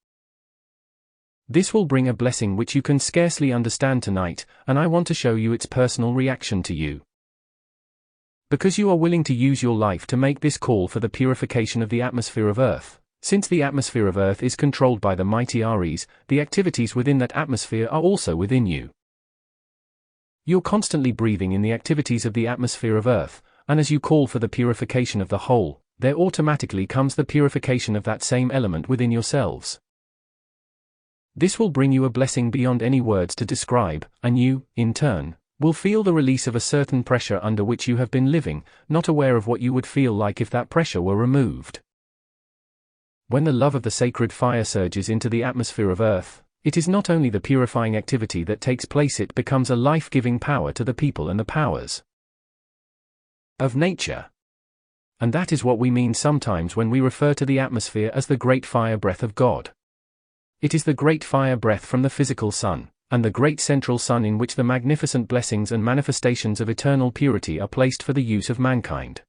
This will bring a blessing which you can scarcely understand tonight, and I want to show you its personal reaction to you. Because you are willing to use your life to make this call for the purification of the atmosphere of Earth. Since the atmosphere of Earth is controlled by the mighty Aries, the activities within that atmosphere are also within you. You're constantly breathing in the activities of the atmosphere of Earth, and as you call for the purification of the whole, there automatically comes the purification of that same element within yourselves. This will bring you a blessing beyond any words to describe, and you, in turn, will feel the release of a certain pressure under which you have been living, not aware of what you would feel like if that pressure were removed. When the love of the sacred fire surges into the atmosphere of Earth, it is not only the purifying activity that takes place, it becomes a life-giving power to the people and the powers of nature, And that is what we mean sometimes when we refer to the atmosphere as the great fire breath of God. It is the great fire breath from the physical sun, and the great central sun in which the magnificent blessings and manifestations of eternal purity are placed for the use of mankind.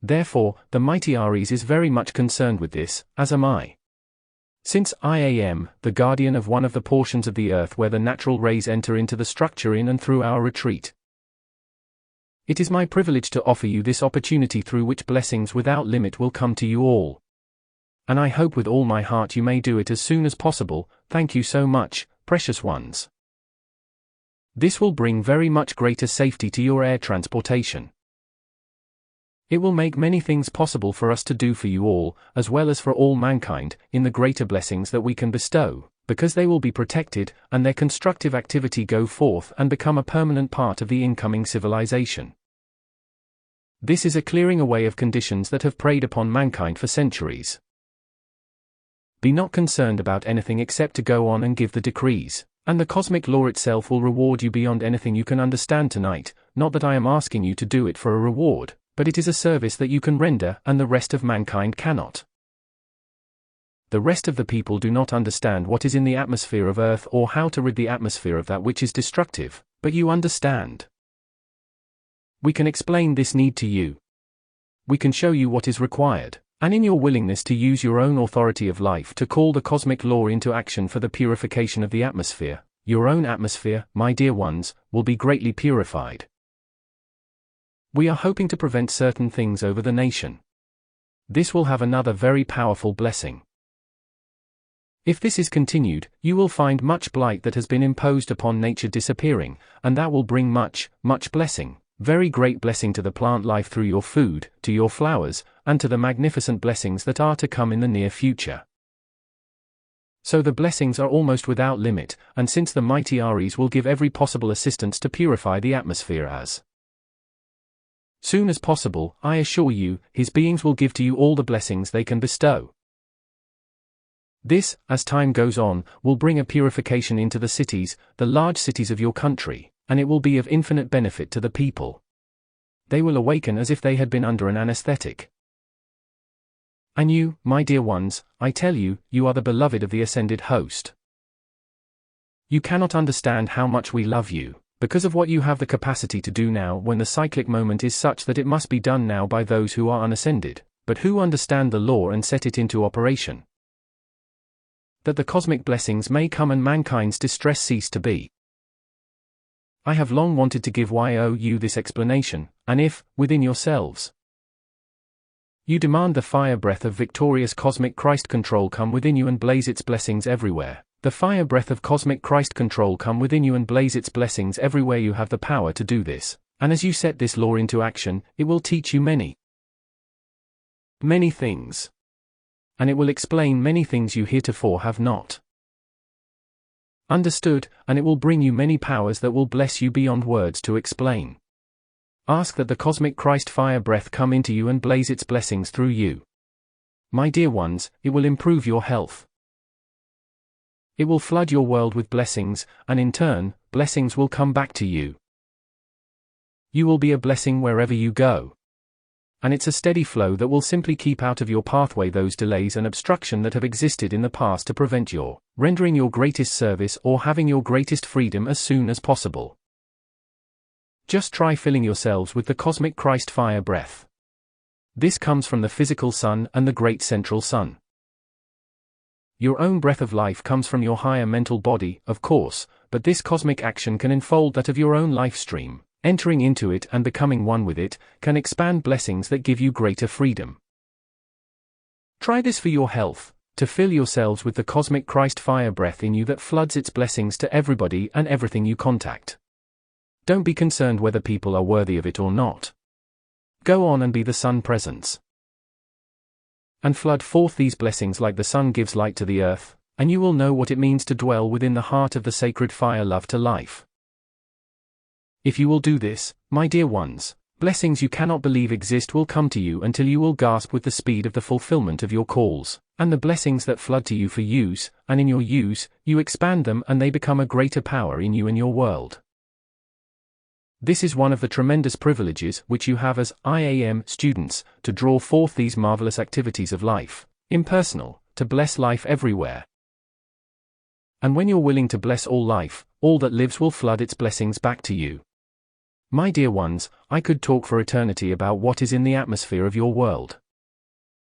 Therefore, the mighty Aries is very much concerned with this, as am I. Since I am the guardian of one of the portions of the earth where the natural rays enter into the structure in and through our retreat, it is my privilege to offer you this opportunity through which blessings without limit will come to you all. And I hope with all my heart you may do it as soon as possible. Thank you so much, precious ones. This will bring very much greater safety to your air transportation. It will make many things possible for us to do for you all, as well as for all mankind, in the greater blessings that we can bestow, because they will be protected, and their constructive activity go forth and become a permanent part of the incoming civilization. This is a clearing away of conditions that have preyed upon mankind for centuries. Be not concerned about anything except to go on and give the decrees, and the cosmic law itself will reward you beyond anything you can understand tonight. Not that I am asking you to do it for a reward, but it is a service that you can render and the rest of mankind cannot. The rest of the people do not understand what is in the atmosphere of Earth or how to rid the atmosphere of that which is destructive, but you understand. We can explain this need to you. We can show you what is required, and in your willingness to use your own authority of life to call the cosmic law into action for the purification of the atmosphere, your own atmosphere, my dear ones, will be greatly purified. We are hoping to prevent certain things over the nation. This will have another very powerful blessing. If this is continued, you will find much blight that has been imposed upon nature disappearing, and that will bring much, much blessing, very great blessing to the plant life through your food, to your flowers, and to the magnificent blessings that are to come in the near future. So the blessings are almost without limit, and since the mighty Aries will give every possible assistance to purify the atmosphere as soon as possible, I assure you, his beings will give to you all the blessings they can bestow. This, as time goes on, will bring a purification into the cities, the large cities of your country, and it will be of infinite benefit to the people. They will awaken as if they had been under an anesthetic. And you, my dear ones, I tell you, you are the beloved of the ascended host. You cannot understand how much we love you, because of what you have the capacity to do now when the cyclic moment is such that it must be done now by those who are unascended, but who understand the law and set it into operation. That the cosmic blessings may come and mankind's distress cease to be. I have long wanted to give you this explanation, and if, within yourselves, you demand the fire breath of victorious cosmic Christ control come within you and blaze its blessings everywhere, the fire breath of cosmic Christ control come within you and blaze its blessings everywhere, you have the power to do this, and as you set this law into action, it will teach you many things. And it will explain many things you heretofore have not understood, and it will bring you many powers that will bless you beyond words to explain. Ask that the cosmic Christ fire breath come into you and blaze its blessings through you. My dear ones, it will improve your health. It will flood your world with blessings, and in turn, blessings will come back to you. You will be a blessing wherever you go. And it's a steady flow that will simply keep out of your pathway those delays and obstruction that have existed in the past to prevent your rendering your greatest service or having your greatest freedom as soon as possible. Just try filling yourselves with the cosmic Christ fire breath. This comes from the physical sun and the great central sun. Your own breath of life comes from your higher mental body, of course, but this cosmic action can enfold that of your own life stream. Entering into it and becoming one with it, can expand blessings that give you greater freedom. Try this for your health, to fill yourselves with the cosmic Christ fire breath in you that floods its blessings to everybody and everything you contact. Don't be concerned whether people are worthy of it or not. Go on and be the sun presence. And flood forth these blessings like the sun gives light to the earth, and you will know what it means to dwell within the heart of the sacred fire love to life. If you will do this, my dear ones, blessings you cannot believe exist will come to you until you will gasp with the speed of the fulfillment of your calls, and the blessings that flood to you for use, and in your use, you expand them and they become a greater power in you and your world. This is one of the tremendous privileges which you have as IAM students, to draw forth these marvelous activities of life, impersonal, to bless life everywhere. And when you're willing to bless all life, all that lives will flood its blessings back to you. My dear ones, I could talk for eternity about what is in the atmosphere of your world.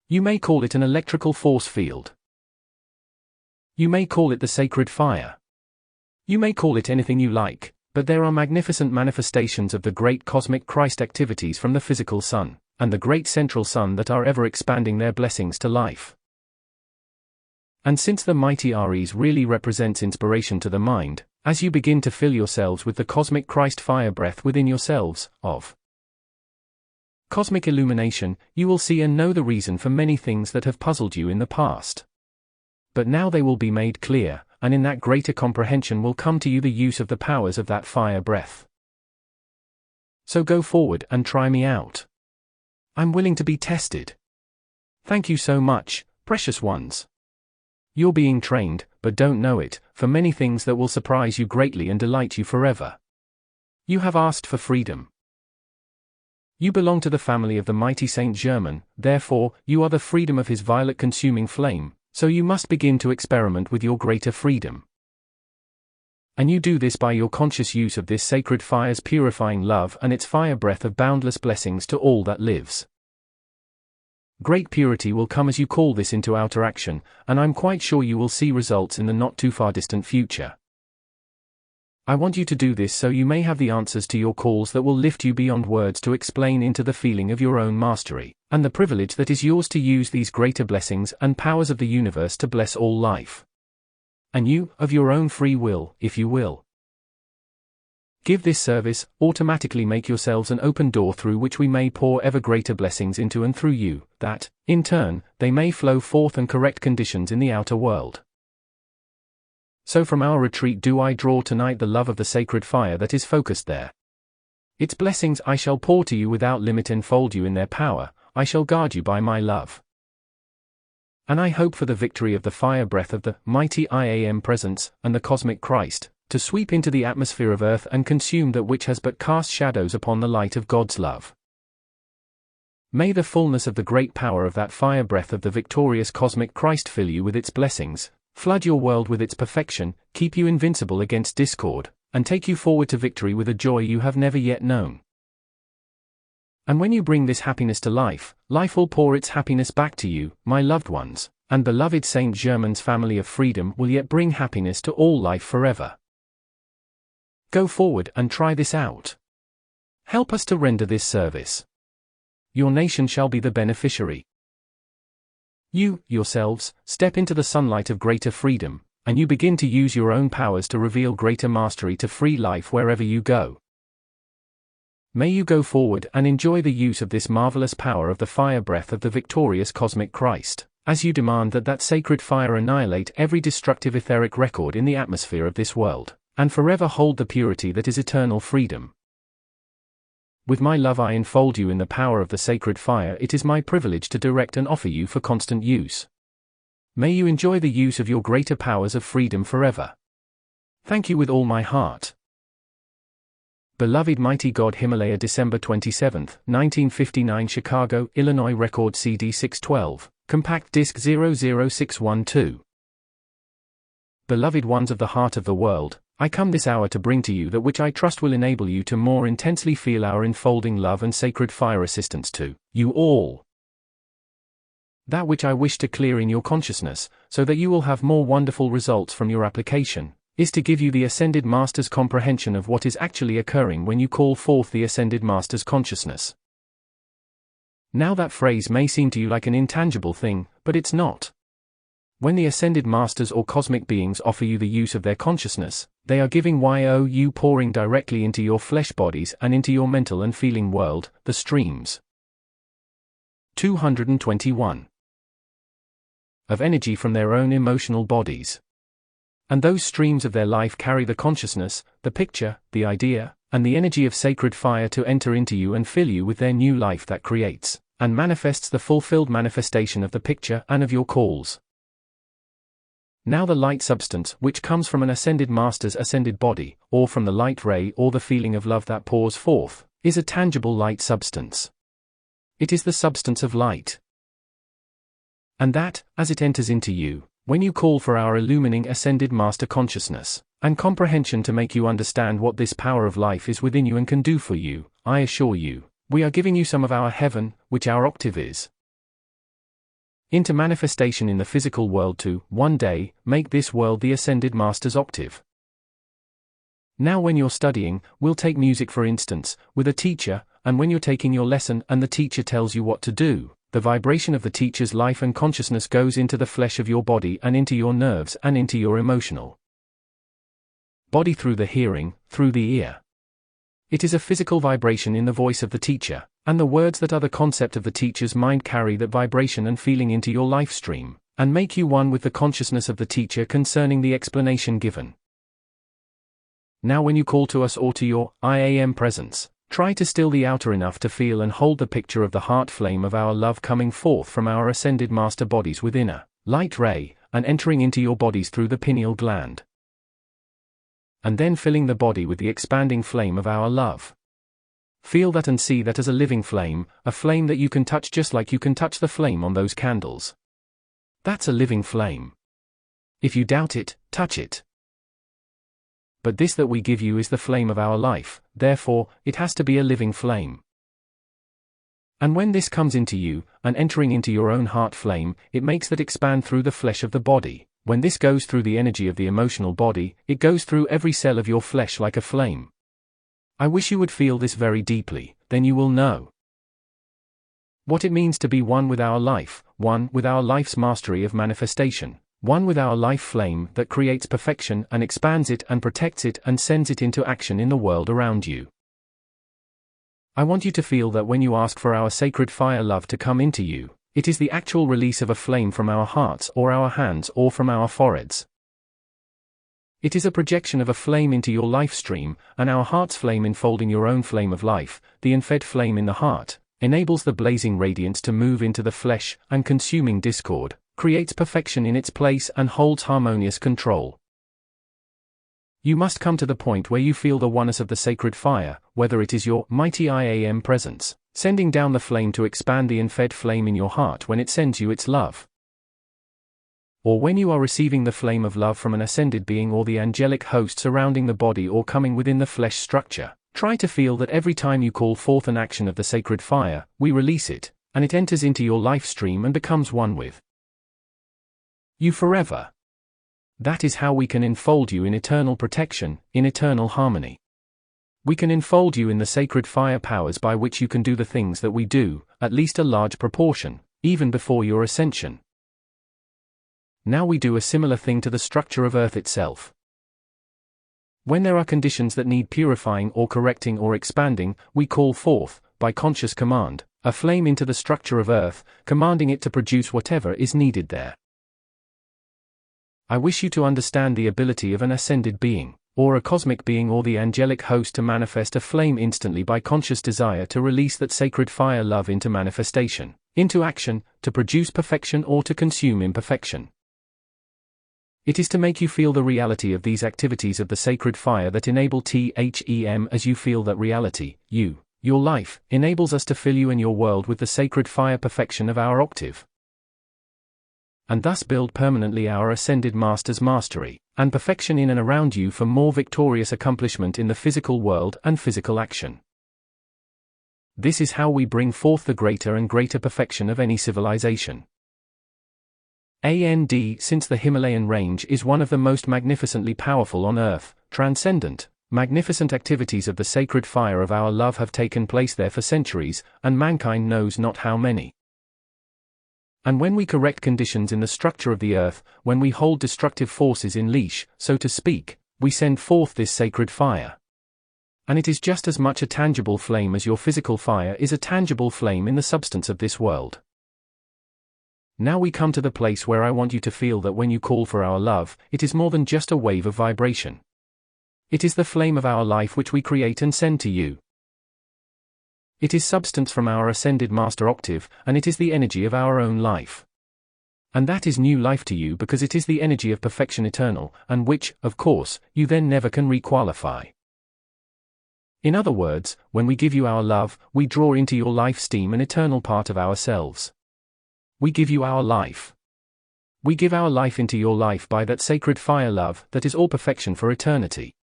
You may call it an electrical force field. You may call it the sacred fire. You may call it anything you like, but there are magnificent manifestations of the great cosmic Christ activities from the physical sun, and the great central sun that are ever expanding their blessings to life. And since the mighty Aries really represents inspiration to the mind, as you begin to fill yourselves with the cosmic Christ fire breath within yourselves, of cosmic illumination, you will see and know the reason for many things that have puzzled you in the past. But now they will be made clear, and in that greater comprehension will come to you the use of the powers of that fire breath. So go forward and try me out. I'm willing to be tested. Thank you so much, precious ones. You're being trained, but don't know it, for many things that will surprise you greatly and delight you forever. You have asked for freedom. You belong to the family of the mighty Saint Germain, therefore, you are the freedom of his violet consuming flame, so you must begin to experiment with your greater freedom. And you do this by your conscious use of this sacred fire's purifying love and its fire breath of boundless blessings to all that lives. Great purity will come as you call this into outer action, and I'm quite sure you will see results in the not too far distant future. I want you to do this so you may have the answers to your calls that will lift you beyond words to explain into the feeling of your own mastery, and the privilege that is yours to use these greater blessings and powers of the universe to bless all life. And you, of your own free will, if you will give this service, automatically make yourselves an open door through which we may pour ever greater blessings into and through you, that, in turn, they may flow forth and correct conditions in the outer world. So from our retreat do I draw tonight the love of the sacred fire that is focused there. Its blessings I shall pour to you without limit, enfold you in their power, I shall guard you by my love. And I hope for the victory of the fire breath of the mighty IAM presence, and the cosmic Christ, to sweep into the atmosphere of earth and consume that which has but cast shadows upon the light of God's love. May the fullness of the great power of that fire breath of the victorious cosmic Christ fill you with its blessings, flood your world with its perfection, keep you invincible against discord, and take you forward to victory with a joy you have never yet known. And when you bring this happiness to life, life will pour its happiness back to you, my loved ones, and beloved Saint Germain's family of freedom will yet bring happiness to all life forever. Go forward and try this out. Help us to render this service. Your nation shall be the beneficiary. You, yourselves, step into the sunlight of greater freedom, and you begin to use your own powers to reveal greater mastery to free life wherever you go. May you go forward and enjoy the use of this marvelous power of the fire breath of the victorious cosmic Christ, as you demand that that sacred fire annihilate every destructive etheric record in the atmosphere of this world, and forever hold the purity that is eternal freedom. With my love I enfold you in the power of the sacred fire. It is my privilege to direct and offer you for constant use. May you enjoy the use of your greater powers of freedom forever. Thank you with all my heart. Beloved Mighty God Himalaya, December 27, 1959, Chicago, Illinois. Record CD 612, Compact Disc 00612. Beloved ones of the heart of the world, I come this hour to bring to you that which I trust will enable you to more intensely feel our enfolding love and sacred fire assistance to you all. That which I wish to clear in your consciousness, so that you will have more wonderful results from your application, is to give you the Ascended Master's comprehension of what is actually occurring when you call forth the Ascended Master's consciousness. Now that phrase may seem to you like an intangible thing, but it's not. When the Ascended Masters or cosmic beings offer you the use of their consciousness, they are giving you pouring directly into your flesh bodies and into your mental and feeling world, the streams 221 of energy from their own emotional bodies. And those streams of their life carry the consciousness, the picture, the idea, and the energy of sacred fire to enter into you and fill you with their new life that creates and manifests the fulfilled manifestation of the picture and of your calls. Now the light substance, which comes from an Ascended Master's ascended body, or from the light ray or the feeling of love that pours forth, is a tangible light substance. It is the substance of light. And that, as it enters into you, when you call for our illumining Ascended Master consciousness and comprehension to make you understand what this power of life is within you and can do for you, I assure you, we are giving you some of our heaven, which our octave is, into manifestation in the physical world to, one day, make this world the Ascended Master's octave. Now when you're studying, we'll take music for instance, with a teacher, and when you're taking your lesson and the teacher tells you what to do, the vibration of the teacher's life and consciousness goes into the flesh of your body and into your nerves and into your emotional body through the hearing, through the ear. It is a physical vibration in the voice of the teacher, and the words that are the concept of the teacher's mind carry that vibration and feeling into your life stream, and make you one with the consciousness of the teacher concerning the explanation given. Now when you call to us or to your I am presence, try to still the outer enough to feel and hold the picture of the heart flame of our love coming forth from our Ascended Master bodies within a light ray, and entering into your bodies through the pineal gland. And then filling the body with the expanding flame of our love. Feel that and see that as a living flame, a flame that you can touch just like you can touch the flame on those candles. That's a living flame. If you doubt it, touch it. But this that we give you is the flame of our life, therefore, it has to be a living flame. And when this comes into you, and entering into your own heart flame, it makes that expand through the flesh of the body. When this goes through the energy of the emotional body, it goes through every cell of your flesh like a flame. I wish you would feel this very deeply, then you will know what it means to be one with our life, one with our life's mastery of manifestation, one with our life flame that creates perfection and expands it and protects it and sends it into action in the world around you. I want you to feel that when you ask for our sacred fire love to come into you, it is the actual release of a flame from our hearts or our hands or from our foreheads. It is a projection of a flame into your life stream, and our heart's flame enfolding your own flame of life, the infed flame in the heart, enables the blazing radiance to move into the flesh, and consuming discord, creates perfection in its place and holds harmonious control. You must come to the point where you feel the oneness of the sacred fire, whether it is your mighty I am presence, sending down the flame to expand the infed flame in your heart when it sends you its love. Or when you are receiving the flame of love from an ascended being or the angelic host surrounding the body or coming within the flesh structure, try to feel that every time you call forth an action of the sacred fire, we release it, and it enters into your life stream and becomes one with you forever. That is how we can enfold you in eternal protection, in eternal harmony. We can enfold you in the sacred fire powers by which you can do the things that we do, at least a large proportion, even before your ascension. Now we do a similar thing to the structure of Earth itself. When there are conditions that need purifying or correcting or expanding, we call forth, by conscious command, a flame into the structure of Earth, commanding it to produce whatever is needed there. I wish you to understand the ability of an ascended being, or a cosmic being or the angelic host to manifest a flame instantly by conscious desire to release that sacred fire love into manifestation, into action, to produce perfection or to consume imperfection. It is to make you feel the reality of these activities of the sacred fire that enable THEM as you feel that reality, your life, enables us to fill you in your world with the sacred fire perfection of our octave. And thus build permanently our Ascended Master's mastery, and perfection in and around you for more victorious accomplishment in the physical world and physical action. This is how we bring forth the greater and greater perfection of any civilization. Since the Himalayan range is one of the most magnificently powerful on earth, transcendent, magnificent activities of the sacred fire of our love have taken place there for centuries, and mankind knows not how many. And when we correct conditions in the structure of the earth, when we hold destructive forces in leash, so to speak, we send forth this sacred fire. And it is just as much a tangible flame as your physical fire is a tangible flame in the substance of this world. Now we come to the place where I want you to feel that when you call for our love, it is more than just a wave of vibration. It is the flame of our life which we create and send to you. It is substance from our Ascended Master octave, and it is the energy of our own life. And that is new life to you because it is the energy of perfection eternal, and which, of course, you then never can requalify. In other words, when we give you our love, we draw into your life steam an eternal part of ourselves. We give you our life. We give our life into your life by that sacred fire love that is all perfection for eternity.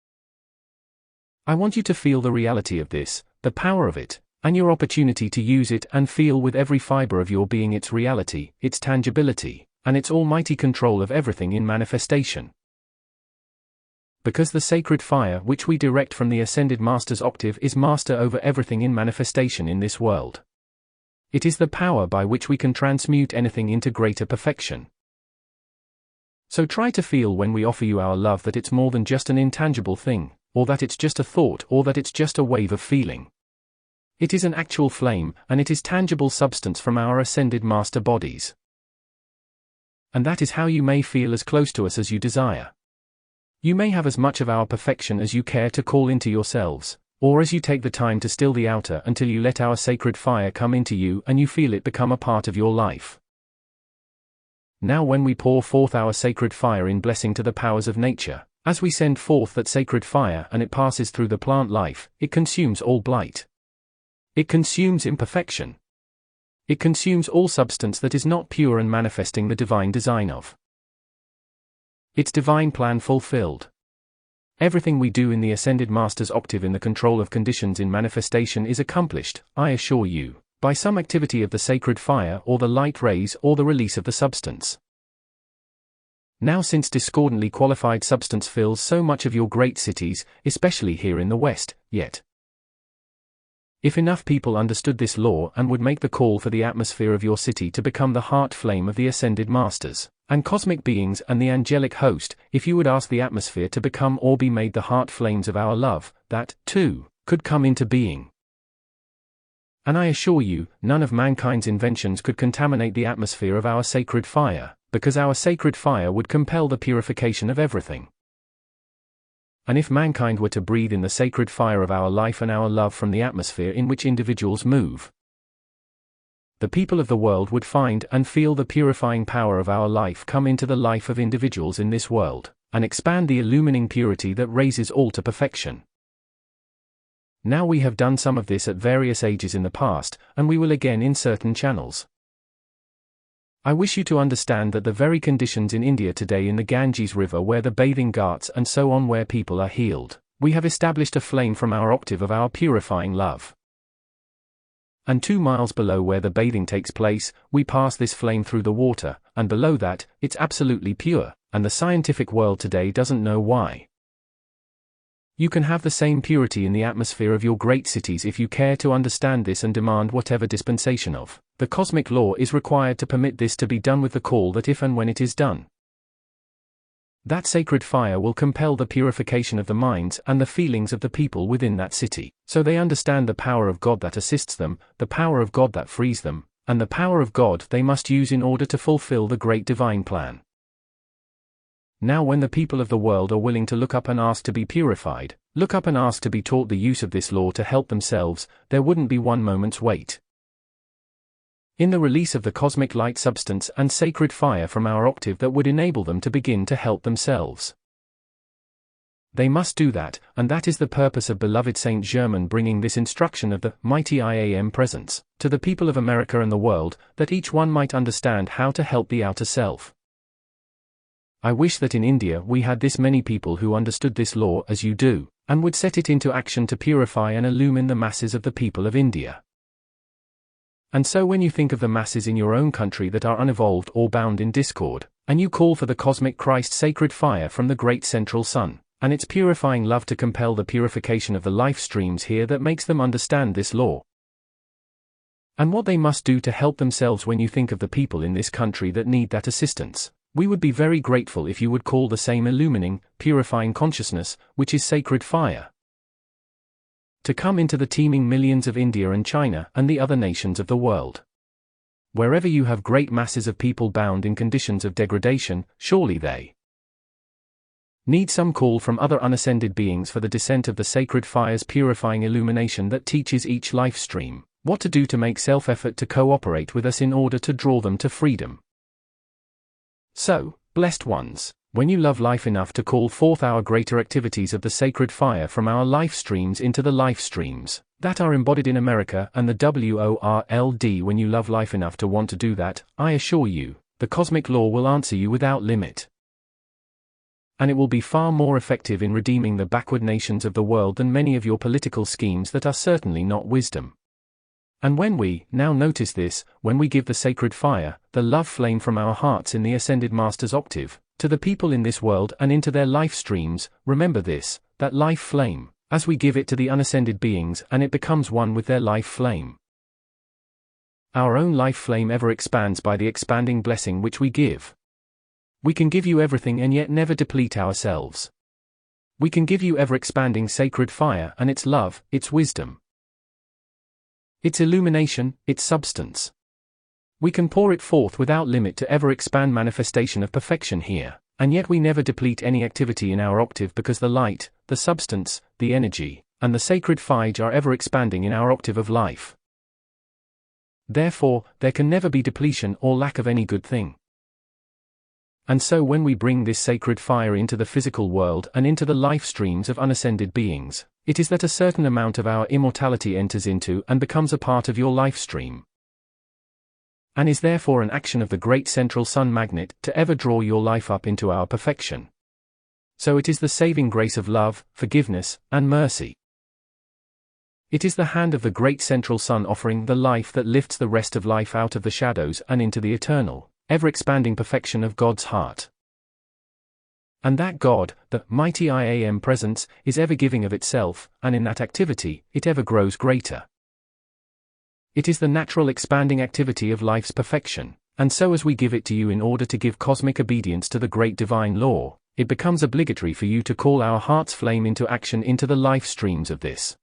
I want you to feel the reality of this, the power of it, and your opportunity to use it and feel with every fiber of your being its reality, its tangibility, and its almighty control of everything in manifestation. Because the sacred fire which we direct from the Ascended Master's octave is master over everything in manifestation in this world. It is the power by which we can transmute anything into greater perfection. So try to feel when we offer you our love that it's more than just an intangible thing, or that it's just a thought, or that it's just a wave of feeling. It is an actual flame, and it is tangible substance from our Ascended Master bodies. And that is how you may feel as close to us as you desire. You may have as much of our perfection as you care to call into yourselves, or as you take the time to still the outer until you let our sacred fire come into you and you feel it become a part of your life. Now when we pour forth our sacred fire in blessing to the powers of nature, as we send forth that sacred fire and it passes through the plant life, it consumes all blight. It consumes imperfection. It consumes all substance that is not pure and manifesting the divine design of its divine plan fulfilled. Everything we do in the Ascended Master's octave in the control of conditions in manifestation is accomplished, I assure you, by some activity of the sacred fire or the light rays or the release of the substance. Now since discordantly qualified substance fills so much of your great cities, especially here in the West, yet if enough people understood this law and would make the call for the atmosphere of your city to become the heart flame of the Ascended Masters, and cosmic beings and the angelic host, if you would ask the atmosphere to become or be made the heart flames of our love, that, too, could come into being. And I assure you, none of mankind's inventions could contaminate the atmosphere of our sacred fire, because our sacred fire would compel the purification of everything. And if mankind were to breathe in the sacred fire of our life and our love from the atmosphere in which individuals move, the people of the world would find and feel the purifying power of our life come into the life of individuals in this world, and expand the illumining purity that raises all to perfection. Now we have done some of this at various ages in the past, and we will again in certain channels. I wish you to understand that the very conditions in India today in the Ganges River where the bathing ghats and so on where people are healed, we have established a flame from our octave of our purifying love. And 2 miles below where the bathing takes place, we pass this flame through the water, and below that, it's absolutely pure, and the scientific world today doesn't know why. You can have the same purity in the atmosphere of your great cities if you care to understand this and demand whatever dispensation of the cosmic law is required to permit this to be done with the call that if and when it is done, that sacred fire will compel the purification of the minds and the feelings of the people within that city, so they understand the power of God that assists them, the power of God that frees them, and the power of God they must use in order to fulfill the great divine plan. Now when the people of the world are willing to look up and ask to be purified, look up and ask to be taught the use of this law to help themselves, there wouldn't be one moment's wait in the release of the cosmic light substance and sacred fire from our octave that would enable them to begin to help themselves. They must do that, and that is the purpose of beloved Saint Germain bringing this instruction of the mighty IAM presence to the people of America and the world, that each one might understand how to help the outer self. I wish that in India we had this many people who understood this law as you do, and would set it into action to purify and illumine the masses of the people of India. And so when you think of the masses in your own country that are unevolved or bound in discord, and you call for the cosmic Christ sacred fire from the great central sun, and its purifying love to compel the purification of the life streams here that makes them understand this law, and what they must do to help themselves when you think of the people in this country that need that assistance, we would be very grateful if you would call the same illumining, purifying consciousness, which is sacred fire, to come into the teeming millions of India and China and the other nations of the world. Wherever you have great masses of people bound in conditions of degradation, surely they need some call from other unascended beings for the descent of the sacred fire's purifying illumination that teaches each life stream what to do to make self-effort to cooperate with us in order to draw them to freedom. So, blessed ones, when you love life enough to call forth our greater activities of the sacred fire from our life streams into the life streams that are embodied in America and the WORLD, when you love life enough to want to do that, I assure you, the cosmic law will answer you without limit. And it will be far more effective in redeeming the backward nations of the world than many of your political schemes that are certainly not wisdom. And when we, now notice this, when we give the sacred fire, the love flame from our hearts in the Ascended Master's octave, to the people in this world and into their life streams, remember this, that life flame, as we give it to the unascended beings and it becomes one with their life flame. Our own life flame ever expands by the expanding blessing which we give. We can give you everything and yet never deplete ourselves. We can give you ever-expanding sacred fire and its love, its wisdom, its illumination, its substance. We can pour it forth without limit to ever-expand manifestation of perfection here, and yet we never deplete any activity in our octave because the light, the substance, the energy, and the sacred fire are ever-expanding in our octave of life. Therefore, there can never be depletion or lack of any good thing. And so when we bring this sacred fire into the physical world and into the life streams of unascended beings, it is that a certain amount of our immortality enters into and becomes a part of your life stream, and is therefore an action of the great central sun magnet to ever draw your life up into our perfection. So it is the saving grace of love, forgiveness, and mercy. It is the hand of the great central sun offering the life that lifts the rest of life out of the shadows and into the eternal, ever-expanding perfection of God's heart. And that God, the mighty I Am presence, is ever giving of itself, and in that activity, it ever grows greater. It is the natural expanding activity of life's perfection, and so as we give it to you in order to give cosmic obedience to the great divine law, it becomes obligatory for you to call our heart's flame into action into the life streams of this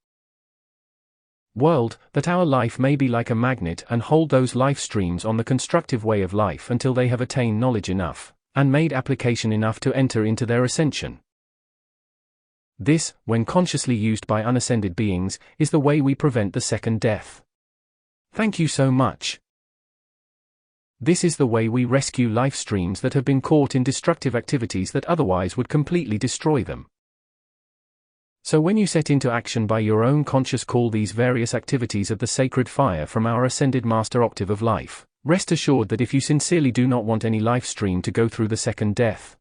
world, that our life may be like a magnet and hold those life streams on the constructive way of life until they have attained knowledge enough, and made application enough to enter into their ascension. This, when consciously used by unascended beings, is the way we prevent the second death. Thank you so much. This is the way we rescue life streams that have been caught in destructive activities that otherwise would completely destroy them. So when you set into action by your own conscious call these various activities of the sacred fire from our Ascended Master octave of life, rest assured that if you sincerely do not want any life stream to go through the second death,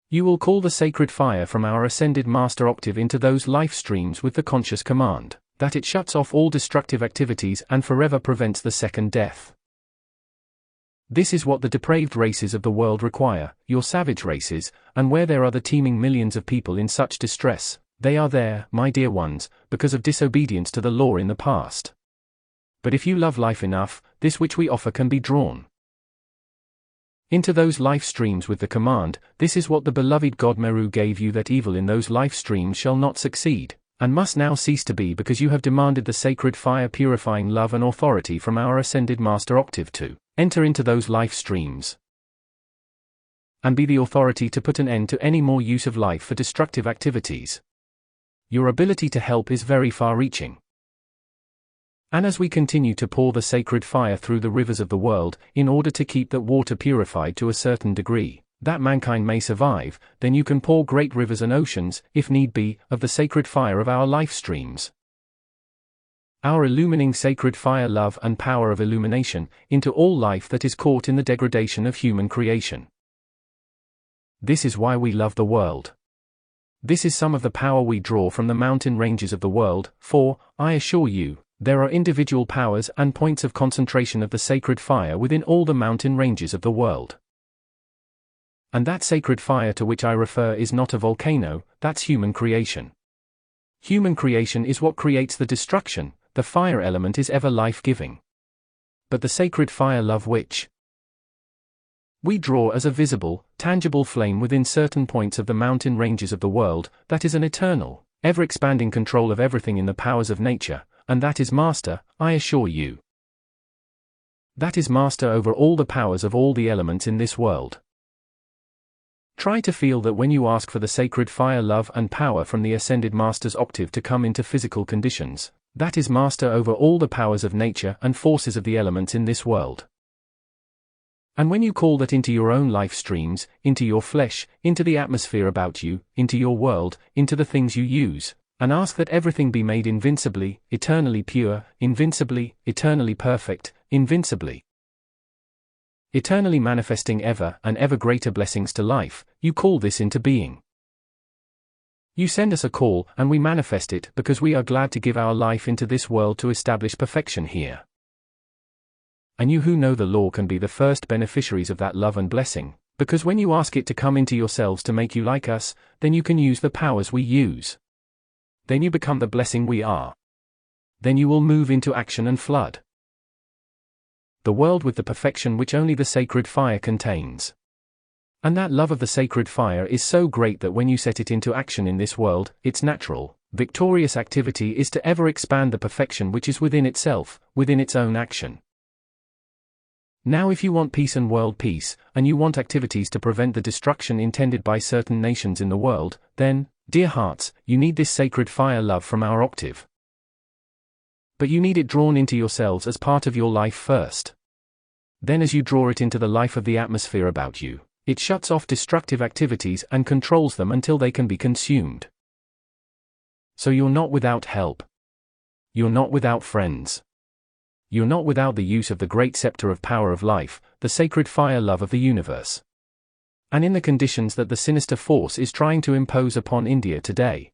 you will call the sacred fire from our Ascended Master octave into those life streams with the conscious command that it shuts off all destructive activities and forever prevents the second death. This is what the depraved races of the world require, your savage races, and where there are the teeming millions of people in such distress, they are there, my dear ones, because of disobedience to the law in the past. But if you love life enough, this which we offer can be drawn into those life streams with the command, this is what the beloved God Meru gave you, that evil in those life streams shall not succeed, and must now cease to be, because you have demanded the sacred fire purifying love and authority from our Ascended Master octave to enter into those life streams and be the authority to put an end to any more use of life for destructive activities. Your ability to help is very far-reaching. And as we continue to pour the sacred fire through the rivers of the world, in order to keep that water purified to a certain degree, that mankind may survive, then you can pour great rivers and oceans, if need be, of the sacred fire of our life streams, our illumining sacred fire, love and power of illumination, into all life that is caught in the degradation of human creation. This is why we love the world. This is some of the power we draw from the mountain ranges of the world, for, I assure you, there are individual powers and points of concentration of the sacred fire within all the mountain ranges of the world. And that sacred fire to which I refer is not a volcano, that's human creation. Human creation is what creates the destruction, the fire element is ever life-giving. But the sacred fire love which we draw as a visible, tangible flame within certain points of the mountain ranges of the world, that is an eternal, ever-expanding control of everything in the powers of nature, and that is master, I assure you. That is master over all the powers of all the elements in this world. Try to feel that when you ask for the sacred fire, love and power from the Ascended Master's octave to come into physical conditions, that is master over all the powers of nature and forces of the elements in this world. And when you call that into your own life streams, into your flesh, into the atmosphere about you, into your world, into the things you use, and ask that everything be made invincibly, eternally pure, invincibly, eternally perfect, invincibly, eternally manifesting ever and ever greater blessings to life, you call this into being. You send us a call, and we manifest it because we are glad to give our life into this world to establish perfection here. And you who know the law can be the first beneficiaries of that love and blessing, because when you ask it to come into yourselves to make you like us, then you can use the powers we use. Then you become the blessing we are. Then you will move into action and flood the world with the perfection which only the sacred fire contains. And that love of the sacred fire is so great that when you set it into action in this world, its natural, victorious activity is to ever expand the perfection which is within itself, within its own action. Now if you want peace and world peace, and you want activities to prevent the destruction intended by certain nations in the world, then, dear hearts, you need this sacred fire love from our octave. But you need it drawn into yourselves as part of your life first. Then as you draw it into the life of the atmosphere about you, it shuts off destructive activities and controls them until they can be consumed. So you're not without help. You're not without friends. You're not without the use of the great scepter of power of life, the sacred fire love of the universe. And in the conditions that the sinister force is trying to impose upon India today,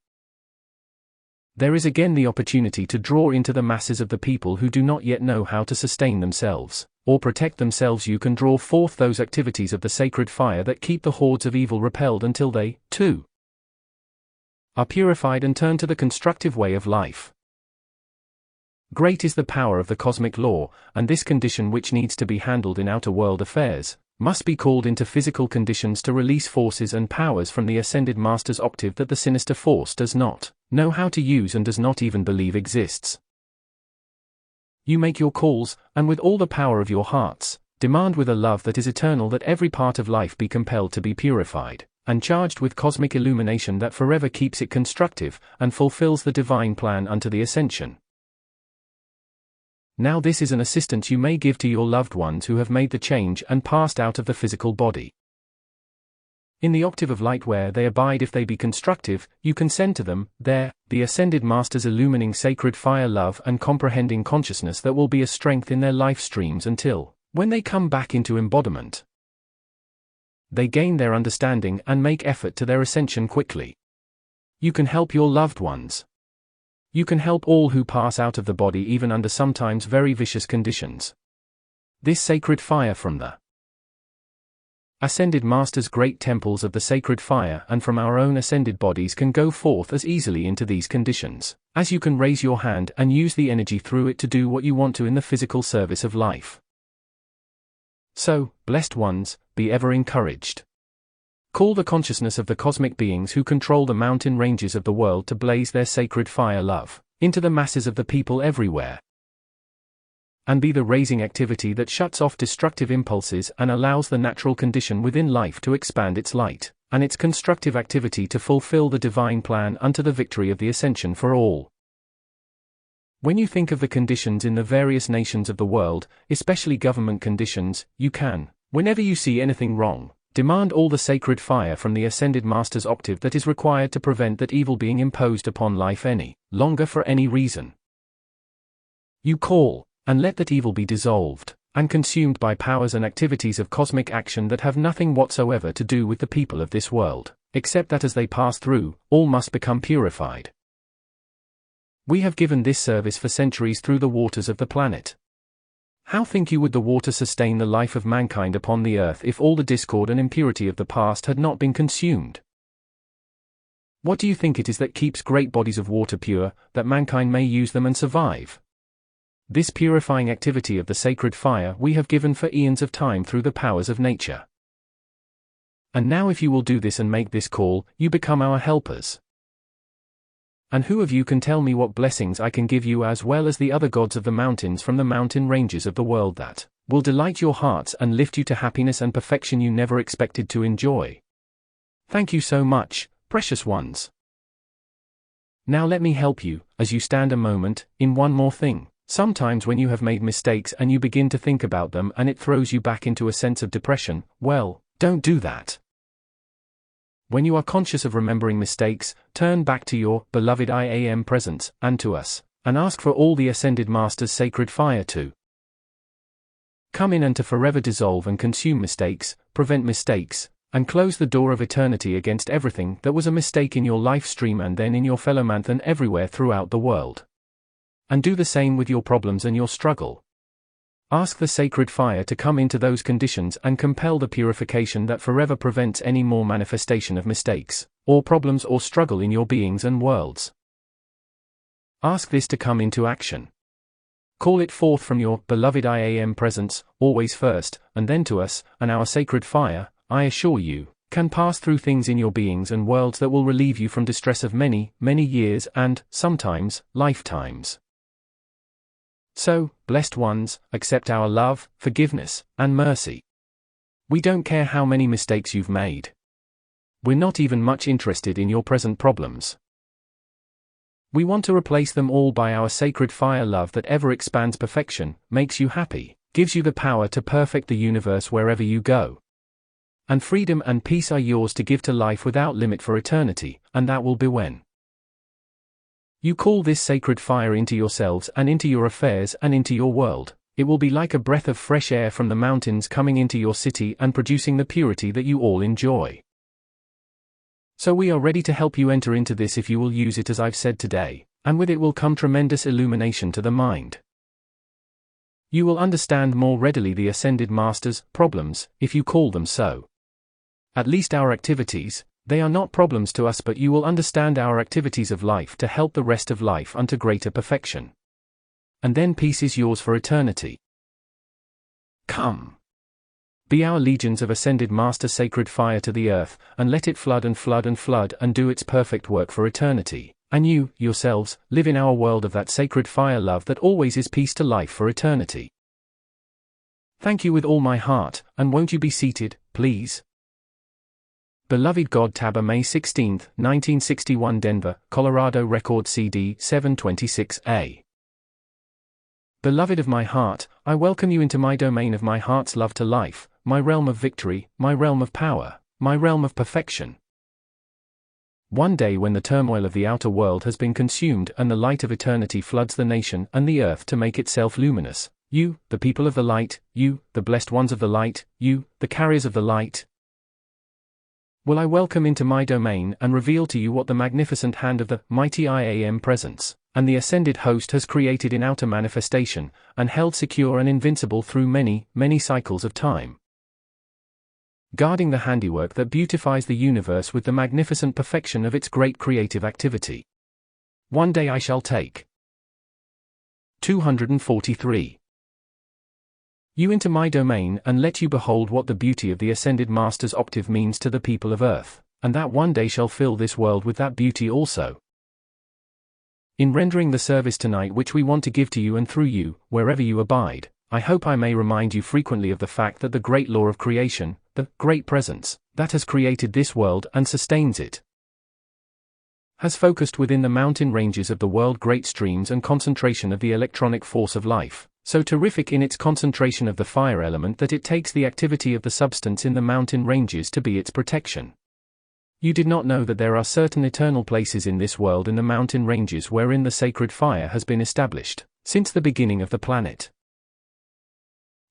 there is again the opportunity to draw into the masses of the people who do not yet know how to sustain themselves, or protect themselves. You can draw forth those activities of the sacred fire that keep the hordes of evil repelled until they, too, are purified and turn to the constructive way of life. Great is the power of the cosmic law, and this condition which needs to be handled in outer world affairs, must be called into physical conditions to release forces and powers from the Ascended Master's octave that the sinister force does not know how to use and does not even believe exists. You make your calls, and with all the power of your hearts, demand with a love that is eternal that every part of life be compelled to be purified, and charged with cosmic illumination that forever keeps it constructive, and fulfills the divine plan unto the ascension. Now this is an assistance you may give to your loved ones who have made the change and passed out of the physical body. In the octave of light where they abide, if they be constructive, you can send to them, there, the Ascended Master's illumining sacred fire love and comprehending consciousness that will be a strength in their life streams until, when they come back into embodiment, they gain their understanding and make effort to their ascension quickly. You can help your loved ones. You can help all who pass out of the body even under sometimes very vicious conditions. This sacred fire from the Ascended Master's great temples of the sacred fire and from our own ascended bodies can go forth as easily into these conditions, as you can raise your hand and use the energy through it to do what you want to in the physical service of life. So, blessed ones, be ever encouraged. Call the consciousness of the cosmic beings who control the mountain ranges of the world to blaze their sacred fire love into the masses of the people everywhere. And be the raising activity that shuts off destructive impulses and allows the natural condition within life to expand its light, and its constructive activity to fulfill the divine plan unto the victory of the ascension for all. When you think of the conditions in the various nations of the world, especially government conditions, you can, whenever you see anything wrong, demand all the sacred fire from the Ascended Master's octave that is required to prevent that evil being imposed upon life any longer for any reason. You call, and let that evil be dissolved, and consumed by powers and activities of cosmic action that have nothing whatsoever to do with the people of this world, except that as they pass through, all must become purified. We have given this service for centuries through the waters of the planet. How think you would the water sustain the life of mankind upon the earth if all the discord and impurity of the past had not been consumed? What do you think it is that keeps great bodies of water pure, that mankind may use them and survive? This purifying activity of the sacred fire we have given for eons of time through the powers of nature. And now if you will do this and make this call, you become our helpers. And who of you can tell me what blessings I can give you as well as the other gods of the mountains from the mountain ranges of the world that will delight your hearts and lift you to happiness and perfection you never expected to enjoy? Thank you so much, precious ones. Now let me help you, as you stand a moment, in one more thing. Sometimes when you have made mistakes and you begin to think about them and it throws you back into a sense of depression, well, don't do that. When you are conscious of remembering mistakes, turn back to your beloved I Am presence, and to us, and ask for all the Ascended Master's sacred fire to come in and to forever dissolve and consume mistakes, prevent mistakes, and close the door of eternity against everything that was a mistake in your life stream and then in your fellow man and everywhere throughout the world. And do the same with your problems and your struggle. Ask the sacred fire to come into those conditions and compel the purification that forever prevents any more manifestation of mistakes, or problems or struggle in your beings and worlds. Ask this to come into action. Call it forth from your beloved I Am presence, always first, and then to us, and our sacred fire, I assure you, can pass through things in your beings and worlds that will relieve you from distress of many, many years and, sometimes, lifetimes. So, blessed ones, accept our love, forgiveness, and mercy. We don't care how many mistakes you've made. We're not even much interested in your present problems. We want to replace them all by our sacred fire love that ever expands perfection, makes you happy, gives you the power to perfect the universe wherever you go. And freedom and peace are yours to give to life without limit for eternity, and that will be when you call this sacred fire into yourselves and into your affairs and into your world. It will be like a breath of fresh air from the mountains coming into your city and producing the purity that you all enjoy. So we are ready to help you enter into this if you will use it as I've said today, and with it will come tremendous illumination to the mind. You will understand more readily the Ascended Master's problems, if you call them so. At least our activities, they are not problems to us, but you will understand our activities of life to help the rest of life unto greater perfection. And then peace is yours for eternity. Come. Be our legions of Ascended Master sacred fire to the earth, and let it flood and flood and flood and do its perfect work for eternity, and you, yourselves, live in our world of that sacred fire love that always is peace to life for eternity. Thank you with all my heart, and won't you be seated, please? Beloved God, Tabor, May 16, 1961, Denver, Colorado. Record CD 726A. Beloved of my heart, I welcome you into my domain of my heart's love to life, my realm of victory, my realm of power, my realm of perfection. One day when the turmoil of the outer world has been consumed and the light of eternity floods the nation and the earth to make itself luminous, you, the people of the light, you, the blessed ones of the light, you, the carriers of the light, will I welcome into my domain and reveal to you what the magnificent hand of the mighty I Am presence and the ascended host has created in outer manifestation, and held secure and invincible through many, many cycles of time, guarding the handiwork that beautifies the universe with the magnificent perfection of its great creative activity. One day I shall take 243. You into my domain and let you behold what the beauty of the Ascended Master's octave means to the people of earth, and that one day shall fill this world with that beauty also. In rendering the service tonight which we want to give to you and through you, wherever you abide, I hope I may remind you frequently of the fact that the great law of creation, the great presence, that has created this world and sustains it, has focused within the mountain ranges of the world great streams and concentration of the electronic force of life, so terrific in its concentration of the fire element that it takes the activity of the substance in the mountain ranges to be its protection. You did not know that there are certain eternal places in this world in the mountain ranges wherein the sacred fire has been established, since the beginning of the planet.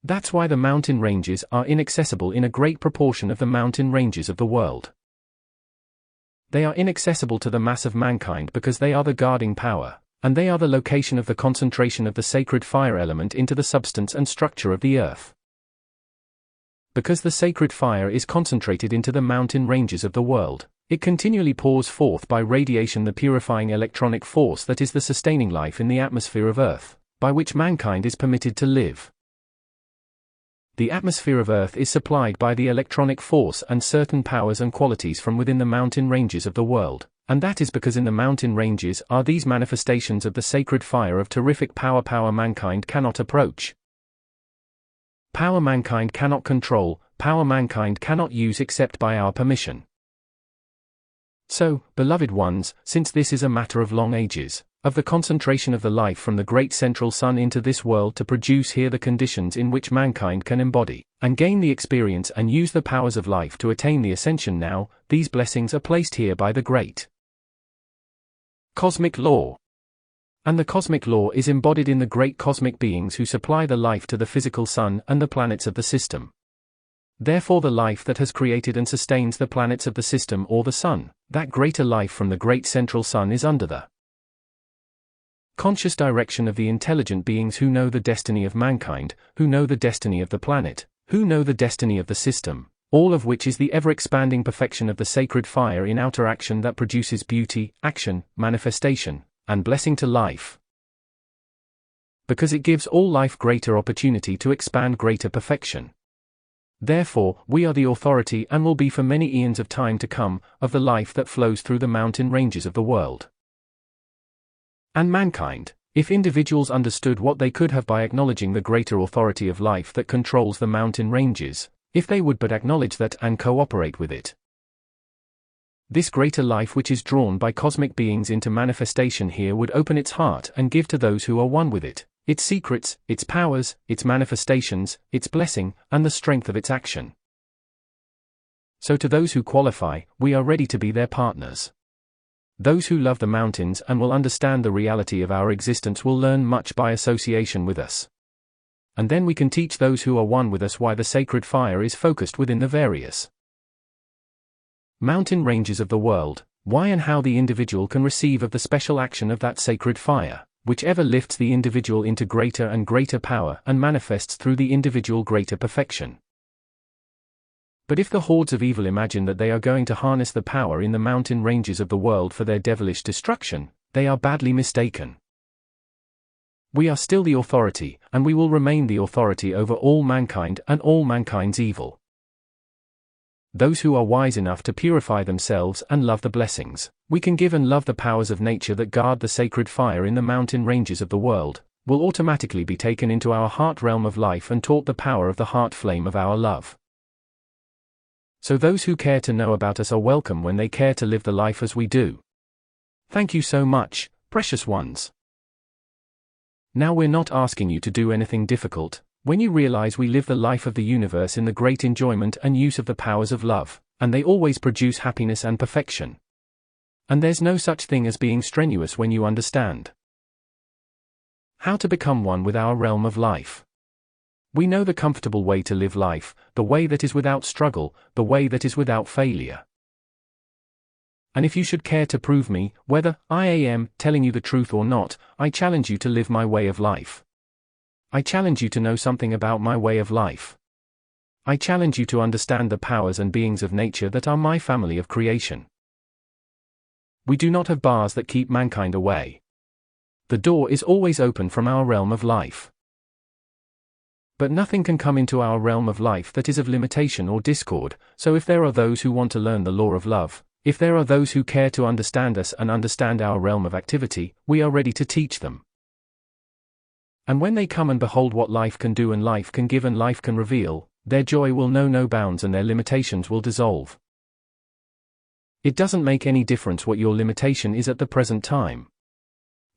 That's why the mountain ranges are inaccessible in a great proportion of the mountain ranges of the world. They are inaccessible to the mass of mankind because they are the guarding power, and they are the location of the concentration of the sacred fire element into the substance and structure of the earth. Because the sacred fire is concentrated into the mountain ranges of the world, it continually pours forth by radiation the purifying electronic force that is the sustaining life in the atmosphere of Earth, by which mankind is permitted to live. The atmosphere of Earth is supplied by the electronic force and certain powers and qualities from within the mountain ranges of the world, and that is because in the mountain ranges are these manifestations of the sacred fire of terrific power mankind cannot approach. Power mankind cannot control, power mankind cannot use except by our permission. So, beloved ones, since this is a matter of long ages, of the concentration of the life from the great central sun into this world to produce here the conditions in which mankind can embody, and gain the experience and use the powers of life to attain the ascension. Now, these blessings are placed here by the great cosmic law. And the cosmic law is embodied in the great cosmic beings who supply the life to the physical sun and the planets of the system. Therefore the life that has created and sustains the planets of the system or the sun, that greater life from the great central sun, is under the conscious direction of the intelligent beings who know the destiny of mankind, who know the destiny of the planet, who know the destiny of the system, all of which is the ever-expanding perfection of the sacred fire in outer action that produces beauty, action, manifestation, and blessing to life. Because it gives all life greater opportunity to expand greater perfection. Therefore, we are the authority, and will be for many eons of time to come, of the life that flows through the mountain ranges of the world. And mankind, if individuals understood what they could have by acknowledging the greater authority of life that controls the mountain ranges, if they would but acknowledge that and cooperate with it. This greater life which is drawn by cosmic beings into manifestation here would open its heart and give to those who are one with it, its secrets, its powers, its manifestations, its blessing, and the strength of its action. So to those who qualify, we are ready to be their partners. Those who love the mountains and will understand the reality of our existence will learn much by association with us. And then we can teach those who are one with us why the sacred fire is focused within the various mountain ranges of the world, why and how the individual can receive of the special action of that sacred fire, which ever lifts the individual into greater and greater power and manifests through the individual greater perfection. But if the hordes of evil imagine that they are going to harness the power in the mountain ranges of the world for their devilish destruction, they are badly mistaken. We are still the authority, and we will remain the authority over all mankind and all mankind's evil. Those who are wise enough to purify themselves and love the blessings we can give and love the powers of nature that guard the sacred fire in the mountain ranges of the world, will automatically be taken into our heart realm of life and taught the power of the heart flame of our love. So those who care to know about us are welcome when they care to live the life as we do. Thank you so much, precious ones. Now we're not asking you to do anything difficult, when you realize we live the life of the universe in the great enjoyment and use of the powers of love, and they always produce happiness and perfection. And there's no such thing as being strenuous when you understand how to become one with our realm of life. We know the comfortable way to live life, the way that is without struggle, the way that is without failure. And if you should care to prove me, whether I am telling you the truth or not, I challenge you to live my way of life. I challenge you to know something about my way of life. I challenge you to understand the powers and beings of nature that are my family of creation. We do not have bars that keep mankind away. The door is always open from our realm of life. But nothing can come into our realm of life that is of limitation or discord, so if there are those who want to learn the law of love, if there are those who care to understand us and understand our realm of activity, we are ready to teach them. And when they come and behold what life can do and life can give and life can reveal, their joy will know no bounds and their limitations will dissolve. It doesn't make any difference what your limitation is at the present time.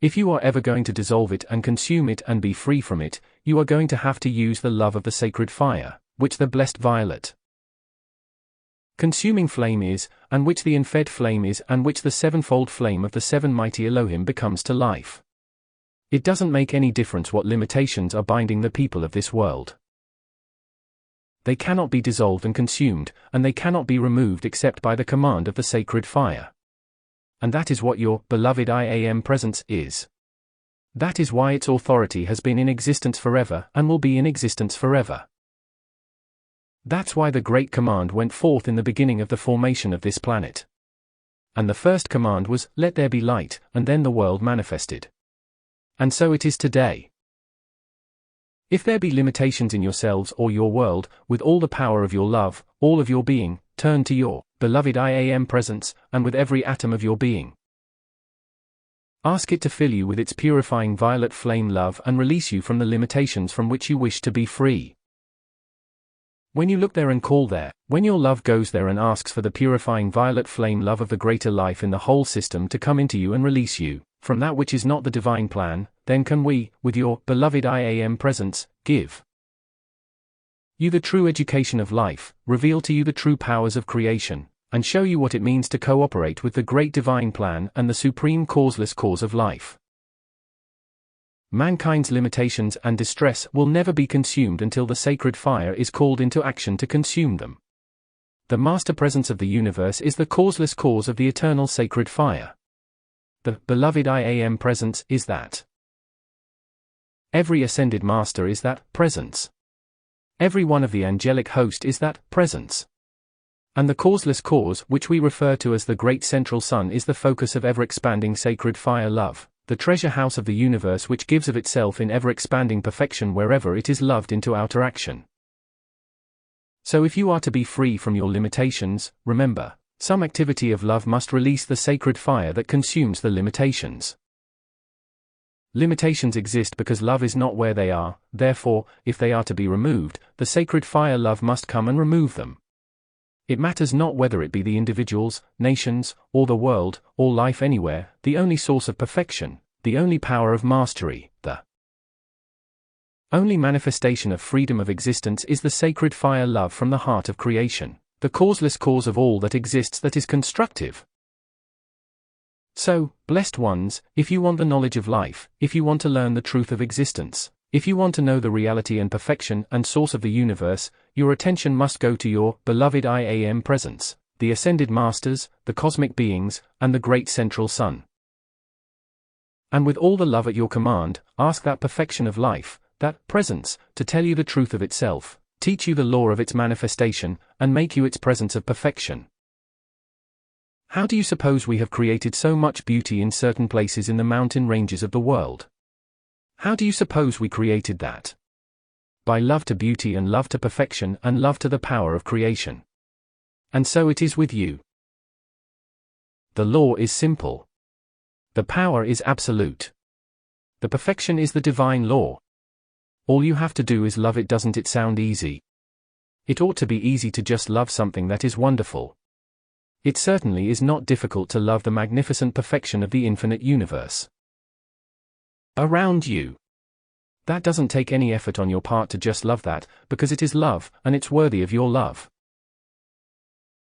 If you are ever going to dissolve it and consume it and be free from it, you are going to have to use the love of the sacred fire, which the blessed violet consuming flame is, and which the unfed flame is, and which the sevenfold flame of the seven mighty Elohim becomes to life. It doesn't make any difference what limitations are binding the people of this world. They cannot be dissolved and consumed, and they cannot be removed except by the command of the sacred fire. And that is what your beloved I Am presence is. That is why its authority has been in existence forever and will be in existence forever. That's why the great command went forth in the beginning of the formation of this planet. And the first command was, "Let there be light," and then the world manifested. And so it is today. If there be limitations in yourselves or your world, with all the power of your love, all of your being, turn to your beloved I Am presence, and with every atom of your being. Ask it to fill you with its purifying violet flame love and release you from the limitations from which you wish to be free. When you look there and call there, when your love goes there and asks for the purifying violet flame love of the greater life in the whole system to come into you and release you, from that which is not the divine plan, then can we, with your beloved IAM presence, give you the true education of life, reveal to you the true powers of creation, and show you what it means to cooperate with the great divine plan and the supreme causeless cause of life. Mankind's limitations and distress will never be consumed until the sacred fire is called into action to consume them. The master presence of the universe is the causeless cause of the eternal sacred fire. The beloved IAM presence is that. Every ascended master is that presence. Every one of the angelic host is that presence. And the causeless cause, which we refer to as the great central sun, is the focus of ever-expanding sacred fire love, the treasure house of the universe which gives of itself in ever-expanding perfection wherever it is loved into outer action. So if you are to be free from your limitations, remember, some activity of love must release the sacred fire that consumes the limitations. Limitations exist because love is not where they are, therefore, if they are to be removed, the sacred fire love must come and remove them. It matters not whether it be the individuals, nations, or the world, or life anywhere, the only source of perfection, the only power of mastery, the only manifestation of freedom of existence is the sacred fire love from the heart of creation, the causeless cause of all that exists that is constructive. So, blessed ones, if you want the knowledge of life, if you want to learn the truth of existence, if you want to know the reality and perfection and source of the universe, your attention must go to your beloved IAM presence, the ascended masters, the cosmic beings, and the great central sun. And with all the love at your command, ask that perfection of life, that presence, to tell you the truth of itself, teach you the law of its manifestation, and make you its presence of perfection. How do you suppose we have created so much beauty in certain places in the mountain ranges of the world? How do you suppose we created that? By love to beauty and love to perfection and love to the power of creation. And so it is with you. The law is simple. The power is absolute. The perfection is the divine law. All you have to do is love it. Doesn't it sound easy? It ought to be easy to just love something that is wonderful. It certainly is not difficult to love the magnificent perfection of the infinite universe around you. That doesn't take any effort on your part to just love that, because it is love, and it's worthy of your love.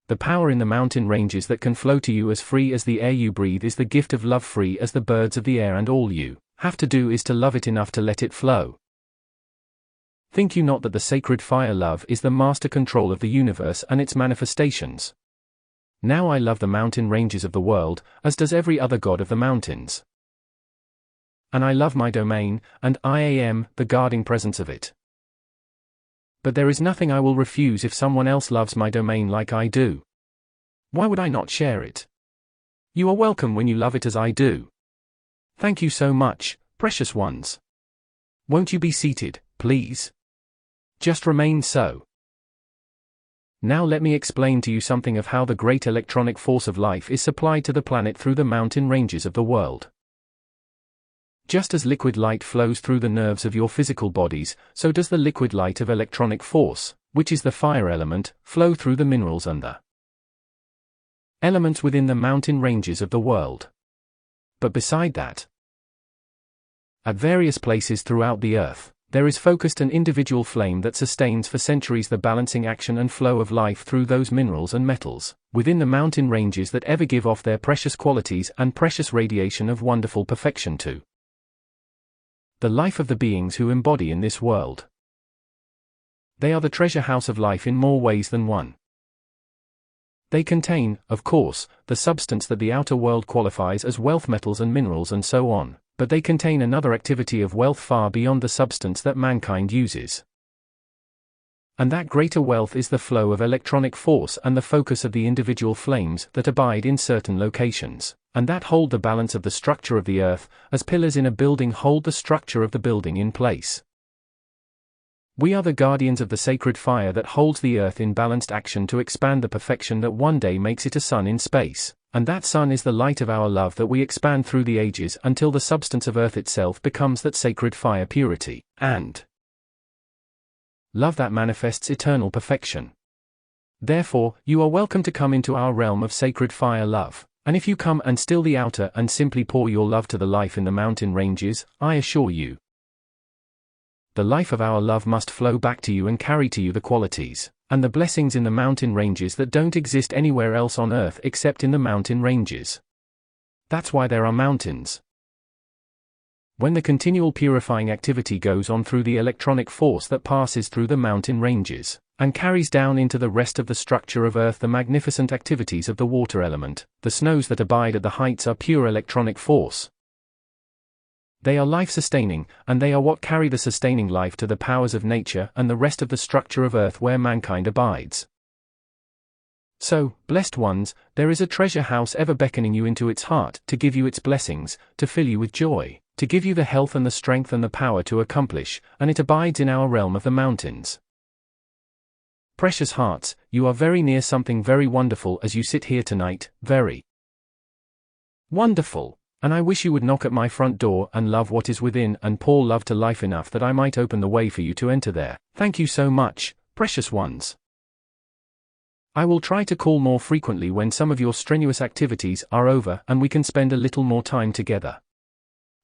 The power in the mountain ranges that can flow to you as free as the air you breathe is the gift of love, free as the birds of the air, and all you have to do is to love it enough to let it flow. Think you not that the sacred fire love is the master control of the universe and its manifestations? Now I love the mountain ranges of the world, as does every other god of the mountains. And I love my domain, and I am the guarding presence of it. But there is nothing I will refuse if someone else loves my domain like I do. Why would I not share it? You are welcome when you love it as I do. Thank you so much, precious ones. Won't you be seated, please? Just remain so. Now let me explain to you something of how the great electronic force of life is supplied to the planet through the mountain ranges of the world. Just as liquid light flows through the nerves of your physical bodies, so does the liquid light of electronic force, which is the fire element, flow through the minerals and the elements within the mountain ranges of the world. But beside that, at various places throughout the earth, there is focused an individual flame that sustains for centuries the balancing action and flow of life through those minerals and metals, within the mountain ranges that ever give off their precious qualities and precious radiation of wonderful perfection to the life of the beings who embody in this world. They are the treasure house of life in more ways than one. They contain, of course, the substance that the outer world qualifies as wealth, metals and minerals and so on, but they contain another activity of wealth far beyond the substance that mankind uses. And that greater wealth is the flow of electronic force and the focus of the individual flames that abide in certain locations, and that hold the balance of the structure of the earth, as pillars in a building hold the structure of the building in place. We are the guardians of the sacred fire that holds the earth in balanced action to expand the perfection that one day makes it a sun in space, and that sun is the light of our love that we expand through the ages until the substance of earth itself becomes that sacred fire purity, and love that manifests eternal perfection. Therefore, you are welcome to come into our realm of sacred fire love, And if you come and still the outer and simply pour your love to the life in the mountain ranges, I assure you, the life of our love must flow back to you and carry to you the qualities and the blessings in the mountain ranges that don't exist anywhere else on earth except in the mountain ranges. That's why there are mountains. When the continual purifying activity goes on through the electronic force that passes through the mountain ranges, and carries down into the rest of the structure of Earth the magnificent activities of the water element, the snows that abide at the heights are pure electronic force. They are life-sustaining, and they are what carry the sustaining life to the powers of nature and the rest of the structure of Earth where mankind abides. So, blessed ones, there is a treasure house ever beckoning you into its heart to give you its blessings, to fill you with joy, to give you the health and the strength and the power to accomplish, and it abides in our realm of the mountains. Precious hearts, you are very near something very wonderful as you sit here tonight, very wonderful, and I wish you would knock at my front door and love what is within and pour love to life enough that I might open the way for you to enter there. Thank you so much, precious ones. I will try to call more frequently when some of your strenuous activities are over and we can spend a little more time together.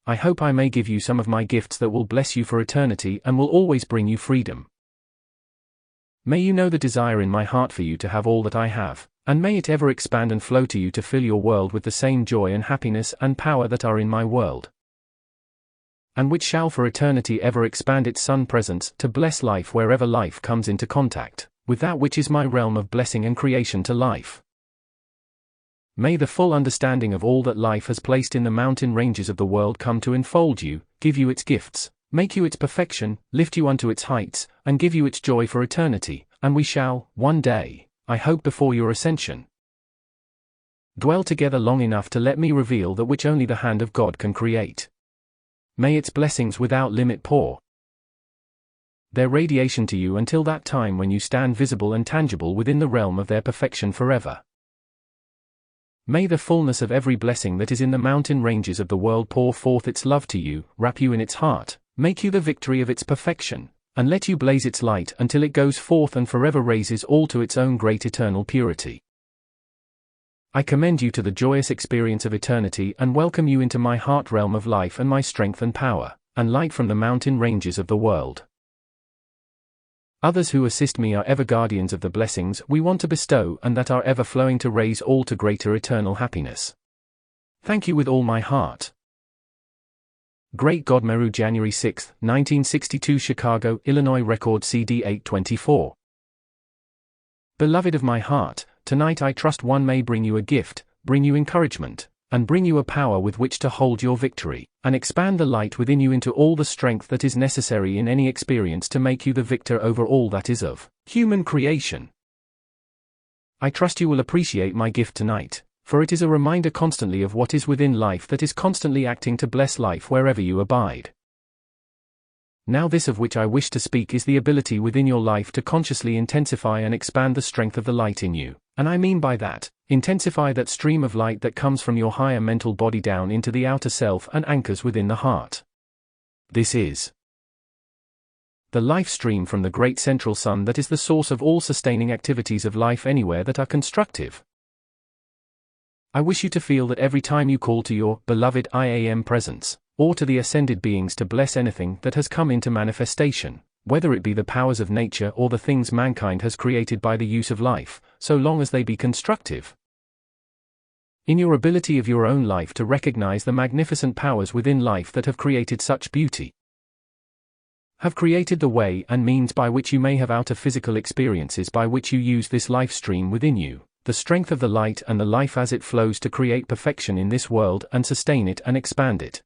I hope I may give you some of my gifts that will bless you for eternity and will always bring you freedom. May you know the desire in my heart for you to have all that I have, and may it ever expand and flow to you to fill your world with the same joy and happiness and power that are in my world, and which shall for eternity ever expand its sun presence to bless life wherever life comes into contact with that which is my realm of blessing and creation to life. May the full understanding of all that life has placed in the mountain ranges of the world come to enfold you, give you its gifts, make you its perfection, lift you unto its heights, and give you its joy for eternity, and we shall, one day, I hope before your ascension, dwell together long enough to let me reveal that which only the hand of God can create. May its blessings without limit pour their radiation to you until that time when you stand visible and tangible within the realm of their perfection forever. May the fullness of every blessing that is in the mountain ranges of the world pour forth its love to you, wrap you in its heart, make you the victory of its perfection, and let you blaze its light until it goes forth and forever raises all to its own great eternal purity. I commend you to the joyous experience of eternity and welcome you into my heart realm of life and my strength and power, and light from the mountain ranges of the world. Others who assist me are ever guardians of the blessings we want to bestow and that are ever flowing to raise all to greater eternal happiness. Thank you with all my heart. Great God Meru, January 6, 1962, Chicago, Illinois. Record CD 824. Beloved of my heart, tonight I trust one may bring you a gift, bring you encouragement, and bring you a power with which to hold your victory, and expand the light within you into all the strength that is necessary in any experience to make you the victor over all that is of human creation. I trust you will appreciate my gift tonight, for it is a reminder constantly of what is within life that is constantly acting to bless life wherever you abide. Now this of which I wish to speak is the ability within your life to consciously intensify and expand the strength of the light in you, and I mean by that, intensify that stream of light that comes from your higher mental body down into the outer self and anchors within the heart. This is the life stream from the great central sun that is the source of all sustaining activities of life anywhere that are constructive. I wish you to feel that every time you call to your beloved I Am presence, or to the ascended beings to bless anything that has come into manifestation, whether it be the powers of nature or the things mankind has created by the use of life, so long as they be constructive. In your ability of your own life to recognize the magnificent powers within life that have created such beauty, have created the way and means by which you may have outer physical experiences by which you use this life stream within you, the strength of the light and the life as it flows to create perfection in this world and sustain it and expand it.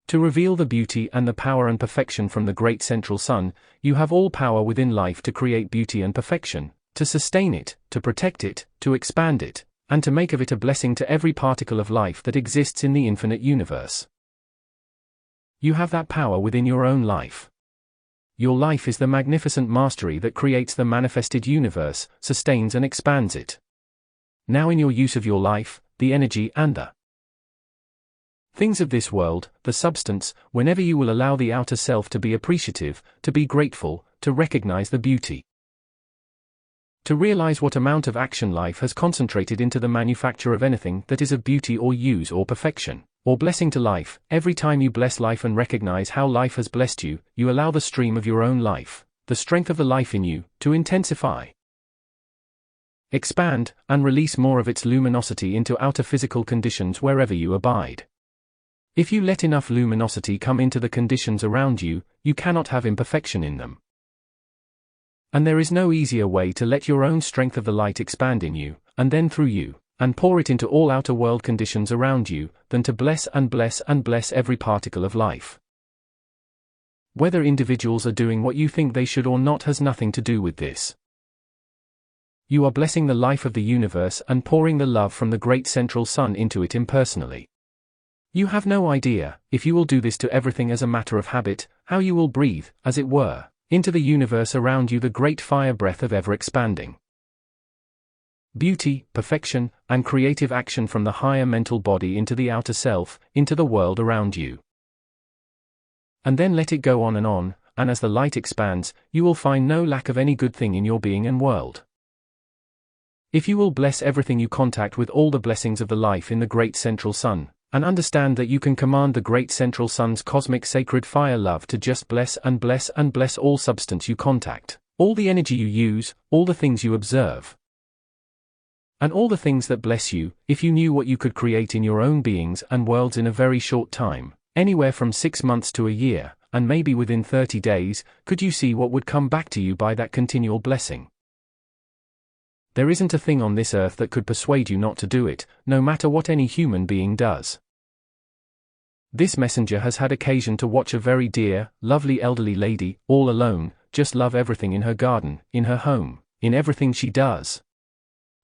To reveal the beauty and the power and perfection from the great central sun, you have all power within life to create beauty and perfection, to sustain it, to protect it, to expand it, and to make of it a blessing to every particle of life that exists in the infinite universe. You have that power within your own life. Your life is the magnificent mastery that creates the manifested universe, sustains and expands it. Now in your use of your life, the energy and the things of this world, the substance, whenever you will allow the outer self to be appreciative, to be grateful, to recognize the beauty To realize what amount of action life has concentrated into the manufacture of anything that is of beauty or use or perfection, or blessing to life, every time you bless life and recognize how life has blessed you, you allow the stream of your own life, the strength of the life in you, to intensify, expand, and release more of its luminosity into outer physical conditions wherever you abide. If you let enough luminosity come into the conditions around you, you cannot have imperfection in them. And there is no easier way to let your own strength of the light expand in you, and then through you, and pour it into all outer world conditions around you, than to bless and bless and bless every particle of life. Whether individuals are doing what you think they should or not has nothing to do with this. You are blessing the life of the universe and pouring the love from the great central sun into it impersonally. You have no idea, if you will do this to everything as a matter of habit, how you will breathe, as it were, into the universe around you the great fire breath of ever-expanding beauty, perfection, and creative action from the higher mental body into the outer self, into the world around you. And then let it go on, and as the light expands, you will find no lack of any good thing in your being and world. If you will bless everything you contact with all the blessings of the life in the great central sun, and understand that you can command the great central sun's cosmic sacred fire love to just bless and bless and bless all substance you contact, all the energy you use, all the things you observe, and all the things that bless you. If you knew what you could create in your own beings and worlds in a very short time, anywhere from 6 months to a year, and maybe within 30 days, could you see what would come back to you by that continual blessing? There isn't a thing on this earth that could persuade you not to do it, no matter what any human being does. This messenger has had occasion to watch a very dear, lovely elderly lady, all alone, just love everything in her garden, in her home, in everything she does.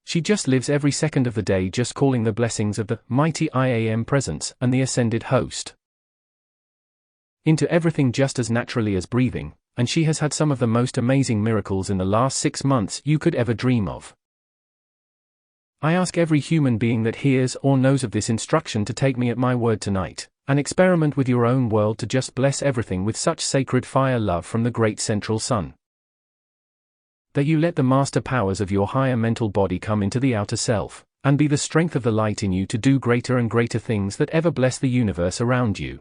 She just lives every second of the day just calling the blessings of the mighty I Am Presence and the Ascended Host into everything just as naturally as breathing, and she has had some of the most amazing miracles in the last 6 months you could ever dream of. I ask every human being that hears or knows of this instruction to take me at my word tonight, and experiment with your own world to just bless everything with such sacred fire love from the great central sun, that you let the master powers of your higher mental body come into the outer self, and be the strength of the light in you to do greater and greater things that ever bless the universe around you.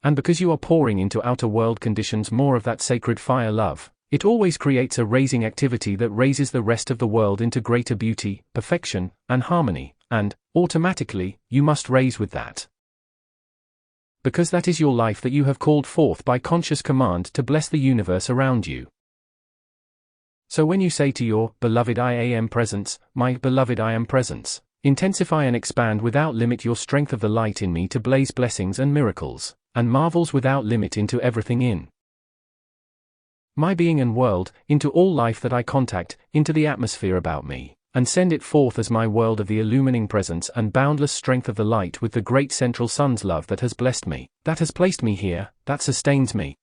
And because you are pouring into outer world conditions more of that sacred fire love, it always creates a raising activity that raises the rest of the world into greater beauty, perfection, and harmony, and, automatically, you must raise with that. Because that is your life that you have called forth by conscious command to bless the universe around you. So when you say to your beloved I Am Presence, my beloved I Am Presence, intensify and expand without limit your strength of the light in me to blaze blessings and miracles, and marvels without limit into everything in my being and world, into all life that I contact, into the atmosphere about me, and send it forth as my world of the illumining presence and boundless strength of the light with the great central sun's love that has blessed me, that has placed me here, that sustains me,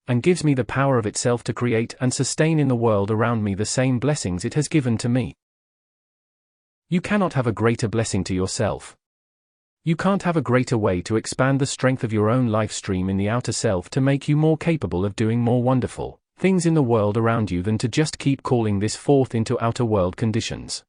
and gives me the power of itself to create and sustain in the world around me the same blessings it has given to me. You cannot have a greater blessing to yourself. You can't have a greater way to expand the strength of your own life stream in the outer self to make you more capable of doing more wonderful things in the world around you than to just keep calling this forth into outer world conditions.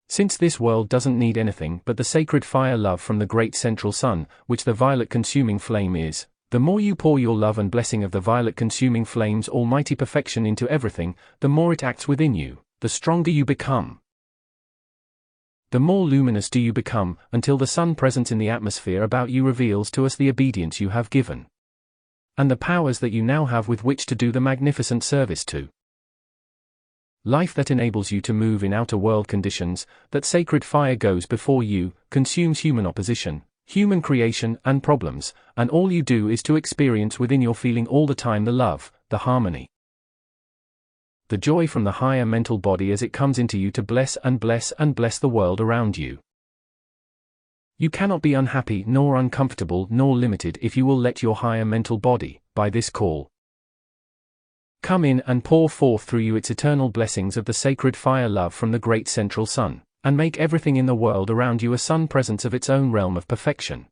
Since this world doesn't need anything but the sacred fire love from the great central sun, which the violet consuming flame is, the more you pour your love and blessing of the violet consuming flame's almighty perfection into everything, the more it acts within you, the stronger you become. The more luminous do you become, until the sun presence in the atmosphere about you reveals to us the obedience you have given, and the powers that you now have with which to do the magnificent service to life that enables you to move in outer world conditions. That sacred fire goes before you, consumes human opposition, human creation and problems, and all you do is to experience within your feeling all the time the love, the harmony, the joy from the higher mental body as it comes into you to bless and bless and bless the world around you. You cannot be unhappy nor uncomfortable nor limited if you will let your higher mental body, by this call, come in and pour forth through you its eternal blessings of the sacred fire love from the great central sun, and make everything in the world around you a sun presence of its own realm of perfection.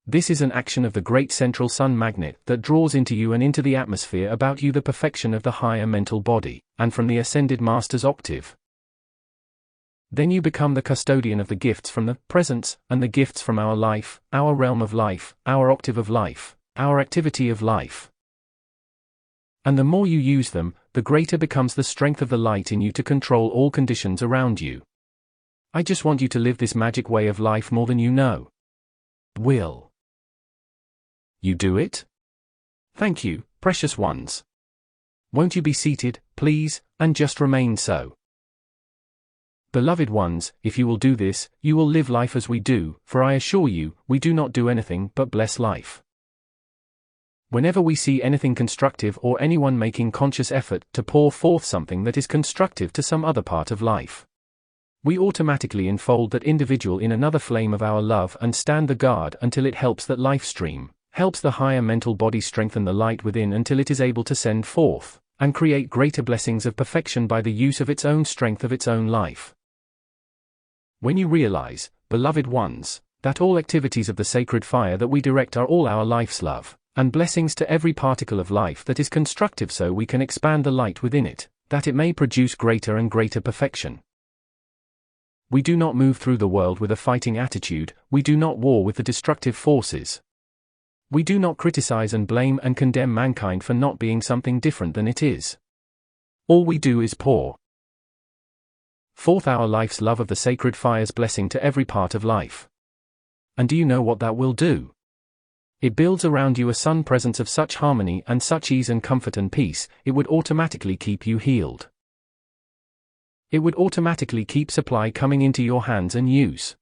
This is an action of the great central sun magnet that draws into you and into the atmosphere about you the perfection of the higher mental body, and from the Ascended Master's octave. Then you become the custodian of the gifts from the presence, and the gifts from our life, our realm of life, our octave of life, our activity of life. And the more you use them, the greater becomes the strength of the light in you to control all conditions around you. I just want you to live this magic way of life more than you know. Will you do it? Thank you, precious ones. Won't you be seated, please, and just remain so? Beloved ones, if you will do this, you will live life as we do, for I assure you, we do not do anything but bless life. Whenever we see anything constructive or anyone making conscious effort to pour forth something that is constructive to some other part of life, we automatically enfold that individual in another flame of our love and stand the guard until it helps that life stream, helps the higher mental body strengthen the light within until it is able to send forth, and create greater blessings of perfection by the use of its own strength of its own life. When you realize, beloved ones, that all activities of the sacred fire that we direct are all our life's love, and blessings to every particle of life that is constructive so we can expand the light within it, that it may produce greater and greater perfection. We do not move through the world with a fighting attitude, we do not war with the destructive forces. We do not criticize and blame and condemn mankind for not being something different than it is. All we do is pour forth our life's love of the sacred fire's blessing to every part of life. And do you know what that will do? It builds around you a sun presence of such harmony and such ease and comfort and peace, it would automatically keep you healed. It would automatically keep supply coming into your hands and use.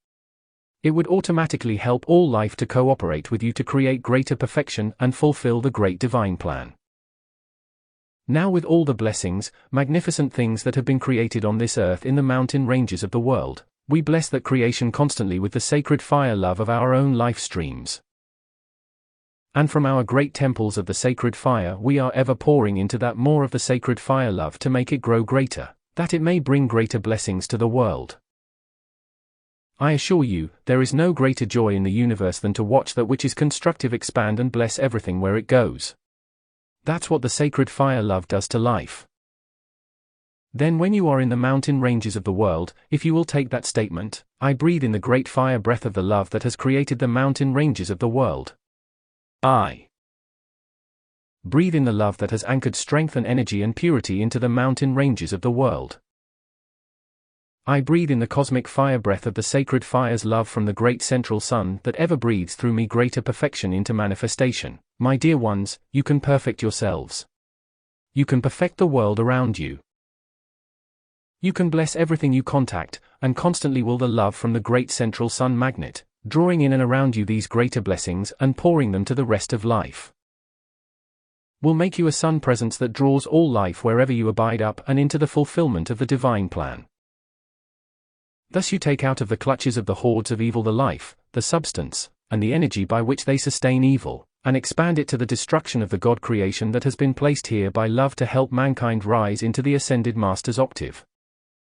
It would automatically help all life to cooperate with you to create greater perfection and fulfill the great divine plan. Now with all the blessings, magnificent things that have been created on this earth in the mountain ranges of the world, we bless that creation constantly with the sacred fire love of our own life streams. And from our great temples of the sacred fire we are ever pouring into that more of the sacred fire love to make it grow greater, that it may bring greater blessings to the world. I assure you, there is no greater joy in the universe than to watch that which is constructive expand and bless everything where it goes. That's what the sacred fire love does to life. Then when you are in the mountain ranges of the world, if you will take that statement, I breathe in the great fire breath of the love that has created the mountain ranges of the world. I breathe in the love that has anchored strength and energy and purity into the mountain ranges of the world. I breathe in the cosmic fire breath of the sacred fire's love from the great central sun that ever breathes through me greater perfection into manifestation. My dear ones, you can perfect yourselves. You can perfect the world around you. You can bless everything you contact, and constantly will the love from the great central sun magnet, drawing in and around you these greater blessings and pouring them to the rest of life. Will make you a sun presence that draws all life wherever you abide up and into the fulfillment of the divine plan. Thus you take out of the clutches of the hordes of evil the life, the substance, and the energy by which they sustain evil, and expand it to the destruction of the God creation that has been placed here by love to help mankind rise into the Ascended Master's octave.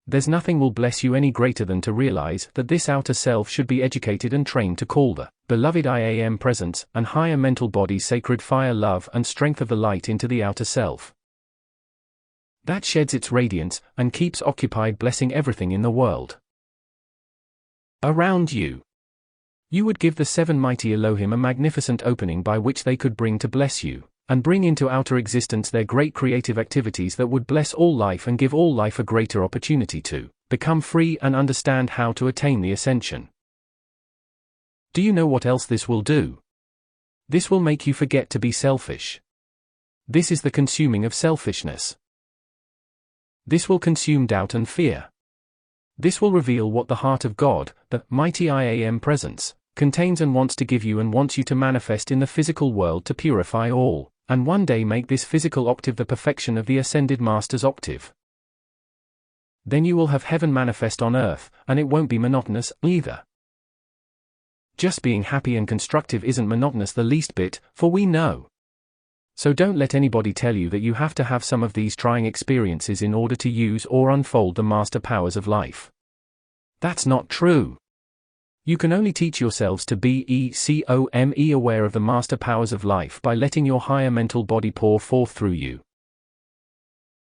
There's nothing will bless you any greater than to realize that this outer self should be educated and trained to call the beloved I Am presence and higher mental body sacred fire love and strength of the light into the outer self. That sheds its radiance and keeps occupied blessing everything in the world around you. You would give the seven mighty Elohim a magnificent opening by which they could bring to bless you, and bring into outer existence their great creative activities that would bless all life and give all life a greater opportunity to become free and understand how to attain the ascension. Do you know what else this will do? This will make you forget to be selfish. This is the consuming of selfishness. This will consume doubt and fear. This will reveal what the heart of God, the mighty I Am presence, contains and wants to give you and wants you to manifest in the physical world to purify all, and one day make this physical octave the perfection of the Ascended Master's octave. Then you will have heaven manifest on earth, and it won't be monotonous either. Just being happy and constructive isn't monotonous the least bit, for we know. So don't let anybody tell you that you have to have some of these trying experiences in order to use or unfold the master powers of life. That's not true. You can only teach yourselves to be aware of the master powers of life by letting your higher mental body pour forth through you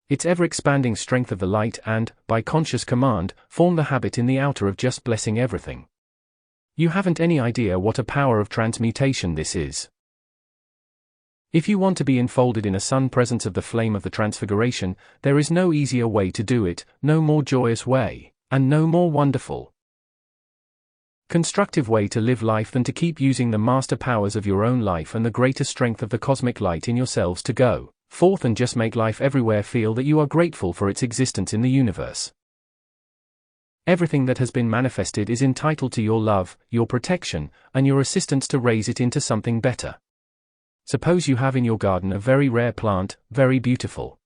its ever-expanding strength of the light and, by conscious command, form the habit in the outer of just blessing everything. You haven't any idea what a power of transmutation this is. If you want to be enfolded in a sun presence of the flame of the transfiguration, there is no easier way to do it, no more joyous way, and no more wonderful, constructive way to live life than to keep using the master powers of your own life and the greater strength of the cosmic light in yourselves to go forth and just make life everywhere feel that you are grateful for its existence in the universe. Everything that has been manifested is entitled to your love, your protection, and your assistance to raise it into something better. Suppose you have in your garden a very rare plant, very beautiful.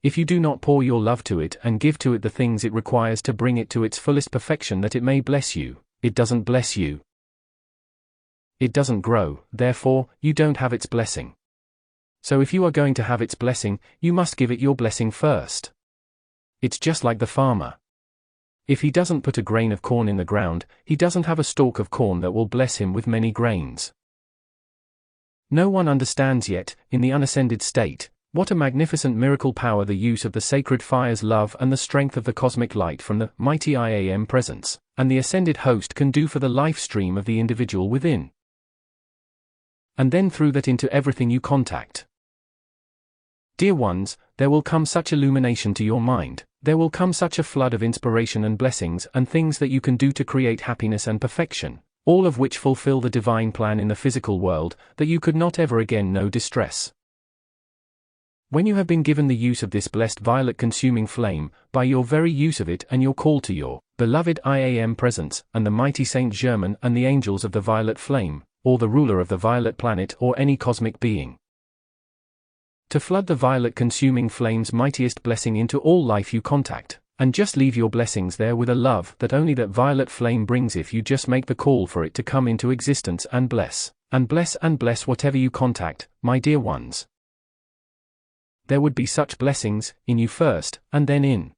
If you do not pour your love to it and give to it the things it requires to bring it to its fullest perfection that it may bless you, it doesn't bless you. It doesn't grow, therefore, you don't have its blessing. So if you are going to have its blessing, you must give it your blessing first. It's just like the farmer. If he doesn't put a grain of corn in the ground, he doesn't have a stalk of corn that will bless him with many grains. No one understands yet, in the unascended state, what a magnificent miracle power the use of the sacred fire's love and the strength of the cosmic light from the mighty I Am presence, and the ascended host can do for the life stream of the individual within. And then through that into everything you contact. Dear ones, there will come such illumination to your mind, there will come such a flood of inspiration and blessings and things that you can do to create happiness and perfection, all of which fulfill the divine plan in the physical world, that you could not ever again know distress. When you have been given the use of this blessed violet consuming flame, by your very use of it and your call to your beloved I Am presence, and the mighty Saint Germain and the angels of the violet flame, or the ruler of the violet planet or any cosmic being, to flood the violet consuming flame's mightiest blessing into all life you contact, and just leave your blessings there with a love that only that violet flame brings if you just make the call for it to come into existence and bless, and bless and bless whatever you contact, my dear ones. There would be such blessings, in you first, and then in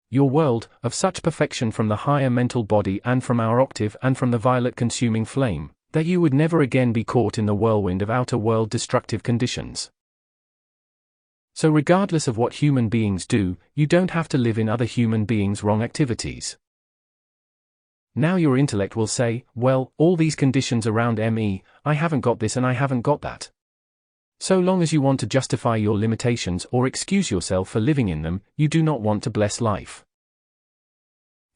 your world, of such perfection from the higher mental body and from our octave and from the violet consuming flame, that you would never again be caught in the whirlwind of outer world destructive conditions. So regardless of what human beings do, you don't have to live in other human beings' wrong activities. Now your intellect will say, well, all these conditions around me, I haven't got this and I haven't got that. So long as you want to justify your limitations or excuse yourself for living in them, you do not want to bless life.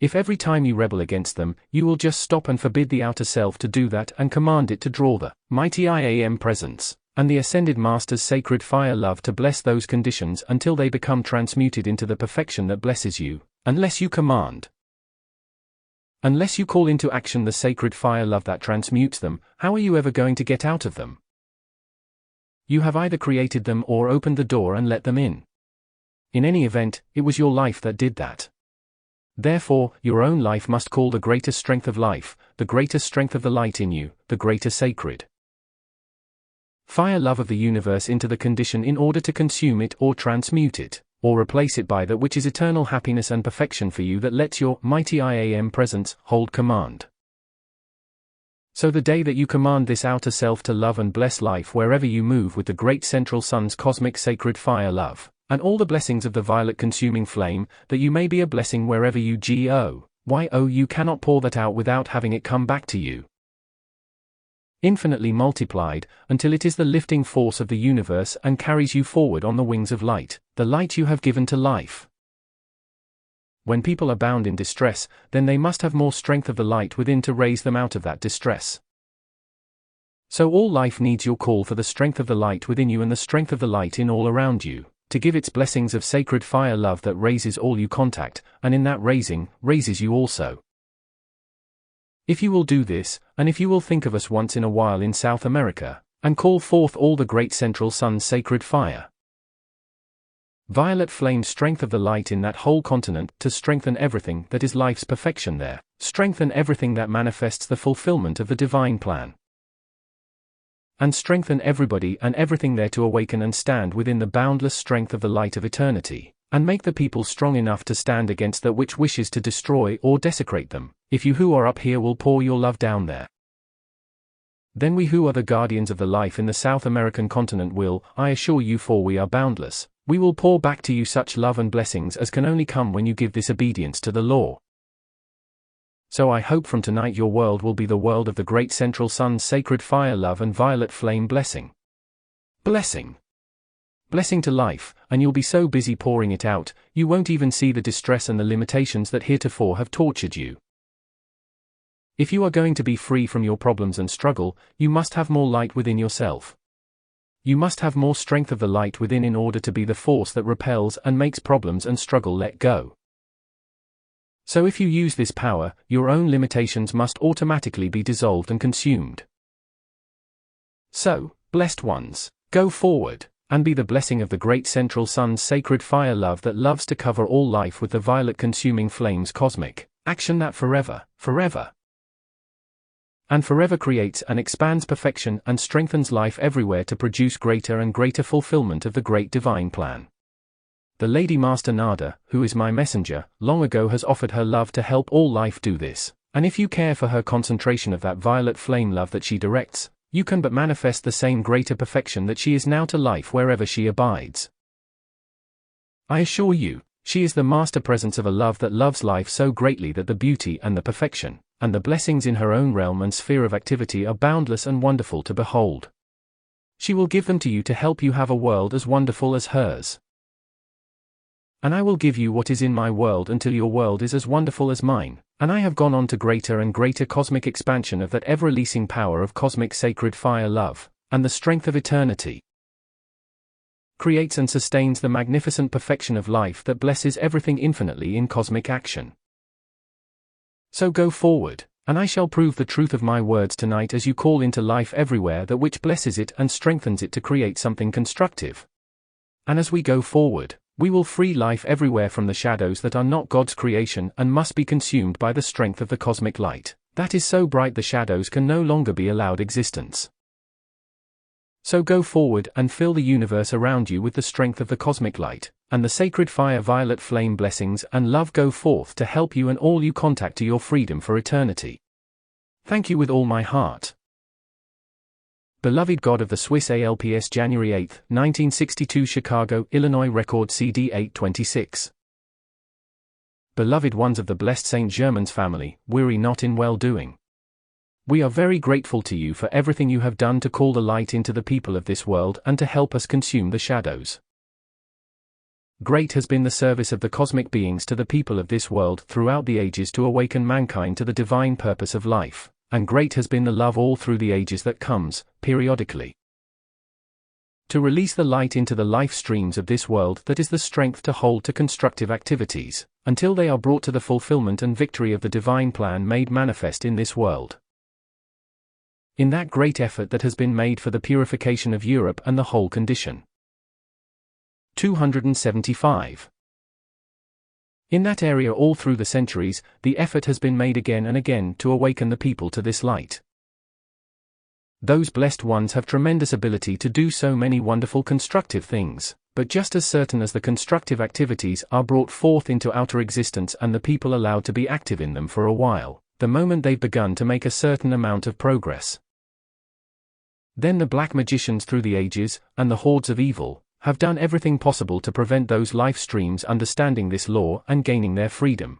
If every time you rebel against them, you will just stop and forbid the outer self to do that and command it to draw the mighty I Am presence, and the Ascended Master's sacred fire love to bless those conditions until they become transmuted into the perfection that blesses you, unless you command. Unless you call into action the sacred fire love that transmutes them, how are you ever going to get out of them? You have either created them or opened the door and let them in. In any event, it was your life that did that. Therefore, your own life must call the greater strength of life, the greater strength of the light in you, the greater sacred fire love of the universe into the condition in order to consume it or transmute it, or replace it by that which is eternal happiness and perfection for you that lets your mighty I Am presence hold command. So the day that you command this outer self to love and bless life wherever you move with the great central sun's cosmic sacred fire love, and all the blessings of the violet consuming flame, that you may be a blessing wherever you go, you cannot pour that out without having it come back to you, infinitely multiplied, until it is the lifting force of the universe and carries you forward on the wings of light, the light you have given to life. When people are bound in distress, then they must have more strength of the light within to raise them out of that distress. So all life needs your call for the strength of the light within you and the strength of the light in all around you, to give its blessings of sacred fire love that raises all you contact, and in that raising, raises you also. If you will do this, and if you will think of us once in a while in South America, and call forth all the great central sun's sacred fire, violet flame strength of the light in that whole continent to strengthen everything that is life's perfection there, strengthen everything that manifests the fulfillment of the divine plan, and strengthen everybody and everything there to awaken and stand within the boundless strength of the light of eternity, and make the people strong enough to stand against that which wishes to destroy or desecrate them, if you who are up here will pour your love down there. Then we who are the guardians of the life in the South American continent will, I assure you, for we are boundless, we will pour back to you such love and blessings as can only come when you give this obedience to the law. So I hope from tonight your world will be the world of the great central sun's sacred fire love and violet flame blessing. Blessing. Blessing to life, and you'll be so busy pouring it out, you won't even see the distress and the limitations that heretofore have tortured you. If you are going to be free from your problems and struggle, you must have more light within yourself. You must have more strength of the light within in order to be the force that repels and makes problems and struggle let go. So if you use this power, your own limitations must automatically be dissolved and consumed. So, blessed ones, go forward, and be the blessing of the great central sun's sacred fire love that loves to cover all life with the violet consuming flames cosmic, action that forever, and forever creates and expands perfection and strengthens life everywhere to produce greater and greater fulfillment of the great divine plan. The Lady Master Nada, who is my messenger, long ago has offered her love to help all life do this, and if you care for her concentration of that violet flame love that she directs, you can but manifest the same greater perfection that she is now to life wherever she abides. I assure you, she is the master presence of a love that loves life so greatly that the beauty and the perfection, and the blessings in her own realm and sphere of activity are boundless and wonderful to behold. She will give them to you to help you have a world as wonderful as hers. And I will give you what is in my world until your world is as wonderful as mine, and I have gone on to greater and greater cosmic expansion of that ever-releasing power of cosmic sacred fire love, and the strength of eternity. Creates and sustains the magnificent perfection of life that blesses everything infinitely in cosmic action. So go forward, and I shall prove the truth of my words tonight as you call into life everywhere that which blesses it and strengthens it to create something constructive. And as we go forward, we will free life everywhere from the shadows that are not God's creation and must be consumed by the strength of the cosmic light, that is so bright the shadows can no longer be allowed existence. So go forward and fill the universe around you with the strength of the cosmic light, and the sacred fire violet flame blessings and love go forth to help you and all you contact to your freedom for eternity. Thank you with all my heart. Beloved God of the Swiss ALPS, January 8, 1962, Chicago, Illinois. Record CD 826. Beloved ones of the blessed Saint Germain's family, weary not in well-doing. We are very grateful to you for everything you have done to call the light into the people of this world and to help us consume the shadows. Great has been the service of the cosmic beings to the people of this world throughout the ages to awaken mankind to the divine purpose of life, and great has been the love all through the ages that comes, periodically, to release the light into the life streams of this world that is the strength to hold to constructive activities, until they are brought to the fulfillment and victory of the divine plan made manifest in this world. In that great effort that has been made for the purification of Europe and the whole condition. 275. In that area all through the centuries, the effort has been made again and again to awaken the people to this light. Those blessed ones have tremendous ability to do so many wonderful constructive things, but just as certain as the constructive activities are brought forth into outer existence and the people allowed to be active in them for a while, the moment they've begun to make a certain amount of progress, then the black magicians through the ages, and the hordes of evil, have done everything possible to prevent those life streams understanding this law and gaining their freedom.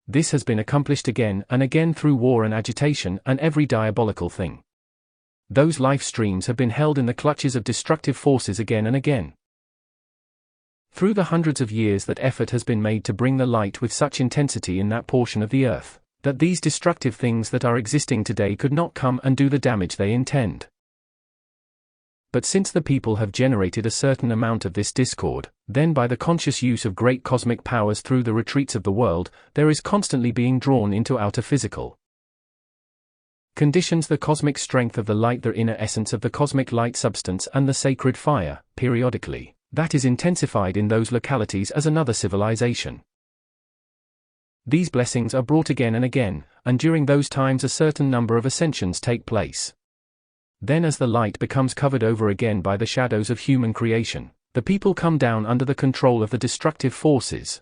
This has been accomplished again and again through war and agitation and every diabolical thing. Those life streams have been held in the clutches of destructive forces again and again. Through the hundreds of years that effort has been made to bring the light with such intensity in that portion of the earth, that these destructive things that are existing today could not come and do the damage they intend. But since the people have generated a certain amount of this discord, then by the conscious use of great cosmic powers through the retreats of the world, there is constantly being drawn into outer physical conditions the cosmic strength of the light, the inner essence of the cosmic light substance and the sacred fire, periodically, that is intensified in those localities as another civilization. These blessings are brought again and again, and during those times a certain number of ascensions take place. Then as the light becomes covered over again by the shadows of human creation, The people come down under the control of the destructive forces.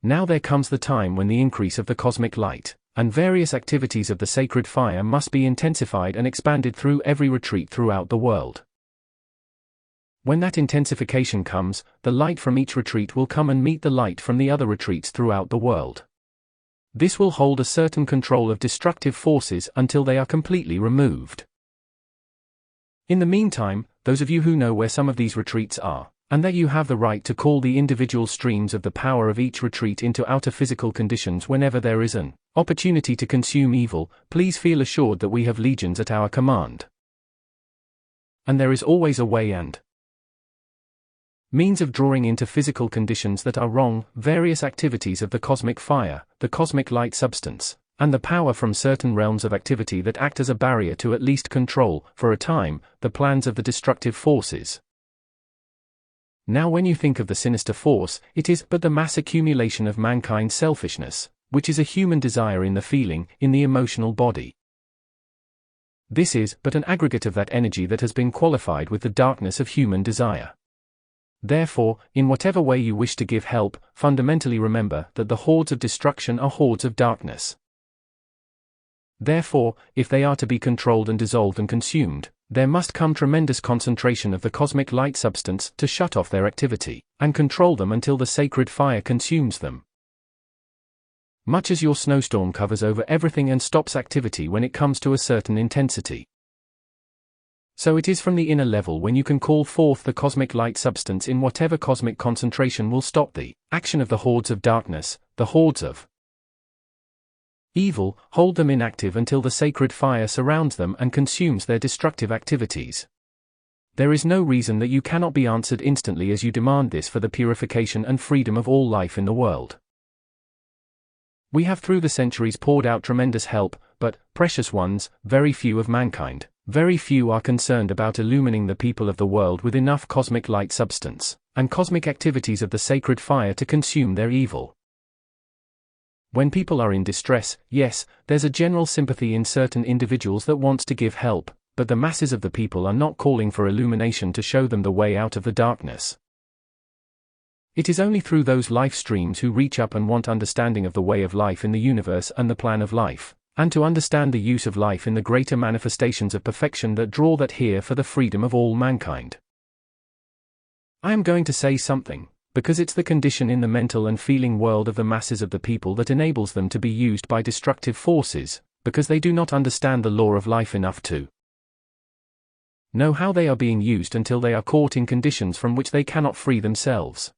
Now there comes the time when the increase of the cosmic light, and various activities of the sacred fire must be intensified and expanded through every retreat throughout the world. When that intensification comes, the light from each retreat will come and meet the light from the other retreats throughout the world. This will hold a certain control of destructive forces until they are completely removed. In the meantime, those of you who know where some of these retreats are, and that you have the right to call the individual streams of the power of each retreat into outer physical conditions whenever there is an opportunity to consume evil, please feel assured that we have legions at our command. And there is always a way and means of drawing into physical conditions that are wrong, various activities of the cosmic fire, the cosmic light substance, and the power from certain realms of activity that act as a barrier to at least control, for a time, the plans of the destructive forces. Now when you think of the sinister force, it is but the mass accumulation of mankind's selfishness, which is a human desire in the feeling, in the emotional body. This is but an aggregate of that energy that has been qualified with the darkness of human desire. Therefore, in whatever way you wish to give help, fundamentally remember that the hordes of destruction are hordes of darkness. Therefore, if they are to be controlled and dissolved and consumed, there must come tremendous concentration of the cosmic light substance to shut off their activity, and control them until the sacred fire consumes them. Much as your snowstorm covers over everything and stops activity when it comes to a certain intensity. So it is from the inner level when you can call forth the cosmic light substance in whatever cosmic concentration will stop the action of the hordes of darkness, the hordes of evil, hold them inactive until the sacred fire surrounds them and consumes their destructive activities. There is no reason that you cannot be answered instantly as you demand this for the purification and freedom of all life in the world. We have through the centuries poured out tremendous help, but, precious ones, very few of mankind, very few are concerned about illumining the people of the world with enough cosmic light substance, and cosmic activities of the sacred fire to consume their evil. When people are in distress, yes, there's a general sympathy in certain individuals that wants to give help, but the masses of the people are not calling for illumination to show them the way out of the darkness. It is only through those life streams who reach up and want understanding of the way of life in the universe and the plan of life, and to understand the use of life in the greater manifestations of perfection that draw that here for the freedom of all mankind. I am going to say something, because it's the condition in the mental and feeling world of the masses of the people that enables them to be used by destructive forces, because they do not understand the law of life enough to know how they are being used until they are caught in conditions from which they cannot free themselves.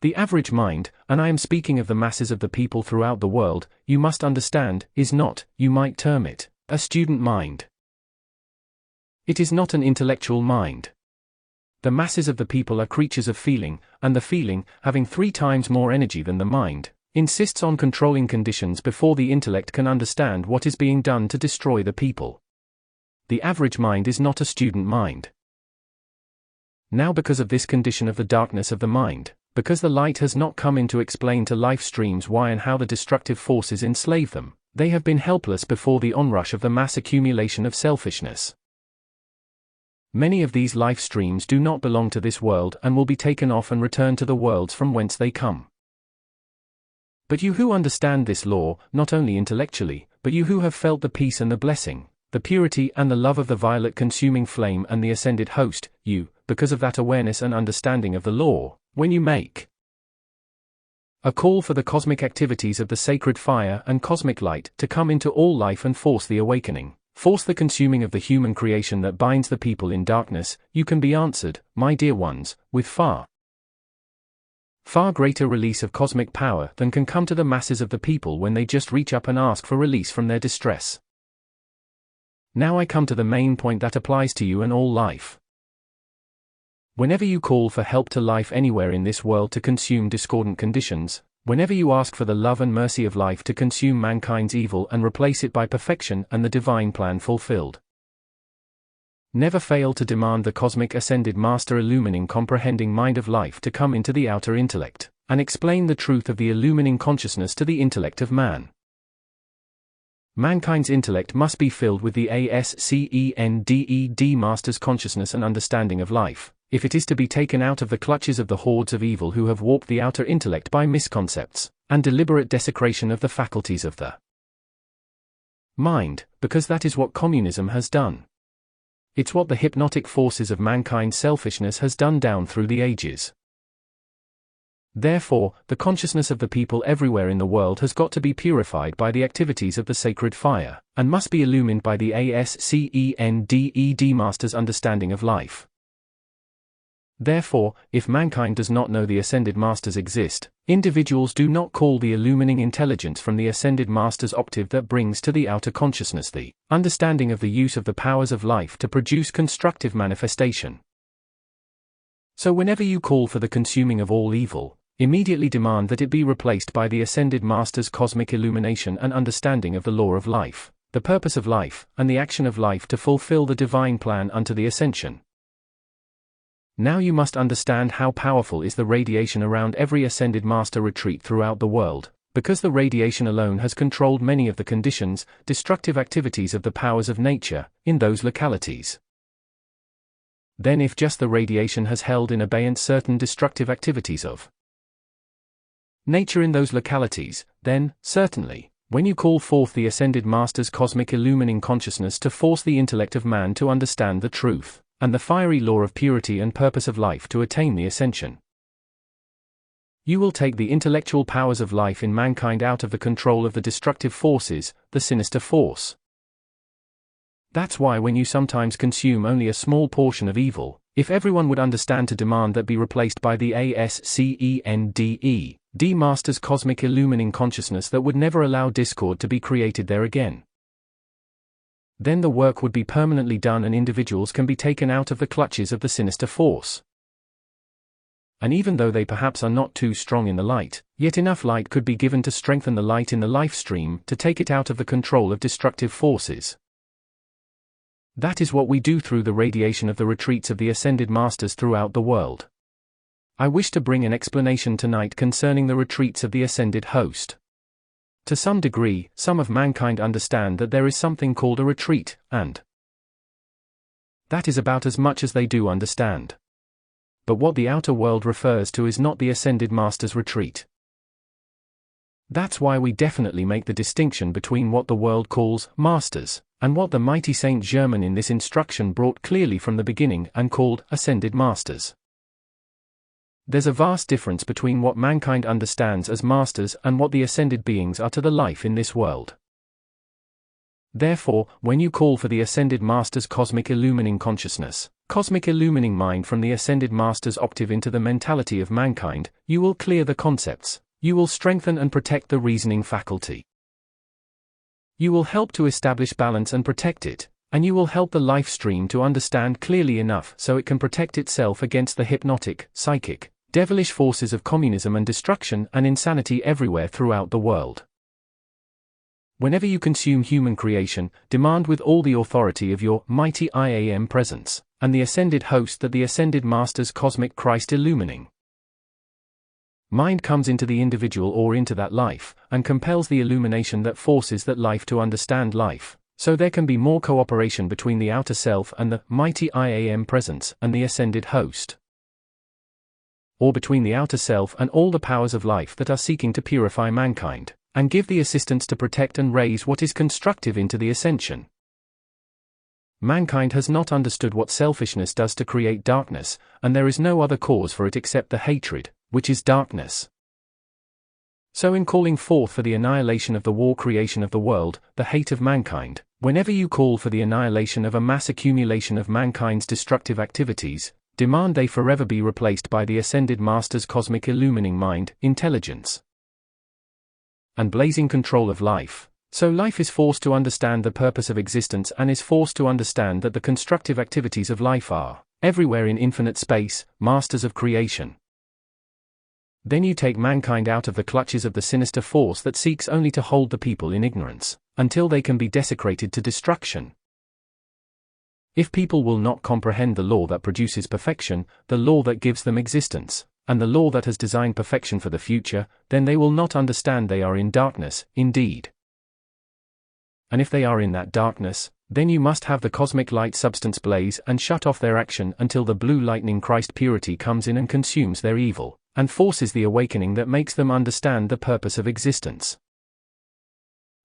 The average mind, and I am speaking of the masses of the people throughout the world, you must understand, is not, you might term it, a student mind. It is not an intellectual mind. The masses of the people are creatures of feeling, and the feeling, having 3 times more energy than the mind, insists on controlling conditions before the intellect can understand what is being done to destroy the people. The average mind is not a student mind. Now because of this condition of the darkness of the mind, because the light has not come in to explain to life streams why and how the destructive forces enslave them, they have been helpless before the onrush of the mass accumulation of selfishness. Many of these life streams do not belong to this world and will be taken off and returned to the worlds from whence they come. But you who understand this law, not only intellectually, but you who have felt the peace and the blessing, the purity and the love of the violet consuming flame and the ascended host, you, because of that awareness and understanding of the law, when you make a call for the cosmic activities of the sacred fire and cosmic light to come into all life and force the awakening, force the consuming of the human creation that binds the people in darkness, you can be answered, my dear ones, with far greater release of cosmic power than can come to the masses of the people when they just reach up and ask for release from their distress. Now I come to the main point that applies to you and all life. Whenever you call for help to life anywhere in this world to consume discordant conditions, whenever you ask for the love and mercy of life to consume mankind's evil and replace it by perfection and the divine plan fulfilled, never fail to demand the cosmic ascended master illumining comprehending mind of life to come into the outer intellect, and explain the truth of the illumining consciousness to the intellect of man. Mankind's intellect must be filled with the Ascended Master's consciousness and understanding of life, if it is to be taken out of the clutches of the hordes of evil who have warped the outer intellect by misconcepts and deliberate desecration of the faculties of the mind, because that is what communism has done. It's what the hypnotic forces of mankind's selfishness has done down through the ages. Therefore, the consciousness of the people everywhere in the world has got to be purified by the activities of the sacred fire, and must be illumined by the Ascended Master's understanding of life. Therefore, if mankind does not know the Ascended Masters exist, individuals do not call the illumining intelligence from the Ascended Master's octave that brings to the outer consciousness the understanding of the use of the powers of life to produce constructive manifestation. So whenever you call for the consuming of all evil, immediately demand that it be replaced by the Ascended Master's cosmic illumination and understanding of the law of life, the purpose of life, and the action of life to fulfill the divine plan unto the ascension. Now you must understand how powerful is the radiation around every Ascended Master retreat throughout the world, because the radiation alone has controlled many of the conditions, destructive activities of the powers of nature, in those localities. Then if just the radiation has held in abeyance certain destructive activities of nature in those localities, then, certainly, when you call forth the Ascended Master's cosmic illumining consciousness to force the intellect of man to understand the truth, and the fiery law of purity and purpose of life to attain the ascension, you will take the intellectual powers of life in mankind out of the control of the destructive forces, the sinister force. That's why when you sometimes consume only a small portion of evil, if everyone would understand to demand that be replaced by the Ascended Master's cosmic illumining consciousness that would never allow discord to be created there again, then the work would be permanently done and individuals can be taken out of the clutches of the sinister force. And even though they perhaps are not too strong in the light, yet enough light could be given to strengthen the light in the life stream to take it out of the control of destructive forces. That is what we do through the radiation of the retreats of the Ascended Masters throughout the world. I wish to bring an explanation tonight concerning the retreats of the Ascended Host. To some degree, some of mankind understand that there is something called a retreat, and that is about as much as they do understand. But what the outer world refers to is not the Ascended Master's retreat. That's why we definitely make the distinction between what the world calls masters, and what the mighty Saint Germain in this instruction brought clearly from the beginning and called Ascended Masters. There's a vast difference between what mankind understands as masters and what the ascended beings are to the life in this world. Therefore, when you call for the Ascended Master's cosmic illumining consciousness, cosmic illumining mind from the Ascended Master's octave into the mentality of mankind, you will clear the concepts, you will strengthen and protect the reasoning faculty. You will help to establish balance and protect it, and you will help the life stream to understand clearly enough so it can protect itself against the hypnotic, psychic, devilish forces of communism and destruction and insanity everywhere throughout the world. Whenever you consume human creation, demand with all the authority of your mighty I Am presence, and the Ascended Host that the Ascended Master's cosmic Christ illumining mind comes into the individual or into that life, and compels the illumination that forces that life to understand life, so there can be more cooperation between the outer self and the mighty I Am presence and the Ascended Host, or between the outer self and all the powers of life that are seeking to purify mankind, and give the assistance to protect and raise what is constructive into the ascension. Mankind has not understood what selfishness does to create darkness, and there is no other cause for it except the hatred, which is darkness. So in calling forth for the annihilation of the war creation of the world, the hate of mankind, whenever you call for the annihilation of a mass accumulation of mankind's destructive activities, demand they forever be replaced by the Ascended Master's cosmic illumining mind, intelligence, and blazing control of life. So life is forced to understand the purpose of existence and is forced to understand that the constructive activities of life are, everywhere in infinite space, masters of creation. Then you take mankind out of the clutches of the sinister force that seeks only to hold the people in ignorance, until they can be desecrated to destruction. If people will not comprehend the law that produces perfection, the law that gives them existence, and the law that has designed perfection for the future, then they will not understand they are in darkness, indeed. and if they are in that darkness, then you must have the cosmic light substance blaze and shut off their action until the blue lightning Christ purity comes in and consumes their evil, and forces the awakening that makes them understand the purpose of existence.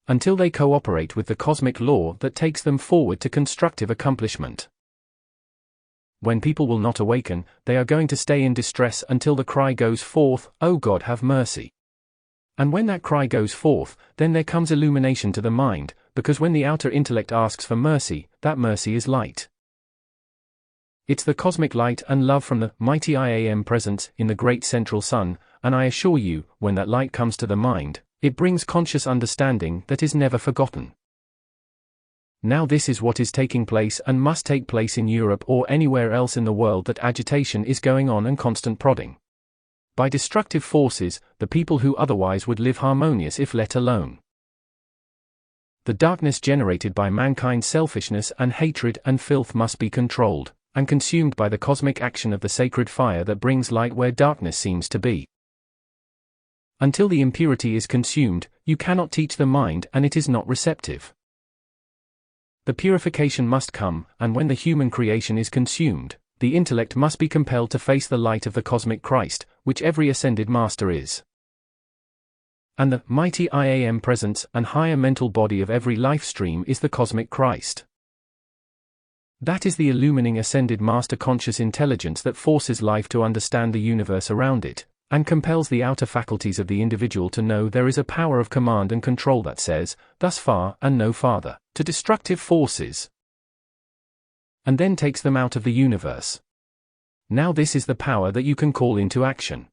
Until they cooperate with the cosmic law that takes them forward to constructive accomplishment. When people will not awaken, they are going to stay in distress until the cry goes forth, "O God, have mercy." And when that cry goes forth, then there comes illumination to the mind, because when the outer intellect asks for mercy, that mercy is light. It's the cosmic light and love from the mighty I Am presence in the great central sun, and I assure you, when that light comes to the mind, it brings conscious understanding that is never forgotten. Now this is what is taking place and must take place in Europe or anywhere else in the world that agitation is going on and constant prodding by destructive forces, the people who otherwise would live harmonious if let alone. The darkness generated by mankind's selfishness and hatred and filth must be controlled, and consumed by the cosmic action of the sacred fire that brings light where darkness seems to be. Until the impurity is consumed, you cannot teach the mind and it is not receptive. The purification must come, and when the human creation is consumed, the intellect must be compelled to face the light of the cosmic Christ, which every ascended master is. And the mighty I Am presence and higher mental body of every life stream is the cosmic Christ. That is the illumining ascended master conscious intelligence that forces life to understand the universe around it, and compels the outer faculties of the individual to know there is a power of command and control that says, thus far and no farther, to destructive forces, and then takes them out of the universe. Now this is the power that you can call into action.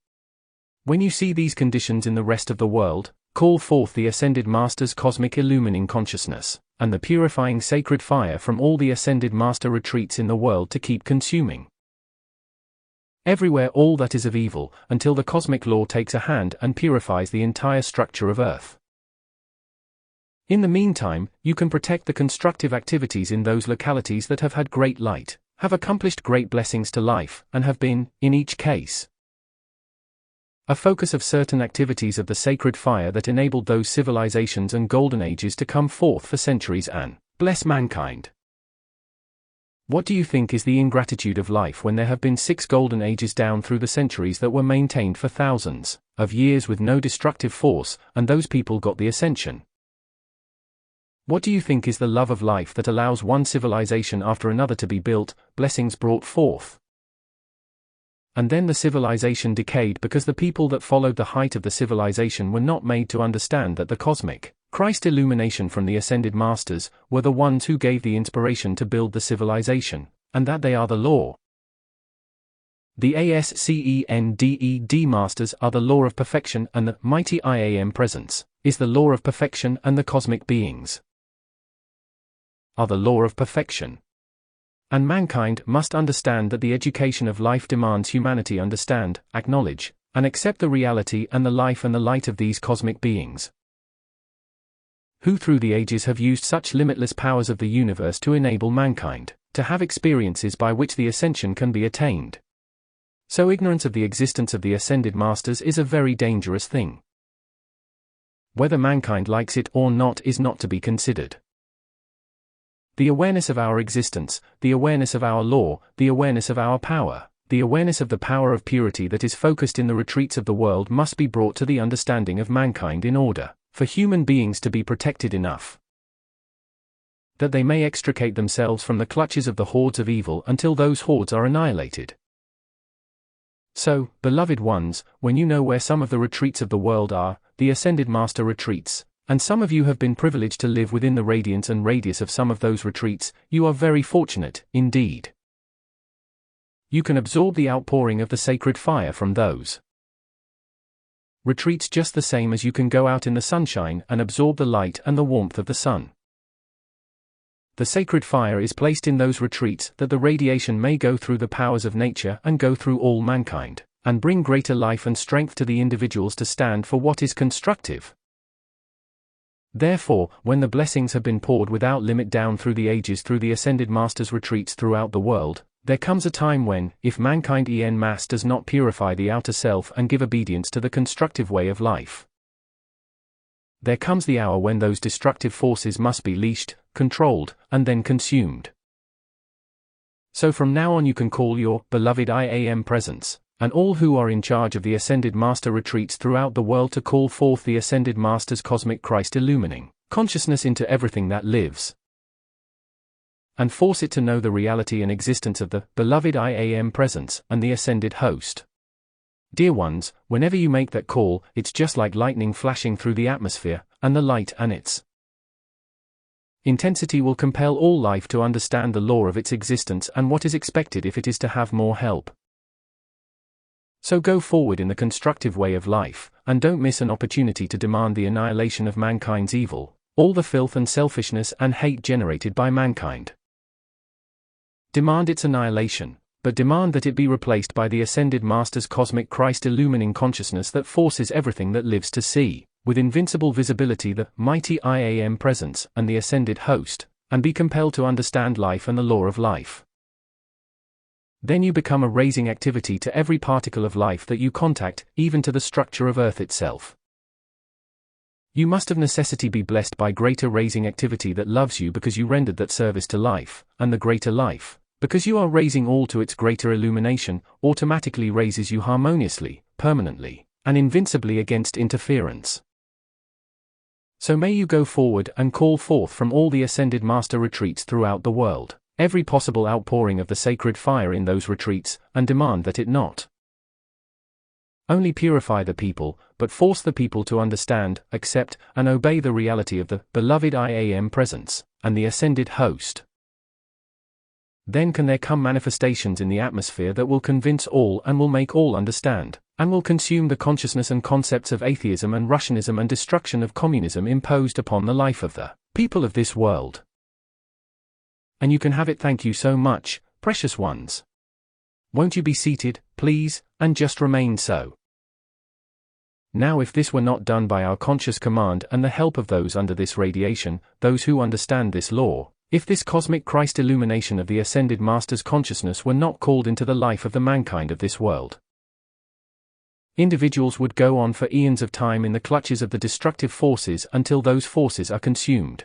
When you see these conditions in the rest of the world, call forth the Ascended Master's cosmic illumining consciousness, and the purifying sacred fire from all the Ascended Master retreats in the world to keep consuming everywhere all that is of evil, until the cosmic law takes a hand and purifies the entire structure of Earth. In the meantime, you can protect the constructive activities in those localities that have had great light, have accomplished great blessings to life, and have been, in each case, a focus of certain activities of the sacred fire that enabled those civilizations and golden ages to come forth for centuries and bless mankind. What do you think is the ingratitude of life when there have been 6 golden ages down through the centuries that were maintained for thousands of years with no destructive force, and those people got the ascension? What do you think is the love of life that allows one civilization after another to be built, blessings brought forth? And then the civilization decayed because the people that followed the height of the civilization were not made to understand that the cosmic Christ illumination from the Ascended Masters were the ones who gave the inspiration to build the civilization, and that they are the law. The Ascended Masters are the law of perfection, and the mighty I Am presence is the law of perfection, and the cosmic beings are the law of perfection. And mankind must understand that the education of life demands humanity understand, acknowledge, and accept the reality and the life and the light of these cosmic beings, who through the ages have used such limitless powers of the universe to enable mankind to have experiences by which the ascension can be attained. So ignorance of the existence of the Ascended Masters is a very dangerous thing. Whether mankind likes it or not is not to be considered. The awareness of our existence, the awareness of our law, the awareness of our power, the awareness of the power of purity that is focused in the retreats of the world must be brought to the understanding of mankind in order for human beings to be protected enough that they may extricate themselves from the clutches of the hordes of evil until those hordes are annihilated. So, beloved ones, when you know where some of the retreats of the world are, the Ascended Master retreats, and some of you have been privileged to live within the radiance and radius of some of those retreats, you are very fortunate, indeed. You can absorb the outpouring of the sacred fire from those retreats just the same as you can go out in the sunshine and absorb the light and the warmth of the sun. The sacred fire is placed in those retreats that the radiation may go through the powers of nature and go through all mankind, and bring greater life and strength to the individuals to stand for what is constructive. Therefore, when the blessings have been poured without limit down through the ages through the Ascended Masters' retreats throughout the world, there comes a time when, if mankind en masse does not purify the outer self and give obedience to the constructive way of life, there comes the hour when those destructive forces must be leashed, controlled, and then consumed. So from now on you can call your beloved IAM presence, and all who are in charge of the Ascended Master retreats throughout the world to call forth the Ascended Master's cosmic Christ illumining consciousness into everything that lives, and force it to know the reality and existence of the beloved IAM presence and the Ascended Host. Dear ones, whenever you make that call, it's just like lightning flashing through the atmosphere, and the light and its intensity will compel all life to understand the law of its existence and what is expected if it is to have more help. So go forward in the constructive way of life, and don't miss an opportunity to demand the annihilation of mankind's evil, all the filth and selfishness and hate generated by mankind. Demand its annihilation, but demand that it be replaced by the Ascended Master's cosmic Christ illumining consciousness that forces everything that lives to see, with invincible visibility, the mighty IAM presence and the Ascended Host, and be compelled to understand life and the law of life. Then you become a raising activity to every particle of life that you contact, even to the structure of Earth itself. You must of necessity be blessed by greater raising activity that loves you because you rendered that service to life, and the greater life, because you are raising all to its greater illumination, automatically raises you harmoniously, permanently, and invincibly against interference. So may you go forward and call forth from all the Ascended Master retreats throughout the world every possible outpouring of the sacred fire in those retreats, and demand that it not only purify the people, but force the people to understand, accept, and obey the reality of the beloved IAM presence, and the Ascended Host. Then can there come manifestations in the atmosphere that will convince all and will make all understand, and will consume the consciousness and concepts of atheism and Russianism and destruction of communism imposed upon the life of the people of this world. And you can have it. Thank you so much, precious ones. Won't you be seated, please, and just remain so. Now if this were not done by our conscious command and the help of those under this radiation, those who understand this law, if this cosmic Christ illumination of the Ascended Master's consciousness were not called into the life of the mankind of this world, individuals would go on for eons of time in the clutches of the destructive forces until those forces are consumed.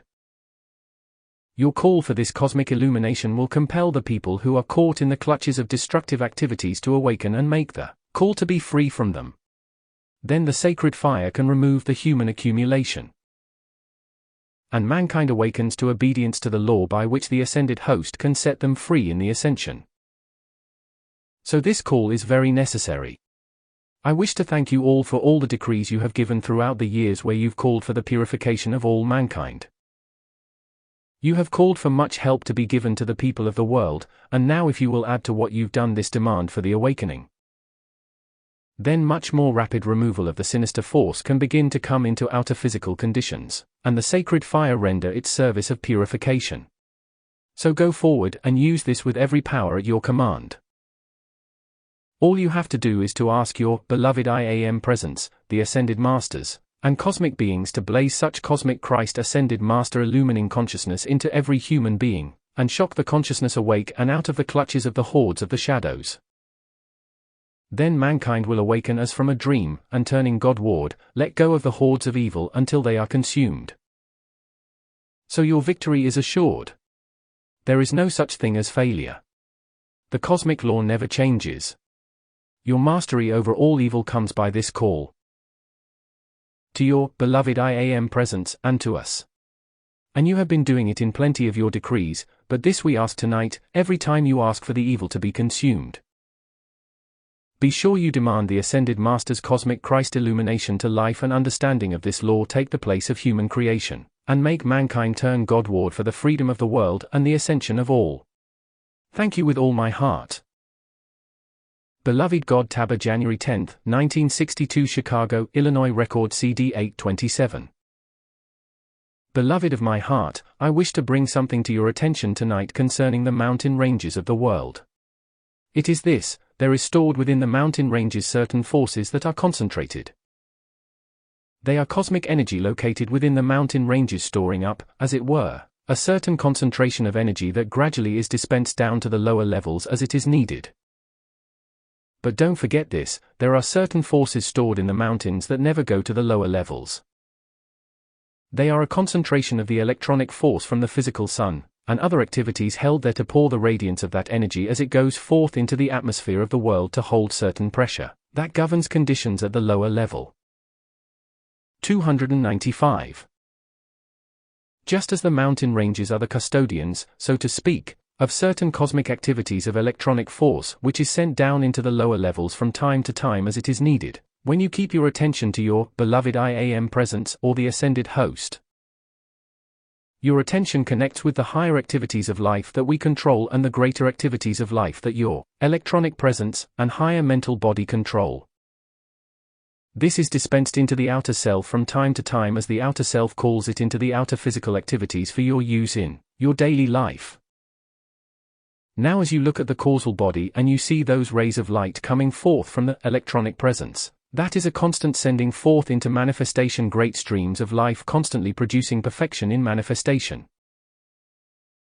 Your call for this cosmic illumination will compel the people who are caught in the clutches of destructive activities to awaken and make the call to be free from them. Then the sacred fire can remove the human accumulation, and mankind awakens to obedience to the law by which the Ascended Host can set them free in the ascension. So this call is very necessary. I wish to thank you all for all the decrees you have given throughout the years where you've called for the purification of all mankind. You have called for much help to be given to the people of the world, and now if you will add to what you've done this demand for the awakening, then much more rapid removal of the sinister force can begin to come into outer physical conditions, and the sacred fire render its service of purification. So go forward and use this with every power at your command. All you have to do is to ask your beloved IAM presence, the Ascended Masters, and cosmic beings to blaze such cosmic Christ Ascended Master illumining consciousness into every human being, and shock the consciousness awake and out of the clutches of the hordes of the shadows. Then mankind will awaken as from a dream, and turning Godward, let go of the hordes of evil until they are consumed. So your victory is assured. There is no such thing as failure. The cosmic law never changes. Your mastery over all evil comes by this call. To your beloved IAM presence, and to us. And you have been doing it in plenty of your decrees, but this we ask tonight, every time you ask for the evil to be consumed. Be sure you demand the Ascended Master's cosmic Christ illumination to life and understanding of this law take the place of human creation, and make mankind turn Godward for the freedom of the world and the ascension of all. Thank you with all my heart. Beloved God Tabor January 10, 1962 Chicago, Illinois Record CD 827. Beloved of my heart, I wish to bring something to your attention tonight concerning the mountain ranges of the world. It is this: there is stored within the mountain ranges certain forces that are concentrated. They are cosmic energy located within the mountain ranges storing up, as it were, a certain concentration of energy that gradually is dispensed down to the lower levels as it is needed. But don't forget this, there are certain forces stored in the mountains that never go to the lower levels. They are a concentration of the electronic force from the physical sun, and other activities held there to pour the radiance of that energy as it goes forth into the atmosphere of the world to hold certain pressure that governs conditions at the lower level. 295. Just as the mountain ranges are the custodians, so to speak, of certain cosmic activities of electronic force which is sent down into the lower levels from time to time as it is needed, when you keep your attention to your beloved IAM presence or the ascended host. Your attention connects with the higher activities of life that we control and the greater activities of life that your electronic presence and higher mental body control. This is dispensed into the outer self from time to time as the outer self calls it into the outer physical activities for your use in your daily life. Now as you look at the causal body and you see those rays of light coming forth from the electronic presence, that is a constant sending forth into manifestation, great streams of life constantly producing perfection in manifestation,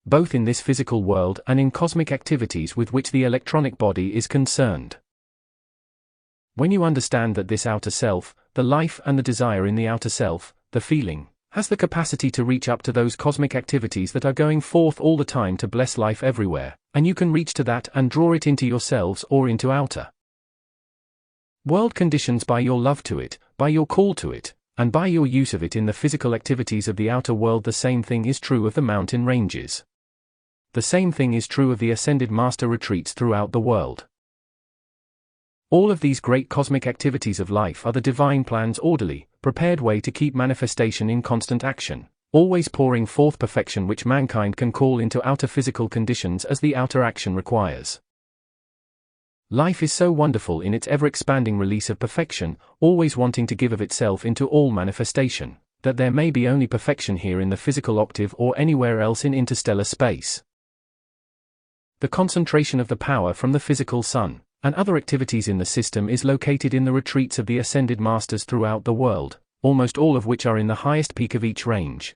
both in this physical world and in cosmic activities with which the electronic body is concerned. When you understand that this outer self, the life and the desire in the outer self, the feeling, has the capacity to reach up to those cosmic activities that are going forth all the time to bless life everywhere, and you can reach to that and draw it into yourselves or into outer world conditions by your love to it, by your call to it, and by your use of it in the physical activities of the outer world. The same thing is true of the mountain ranges. The same thing is true of the Ascended Master retreats throughout the world. All of these great cosmic activities of life are the divine plan's orderly, prepared way to keep manifestation in constant action, always pouring forth perfection which mankind can call into outer physical conditions as the outer action requires. Life is so wonderful in its ever-expanding release of perfection, always wanting to give of itself into all manifestation, that there may be only perfection here in the physical octave or anywhere else in interstellar space. The concentration of the power from the physical sun and other activities in the system is located in the retreats of the Ascended Masters throughout the world, almost all of which are in the highest peak of each range.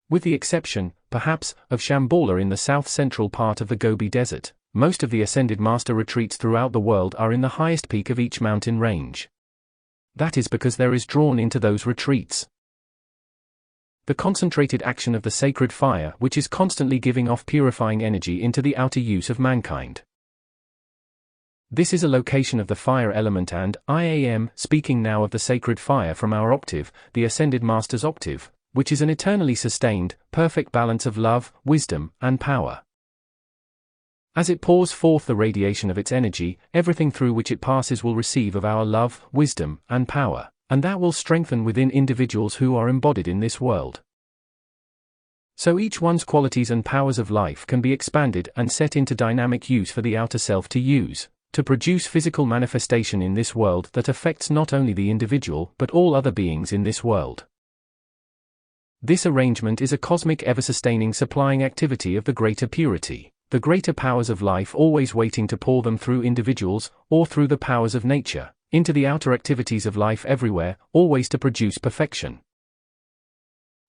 With the exception, perhaps, of Shambhala in the south-central part of the Gobi Desert, most of the Ascended Master retreats throughout the world are in the highest peak of each mountain range. That is because there is drawn into those retreats the concentrated action of the sacred fire which is constantly giving off purifying energy into the outer use of mankind. This is a location of the fire element and, I am speaking now of the sacred fire from our octave, the Ascended Master's octave, which is an eternally sustained, perfect balance of love, wisdom, and power. As it pours forth the radiation of its energy, everything through which it passes will receive of our love, wisdom, and power, and that will strengthen within individuals who are embodied in this world. So each one's qualities and powers of life can be expanded and set into dynamic use for the outer self to use, to produce physical manifestation in this world that affects not only the individual but all other beings in this world. This arrangement is a cosmic ever-sustaining supplying activity of the greater purity, the greater powers of life always waiting to pour them through individuals, or through the powers of nature, into the outer activities of life everywhere, always to produce perfection.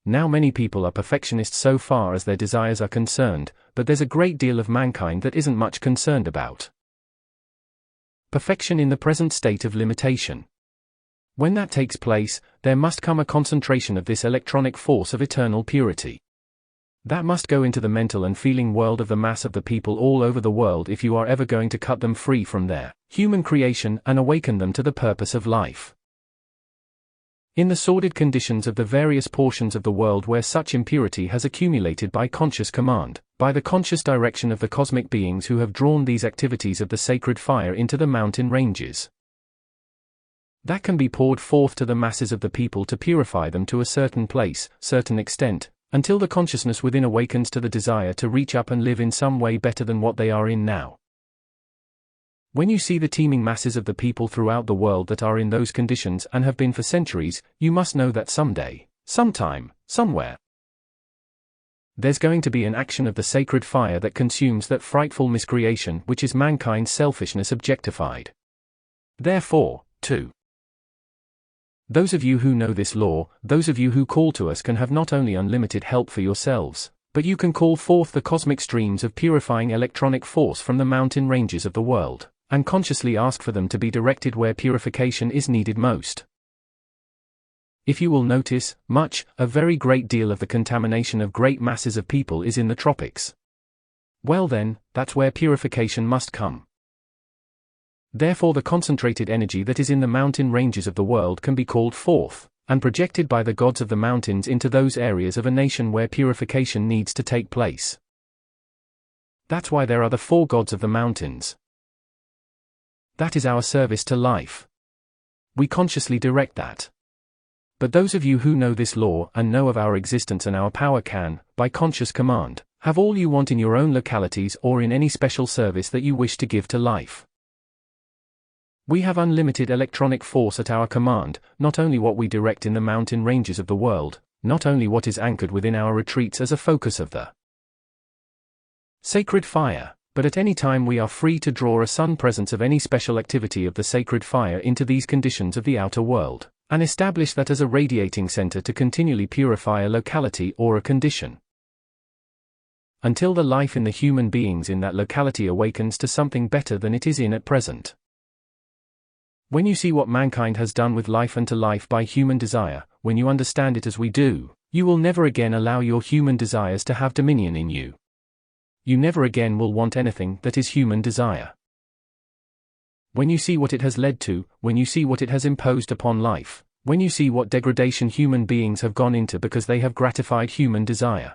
Now many people are perfectionists so far as their desires are concerned, but there's a great deal of mankind that isn't much concerned about perfection in the present state of limitation. When that takes place, there must come a concentration of this electronic force of eternal purity. That must go into the mental and feeling world of the mass of the people all over the world if you are ever going to cut them free from their human creation and awaken them to the purpose of life. In the sordid conditions of the various portions of the world where such impurity has accumulated by conscious command, by the conscious direction of the cosmic beings who have drawn these activities of the sacred fire into the mountain ranges, that can be poured forth to the masses of the people to purify them to a certain place, certain extent, until the consciousness within awakens to the desire to reach up and live in some way better than what they are in now. When you see the teeming masses of the people throughout the world that are in those conditions and have been for centuries, you must know that someday, sometime, somewhere, there's going to be an action of the sacred fire that consumes that frightful miscreation which is mankind's selfishness objectified. Therefore, too, those of you who know this law, those of you who call to us can have not only unlimited help for yourselves, but you can call forth the cosmic streams of purifying electronic force from the mountain ranges of the world, and consciously ask for them to be directed where purification is needed most. If you will notice, a very great deal of the contamination of great masses of people is in the tropics. Well then, that's where purification must come. Therefore the concentrated energy that is in the mountain ranges of the world can be called forth, and projected by the gods of the mountains into those areas of a nation where purification needs to take place. That's why there are the 4 gods of the mountains. That is our service to life. We consciously direct that. But those of you who know this law and know of our existence and our power can, by conscious command, have all you want in your own localities or in any special service that you wish to give to life. We have unlimited electronic force at our command, not only what we direct in the mountain ranges of the world, not only what is anchored within our retreats as a focus of the sacred fire, but at any time we are free to draw a sun presence of any special activity of the sacred fire into these conditions of the outer world, and establish that as a radiating center to continually purify a locality or a condition, until the life in the human beings in that locality awakens to something better than it is in at present. When you see what mankind has done with life and to life by human desire, when you understand it as we do, you will never again allow your human desires to have dominion in you. You never again will want anything that is human desire. When you see what it has led to, when you see what it has imposed upon life, when you see what degradation human beings have gone into because they have gratified human desire,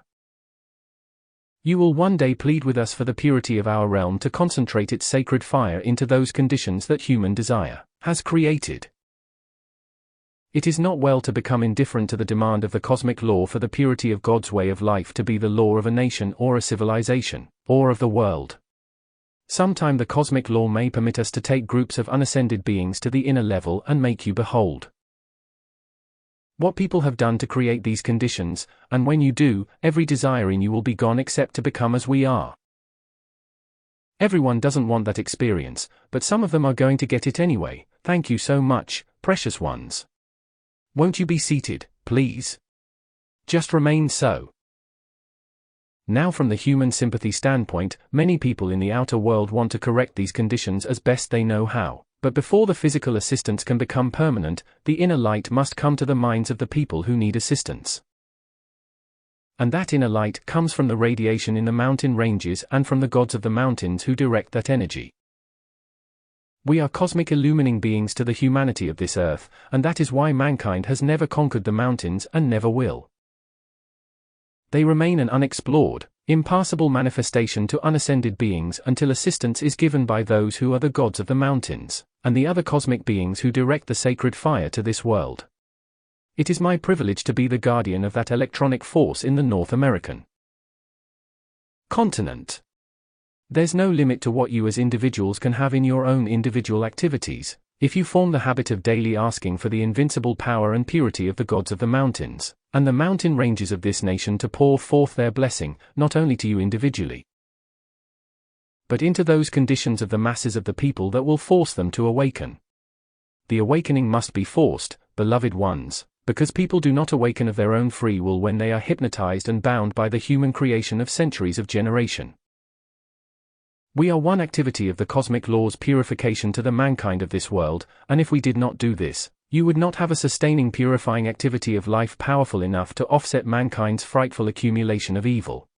you will one day plead with us for the purity of our realm to concentrate its sacred fire into those conditions that human desire has created. It is not well to become indifferent to the demand of the cosmic law for the purity of God's way of life to be the law of a nation or a civilization, or of the world. Sometime the cosmic law may permit us to take groups of unascended beings to the inner level and make you behold what people have done to create these conditions, and when you do, every desire in you will be gone except to become as we are. Everyone doesn't want that experience, but some of them are going to get it anyway. Thank you so much, precious ones. Won't you be seated, please? Just remain so. Now from the human sympathy standpoint, many people in the outer world want to correct these conditions as best they know how, but before the physical assistance can become permanent, the inner light must come to the minds of the people who need assistance. And that inner light comes from the radiation in the mountain ranges and from the gods of the mountains who direct that energy. We are cosmic illumining beings to the humanity of this earth, and that is why mankind has never conquered the mountains and never will. They remain an unexplored, impassable manifestation to unascended beings until assistance is given by those who are the gods of the mountains, and the other cosmic beings who direct the sacred fire to this world. It is my privilege to be the guardian of that electronic force in the North American continent. There's no limit to what you as individuals can have in your own individual activities, if you form the habit of daily asking for the invincible power and purity of the gods of the mountains, and the mountain ranges of this nation to pour forth their blessing, not only to you individually, but into those conditions of the masses of the people that will force them to awaken. The awakening must be forced, beloved ones, because people do not awaken of their own free will when they are hypnotized and bound by the human creation of centuries of generation. We are one activity of the cosmic law's purification to the mankind of this world, and if we did not do this, you would not have a sustaining purifying activity of life powerful enough to offset mankind's frightful accumulation of evil.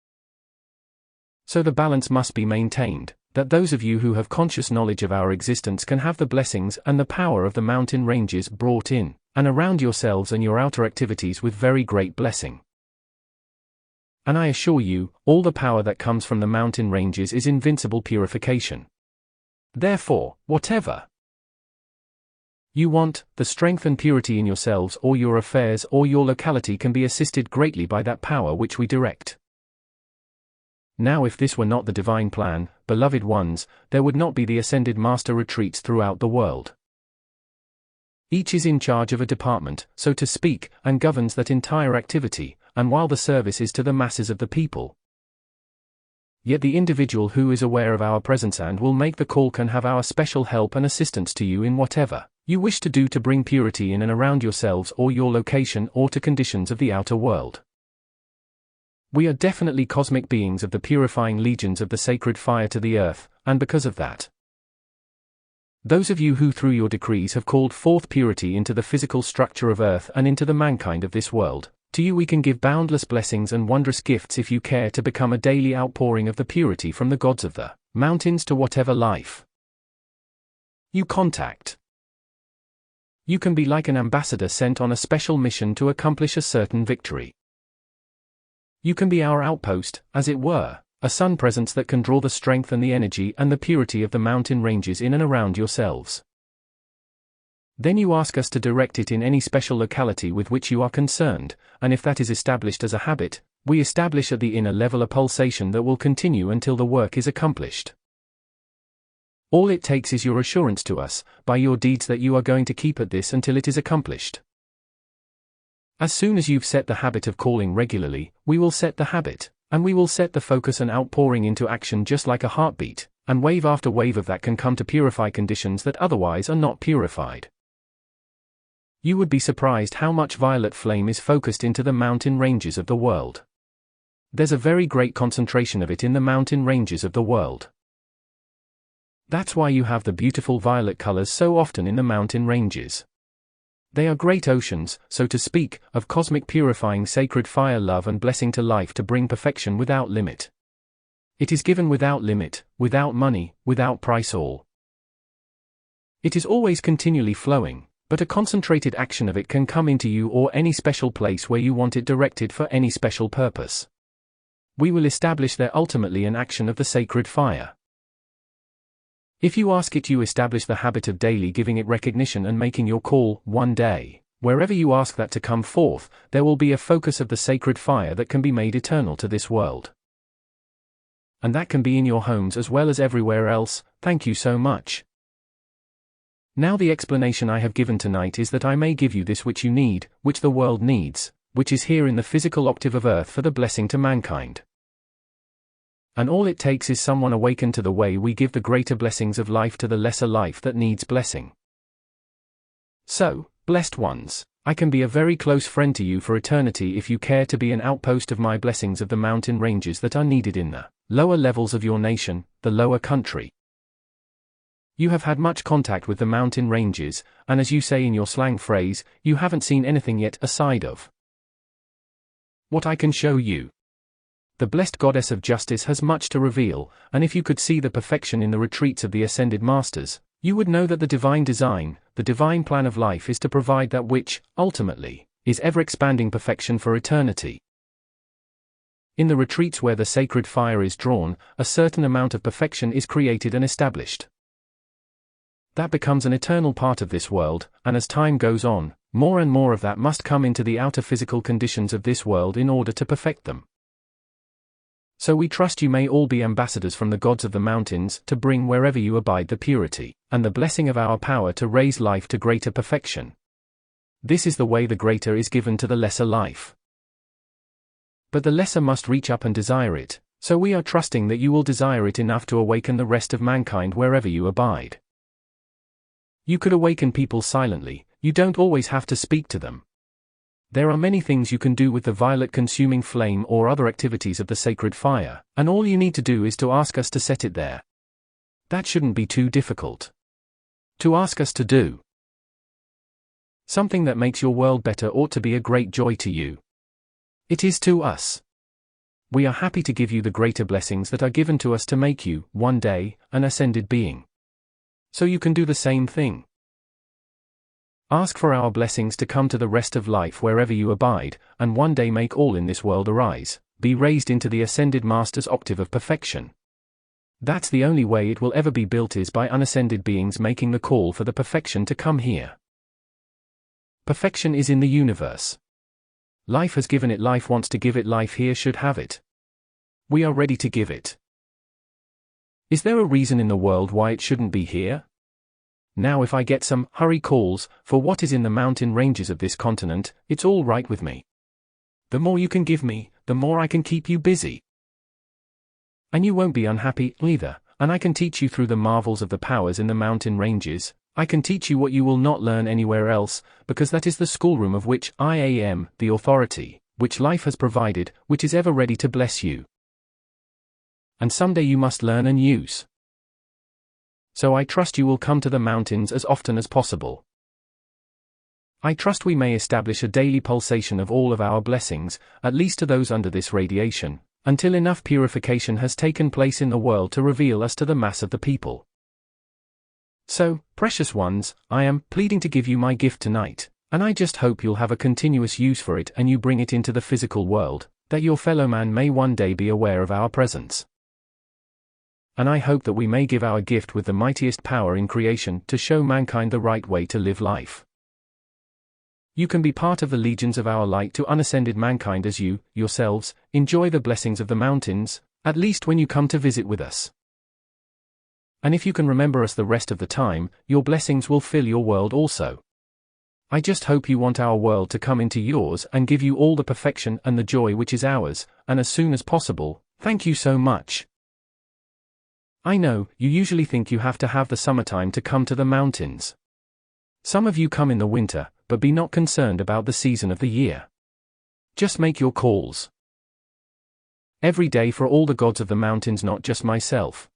So the balance must be maintained, that those of you who have conscious knowledge of our existence can have the blessings and the power of the mountain ranges brought in, and around yourselves and your outer activities with very great blessing. And I assure you, all the power that comes from the mountain ranges is invincible purification. Therefore, whatever you want, the strength and purity in yourselves or your affairs or your locality can be assisted greatly by that power which we direct. Now if this were not the divine plan, beloved ones, there would not be the Ascended Master retreats throughout the world. Each is in charge of a department, so to speak, and governs that entire activity, and while the service is to the masses of the people, yet the individual who is aware of our presence and will make the call can have our special help and assistance to you in whatever you wish to do to bring purity in and around yourselves or your location or to conditions of the outer world. We are definitely cosmic beings of the purifying legions of the sacred fire to the earth, and because of that, Those of you who through your decrees have called forth purity into the physical structure of earth and into the mankind of this world, to you we can give boundless blessings and wondrous gifts if you care to become a daily outpouring of the purity from the gods of the mountains to whatever life you contact. You can be like an ambassador sent on a special mission to accomplish a certain victory. You can be our outpost, as it were, a sun presence that can draw the strength and the energy and the purity of the mountain ranges in and around yourselves. Then you ask us to direct it in any special locality with which you are concerned, and if that is established as a habit, we establish at the inner level a pulsation that will continue until the work is accomplished. All it takes is your assurance to us, by your deeds, that you are going to keep at this until it is accomplished. As soon as you've set the habit of calling regularly, we will set the habit, and we will set the focus and outpouring into action just like a heartbeat, and wave after wave of that can come to purify conditions that otherwise are not purified. You would be surprised how much violet flame is focused into the mountain ranges of the world. There's a very great concentration of it in the mountain ranges of the world. That's why you have the beautiful violet colors so often in the mountain ranges. They are great oceans, so to speak, of cosmic purifying sacred fire, love and blessing to life to bring perfection without limit. It is given without limit, without money, without price all. It is always continually flowing, but a concentrated action of it can come into you or any special place where you want it directed for any special purpose. We will establish there ultimately an action of the sacred fire. If you ask it, you establish the habit of daily giving it recognition and making your call. One day, wherever you ask that to come forth, there will be a focus of the sacred fire that can be made eternal to this world. And that can be in your homes as well as everywhere else. Thank you so much. Now the explanation I have given tonight is that I may give you this which you need, which the world needs, which is here in the physical octave of earth for the blessing to mankind. And all it takes is someone awakened to the way we give the greater blessings of life to the lesser life that needs blessing. So, blessed ones, I can be a very close friend to you for eternity if you care to be an outpost of my blessings of the mountain ranges that are needed in the lower levels of your nation, the lower country. You have had much contact with the mountain ranges, and as you say in your slang phrase, you haven't seen anything yet aside of what I can show you. The blessed goddess of justice has much to reveal, and if you could see the perfection in the retreats of the Ascended Masters, you would know that the divine design, the divine plan of life is to provide that which, ultimately, is ever-expanding perfection for eternity. In the retreats where the sacred fire is drawn, a certain amount of perfection is created and established. That becomes an eternal part of this world, and as time goes on, more and more of that must come into the outer physical conditions of this world in order to perfect them. So we trust you may all be ambassadors from the gods of the mountains to bring wherever you abide the purity, and the blessing of our power to raise life to greater perfection. This is the way the greater is given to the lesser life. But the lesser must reach up and desire it, so we are trusting that you will desire it enough to awaken the rest of mankind wherever you abide. You could awaken people silently, you don't always have to speak to them. There are many things you can do with the violet consuming flame or other activities of the sacred fire, and all you need to do is to ask us to set it there. That shouldn't be too difficult. To ask us to do something that makes your world better ought to be a great joy to you. It is to us. We are happy to give you the greater blessings that are given to us to make you, one day, an ascended being. So you can do the same thing. Ask for our blessings to come to the rest of life wherever you abide, and one day make all in this world arise, be raised into the Ascended Master's octave of perfection. That's the only way it will ever be built, is by unascended beings making the call for the perfection to come here. Perfection is in the universe. Life has given it life, wants to give it life here, should have it. We are ready to give it. Is there a reason in the world why it shouldn't be here? Now if I get some hurry calls for what is in the mountain ranges of this continent, it's all right with me. The more you can give me, the more I can keep you busy. And you won't be unhappy either, and I can teach you through the marvels of the powers in the mountain ranges. I can teach you what you will not learn anywhere else, because that is the schoolroom of which I am the authority, which life has provided, which is ever ready to bless you. And someday you must learn and use. so I trust you will come to the mountains as often as possible. I trust we may establish a daily pulsation of all of our blessings, at least to those under this radiation, until enough purification has taken place in the world to reveal us to the mass of the people. So, precious ones, I am pleading to give you my gift tonight, and I just hope you'll have a continuous use for it and you bring it into the physical world, that your fellow man may one day be aware of our presence. And I hope that we may give our gift with the mightiest power in creation to show mankind the right way to live life. You can be part of the legions of our light to unascended mankind as you, yourselves, enjoy the blessings of the mountains, at least when you come to visit with us. And if you can remember us the rest of the time, your blessings will fill your world also. I just hope you want our world to come into yours and give you all the perfection and the joy which is ours, and as soon as possible. Thank you so much. I know, you usually think you have to have the summertime to come to the mountains. Some of you come in the winter, but be not concerned about the season of the year. Just make your calls every day for all the gods of the mountains, not just myself.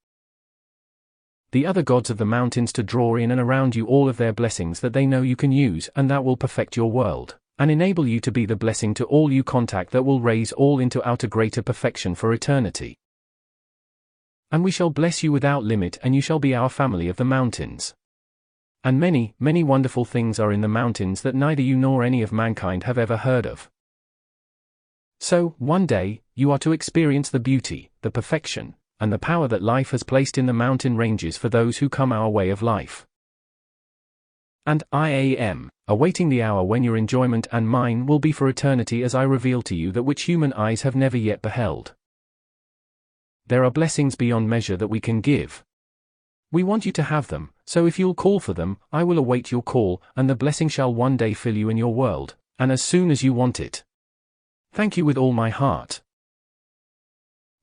The other gods of the mountains, to draw in and around you all of their blessings that they know you can use, and that will perfect your world, and enable you to be the blessing to all you contact that will raise all into outer greater perfection for eternity. And we shall bless you without limit, and you shall be our family of the mountains. And many, many wonderful things are in the mountains that neither you nor any of mankind have ever heard of. So, one day, you are to experience the beauty, the perfection, and the power that life has placed in the mountain ranges for those who come our way of life. And I am awaiting the hour when your enjoyment and mine will be for eternity, as I reveal to you that which human eyes have never yet beheld. There are blessings beyond measure that we can give. We want you to have them, so if you'll call for them, I will await your call, and the blessing shall one day fill you in your world, and as soon as you want it. Thank you with all my heart.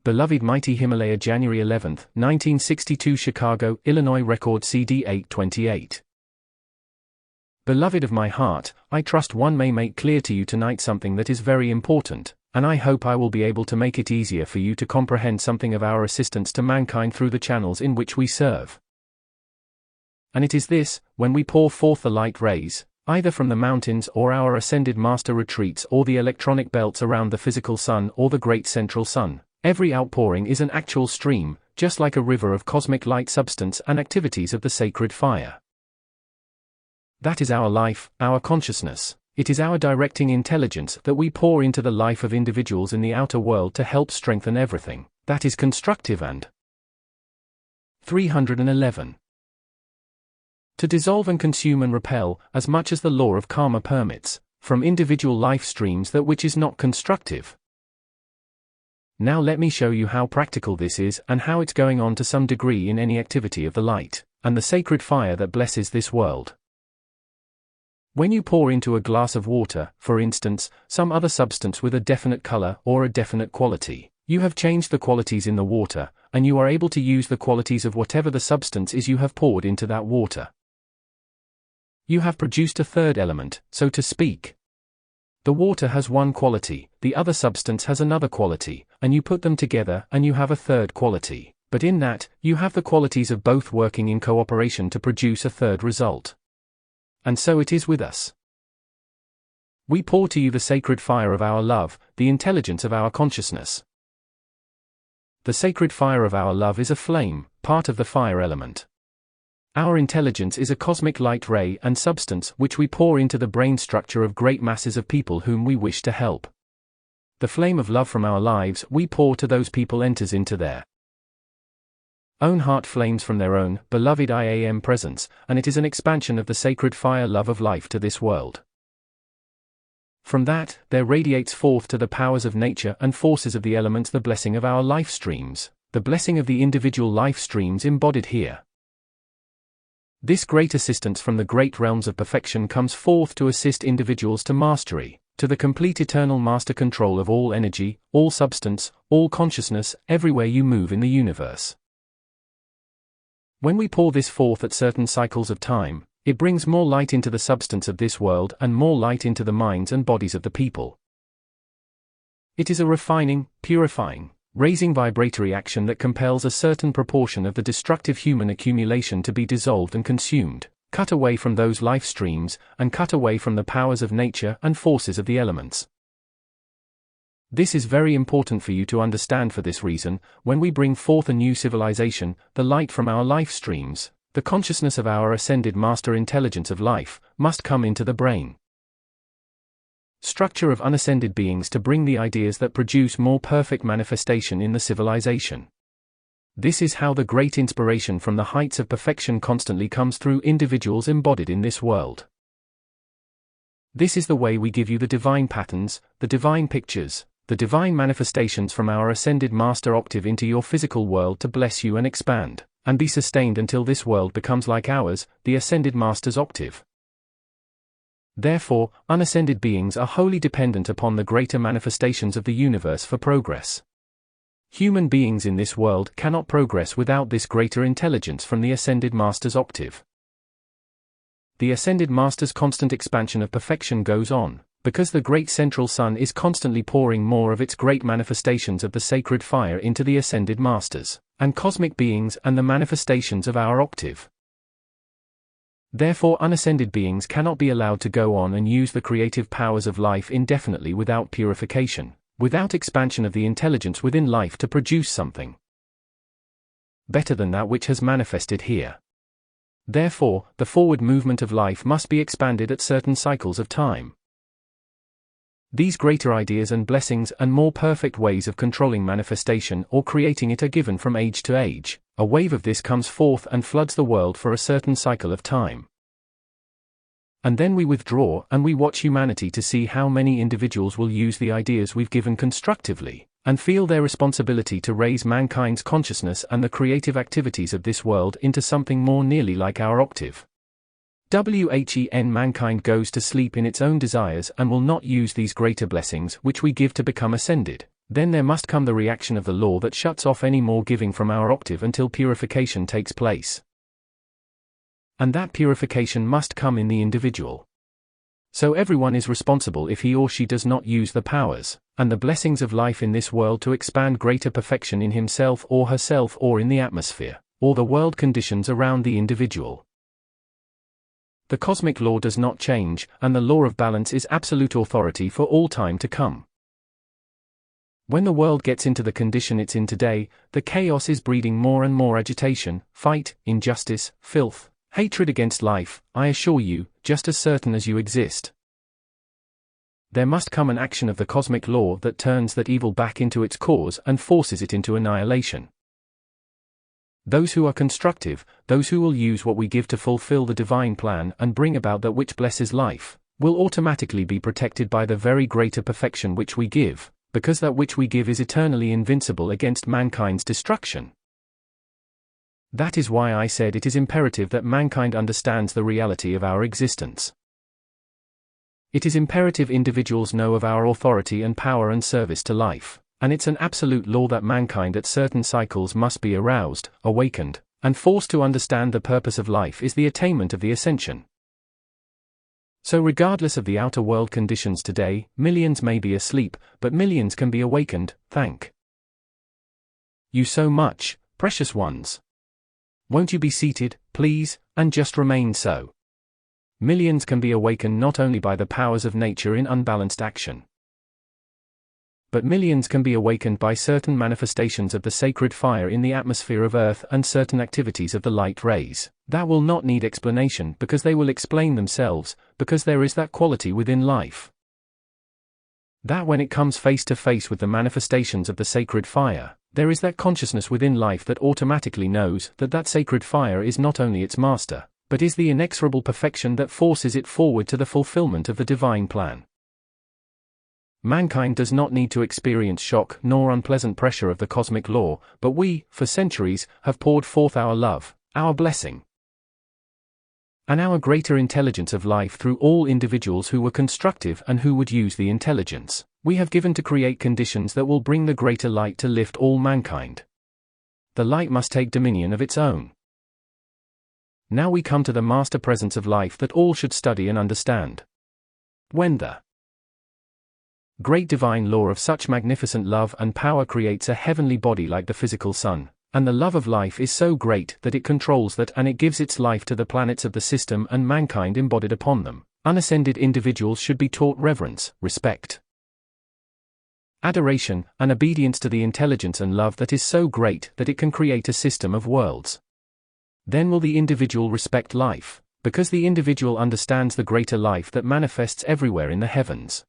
Beloved Mighty Himalaya, January 11, 1962, Chicago, Illinois. Record CD 828. Beloved of my heart, I trust one may make clear to you tonight something that is very important, and I hope I will be able to make it easier for you to comprehend something of our assistance to mankind through the channels in which we serve. And it is this: when we pour forth the light rays, either from the mountains or our Ascended Master retreats or the electronic belts around the physical sun or the great central sun, every outpouring is an actual stream, just like a river of cosmic light substance and activities of the sacred fire. That is our life, our consciousness. It is our directing intelligence that we pour into the life of individuals in the outer world to help strengthen everything that is constructive and 311. To dissolve and consume and repel, as much as the law of karma permits, from individual life streams that which is not constructive. Now let me show you how practical this is and how it's going on to some degree in any activity of the light and the sacred fire that blesses this world. When you pour into a glass of water, for instance, some other substance with a definite color or a definite quality, you have changed the qualities in the water, and you are able to use the qualities of whatever the substance is you have poured into that water. You have produced a third element, so to speak. The water has one quality, the other substance has another quality, and you put them together and you have a third quality, but in that, you have the qualities of both working in cooperation to produce a third result. And so it is with us. We pour to you the sacred fire of our love, the intelligence of our consciousness. The sacred fire of our love is a flame, part of the fire element. Our intelligence is a cosmic light ray and substance which we pour into the brain structure of great masses of people whom we wish to help. The flame of love from our lives we pour to those people enters into their own heart flames from their own beloved I am presence, and it is an expansion of the sacred fire love of life to this world. From that, there radiates forth to the powers of nature and forces of the elements the blessing of our life streams, the blessing of the individual life streams embodied here. This great assistance from the great realms of perfection comes forth to assist individuals to mastery, to the complete eternal master control of all energy, all substance, all consciousness, everywhere you move in the universe. When we pour this forth at certain cycles of time, it brings more light into the substance of this world and more light into the minds and bodies of the people. It is a refining, purifying, raising vibratory action that compels a certain proportion of the destructive human accumulation to be dissolved and consumed, cut away from those life streams, and cut away from the powers of nature and forces of the elements. This is very important for you to understand. For this reason, when we bring forth a new civilization, the light from our life streams, the consciousness of our ascended master intelligence of life, must come into the brain structure of unascended beings to bring the ideas that produce more perfect manifestation in the civilization. This is how the great inspiration from the heights of perfection constantly comes through individuals embodied in this world. This is the way we give you the divine patterns, the divine pictures, the divine manifestations from our ascended master octave into your physical world to bless you and expand, and be sustained until this world becomes like ours, the ascended master's octave. Therefore, unascended beings are wholly dependent upon the greater manifestations of the universe for progress. Human beings in this world cannot progress without this greater intelligence from the ascended master's octave. The ascended master's constant expansion of perfection goes on, because the great central sun is constantly pouring more of its great manifestations of the sacred fire into the ascended masters, and cosmic beings and the manifestations of our octave. Therefore unascended beings cannot be allowed to go on and use the creative powers of life indefinitely without purification, without expansion of the intelligence within life to produce something better than that which has manifested here. Therefore, the forward movement of life must be expanded at certain cycles of time. These greater ideas and blessings and more perfect ways of controlling manifestation or creating it are given from age to age. A wave of this comes forth and floods the world for a certain cycle of time. And then we withdraw and we watch humanity to see how many individuals will use the ideas we've given constructively, and feel their responsibility to raise mankind's consciousness and the creative activities of this world into something more nearly like our octave. Mankind goes to sleep in its own desires and will not use these greater blessings which we give to become ascended. Then there must come the reaction of the law that shuts off any more giving from our octave until purification takes place. And that purification must come in the individual. So everyone is responsible if he or she does not use the powers and the blessings of life in this world to expand greater perfection in himself or herself or in the atmosphere, or the world conditions around the individual. The cosmic law does not change, and the law of balance is absolute authority for all time to come. When the world gets into the condition it's in today, the chaos is breeding more and more agitation, fight, injustice, filth, hatred against life, I assure you, just as certain as you exist. There must come an action of the cosmic law that turns that evil back into its cause and forces it into annihilation. Those who are constructive, those who will use what we give to fulfill the divine plan and bring about that which blesses life, will automatically be protected by the very greater perfection which we give, because that which we give is eternally invincible against mankind's destruction. That is why I said it is imperative that mankind understands the reality of our existence. It is imperative individuals know of our authority and power and service to life, and it's an absolute law that mankind at certain cycles must be aroused, awakened, and forced to understand the purpose of life is the attainment of the ascension. So regardless of the outer world conditions today, millions may be asleep, but millions can be awakened. Thank you so much, precious ones. Won't you be seated, please, and just remain so. Millions can be awakened not only by the powers of nature in unbalanced action, but millions can be awakened by certain manifestations of the sacred fire in the atmosphere of Earth and certain activities of the light rays. That will not need explanation because they will explain themselves, because there is that quality within life. That when it comes face to face with the manifestations of the sacred fire, there is that consciousness within life that automatically knows that that sacred fire is not only its master, but is the inexorable perfection that forces it forward to the fulfillment of the divine plan. Mankind does not need to experience shock nor unpleasant pressure of the cosmic law, but we, for centuries, have poured forth our love, our blessing, and our greater intelligence of life through all individuals who were constructive and who would use the intelligence we have given to create conditions that will bring the greater light to lift all mankind. The light must take dominion of its own. Now we come to the master presence of life that all should study and understand. When the great divine law of such magnificent love and power creates a heavenly body like the physical sun, and the love of life is so great that it controls that and it gives its life to the planets of the system and mankind embodied upon them. Unascended individuals should be taught reverence, respect, adoration, and obedience to the intelligence and love that is so great that it can create a system of worlds. Then will the individual respect life, because the individual understands the greater life that manifests everywhere in the heavens.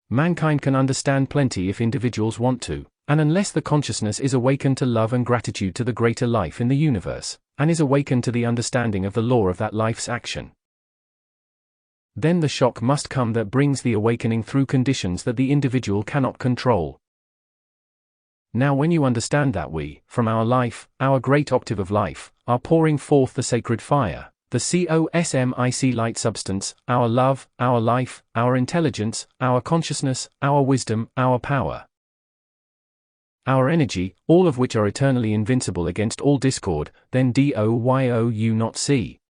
Mankind can understand plenty if individuals want to, and unless the consciousness is awakened to love and gratitude to the greater life in the universe, and is awakened to the understanding of the law of that life's action. Then the shock must come that brings the awakening through conditions that the individual cannot control. Now when you understand that we, from our life, our great octave of life, are pouring forth the sacred fire, the cosmic light substance, our love, our life, our intelligence, our consciousness, our wisdom, our power, our energy, all of which are eternally invincible against all discord, then do you not see?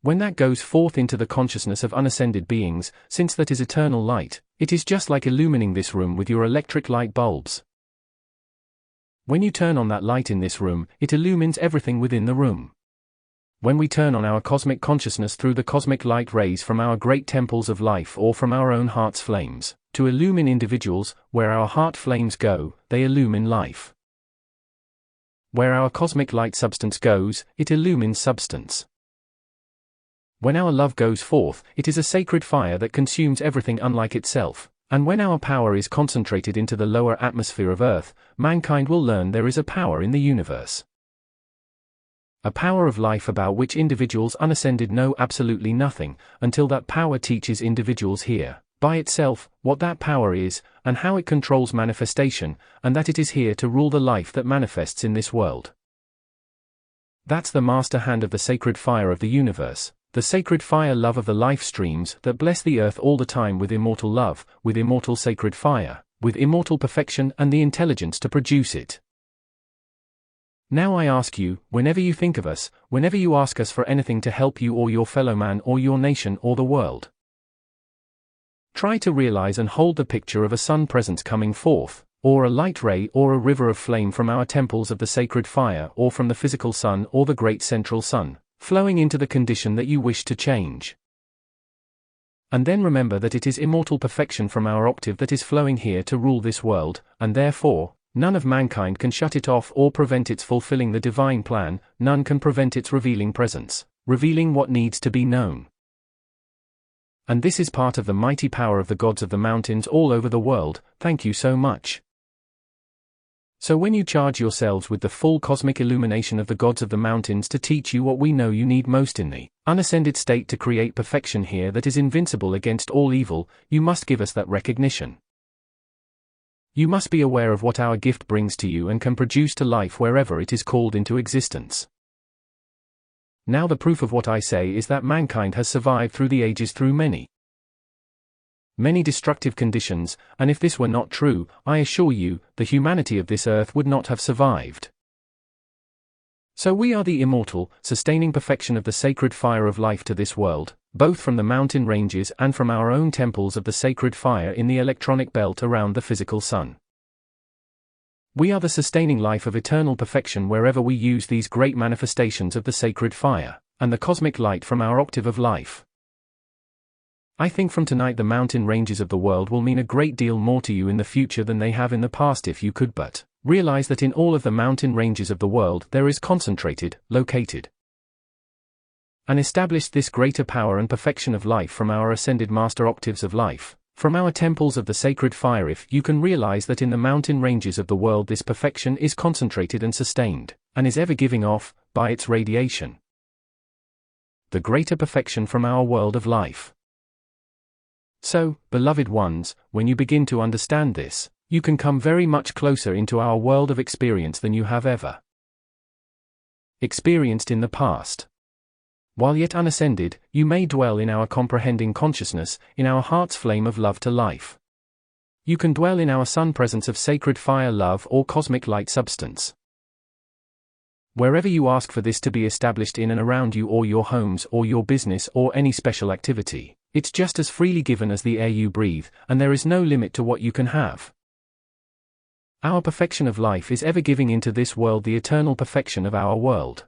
When that goes forth into the consciousness of unascended beings, since that is eternal light, it is just like illumining this room with your electric light bulbs. When you turn on that light in this room, it illumines everything within the room. When we turn on our cosmic consciousness through the cosmic light rays from our great temples of life or from our own heart's flames, to illumine individuals, where our heart flames go, they illumine life. Where our cosmic light substance goes, it illumines substance. When our love goes forth, it is a sacred fire that consumes everything unlike itself, and when our power is concentrated into the lower atmosphere of Earth, mankind will learn there is a power in the universe. A power of life about which individuals unascended know absolutely nothing, until that power teaches individuals here, by itself, what that power is, and how it controls manifestation, and that it is here to rule the life that manifests in this world. That's the master hand of the sacred fire of the universe, the sacred fire love of the life streams that bless the earth all the time with immortal love, with immortal sacred fire, with immortal perfection and the intelligence to produce it. Now I ask you, whenever you think of us, whenever you ask us for anything to help you or your fellow man or your nation or the world, try to realize and hold the picture of a sun presence coming forth, or a light ray or a river of flame from our temples of the sacred fire or from the physical sun or the great central sun, flowing into the condition that you wish to change. And then remember that it is immortal perfection from our octave that is flowing here to rule this world, and therefore, none of mankind can shut it off or prevent its fulfilling the divine plan, none can prevent its revealing presence, revealing what needs to be known. And this is part of the mighty power of the gods of the mountains all over the world. Thank you so much. So when you charge yourselves with the full cosmic illumination of the gods of the mountains to teach you what we know you need most in the unascended state to create perfection here that is invincible against all evil, you must give us that recognition. You must be aware of what our gift brings to you and can produce to life wherever it is called into existence. Now the proof of what I say is that mankind has survived through the ages through many destructive conditions, and if this were not true, I assure you, the humanity of this earth would not have survived. So we are the immortal, sustaining perfection of the sacred fire of life to this world, both from the mountain ranges and from our own temples of the sacred fire in the electronic belt around the physical sun. We are the sustaining life of eternal perfection wherever we use these great manifestations of the sacred fire, and the cosmic light from our octave of life. I think from tonight the mountain ranges of the world will mean a great deal more to you in the future than they have in the past if you could but realize that in all of the mountain ranges of the world there is concentrated, located, and established this greater power and perfection of life from our ascended master octaves of life, from our temples of the sacred fire. If you can realize that in the mountain ranges of the world this perfection is concentrated and sustained, and is ever giving off, by its radiation, the greater perfection from our world of life. So, beloved ones, when you begin to understand this, you can come very much closer into our world of experience than you have ever experienced in the past. While yet unascended, you may dwell in our comprehending consciousness, in our heart's flame of love to life. You can dwell in our sun presence of sacred fire love or cosmic light substance. Wherever you ask for this to be established in and around you or your homes or your business or any special activity, It's just as freely given as the air you breathe, and there is no limit to what you can have. Our perfection of life is ever giving into this world the eternal perfection of our world.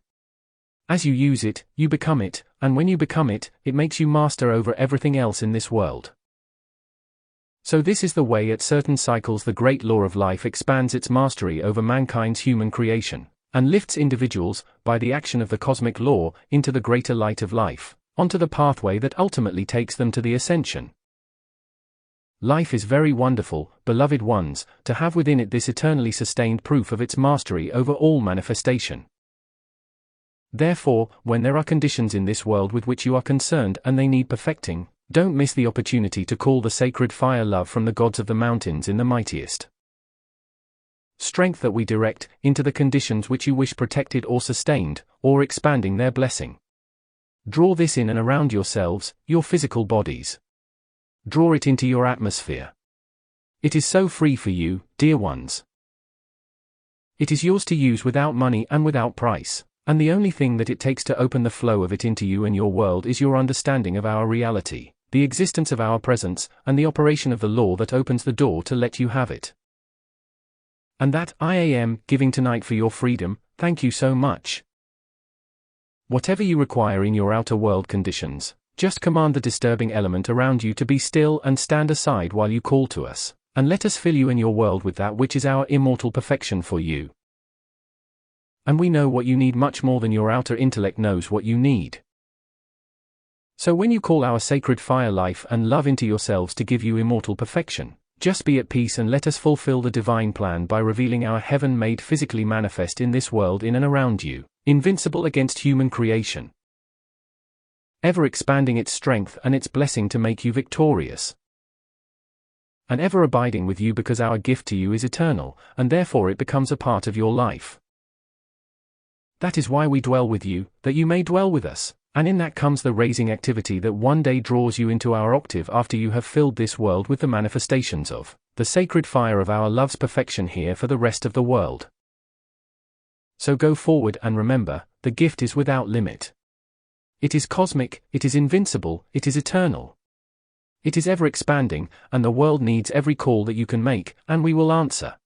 As you use it, you become it, and when you become it, it makes you master over everything else in this world. So this is the way at certain cycles the great law of life expands its mastery over mankind's human creation, and lifts individuals, by the action of the cosmic law, into the greater light of life, onto the pathway that ultimately takes them to the ascension. Life is very wonderful, beloved ones, to have within it this eternally sustained proof of its mastery over all manifestation. Therefore, when there are conditions in this world with which you are concerned and they need perfecting, don't miss the opportunity to call the sacred fire love from the gods of the mountains in the mightiest strength that we direct, into the conditions which you wish protected or sustained, or expanding their blessing. Draw this in and around yourselves, your physical bodies. Draw it into your atmosphere. It is so free for you, dear ones. It is yours to use without money and without price, and the only thing that it takes to open the flow of it into you and your world is your understanding of our reality, the existence of our presence, and the operation of the law that opens the door to let you have it. And that I am giving tonight for your freedom. Thank you so much. Whatever you require in your outer world conditions, just command the disturbing element around you to be still and stand aside while you call to us, and let us fill you in your world with that which is our immortal perfection for you. And we know what you need much more than your outer intellect knows what you need. So when you call our sacred fire life and love into yourselves to give you immortal perfection, just be at peace and let us fulfill the divine plan by revealing our heaven made physically manifest in this world in and around you, invincible against human creation, ever expanding its strength and its blessing to make you victorious, and ever abiding with you because our gift to you is eternal, and therefore it becomes a part of your life. That is why we dwell with you, that you may dwell with us, and in that comes the raising activity that one day draws you into our octave after you have filled this world with the manifestations of the sacred fire of our love's perfection here for the rest of the world. So go forward and remember, the gift is without limit. It is cosmic, it is invincible, it is eternal. It is ever expanding, and the world needs every call that you can make, and we will answer.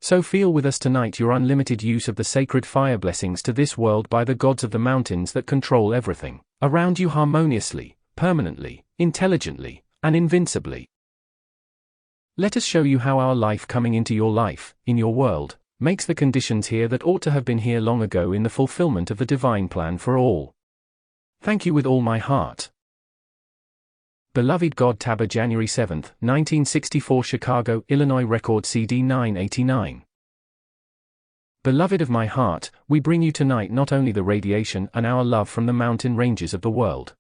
So feel with us tonight your unlimited use of the sacred fire blessings to this world by the gods of the mountains that control everything around you harmoniously, permanently, intelligently, and invincibly. Let us show you how our life coming into your life, in your world, makes the conditions here that ought to have been here long ago in the fulfillment of the divine plan for all. Thank you with all my heart. Beloved God Tabor, January 7, 1964, Chicago, Illinois. Record CD 989. Beloved of my heart, we bring you tonight not only the radiation and our love from the mountain ranges of the world.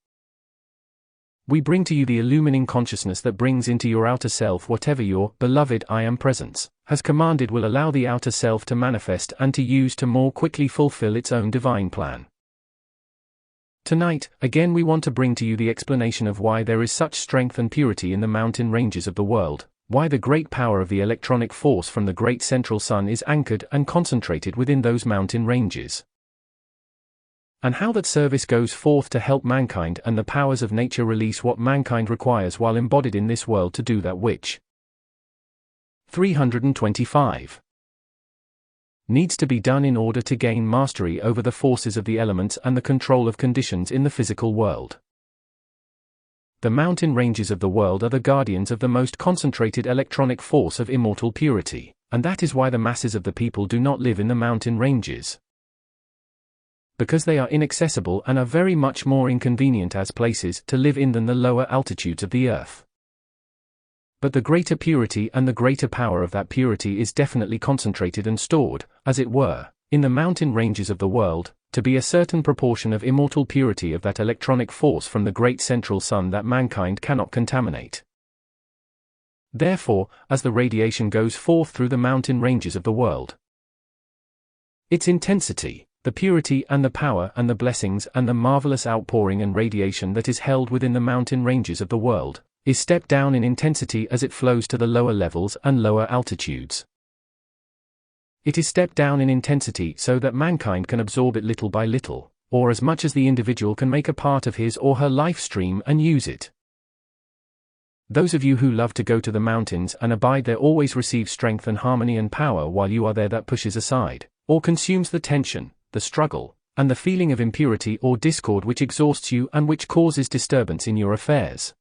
We bring to you the illumining consciousness that brings into your outer self whatever your beloved I Am presence has commanded will allow the outer self to manifest and to use to more quickly fulfill its own divine plan. Tonight, again we want to bring to you the explanation of why there is such strength and purity in the mountain ranges of the world, why the great power of the electronic force from the great central sun is anchored and concentrated within those mountain ranges, and how that service goes forth to help mankind and the powers of nature release what mankind requires while embodied in this world to do that which 325 needs to be done in order to gain mastery over the forces of the elements and the control of conditions in the physical world. The mountain ranges of the world are the guardians of the most concentrated electronic force of immortal purity, and that is why the masses of the people do not live in the mountain ranges, because they are inaccessible and are very much more inconvenient as places to live in than the lower altitudes of the earth. But the greater purity and the greater power of that purity is definitely concentrated and stored, as it were, in the mountain ranges of the world, to be a certain proportion of immortal purity of that electronic force from the great central sun that mankind cannot contaminate. Therefore, as the radiation goes forth through the mountain ranges of the world, its intensity, the purity and the power and the blessings and the marvelous outpouring and radiation that is held within the mountain ranges of the world, is stepped down in intensity as it flows to the lower levels and lower altitudes. It is stepped down in intensity so that mankind can absorb it little by little, or as much as the individual can make a part of his or her life stream and use it. Those of you who love to go to the mountains and abide there always receive strength and harmony and power while you are there that pushes aside, or consumes the tension, the struggle, and the feeling of impurity or discord which exhausts you and which causes disturbance in your affairs.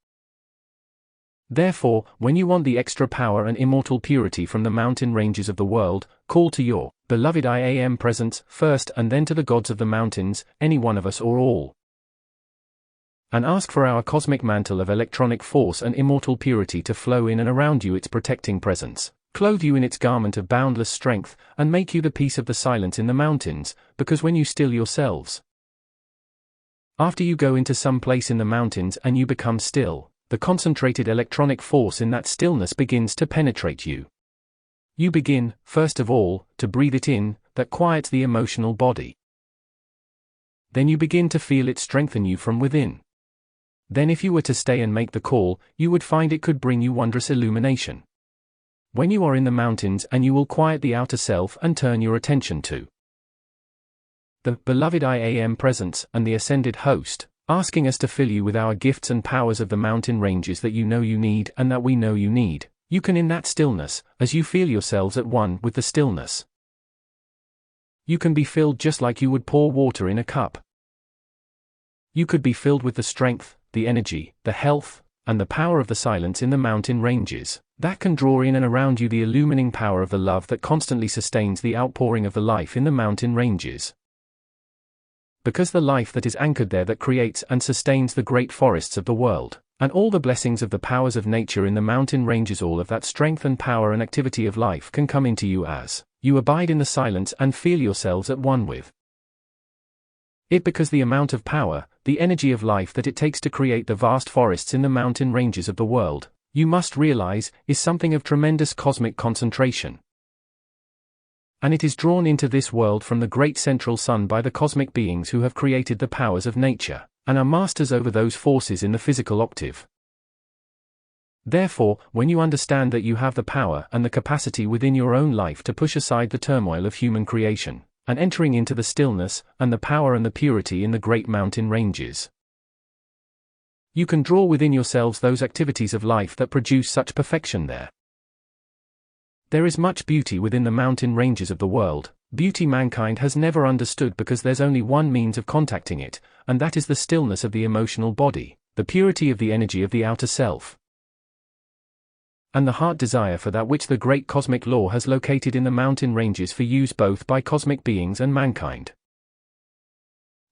Therefore, when you want the extra power and immortal purity from the mountain ranges of the world, call to your beloved I Am presence first and then to the gods of the mountains, any one of us or all. And ask for our cosmic mantle of electronic force and immortal purity to flow in and around you its protecting presence, clothe you in its garment of boundless strength, and make you the peace of the silence in the mountains, because when you still yourselves, after you go into some place in the mountains and you become still, the concentrated electronic force in that stillness begins to penetrate you. You begin, first of all, to breathe it in, that quiets the emotional body. Then you begin to feel it strengthen you from within. Then if you were to stay and make the call, you would find it could bring you wondrous illumination. When you are in the mountains and you will quiet the outer self and turn your attention to the beloved I Am presence and the ascended host, asking us to fill you with our gifts and powers of the mountain ranges that you know you need and that we know you need, you can in that stillness, as you feel yourselves at one with the stillness, you can be filled just like you would pour water in a cup. You could be filled with the strength, the energy, the health, and the power of the silence in the mountain ranges, that can draw in and around you the illumining power of the love that constantly sustains the outpouring of the life in the mountain ranges. Because the life that is anchored there that creates and sustains the great forests of the world, and all the blessings of the powers of nature in the mountain ranges, all of that strength and power and activity of life can come into you as you abide in the silence and feel yourselves at one with it, because the amount of power, the energy of life that it takes to create the vast forests in the mountain ranges of the world, you must realize, is something of tremendous cosmic concentration. And it is drawn into this world from the great central sun by the cosmic beings who have created the powers of nature, and are masters over those forces in the physical octave. Therefore, when you understand that you have the power and the capacity within your own life to push aside the turmoil of human creation, and entering into the stillness, and the power and the purity in the great mountain ranges, you can draw within yourselves those activities of life that produce such perfection there. There is much beauty within the mountain ranges of the world, beauty mankind has never understood because there's only one means of contacting it, and that is the stillness of the emotional body, the purity of the energy of the outer self, and the heart desire for that which the great cosmic law has located in the mountain ranges for use both by cosmic beings and mankind.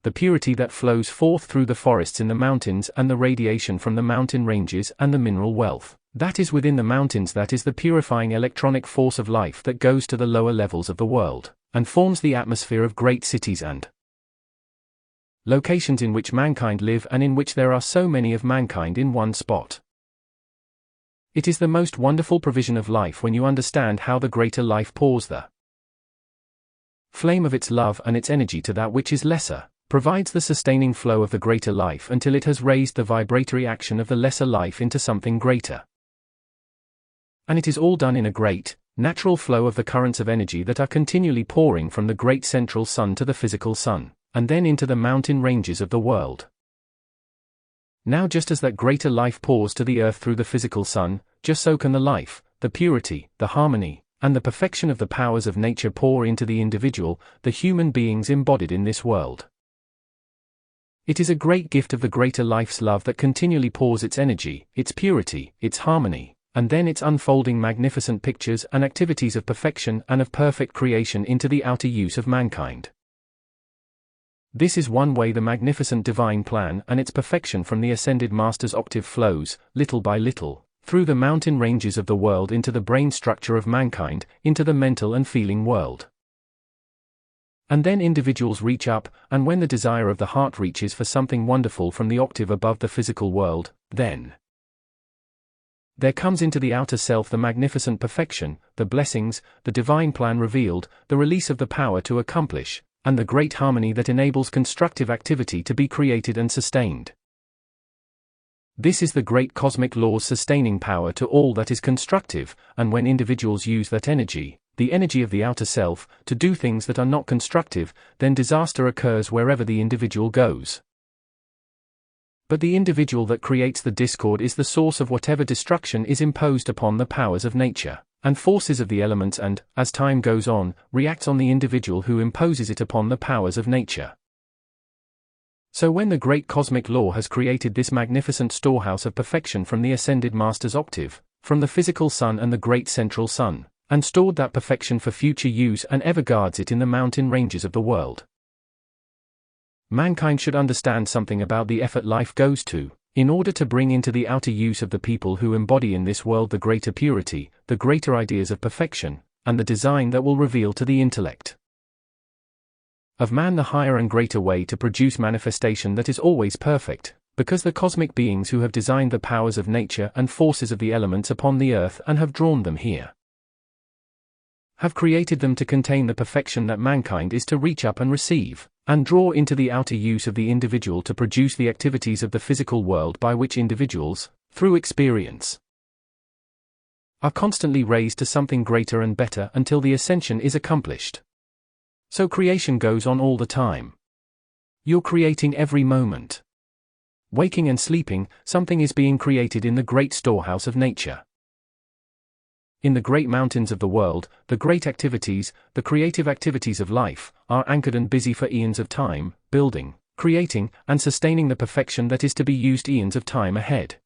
The purity that flows forth through the forests in the mountains and the radiation from the mountain ranges and the mineral wealth that is within the mountains, that is the purifying electronic force of life that goes to the lower levels of the world, and forms the atmosphere of great cities and locations in which mankind live and in which there are so many of mankind in one spot. It is the most wonderful provision of life when you understand how the greater life pours the flame of its love and its energy to that which is lesser, provides the sustaining flow of the greater life until it has raised the vibratory action of the lesser life into something greater. And it is all done in a great, natural flow of the currents of energy that are continually pouring from the great central sun to the physical sun, and then into the mountain ranges of the world. Now just as that greater life pours to the earth through the physical sun, just so can the life, the purity, the harmony, and the perfection of the powers of nature pour into the individual, the human beings embodied in this world. It is a great gift of the greater life's love that continually pours its energy, its purity, its harmony, and then its unfolding magnificent pictures and activities of perfection and of perfect creation into the outer use of mankind. This is one way the magnificent divine plan and its perfection from the Ascended Master's octave flows, little by little, through the mountain ranges of the world into the brain structure of mankind, into the mental and feeling world. And then individuals reach up, and when the desire of the heart reaches for something wonderful from the octave above the physical world, then there comes into the outer self the magnificent perfection, the blessings, the divine plan revealed, the release of the power to accomplish, and the great harmony that enables constructive activity to be created and sustained. This is the great cosmic law's sustaining power to all that is constructive, and when individuals use that energy, the energy of the outer self, to do things that are not constructive, then disaster occurs wherever the individual goes. But the individual that creates the discord is the source of whatever destruction is imposed upon the powers of nature, and forces of the elements and, as time goes on, reacts on the individual who imposes it upon the powers of nature. So when the great cosmic law has created this magnificent storehouse of perfection from the Ascended Master's octave, from the physical sun and the great central sun, and stored that perfection for future use and ever guards it in the mountain ranges of the world, mankind should understand something about the effort life goes to, in order to bring into the outer use of the people who embody in this world the greater purity, the greater ideas of perfection, and the design that will reveal to the intellect of man the higher and greater way to produce manifestation that is always perfect, because the cosmic beings who have designed the powers of nature and forces of the elements upon the earth and have drawn them here, have created them to contain the perfection that mankind is to reach up and receive, and draw into the outer use of the individual to produce the activities of the physical world by which individuals, through experience, are constantly raised to something greater and better until the ascension is accomplished. So creation goes on all the time. You're creating every moment. Waking and sleeping, something is being created in the great storehouse of nature. In the great mountains of the world, the great activities, the creative activities of life, are anchored and busy for eons of time, building, creating, and sustaining the perfection that is to be used eons of time ahead.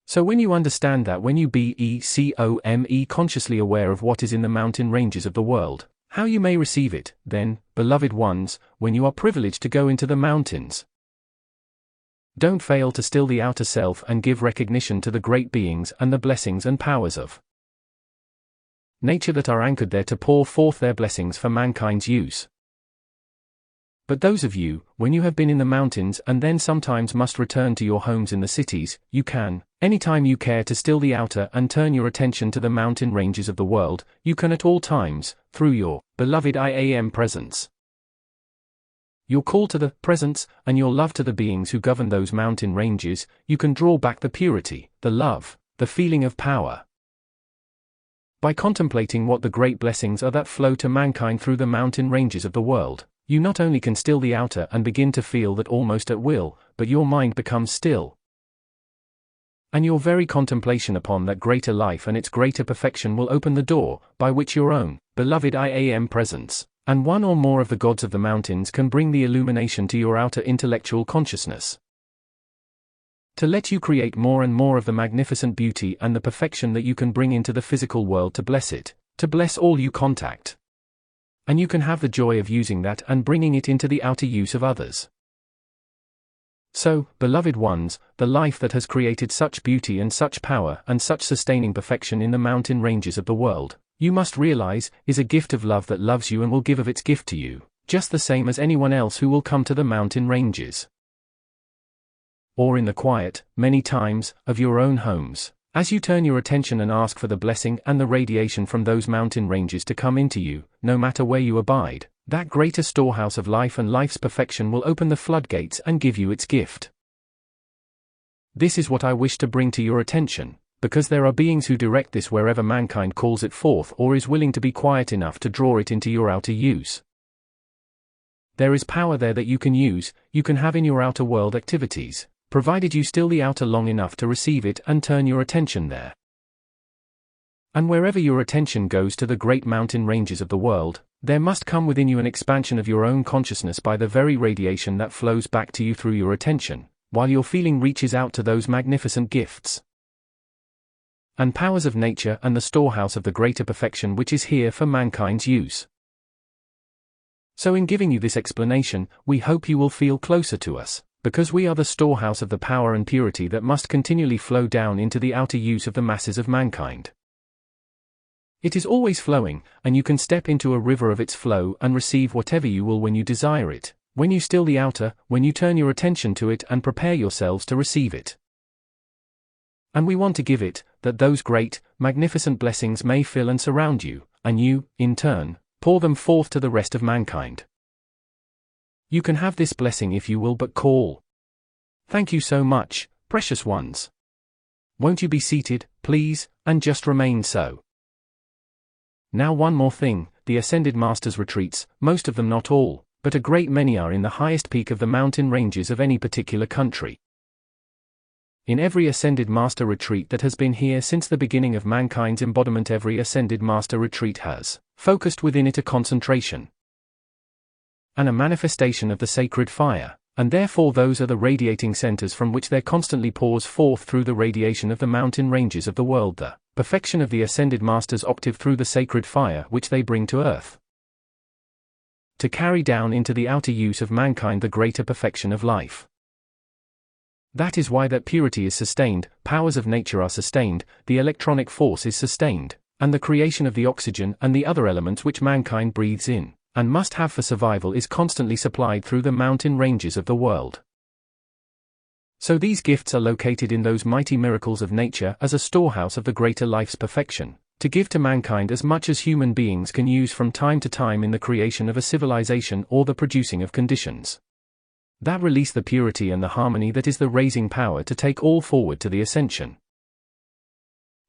So when you understand that, when you become consciously aware of what is in the mountain ranges of the world, how you may receive it, then, beloved ones, when you are privileged to go into the mountains, don't fail to still the outer self and give recognition to the great beings and the blessings and powers of nature that are anchored there to pour forth their blessings for mankind's use. But those of you, when you have been in the mountains and then sometimes must return to your homes in the cities, you can, anytime you care to still the outer and turn your attention to the mountain ranges of the world, you can at all times, through your beloved I Am presence, your call to the presence, and your love to the beings who govern those mountain ranges, you can draw back the purity, the love, the feeling of power. By contemplating what the great blessings are that flow to mankind through the mountain ranges of the world, you not only can still the outer and begin to feel that almost at will, but your mind becomes still. And your very contemplation upon that greater life and its greater perfection will open the door, by which your own, beloved I Am presence, and one or more of the gods of the mountains can bring the illumination to your outer intellectual consciousness, to let you create more and more of the magnificent beauty and the perfection that you can bring into the physical world to bless it, to bless all you contact. And you can have the joy of using that and bringing it into the outer use of others. So, beloved ones, the life that has created such beauty and such power and such sustaining perfection in the mountain ranges of the world, you must realize, is a gift of love that loves you and will give of its gift to you, just the same as anyone else who will come to the mountain ranges. Or in the quiet, many times, of your own homes, as you turn your attention and ask for the blessing and the radiation from those mountain ranges to come into you, no matter where you abide, that greater storehouse of life and life's perfection will open the floodgates and give you its gift. This is what I wish to bring to your attention, because there are beings who direct this wherever mankind calls it forth or is willing to be quiet enough to draw it into your outer use. There is power there that you can use, you can have in your outer world activities, provided you still the outer long enough to receive it and turn your attention there. And wherever your attention goes to the great mountain ranges of the world, there must come within you an expansion of your own consciousness by the very radiation that flows back to you through your attention, while your feeling reaches out to those magnificent gifts and powers of nature and the storehouse of the greater perfection which is here for mankind's use. So in giving you this explanation, we hope you will feel closer to us, because we are the storehouse of the power and purity that must continually flow down into the outer use of the masses of mankind. It is always flowing, and you can step into a river of its flow and receive whatever you will when you desire it, when you still the outer, when you turn your attention to it and prepare yourselves to receive it. And we want to give it, that those great, magnificent blessings may fill and surround you, and you, in turn, pour them forth to the rest of mankind. You can have this blessing if you will but call. Thank you so much, precious ones. Won't you be seated, please, and just remain so. Now one more thing, the Ascended Masters' retreats, most of them, not all, but a great many, are in the highest peak of the mountain ranges of any particular country. In every Ascended Master retreat that has been here since the beginning of mankind's embodiment, every Ascended Master retreat has focused within it a concentration and a manifestation of the sacred fire, and therefore those are the radiating centers from which there constantly pours forth through the radiation of the mountain ranges of the world the perfection of the Ascended Masters' octave through the sacred fire which they bring to earth, to carry down into the outer use of mankind the greater perfection of life. That is why that purity is sustained, powers of nature are sustained, the electronic force is sustained, and the creation of the oxygen and the other elements which mankind breathes in and must have for survival is constantly supplied through the mountain ranges of the world. So these gifts are located in those mighty miracles of nature as a storehouse of the greater life's perfection, to give to mankind as much as human beings can use from time to time in the creation of a civilization or the producing of conditions that release the purity and the harmony that is the raising power to take all forward to the ascension.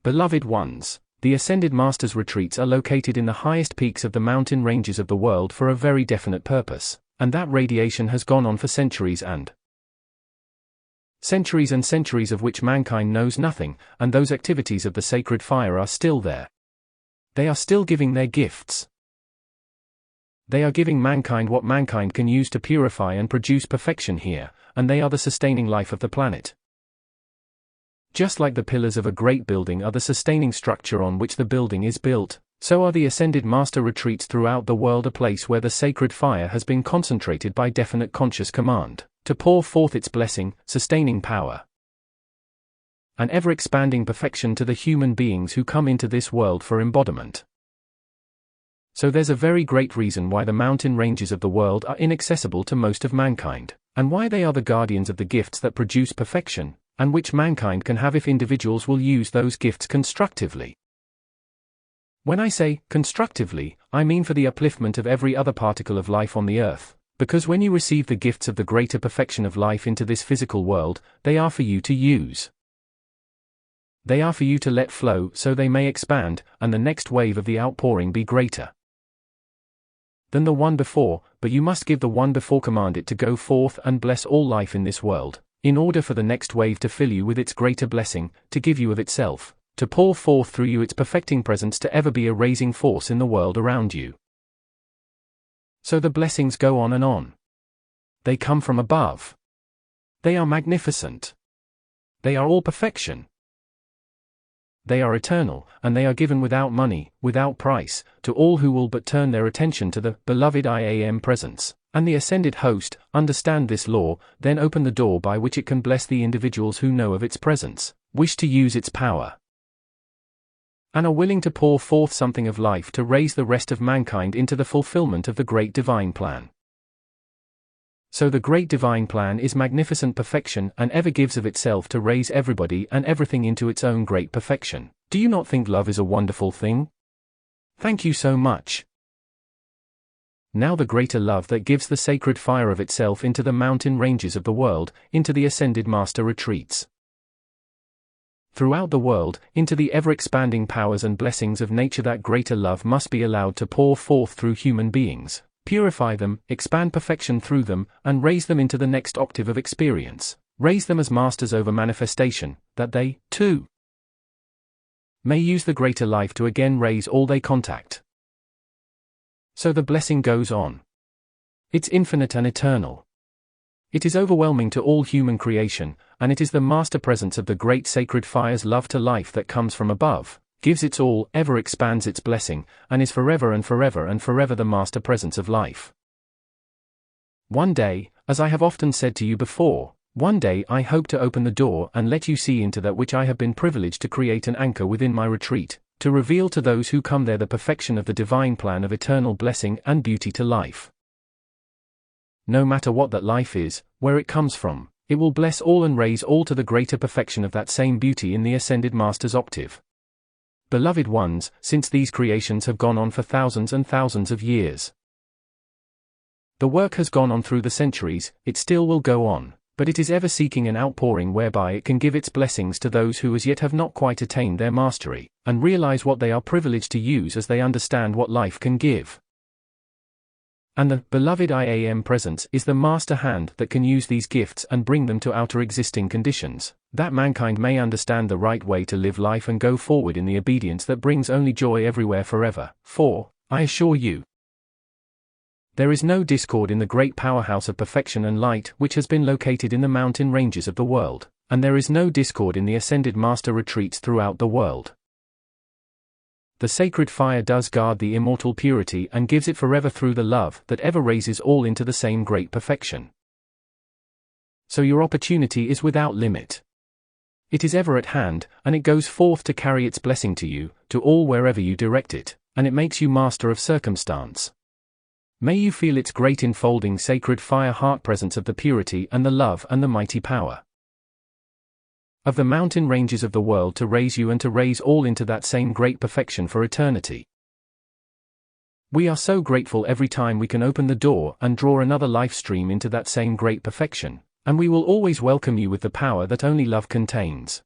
Beloved ones, the Ascended Masters' retreats are located in the highest peaks of the mountain ranges of the world for a very definite purpose, and that radiation has gone on for centuries and centuries of which mankind knows nothing, and those activities of the sacred fire are still there. They are still giving their gifts. They are giving mankind what mankind can use to purify and produce perfection here, and they are the sustaining life of the planet. Just like the pillars of a great building are the sustaining structure on which the building is built, so are the Ascended Master retreats throughout the world a place where the sacred fire has been concentrated by definite conscious command, to pour forth its blessing, sustaining power, and ever-expanding perfection to the human beings who come into this world for embodiment. So there's a very great reason why the mountain ranges of the world are inaccessible to most of mankind, and why they are the guardians of the gifts that produce perfection, and which mankind can have if individuals will use those gifts constructively. When I say constructively, I mean for the upliftment of every other particle of life on the earth, because when you receive the gifts of the greater perfection of life into this physical world, they are for you to use. They are for you to let flow so they may expand, and the next wave of the outpouring be greater than the one before, but you must give the one before command it to go forth and bless all life in this world, in order for the next wave to fill you with its greater blessing, to give you of itself, to pour forth through you its perfecting presence to ever be a raising force in the world around you. So the blessings go on and on. They come from above. They are magnificent. They are all perfection. They are eternal, and they are given without money, without price, to all who will but turn their attention to the beloved I Am presence, and the ascended host, understand this law, then open the door by which it can bless the individuals who know of its presence, wish to use its power, and are willing to pour forth something of life to raise the rest of mankind into the fulfillment of the great divine plan. So the great divine plan is magnificent perfection and ever gives of itself to raise everybody and everything into its own great perfection. Do you not think love is a wonderful thing? Thank you so much. Now the greater love that gives the sacred fire of itself into the mountain ranges of the world, into the Ascended Master retreats. Throughout the world, into the ever-expanding powers and blessings of nature, that greater love must be allowed to pour forth through human beings, purify them, expand perfection through them, and raise them into the next octave of experience, raise them as masters over manifestation, that they, too, may use the greater life to again raise all they contact. So the blessing goes on. It's infinite and eternal. It is overwhelming to all human creation, and it is the master presence of the great sacred fire's love to life that comes from above, gives its all, ever expands its blessing, and is forever and forever and forever the master presence of life. One day, as I have often said to you before, one day I hope to open the door and let you see into that which I have been privileged to create an anchor within my retreat, to reveal to those who come there the perfection of the divine plan of eternal blessing and beauty to life. No matter what that life is, where it comes from, it will bless all and raise all to the greater perfection of that same beauty in the Ascended Master's octave. Beloved ones, since these creations have gone on for thousands and thousands of years, the work has gone on through the centuries, it still will go on, but it is ever seeking an outpouring whereby it can give its blessings to those who as yet have not quite attained their mastery, and realize what they are privileged to use as they understand what life can give. And the beloved IAM presence is the master hand that can use these gifts and bring them to outer existing conditions, that mankind may understand the right way to live life and go forward in the obedience that brings only joy everywhere forever. For, I assure you, there is no discord in the great powerhouse of perfection and light which has been located in the mountain ranges of the world, and there is no discord in the Ascended Master retreats throughout the world. The sacred fire does guard the immortal purity and gives it forever through the love that ever raises all into the same great perfection. So your opportunity is without limit. It is ever at hand, and it goes forth to carry its blessing to you, to all wherever you direct it, and it makes you master of circumstance. May you feel its great enfolding sacred fire heart presence of the purity and the love and the mighty power of the mountain ranges of the world to raise you and to raise all into that same great perfection for eternity. We are so grateful every time we can open the door and draw another life stream into that same great perfection, and we will always welcome you with the power that only love contains.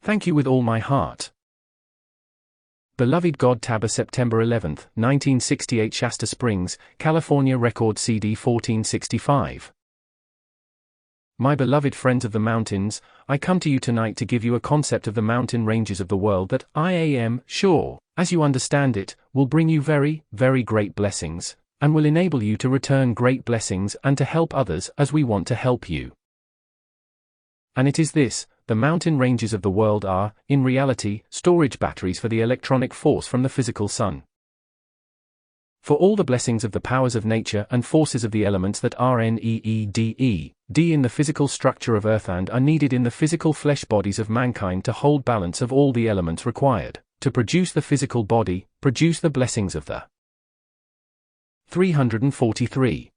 Thank you with all my heart. Beloved God Tabor, September 11, 1968, Shasta Springs, California. Record CD 1465. My beloved friends of the mountains, I come to you tonight to give you a concept of the mountain ranges of the world that I am sure, as you understand it, will bring you very, very great blessings, and will enable you to return great blessings and to help others as we want to help you. And it is this: the mountain ranges of the world are, in reality, storage batteries for the electronic force from the physical sun. For all the blessings of the powers of nature and forces of the elements that are NEEDE, D in the physical structure of earth and are needed in the physical flesh bodies of mankind to hold balance of all the elements required, to produce the physical body, produce the blessings of the 343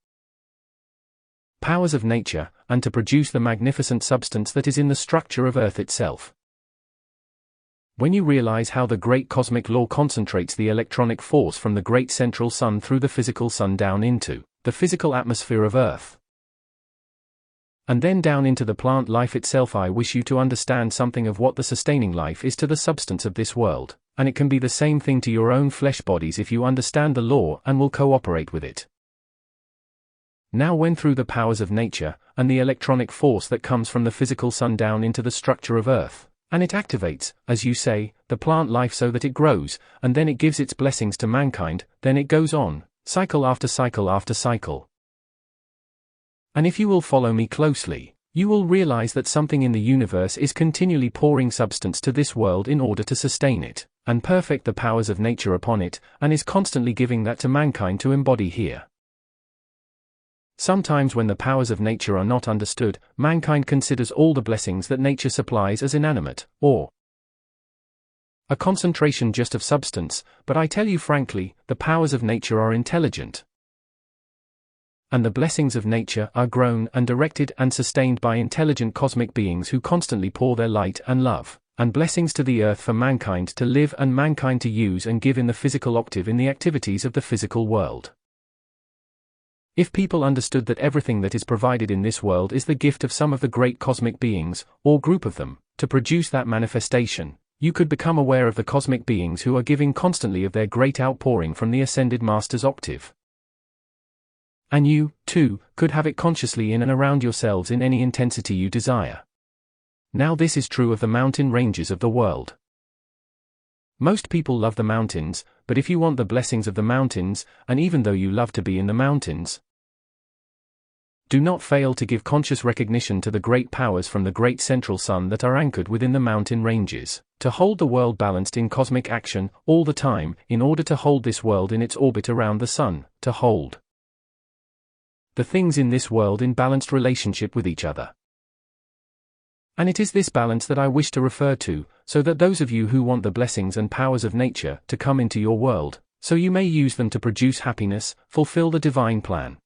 powers of nature, and to produce the magnificent substance that is in the structure of earth itself. When you realize how the great cosmic law concentrates the electronic force from the great central sun through the physical sun down into the physical atmosphere of earth, and then down into the plant life itself, I wish you to understand something of what the sustaining life is to the substance of this world, and it can be the same thing to your own flesh bodies if you understand the law and will cooperate with it. Now when through the powers of nature, and the electronic force that comes from the physical sun down into the structure of earth, and it activates, as you say, the plant life so that it grows, and then it gives its blessings to mankind, then it goes on, cycle after cycle after cycle. And if you will follow me closely, you will realize that something in the universe is continually pouring substance to this world in order to sustain it, and perfect the powers of nature upon it, and is constantly giving that to mankind to embody here. Sometimes when the powers of nature are not understood, mankind considers all the blessings that nature supplies as inanimate, or a concentration just of substance, but I tell you frankly, the powers of nature are intelligent. And the blessings of nature are grown and directed and sustained by intelligent cosmic beings who constantly pour their light and love, and blessings to the earth for mankind to live and mankind to use and give in the physical octave in the activities of the physical world. If people understood that everything that is provided in this world is the gift of some of the great cosmic beings, or group of them, to produce that manifestation, you could become aware of the cosmic beings who are giving constantly of their great outpouring from the Ascended Master's octave. And you, too, could have it consciously in and around yourselves in any intensity you desire. Now this is true of the mountain ranges of the world. Most people love the mountains, but if you want the blessings of the mountains, and even though you love to be in the mountains, do not fail to give conscious recognition to the great powers from the great central sun that are anchored within the mountain ranges, to hold the world balanced in cosmic action, all the time, in order to hold this world in its orbit around the sun, to hold the things in this world in balanced relationship with each other. And it is this balance that I wish to refer to, so that those of you who want the blessings and powers of nature to come into your world, so you may use them to produce happiness, fulfill the divine plan,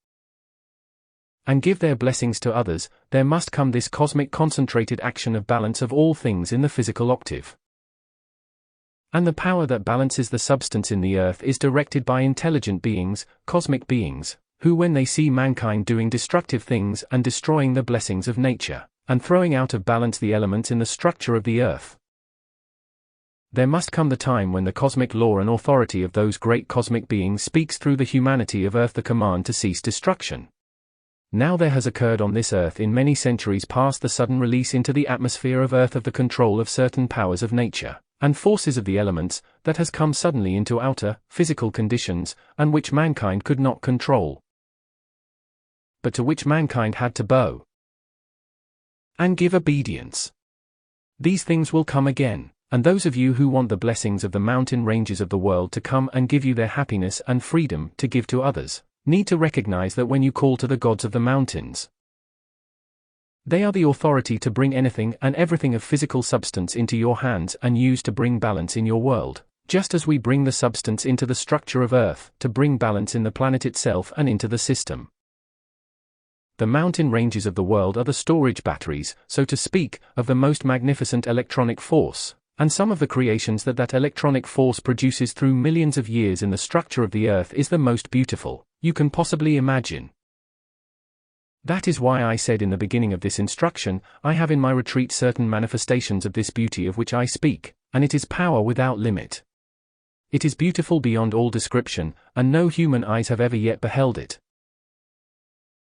and give their blessings to others, there must come this cosmic concentrated action of balance of all things in the physical octave. And the power that balances the substance in the earth is directed by intelligent beings, cosmic beings, who when they see mankind doing destructive things and destroying the blessings of nature, and throwing out of balance the elements in the structure of the earth, there must come the time when the cosmic law and authority of those great cosmic beings speaks through the humanity of earth the command to cease destruction. Now there has occurred on this earth in many centuries past the sudden release into the atmosphere of earth of the control of certain powers of nature, and forces of the elements, that has come suddenly into outer, physical conditions, and which mankind could not control, but to which mankind had to bow and give obedience. These things will come again. And those of you who want the blessings of the mountain ranges of the world to come and give you their happiness and freedom to give to others, need to recognize that when you call to the gods of the mountains, they are the authority to bring anything and everything of physical substance into your hands and use to bring balance in your world, just as we bring the substance into the structure of earth to bring balance in the planet itself and into the system. The mountain ranges of the world are the storage batteries, so to speak, of the most magnificent electronic force. And some of the creations that electronic force produces through millions of years in the structure of the earth is the most beautiful you can possibly imagine. That is why I said in the beginning of this instruction, I have in my retreat certain manifestations of this beauty of which I speak, and it is power without limit. It is beautiful beyond all description, and no human eyes have ever yet beheld it.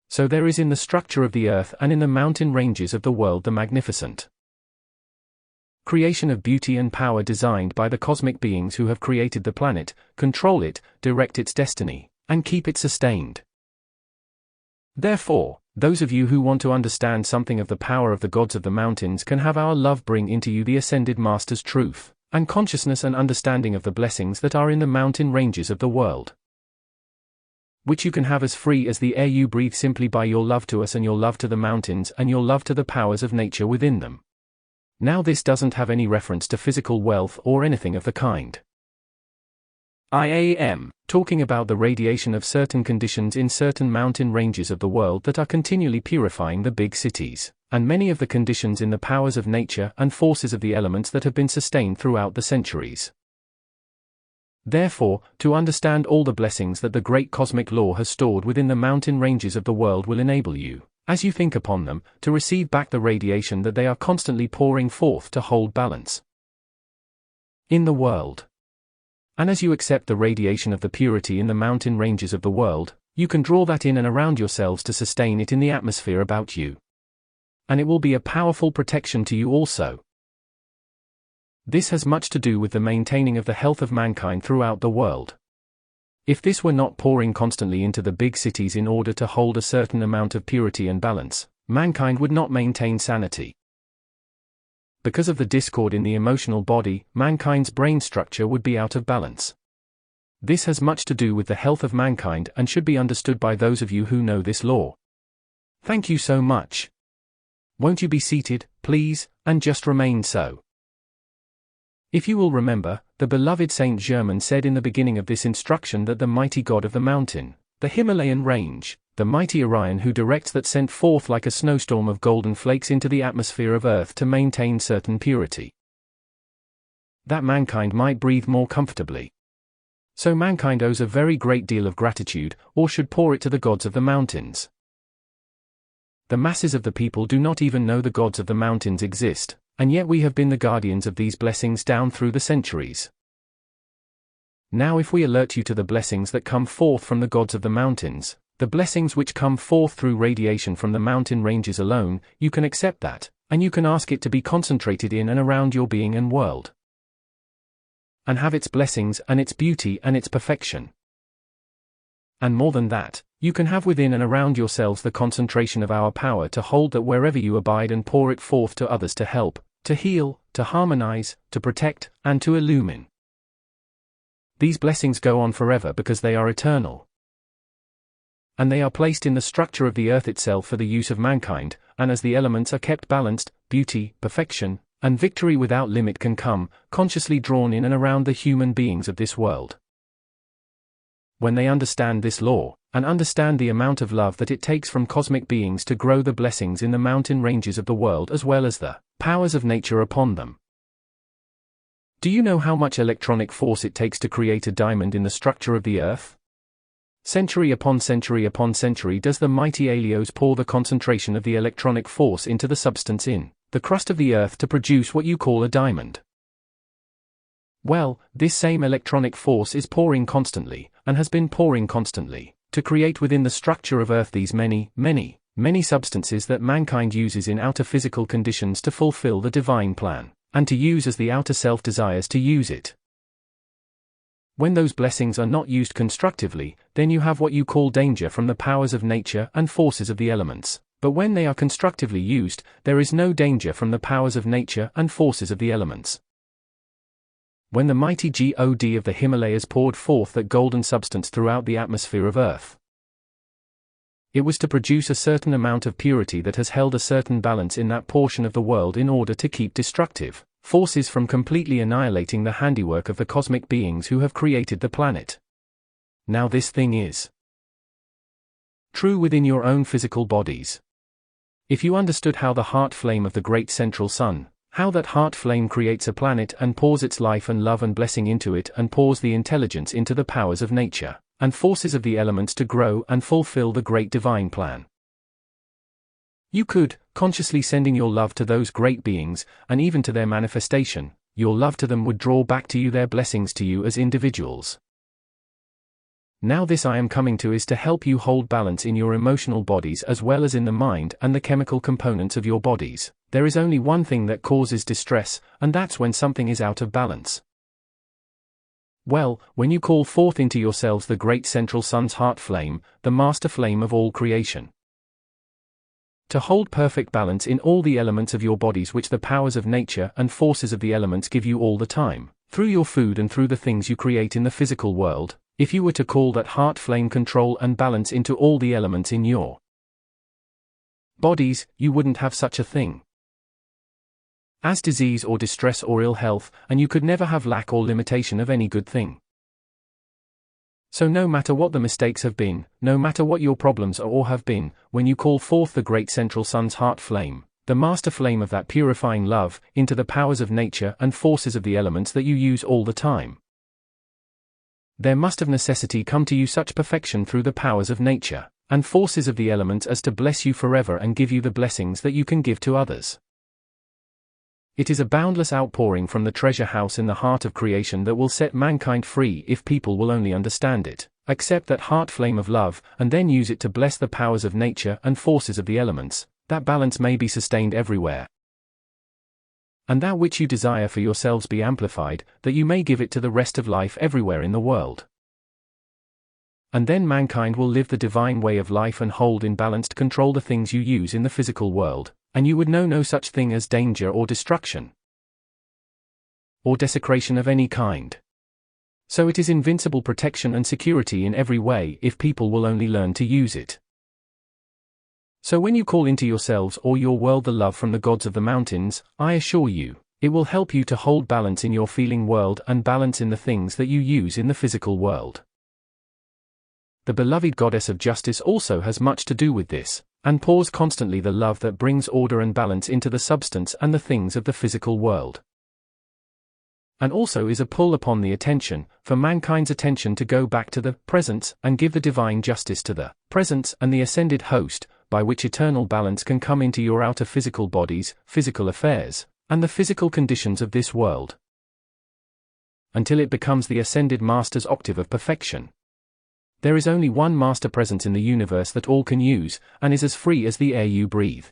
So there is in the structure of the earth and in the mountain ranges of the world the magnificent creation of beauty and power designed by the cosmic beings who have created the planet, control it, direct its destiny, and keep it sustained. Therefore, those of you who want to understand something of the power of the gods of the mountains can have our love bring into you the Ascended Master's truth, and consciousness and understanding of the blessings that are in the mountain ranges of the world, which you can have as free as the air you breathe simply by your love to us and your love to the mountains and your love to the powers of nature within them. Now this doesn't have any reference to physical wealth or anything of the kind. I am talking about the radiation of certain conditions in certain mountain ranges of the world that are continually purifying the big cities, and many of the conditions in the powers of nature and forces of the elements that have been sustained throughout the centuries. Therefore, to understand all the blessings that the great cosmic law has stored within the mountain ranges of the world will enable you, as you think upon them, to receive back the radiation that they are constantly pouring forth to hold balance in the world. And as you accept the radiation of the purity in the mountain ranges of the world, you can draw that in and around yourselves to sustain it in the atmosphere about you. And it will be a powerful protection to you also. This has much to do with the maintaining of the health of mankind throughout the world. If this were not pouring constantly into the big cities in order to hold a certain amount of purity and balance, mankind would not maintain sanity. Because of the discord in the emotional body, mankind's brain structure would be out of balance. This has much to do with the health of mankind and should be understood by those of you who know this law. Thank you so much. Won't you be seated, please, and just remain so. If you will remember, the beloved Saint Germain said in the beginning of this instruction that the mighty God of the mountain, the Himalayan range, the mighty Orion who directs that sent forth like a snowstorm of golden flakes into the atmosphere of earth to maintain certain purity, that mankind might breathe more comfortably. So mankind owes a very great deal of gratitude, or should pour it to the gods of the mountains. The masses of the people do not even know the gods of the mountains exist, and yet we have been the guardians of these blessings down through the centuries. Now if we alert you to the blessings that come forth from the gods of the mountains, the blessings which come forth through radiation from the mountain ranges alone, you can accept that, and you can ask it to be concentrated in and around your being and world, and have its blessings and its beauty and its perfection. And more than that, you can have within and around yourselves the concentration of our power to hold that wherever you abide and pour it forth to others to help, to heal, to harmonize, to protect, and to illumine. These blessings go on forever because they are eternal. And they are placed in the structure of the earth itself for the use of mankind, and as the elements are kept balanced, beauty, perfection, and victory without limit can come, consciously drawn in and around the human beings of this world. When they understand this law, and understand the amount of love that it takes from cosmic beings to grow the blessings in the mountain ranges of the world as well as the powers of nature upon them. Do you know how much electronic force it takes to create a diamond in the structure of the earth? Century upon century upon century does the mighty Helios pour the concentration of the electronic force into the substance in the crust of the earth to produce what you call a diamond. Well, this same electronic force is pouring constantly, and has been pouring constantly, to create within the structure of earth these many, many, many substances that mankind uses in outer physical conditions to fulfill the divine plan, and to use as the outer self desires to use it. When those blessings are not used constructively, then you have what you call danger from the powers of nature and forces of the elements. But when they are constructively used, there is no danger from the powers of nature and forces of the elements. When the mighty God of the Himalayas poured forth that golden substance throughout the atmosphere of Earth, it was to produce a certain amount of purity that has held a certain balance in that portion of the world in order to keep destructive forces from completely annihilating the handiwork of the cosmic beings who have created the planet. Now this thing is true within your own physical bodies. If you understood how the heart flame of the great central sun, how that heart flame creates a planet and pours its life and love and blessing into it and pours the intelligence into the powers of nature and forces of the elements to grow and fulfill the great divine plan, you could, consciously sending your love to those great beings, and even to their manifestation, your love to them would draw back to you their blessings to you as individuals. Now this I am coming to is to help you hold balance in your emotional bodies as well as in the mind and the chemical components of your bodies. There is only one thing that causes distress, and that's when something is out of balance. Well, when you call forth into yourselves the great central sun's heart flame, the master flame of all creation, to hold perfect balance in all the elements of your bodies which the powers of nature and forces of the elements give you all the time, through your food and through the things you create in the physical world, if you were to call that heart flame control and balance into all the elements in your bodies, you wouldn't have such a thing as disease or distress or ill health, and you could never have lack or limitation of any good thing. So no matter what the mistakes have been, no matter what your problems are or have been, when you call forth the great central sun's heart flame, the master flame of that purifying love, into the powers of nature and forces of the elements that you use all the time, there must of necessity come to you such perfection through the powers of nature and forces of the elements as to bless you forever and give you the blessings that you can give to others. It is a boundless outpouring from the treasure house in the heart of creation that will set mankind free if people will only understand it, accept that heart flame of love, and then use it to bless the powers of nature and forces of the elements. That balance may be sustained everywhere, and that which you desire for yourselves be amplified, that you may give it to the rest of life everywhere in the world. And then mankind will live the divine way of life and hold in balanced control the things you use in the physical world, and you would know no such thing as danger or destruction or desecration of any kind. So it is invincible protection and security in every way if people will only learn to use it. So when you call into yourselves or your world the love from the gods of the mountains, I assure you, it will help you to hold balance in your feeling world and balance in the things that you use in the physical world. The beloved goddess of justice also has much to do with this, and pours constantly the love that brings order and balance into the substance and the things of the physical world. And also is a pull upon the attention, for mankind's attention to go back to the presence and give the divine justice to the presence and the ascended host, by which eternal balance can come into your outer physical bodies, physical affairs, and the physical conditions of this world, until it becomes the ascended master's octave of perfection. There is only one master presence in the universe that all can use, and is as free as the air you breathe.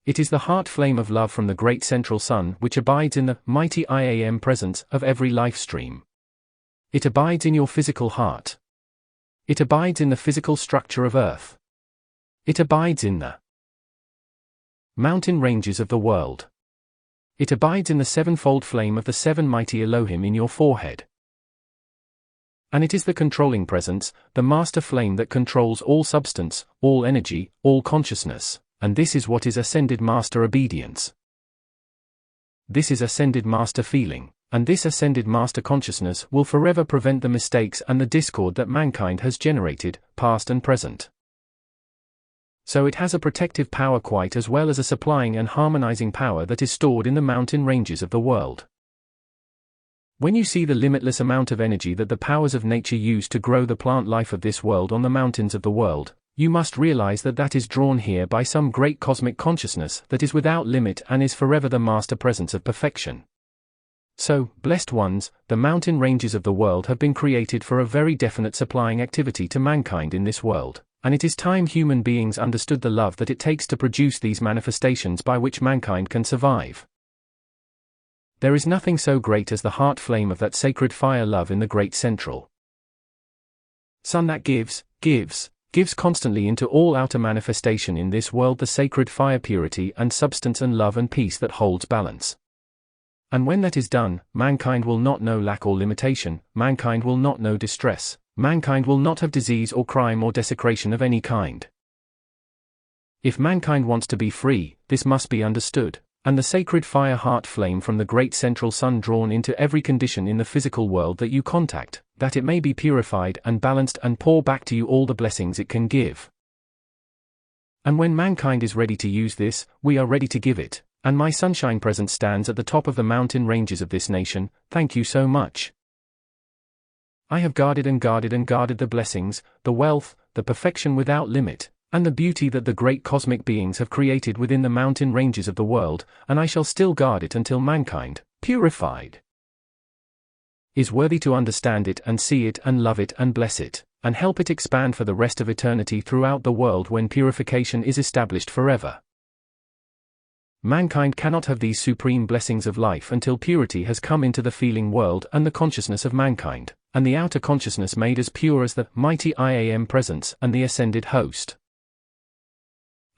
It is the heart flame of love from the great central sun which abides in the mighty IAM presence of every life stream. It abides in your physical heart. It abides in the physical structure of earth. It abides in the mountain ranges of the world. It abides in the sevenfold flame of the seven mighty Elohim in your forehead. And it is the controlling presence, the master flame that controls all substance, all energy, all consciousness, and this is what is ascended master obedience. This is ascended master feeling, and this ascended master consciousness will forever prevent the mistakes and the discord that mankind has generated, past and present. So it has a protective power quite as well as a supplying and harmonizing power that is stored in the mountain ranges of the world. When you see the limitless amount of energy that the powers of nature use to grow the plant life of this world on the mountains of the world, you must realize that that is drawn here by some great cosmic consciousness that is without limit and is forever the master presence of perfection. So, blessed ones, the mountain ranges of the world have been created for a very definite supplying activity to mankind in this world, and it is time human beings understood the love that it takes to produce these manifestations by which mankind can survive. There is nothing so great as the heart flame of that sacred fire love in the great central sun that gives constantly into all outer manifestation in this world the sacred fire purity and substance and love and peace that holds balance. And when that is done, mankind will not know lack or limitation, mankind will not know distress, mankind will not have disease or crime or desecration of any kind. If mankind wants to be free, this must be understood. And the sacred fire heart flame from the great central sun drawn into every condition in the physical world that you contact, that it may be purified and balanced and pour back to you all the blessings it can give. And when mankind is ready to use this, we are ready to give it, and my sunshine presence stands at the top of the mountain ranges of this nation. Thank you so much. I have guarded and guarded and guarded the blessings, the wealth, the perfection without limit, and the beauty that the great cosmic beings have created within the mountain ranges of the world, and I shall still guard it until mankind, purified, is worthy to understand it and see it and love it and bless it, and help it expand for the rest of eternity throughout the world when purification is established forever. Mankind cannot have these supreme blessings of life until purity has come into the feeling world and the consciousness of mankind, and the outer consciousness made as pure as the mighty I Am presence and the ascended host.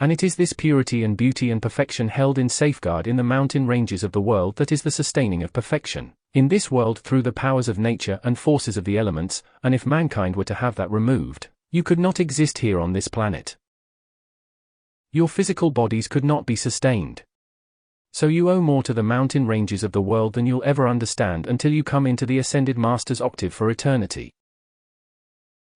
And it is this purity and beauty and perfection held in safeguard in the mountain ranges of the world that is the sustaining of perfection in this world through the powers of nature and forces of the elements, and if mankind were to have that removed, you could not exist here on this planet. Your physical bodies could not be sustained. So you owe more to the mountain ranges of the world than you'll ever understand until you come into the Ascended Master's octave for eternity.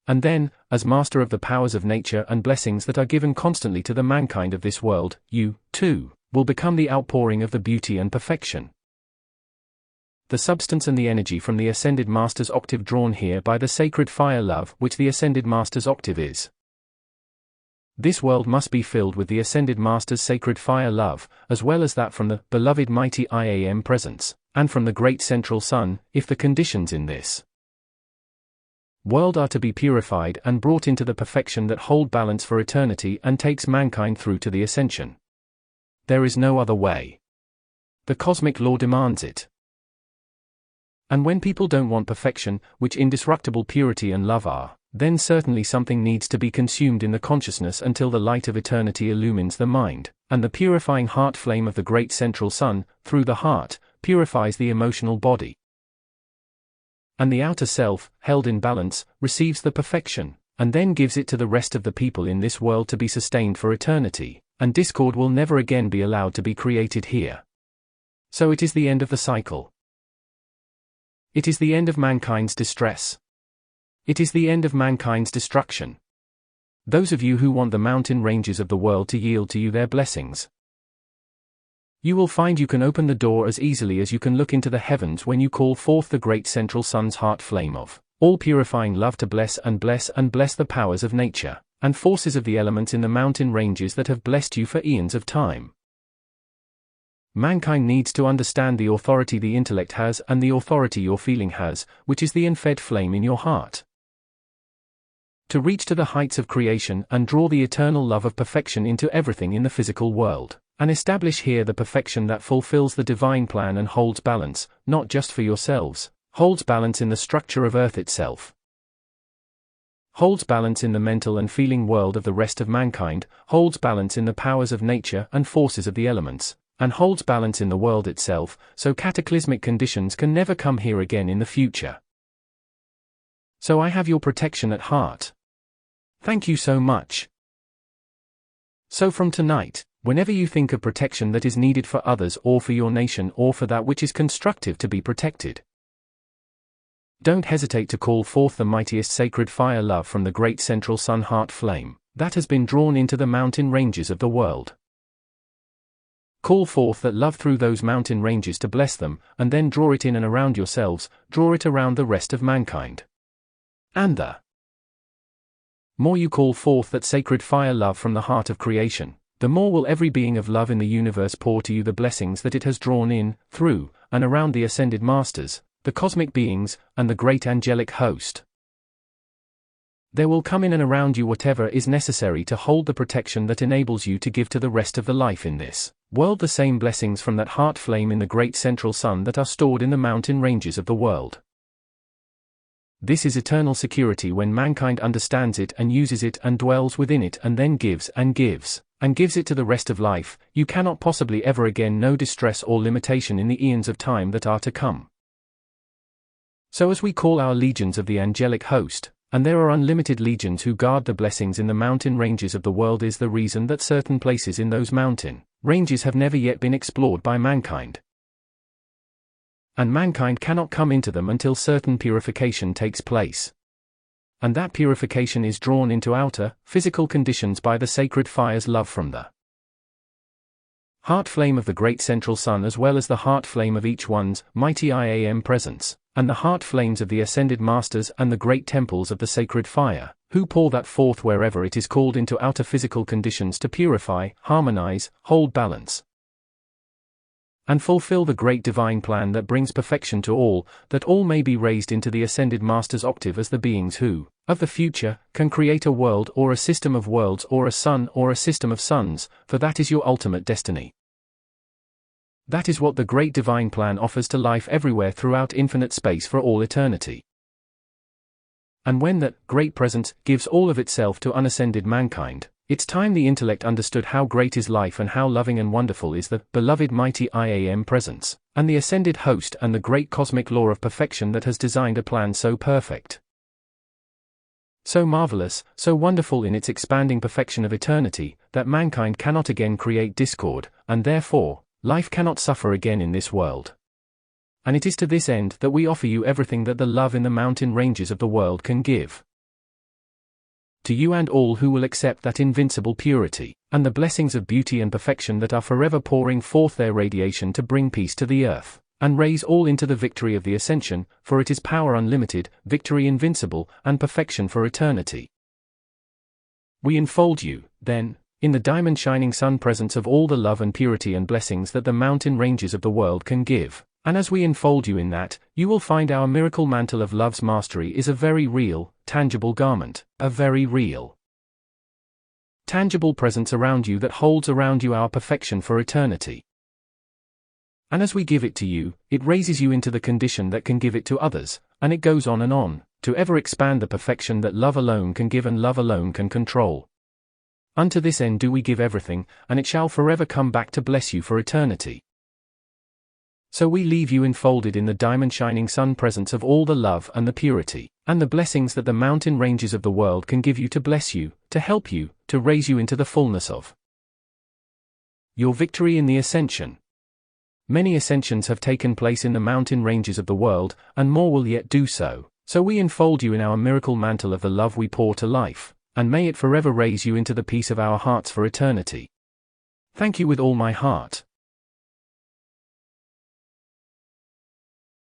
And then, as master of the powers of nature and blessings that are given constantly to the mankind of this world, you, too, will become the outpouring of the beauty and perfection. The substance and the energy from the Ascended Master's octave drawn here by the sacred fire love which the Ascended Master's octave is. This world must be filled with the Ascended Master's sacred fire love, as well as that from the beloved mighty I Am presence, and from the great central sun, if the conditions in this world are to be purified and brought into the perfection that hold balance for eternity and takes mankind through to the ascension. There is no other way. The cosmic law demands it. And when people don't want perfection, which indestructible purity and love are, then certainly something needs to be consumed in the consciousness until the light of eternity illumines the mind, and the purifying heart flame of the great central sun, through the heart, purifies the emotional body. And the outer self, held in balance, receives the perfection, and then gives it to the rest of the people in this world to be sustained for eternity, and discord will never again be allowed to be created here. So it is the end of the cycle. It is the end of mankind's distress. It is the end of mankind's destruction. Those of you who want the mountain ranges of the world to yield to you their blessings, you will find you can open the door as easily as you can look into the heavens when you call forth the great central sun's heart flame of all-purifying love to bless and bless and bless the powers of nature and forces of the elements in the mountain ranges that have blessed you for eons of time. Mankind needs to understand the authority the intellect has and the authority your feeling has, which is the unfed flame in your heart, to reach to the heights of creation and draw the eternal love of perfection into everything in the physical world, and establish here the perfection that fulfills the divine plan and holds balance, not just for yourselves, holds balance in the structure of earth itself, holds balance in the mental and feeling world of the rest of mankind, holds balance in the powers of nature and forces of the elements, and holds balance in the world itself, so cataclysmic conditions can never come here again in the future. So I have your protection at heart. Thank you so much. So from tonight, whenever you think of protection that is needed for others or for your nation or for that which is constructive to be protected, don't hesitate to call forth the mightiest sacred fire love from the great central sun heart flame that has been drawn into the mountain ranges of the world. call forth that love through those mountain ranges to bless them, and then draw it in and around yourselves, draw it around the rest of mankind. And the more you call forth that sacred fire love from the heart of creation, the more will every being of love in the universe pour to you the blessings that it has drawn in, through, and around the Ascended Masters, the cosmic beings, and the great angelic host. There will come in and around you whatever is necessary to hold the protection that enables you to give to the rest of the life in this world the same blessings from that heart flame in the great central sun that are stored in the mountain ranges of the world. This is eternal security when mankind understands it and uses it and dwells within it and then gives and gives, and gives it to the rest of life. You cannot possibly ever again know distress or limitation in the eons of time that are to come. So as we call our legions of the angelic host, and there are unlimited legions who guard the blessings in the mountain ranges of the world, is the reason that certain places in those mountain ranges have never yet been explored by mankind. And mankind cannot come into them until certain purification takes place. And that purification is drawn into outer, physical conditions by the sacred fire's love from the heart flame of the great central sun, as well as the heart flame of each one's mighty IAM presence, and the heart flames of the Ascended Masters and the great temples of the sacred fire, who pour that forth wherever it is called into outer physical conditions to purify, harmonize, hold balance, and fulfill the great divine plan that brings perfection to all, that all may be raised into the Ascended Master's octave as the beings who, of the future, can create a world or a system of worlds or a sun or a system of suns, for that is your ultimate destiny. That is what the great divine plan offers to life everywhere throughout infinite space for all eternity. And when that great presence gives all of itself to unascended mankind, it's time the intellect understood how great is life and how loving and wonderful is the beloved mighty IAM presence, and the ascended host and the great cosmic law of perfection that has designed a plan so perfect, so marvelous, so wonderful in its expanding perfection of eternity, that mankind cannot again create discord, and therefore, life cannot suffer again in this world. And it is to this end that we offer you everything that the love in the mountain ranges of the world can give. To you and all who will accept that invincible purity, and the blessings of beauty and perfection that are forever pouring forth their radiation to bring peace to the earth, and raise all into the victory of the ascension, for it is power unlimited, victory invincible, and perfection for eternity. We enfold you, then, in the diamond shining sun presence of all the love and purity and blessings that the mountain ranges of the world can give. And as we enfold you in that, you will find our miracle mantle of love's mastery is a very real, tangible garment, a very real, tangible presence around you that holds around you our perfection for eternity. And as we give it to you, it raises you into the condition that can give it to others, and it goes on, to ever expand the perfection that love alone can give and love alone can control. Unto this end do we give everything, and it shall forever come back to bless you for eternity. So we leave you enfolded in the diamond shining sun presence of all the love and the purity, and the blessings that the mountain ranges of the world can give you to bless you, to help you, to raise you into the fullness of your victory in the ascension. Many ascensions have taken place in the mountain ranges of the world, and more will yet do so, so we enfold you in our miracle mantle of the love we pour to life, and may it forever raise you into the peace of our hearts for eternity. Thank you with all my heart.